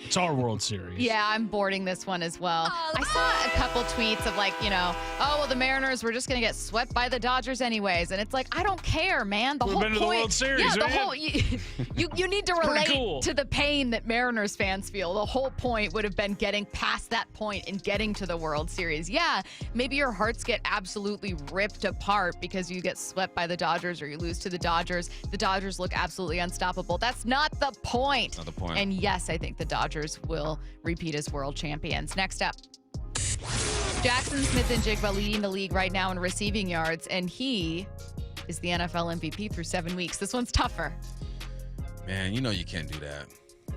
it's our World Series. Yeah, I'm boarding this one as well. I saw a couple tweets of the Mariners were just going to get swept by the Dodgers anyways. And it's like, I don't care, man. The We've whole been to point. the World Series, yeah, the right? whole you need to pretty relate cool. to the pain that Mariners fans feel. The whole point would have been getting past that point and getting to the World Series. Yeah, maybe your hearts get absolutely ripped apart because you get swept by the Dodgers or you lose to the Dodgers. The Dodgers look absolutely unstoppable. That's not the point. Not the point. And yes, I think the Dodgers will repeat as world champions. Next up. Jackson Smith-Njigba leading the league right now in receiving yards, and he is the NFL MVP through 7 weeks. This one's tougher. Man, you know you can't do that.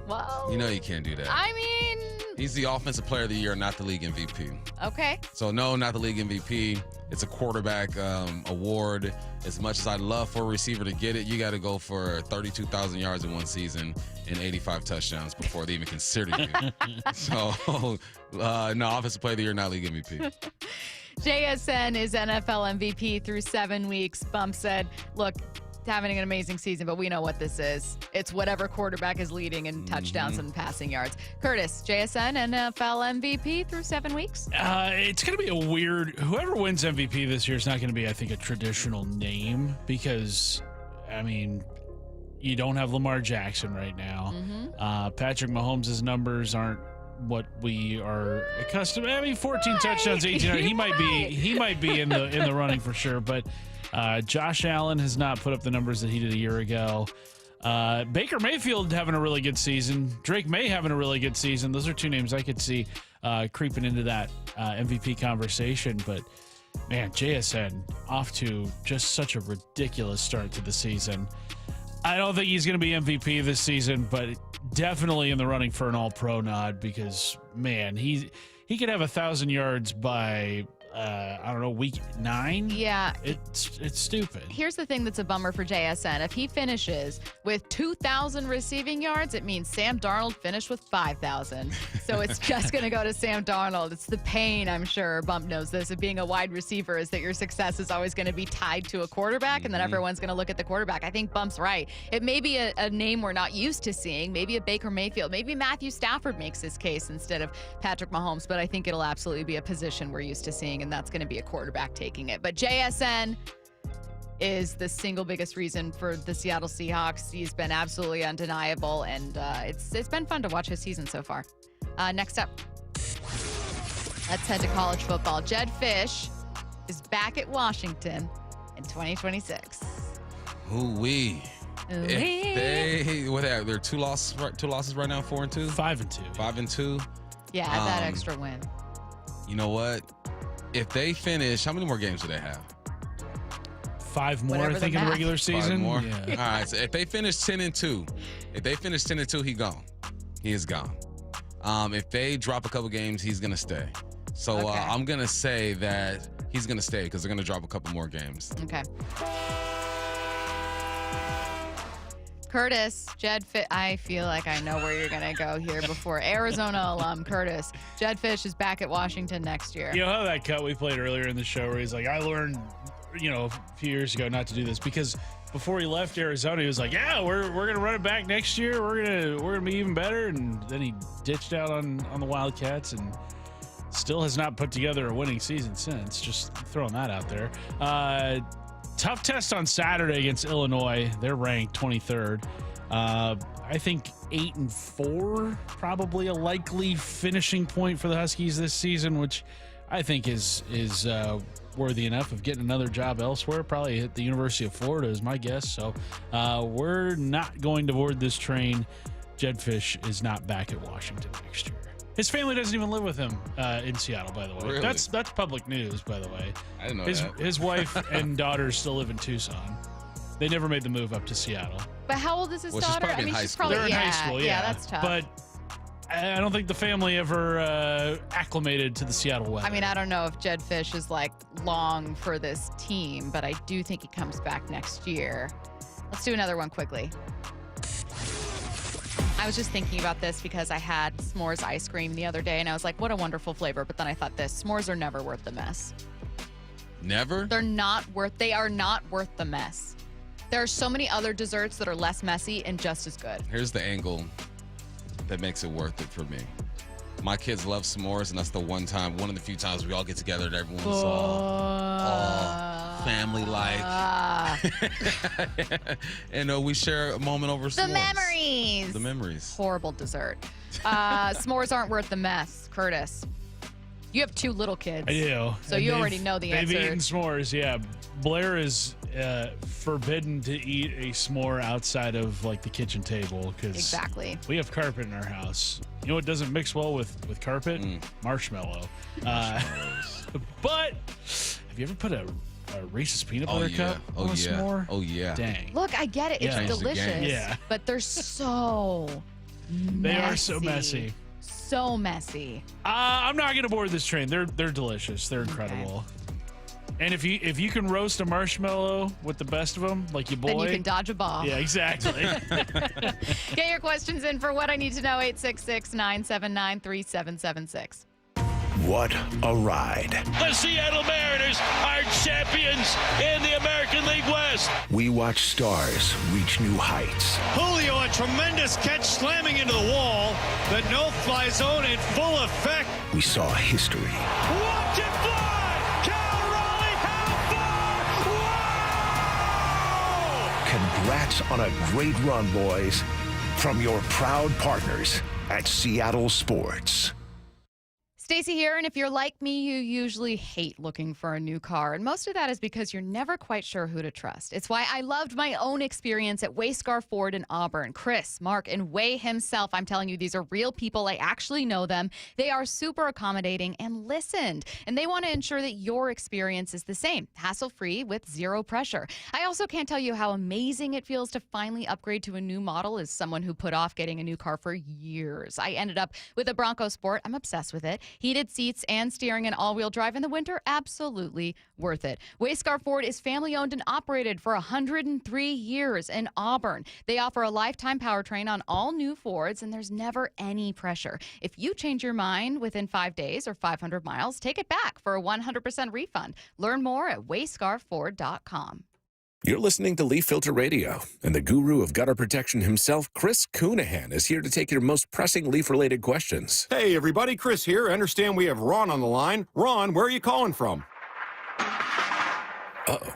Well, You know you can't do that. I mean, He's the offensive player of the year, not the league MVP. okay. So no, not the league MVP. It's a quarterback award. As much as I'd love for a receiver to get it, you got to go for 32,000 yards in one season and 85 touchdowns before they even consider you. So no, offensive player of the year, not league MVP. JSN is NFL MVP through 7 weeks. Bump said, look, having an amazing season, but we know what this is. It's whatever quarterback is leading in touchdowns and passing yards. Curtis, JSN, NFL MVP through 7 weeks? It's going to be a weird... Whoever wins MVP this year is not going to be, I think, a traditional name because, I mean, you don't have Lamar Jackson right now. Patrick Mahomes' numbers aren't what we are accustomed. I mean, 14 touchdowns, 18. He might be in the running for sure, but Josh Allen has not put up the numbers that he did a year ago. Baker Mayfield having a really good season. Drake May having a really good season. Those are two names I could see creeping into that MVP conversation. But, man, JSN off to just such a ridiculous start to the season. I don't think he's going to be MVP this season, but definitely in the running for an all-pro nod because, man, he could have 1,000 yards by... I don't know, week 9? Yeah. It's stupid. Here's the thing that's a bummer for JSN. If he finishes with 2,000 receiving yards, it means Sam Darnold finished with 5,000. So it's just going to go to Sam Darnold. It's the pain, I'm sure. Bump knows this, of being a wide receiver is that your success is always going to be tied to a quarterback, and then everyone's going to look at the quarterback. I think Bump's right. It may be a name we're not used to seeing. Maybe a Baker Mayfield. Maybe Matthew Stafford makes this case instead of Patrick Mahomes, but I think it'll absolutely be a position we're used to seeing, and that's going to be a quarterback taking it. But JSN is the single biggest reason for the Seattle Seahawks. He's been absolutely undeniable, and it's been fun to watch his season so far. Next up. Let's head to college football. Jedd Fisch is back at Washington in 2026. Ooh-wee. If they're two losses right now, 4-2? 5-2. 5-2. Yeah, add that extra win. You know what? If they finish, how many more games do they have? 5 more, Whatever I think, in the regular season. 5 more? Yeah. All right, so if they finish 10-2, he gone. He is gone. If they drop a couple games, he's going to stay. So I'm going to say that he's going to stay because they're going to drop a couple more games. Okay. Curtis, Jedd Fisch. I feel like I know where you're going to go here before. Arizona alum Curtis. Jedd Fisch is back at Washington next year. You know how that cut we played earlier in the show where he's like, I learned, a few years ago not to do this because before he left Arizona, he was like, yeah, we're going to run it back next year. We're going to be even better. And then he ditched out on the Wildcats and still has not put together a winning season since. Just throwing that out there. Tough test on Saturday against Illinois. They're ranked 23rd. I think 8-4, probably a likely finishing point for the Huskies this season, which I think is worthy enough of getting another job elsewhere. Probably at the University of Florida is my guess. So we're not going to board this train. Jedd Fisch is not back at Washington next year. His family doesn't even live with him in Seattle, by the way. Really? That's public news, by the way. I didn't know that. His wife and daughters still live in Tucson. They never made the move up to Seattle. But how old is his daughter? She's probably in high she's school. probably They're in high school, yeah. that's tough. But I don't think the family ever acclimated to the Seattle weather. I mean, I don't know if Jedd Fisch is long for this team, but I do think he comes back next year. Let's do another one quickly. I was just thinking about this because I had s'mores ice cream the other day, and I was like, what a wonderful flavor. But then I thought s'mores are never worth the mess. Never? They are not worth the mess. There are so many other desserts that are less messy and just as good. Here's the angle that makes it worth it for me. My kids love s'mores, and that's the one of the few times we all get together and everyone's all family-like. And we share a moment over s'mores. The memories. Horrible dessert. S'mores aren't worth the mess, Curtis. You have 2 little kids. I do. So you already know the answer. They've eaten s'mores, yeah. Blair is forbidden to eat a s'more outside of the kitchen table because exactly. We have carpet in our house. You know what doesn't mix well with carpet? Marshmallow. But have you ever put a Reese's peanut butter cup on a s'more? Oh yeah. Dang. Look, I get it. It's delicious. Yeah. But they're so messy. They are so messy. So messy. I'm not gonna board this train. They're delicious. They're incredible. And if you can roast a marshmallow with the best of them, like your boy, then you can dodge a ball. Yeah, exactly. Get your questions in for What I Need to Know, 866-979-3776. What a ride. The Seattle Mariners are champions in the American League West. We watch stars reach new heights. Julio, a tremendous catch slamming into the wall. The no-fly zone in full effect. We saw history. Watch it fly! Cal Raleigh, how far? Whoa! Congrats on a great run, boys. From your proud partners at Seattle Sports. Stacy here, and if you're like me, you usually hate looking for a new car, and most of that is because you're never quite sure who to trust. It's why I loved my own experience at Wayscar Ford in Auburn. Chris, Mark, and Way himself, I'm telling you, these are real people. I actually know them. They are super accommodating and listened, and they want to ensure that your experience is the same, hassle-free with zero pressure. I also can't tell you how amazing it feels to finally upgrade to a new model as someone who put off getting a new car for years. I ended up with a Bronco Sport. I'm obsessed with it. Heated seats and steering and all-wheel drive in the winter, absolutely worth it. Wayscar Ford is family-owned and operated for 103 years in Auburn. They offer a lifetime powertrain on all new Fords, and there's never any pressure. If you change your mind within 5 days or 500 miles, take it back for a 100% refund. Learn more at wayscarford.com. You're listening to Leaf Filter Radio, and the guru of gutter protection himself, Chris Coonahan, is here to take your most pressing leaf-related questions. Hey, everybody, Chris here. I understand we have Ron on the line. Ron, where are you calling from? Uh-oh.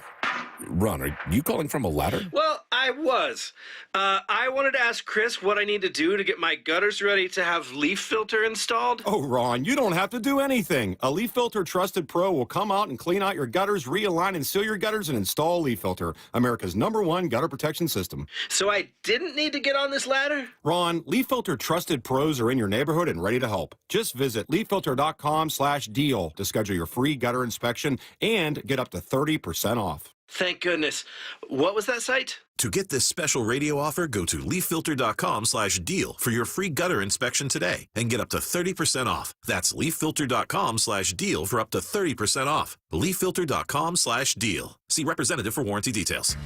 Ron, are you calling from a ladder? Well, I was. I wanted to ask Chris what I need to do to get my gutters ready to have leaf filter installed. Oh, Ron, you don't have to do anything. A Leaf Filter Trusted Pro will come out and clean out your gutters, realign and seal your gutters, and install Leaf Filter, America's #1 gutter protection system. So I didn't need to get on this ladder? Ron, Leaf Filter Trusted Pros are in your neighborhood and ready to help. Just visit leaffilter.com/deal to schedule your free gutter inspection and get up to 30% off. Thank goodness. What was that site? To get this special radio offer, go to leaffilter.com/deal for your free gutter inspection today and get up to 30% off. That's leaffilter.com/deal for up to 30% off. leaffilter.com/deal. See representative for warranty details.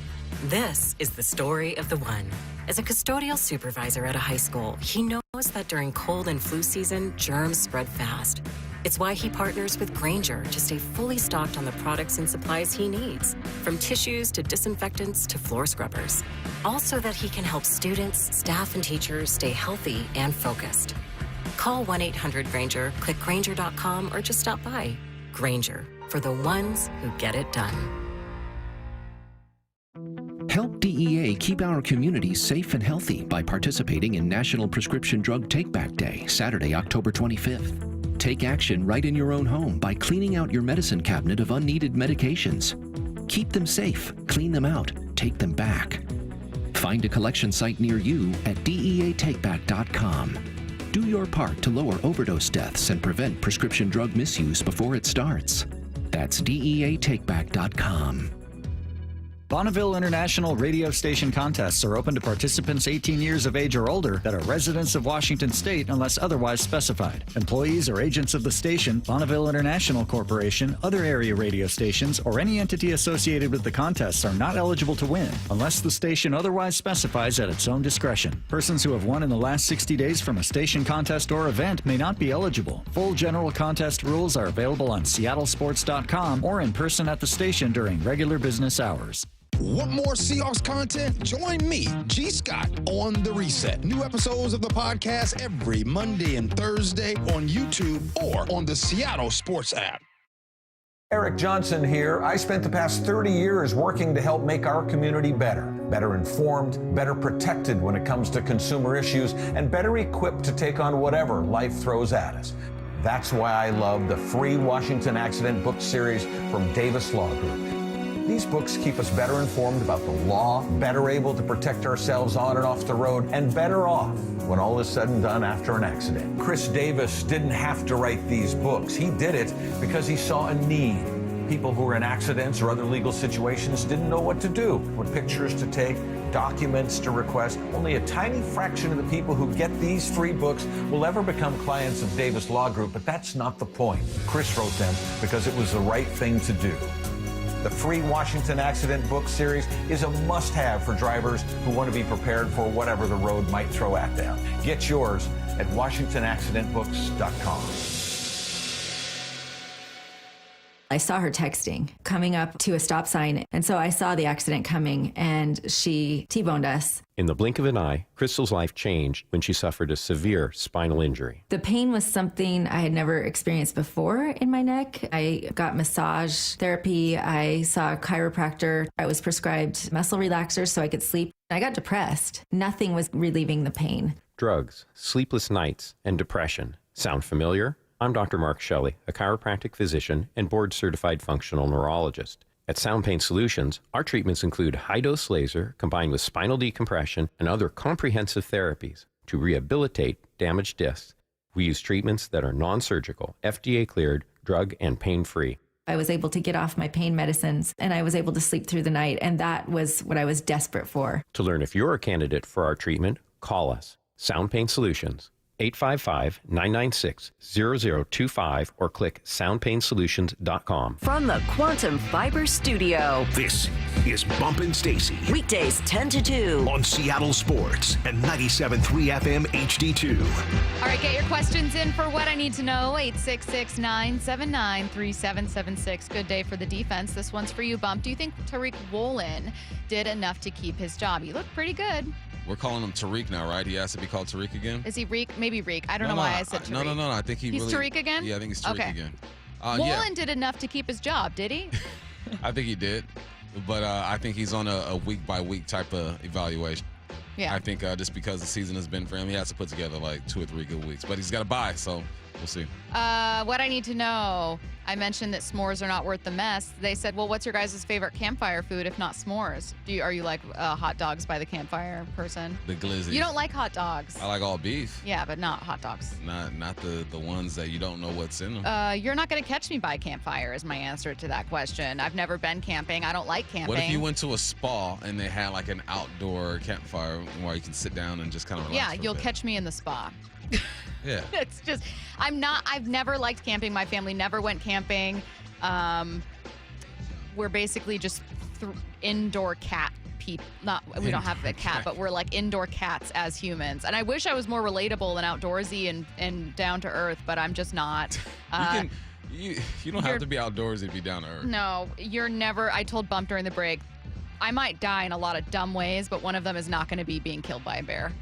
This is the story of the one. As a custodial supervisor at a high school, he knows that during cold and flu season, germs spread fast. It's why he partners with Grainger to stay fully stocked on the products and supplies he needs, from tissues to disinfectants to floor scrubbers. All so that he can help students, staff, and teachers stay healthy and focused. Call 1-800-GRAINGER, click Grainger.com, or just stop by. Grainger, for the ones who get it done. Help DEA keep our communities safe and healthy by participating in National Prescription Drug Take-Back Day, Saturday, October 25th. Take action right in your own home by cleaning out your medicine cabinet of unneeded medications. Keep them safe, clean them out, take them back. Find a collection site near you at DEATakeback.com. Do your part to lower overdose deaths and prevent prescription drug misuse before it starts. That's DEATakeback.com. Bonneville International radio station contests are open to participants 18 years of age or older that are residents of Washington State unless otherwise specified. Employees or agents of the station, Bonneville International Corporation, other area radio stations, or any entity associated with the contests are not eligible to win unless the station otherwise specifies at its own discretion. Persons who have won in the last 60 days from a station contest or event may not be eligible. Full general contest rules are available on seattlesports.com or in person at the station during regular business hours. Want more Seahawks content? Join me, G. Scott, on The Reset. New episodes of the podcast every Monday and Thursday on YouTube or on the Seattle Sports app. Eric Johnson here. I spent the past 30 years working to help make our community better informed, better protected when it comes to consumer issues, and better equipped to take on whatever life throws at us. That's why I love the free Washington Accident book series from Davis Law Group. These books keep us better informed about the law, better able to protect ourselves on and off the road, and better off when all is said and done after an accident. Chris Davis didn't have to write these books. He did it because he saw a need. People who were in accidents or other legal situations didn't know what to do, what pictures to take, documents to request. Only a tiny fraction of the people who get these free books will ever become clients of Davis Law Group, but that's not the point. Chris wrote them because it was the right thing to do. The free Washington Accident book series is a must-have for drivers who want to be prepared for whatever the road might throw at them. Get yours at WashingtonAccidentBooks.com. I saw her texting, coming up to a stop sign, and so I saw the accident coming, and she T-boned us. In the blink of an eye, Crystal's life changed when she suffered a severe spinal injury. The pain was something I had never experienced before in my neck. I got massage therapy. I saw a chiropractor. I was prescribed muscle relaxers so I could sleep. I got depressed. Nothing was relieving the pain. Drugs, sleepless nights, and depression. Sound familiar? I'm Dr. Mark Shelley, a chiropractic physician and board-certified functional neurologist. At Sound Pain Solutions, our treatments include high-dose laser combined with spinal decompression and other comprehensive therapies to rehabilitate damaged discs. We use treatments that are non-surgical, FDA-cleared, drug and pain-free. I was able to get off my pain medicines, and I was able to sleep through the night, and that was what I was desperate for. To learn if you're a candidate for our treatment, call us. Sound Pain Solutions, 855-996-0025 or click soundpainsolutions.com. From the Quantum Fiber Studio, this is Bumpin' Stacy. Weekdays 10 to 2 on Seattle Sports and 97.3 FM HD2. All right, get your questions in for What I Need to Know, 866-979-3776. Good day for the defense. This one's for you, Bump. Do you think Tariq Woolen did enough to keep his job? He looked pretty good. We're calling him Tariq now, right? He has to be called Tariq again? Is he Reek? Maybe Reek. I don't know why I said Tariq. No. I think he's Tariq again? Yeah, I think he's Tariq again. Woolen did enough to keep his job, did he? I think he did. But I think he's on a week-by-week type of evaluation. Yeah. I think just because the season has been for him, he has to put together like 2 or 3 good weeks. But he's got to buy, so we'll see. What I need to know, I mentioned that s'mores are not worth the mess. They said, well, what's your guys' favorite campfire food if not s'mores? Are you like hot dogs by the campfire person? The glizzy. You don't like hot dogs. I like all beef. Yeah, but not hot dogs. Not the ones that you don't know what's in them. You're not going to catch me by campfire is my answer to that question. I've never been camping. I don't like camping. What if you went to a spa and they had like an outdoor campfire where you can sit down and just kind of relax? Yeah, you'll catch me in the spa. Yeah. It's just, I've never liked camping. My family never went camping. We're basically just indoor cat people. We don't have a cat, but we're like indoor cats as humans. And I wish I was more relatable and outdoorsy and down to earth, but I'm just not. You don't have to be outdoorsy to be down to earth. No, you're never. I told Bump during the break, I might die in a lot of dumb ways, but one of them is not going to be being killed by a bear.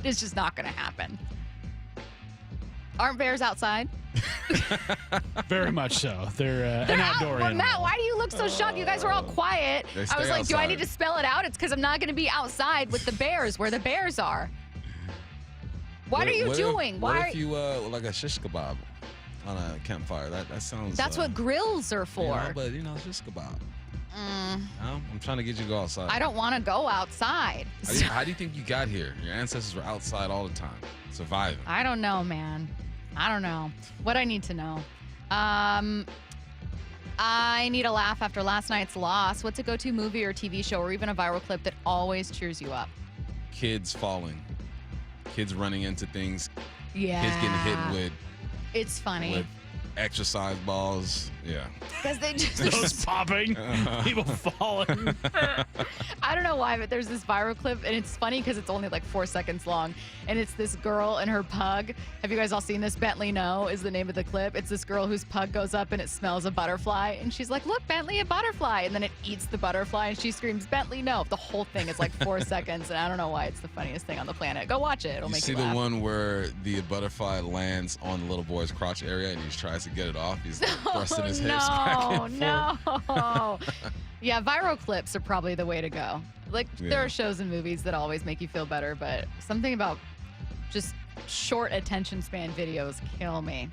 It's just not going to happen. Aren't bears outside? Very much so. They're an outdoor animal. Matt, why do you look so shocked? You guys were all quiet. I was like, outside. do I need to spell it out? It's because I'm not going to be outside with the bears where the bears are. What are you doing? What if you like a shish kebab on a campfire? That sounds. That's what grills are for. Yeah, but shish kebab. I'm trying to get you to go outside. I don't want to go outside. How do you think you got here? Your ancestors were outside all the time, surviving. I don't know, man. I don't know. What I need to know. I need a laugh after last night's loss. What's a go-to movie or TV show or even a viral clip that always cheers you up? Kids falling. Kids running into things. Yeah. Kids getting hit with. It's funny. With exercise balls. Yeah. Because they just those popping, people falling. I don't know why, but there's this viral clip, and it's funny because it's only like 4 seconds long, and it's this girl and her pug. Have you guys all seen this? Bentley No is the name of the clip. It's this girl whose pug goes up and it smells a butterfly, and she's like, "Look, Bentley, a butterfly!" And then it eats the butterfly, and she screams, "Bentley No!" The whole thing is like 4 seconds, and I don't know why it's the funniest thing on the planet. Go watch it; it'll make you laugh. See the one where the butterfly lands on the little boy's crotch area, and he tries to get it off. He's thrusting his hips back and forth. No. Yeah, viral clips are probably the way to go. Like, there are shows and movies that always make you feel better, but something about just short attention span videos kill me.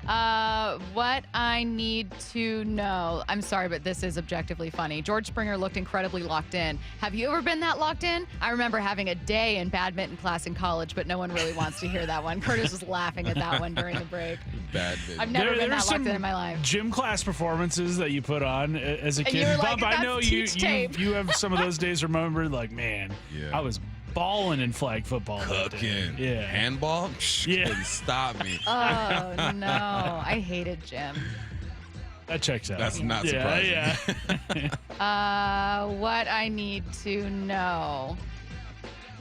What I need to know. I'm sorry, but this is objectively funny. George Springer looked incredibly locked in. Have you ever been that locked in? I remember having a day in badminton class in college, but no one really wants to hear that one. Curtis was laughing at that one during the break. Badminton. I've never been that locked in my life. Gym class performances that you put on as a kid. You were like, Bump, I know you have some of those days remembered. Like, man, I was balling in flag football. Cooking. Yeah. Handball? Couldn't stop me. Oh, no. I hated gym. That checks out. That's not surprising. Yeah. What I need to know.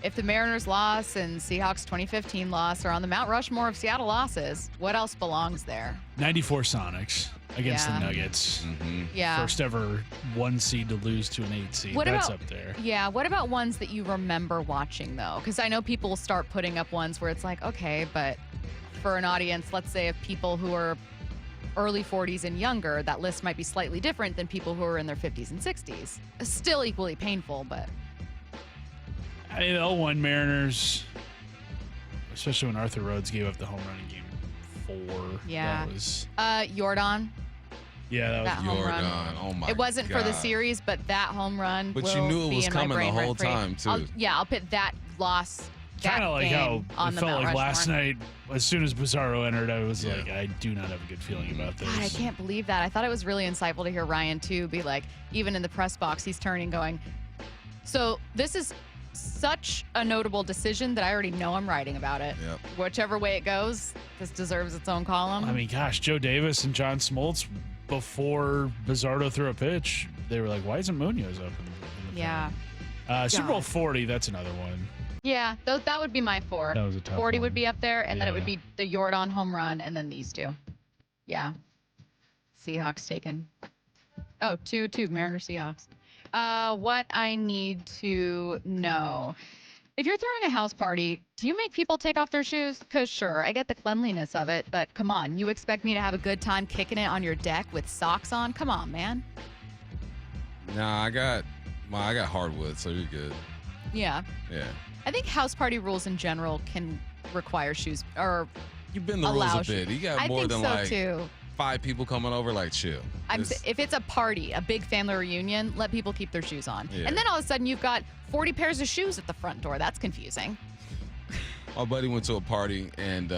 If the Mariners loss and Seahawks 2015 loss are on the Mount Rushmore of Seattle losses, what else belongs there? 94 Sonics against the Yeah. Nuggets. Yeah. First ever 1 seed to lose to an 8 seed. That's up there. Yeah. What about ones that you remember watching, though? Because I know people start putting up ones where it's like, okay, but for an audience, let's say of people who are early 40s and younger, that list might be slightly different than people who are in their 50s and 60s. Still equally painful, but... I mean, the 0-1 Mariners, especially when Arthur Rhodes gave up the home run in game 4. Yeah. That was... Jordan. Yeah, that was home run. Jordan. Oh, my God. It wasn't for the series, but that home run But will you knew it be was in my coming the brain whole rent-free. time, too. I'll put that loss, kind of like how on it the felt Mount like Rushmore. last night. As soon as Bizarro entered, I was like, I do not have a good feeling about this. God, I can't believe that. I thought it was really insightful to hear Ryan, too, be like, even in the press box, he's turning going, so this is such a notable decision that I already know I'm writing about it. Yep. Whichever way it goes, this deserves its own column. I mean, gosh, Joe Davis and John Smoltz, before Bizarro threw a pitch, they were like, why isn't Munoz up in the yeah. Super Bowl 40, that's another one. Yeah, that would be my 4. That was a tough 40 one. would be up there, and then it would be the Jordan home run, and then these two. Yeah. Seahawks taken. Oh, 2-2, Mariners Seahawks. What I need to know. If you're throwing a house party, do you make people take off their shoes? Because sure, I get the cleanliness of it, but come on, you expect me to have a good time kicking it on your deck with socks on? Come on, man. Nah, I got hardwood, so you're good. Yeah. Yeah. I think house party rules in general can require shoes or You bend the rules a bit. You got more than like too. 5 people coming over, like chill. If it's a party, a big family reunion, let people keep their shoes on. Yeah. And then all of a sudden you've got 40 pairs of shoes at the front door. That's confusing. My buddy went to a party and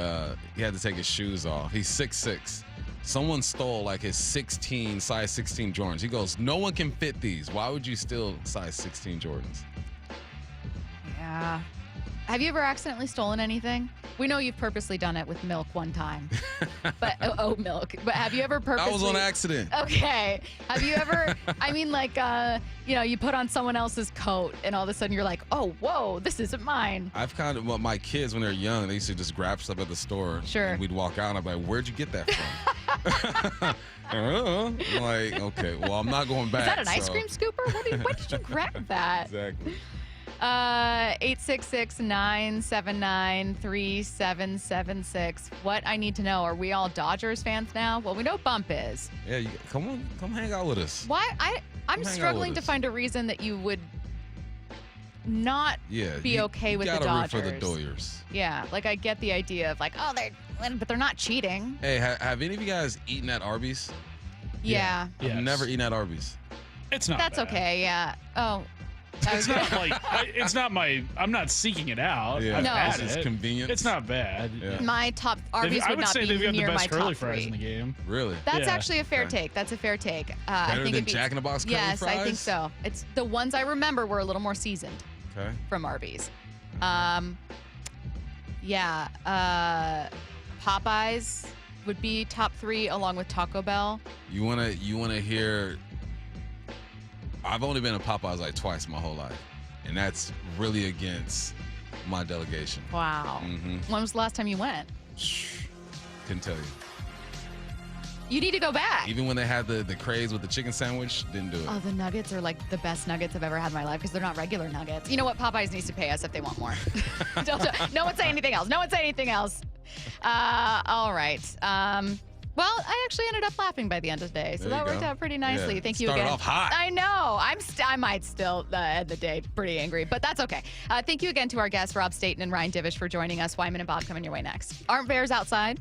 he had to take his shoes off. He's 6'6". Someone stole like his size 16 Jordans. He goes, no one can fit these. Why would you steal size 16 Jordans? Yeah. Have you ever accidentally stolen anything? We know you've purposely done it with milk one time. But oat milk. But have you ever purposely? I was on accident. Okay. Have you ever, I mean, like, you put on someone else's coat and all of a sudden you're like, oh, whoa, this isn't mine. I've kind of, well, my kids, when they're young, they used to just grab stuff at the store. Sure. And we'd walk out and I'm like, where'd you get that from? I don't know. I'm like, okay, well, I'm not going back. Is that an ice cream scooper? When did you grab that? Exactly. 866-979-3776. What I need to know, are we all Dodgers fans now? Well, we know Bump is. Yeah, come hang out with us. Why? I'm struggling to find a reason that you would not be okay with the Dodgers. Root for the Doyers. Yeah, like I get the idea of like, oh, but they're not cheating. Hey, have any of you guys eaten at Arby's? Yeah. I've never eaten at Arby's. It's not That's bad. okay, yeah. Oh. It's not like I'm not seeking it out. Yeah. I've No. had It's it. convenience. It's not bad. Yeah. My top Arby's I would would not say be they've got near the my best curly top fries in three. the game. Really? That's Yeah. actually a fair Okay. take. That's a fair take. Better I think than it'd be, Jack in the Box curly yes, fries? I think so. It's the ones I remember were a little more seasoned Okay. from Arby's. Popeyes would be top 3 along with Taco Bell. You wanna hear? I've only been to Popeyes like twice my whole life, and that's really against my delegation. Wow. Mm-hmm. When was the last time you went? Couldn't tell you. You need to go back. Even when they had the craze with the chicken sandwich, didn't do it. Oh, the nuggets are like the best nuggets I've ever had in my life because they're not regular nuggets. You know what? Popeyes needs to pay us if they want more. No one say anything else. No one say anything else. All right. Well, I actually ended up laughing by the end of the day, so There that you worked go. out pretty nicely. Yeah. Thank you Started again. off hot. I know. I might still end the day pretty angry, but that's okay. Thank you again to our guests, Rob Staton and Ryan Divish, for joining us. Wyman and Bob coming your way next. Aren't Bears outside?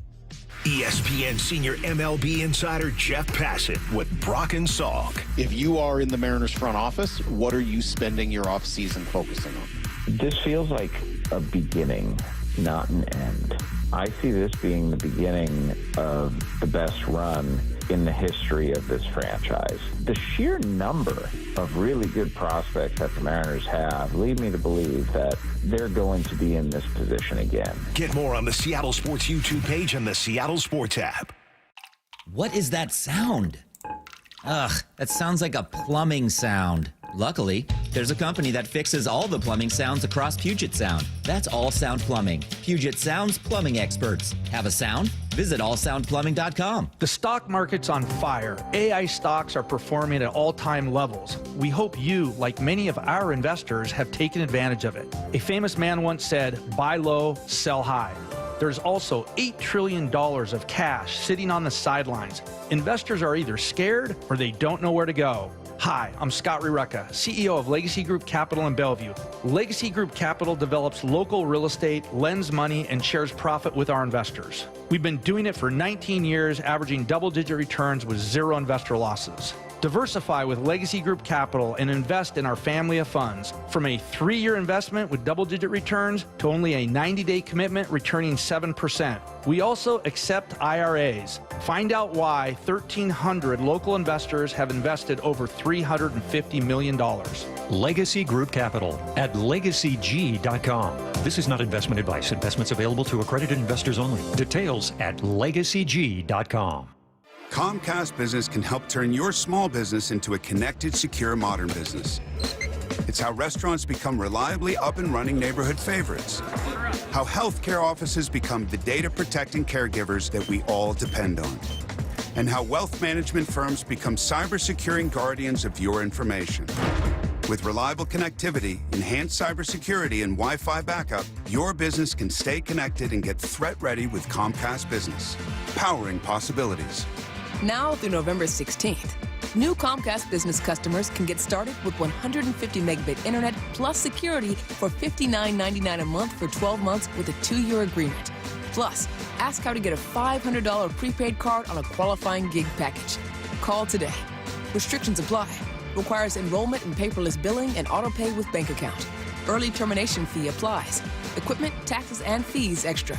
ESPN senior MLB insider Jeff Passan with Brock and Salk. If you are in the Mariners front office, what are you spending your offseason focusing on? This feels like a beginning, not an end. I see this being the beginning of the best run in the history of this franchise. The sheer number of really good prospects that the Mariners have lead me to believe that they're going to be in this position again. Get more on the Seattle Sports YouTube page and the Seattle Sports app. What is that sound? Ugh, that sounds like a plumbing sound. Luckily, there's a company that fixes all the plumbing sounds across Puget Sound. That's All Sound Plumbing. Puget Sound's plumbing experts. Have a sound? Visit allsoundplumbing.com. The stock market's on fire. AI stocks are performing at all-time levels. We hope you, like many of our investors, have taken advantage of it. A famous man once said, buy low, sell high. There's also $8 trillion of cash sitting on the sidelines. Investors are either scared or they don't know where to go. Hi, I'm Scott Rireka, CEO of Legacy Group Capital in Bellevue. Legacy Group Capital develops local real estate, lends money, and shares profit with our investors. We've been doing it for 19 years, averaging double-digit returns with zero investor losses. Diversify with Legacy Group Capital and invest in our family of funds. From a 3-year investment with double-digit returns to only a 90-day commitment returning 7%. We also accept IRAs. Find out why 1,300 local investors have invested over $350 million. Legacy Group Capital at LegacyG.com. This is not investment advice. Investments available to accredited investors only. Details at LegacyG.com. Comcast Business can help turn your small business into a connected, secure, modern business. It's how restaurants become reliably up and running neighborhood favorites. How healthcare offices become the data-protecting caregivers that we all depend on. And how wealth management firms become cyber-securing guardians of your information. With reliable connectivity, enhanced cybersecurity, and Wi-Fi backup, your business can stay connected and get threat-ready with Comcast Business. Powering possibilities. Now through November 16th, New Comcast Business customers can get started with 150 megabit internet plus security for $59.99 a month for 12 months with a 2-year agreement. Plus, ask how to get a $500 prepaid card on a qualifying gig package. Call today. Restrictions apply. Requires enrollment in paperless billing and auto pay with bank account. Early termination fee applies. Equipment, taxes, and fees extra.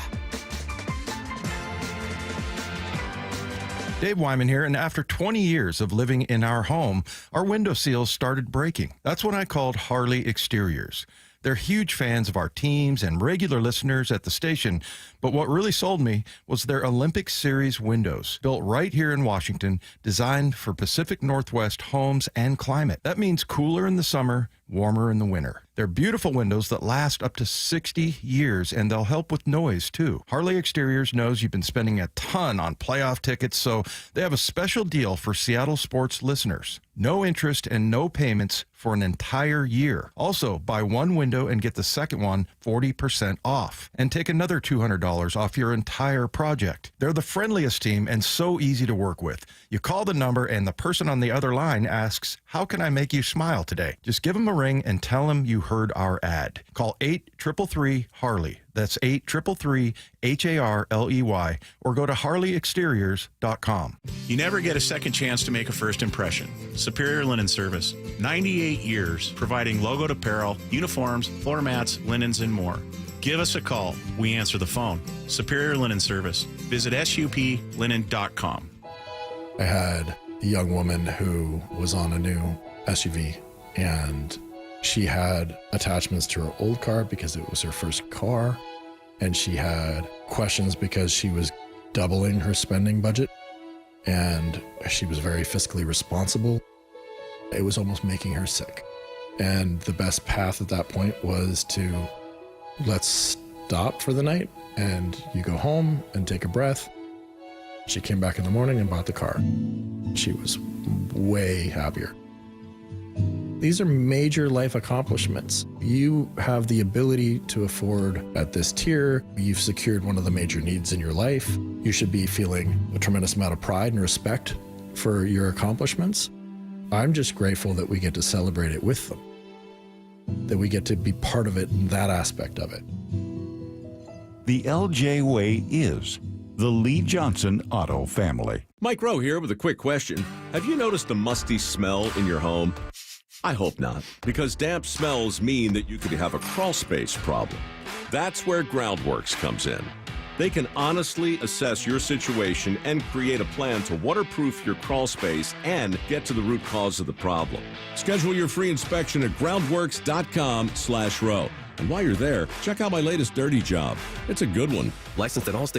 Dave Wyman here, and after 20 years of living in our home, our window seals started breaking. That's when I called Harley Exteriors. They're huge fans of our teams and regular listeners at the station, but what really sold me was their Olympic Series windows, built right here in Washington, designed for Pacific Northwest homes and climate. That means cooler in the summer, warmer in the winter. They're beautiful windows that last up to 60 years, and they'll help with noise, too. Harley Exteriors knows you've been spending a ton on playoff tickets, so they have a special deal for Seattle sports listeners. No interest and no payments for an entire year. Also, buy one window and get the second one 40% off. And take another $200 off your entire project. They're the friendliest team and so easy to work with. You call the number and the person on the other line asks, "How can I make you smile today?" Just give them a ring and tell them you heard our ad. Call 833-HARLEY. That's 833-HARLEY, or go to harleyexteriors.com. You never get a second chance to make a first impression. Superior Linen Service. 98 years providing logoed apparel, uniforms, floor mats, linens, and more. Give us a call. We answer the phone. Superior Linen Service. Visit suplinen.com. I had a young woman who was on a new SUV, and she had attachments to her old car because it was her first car, and she had questions because she was doubling her spending budget, and she was very fiscally responsible. It was almost making her sick. And the best path at that point was to, let's stop for the night, and you go home and take a breath. She came back in the morning and bought the car. She was way happier. These are major life accomplishments. You have the ability to afford at this tier. You've secured one of the major needs in your life. You should be feeling a tremendous amount of pride and respect for your accomplishments. I'm just grateful that we get to celebrate it with them, that we get to be part of it in that aspect of it. The LJ way is the Lee Johnson Auto family. Mike Rowe here with a quick question. Have you noticed a musty smell in your home? I hope not, because damp smells mean that you could have a crawl space problem. That's where Groundworks comes in. They can honestly assess your situation and create a plan to waterproof your crawl space and get to the root cause of the problem. Schedule your free inspection at groundworks.com/row. And while you're there, check out my latest dirty job. It's a good one. Licensed in all states.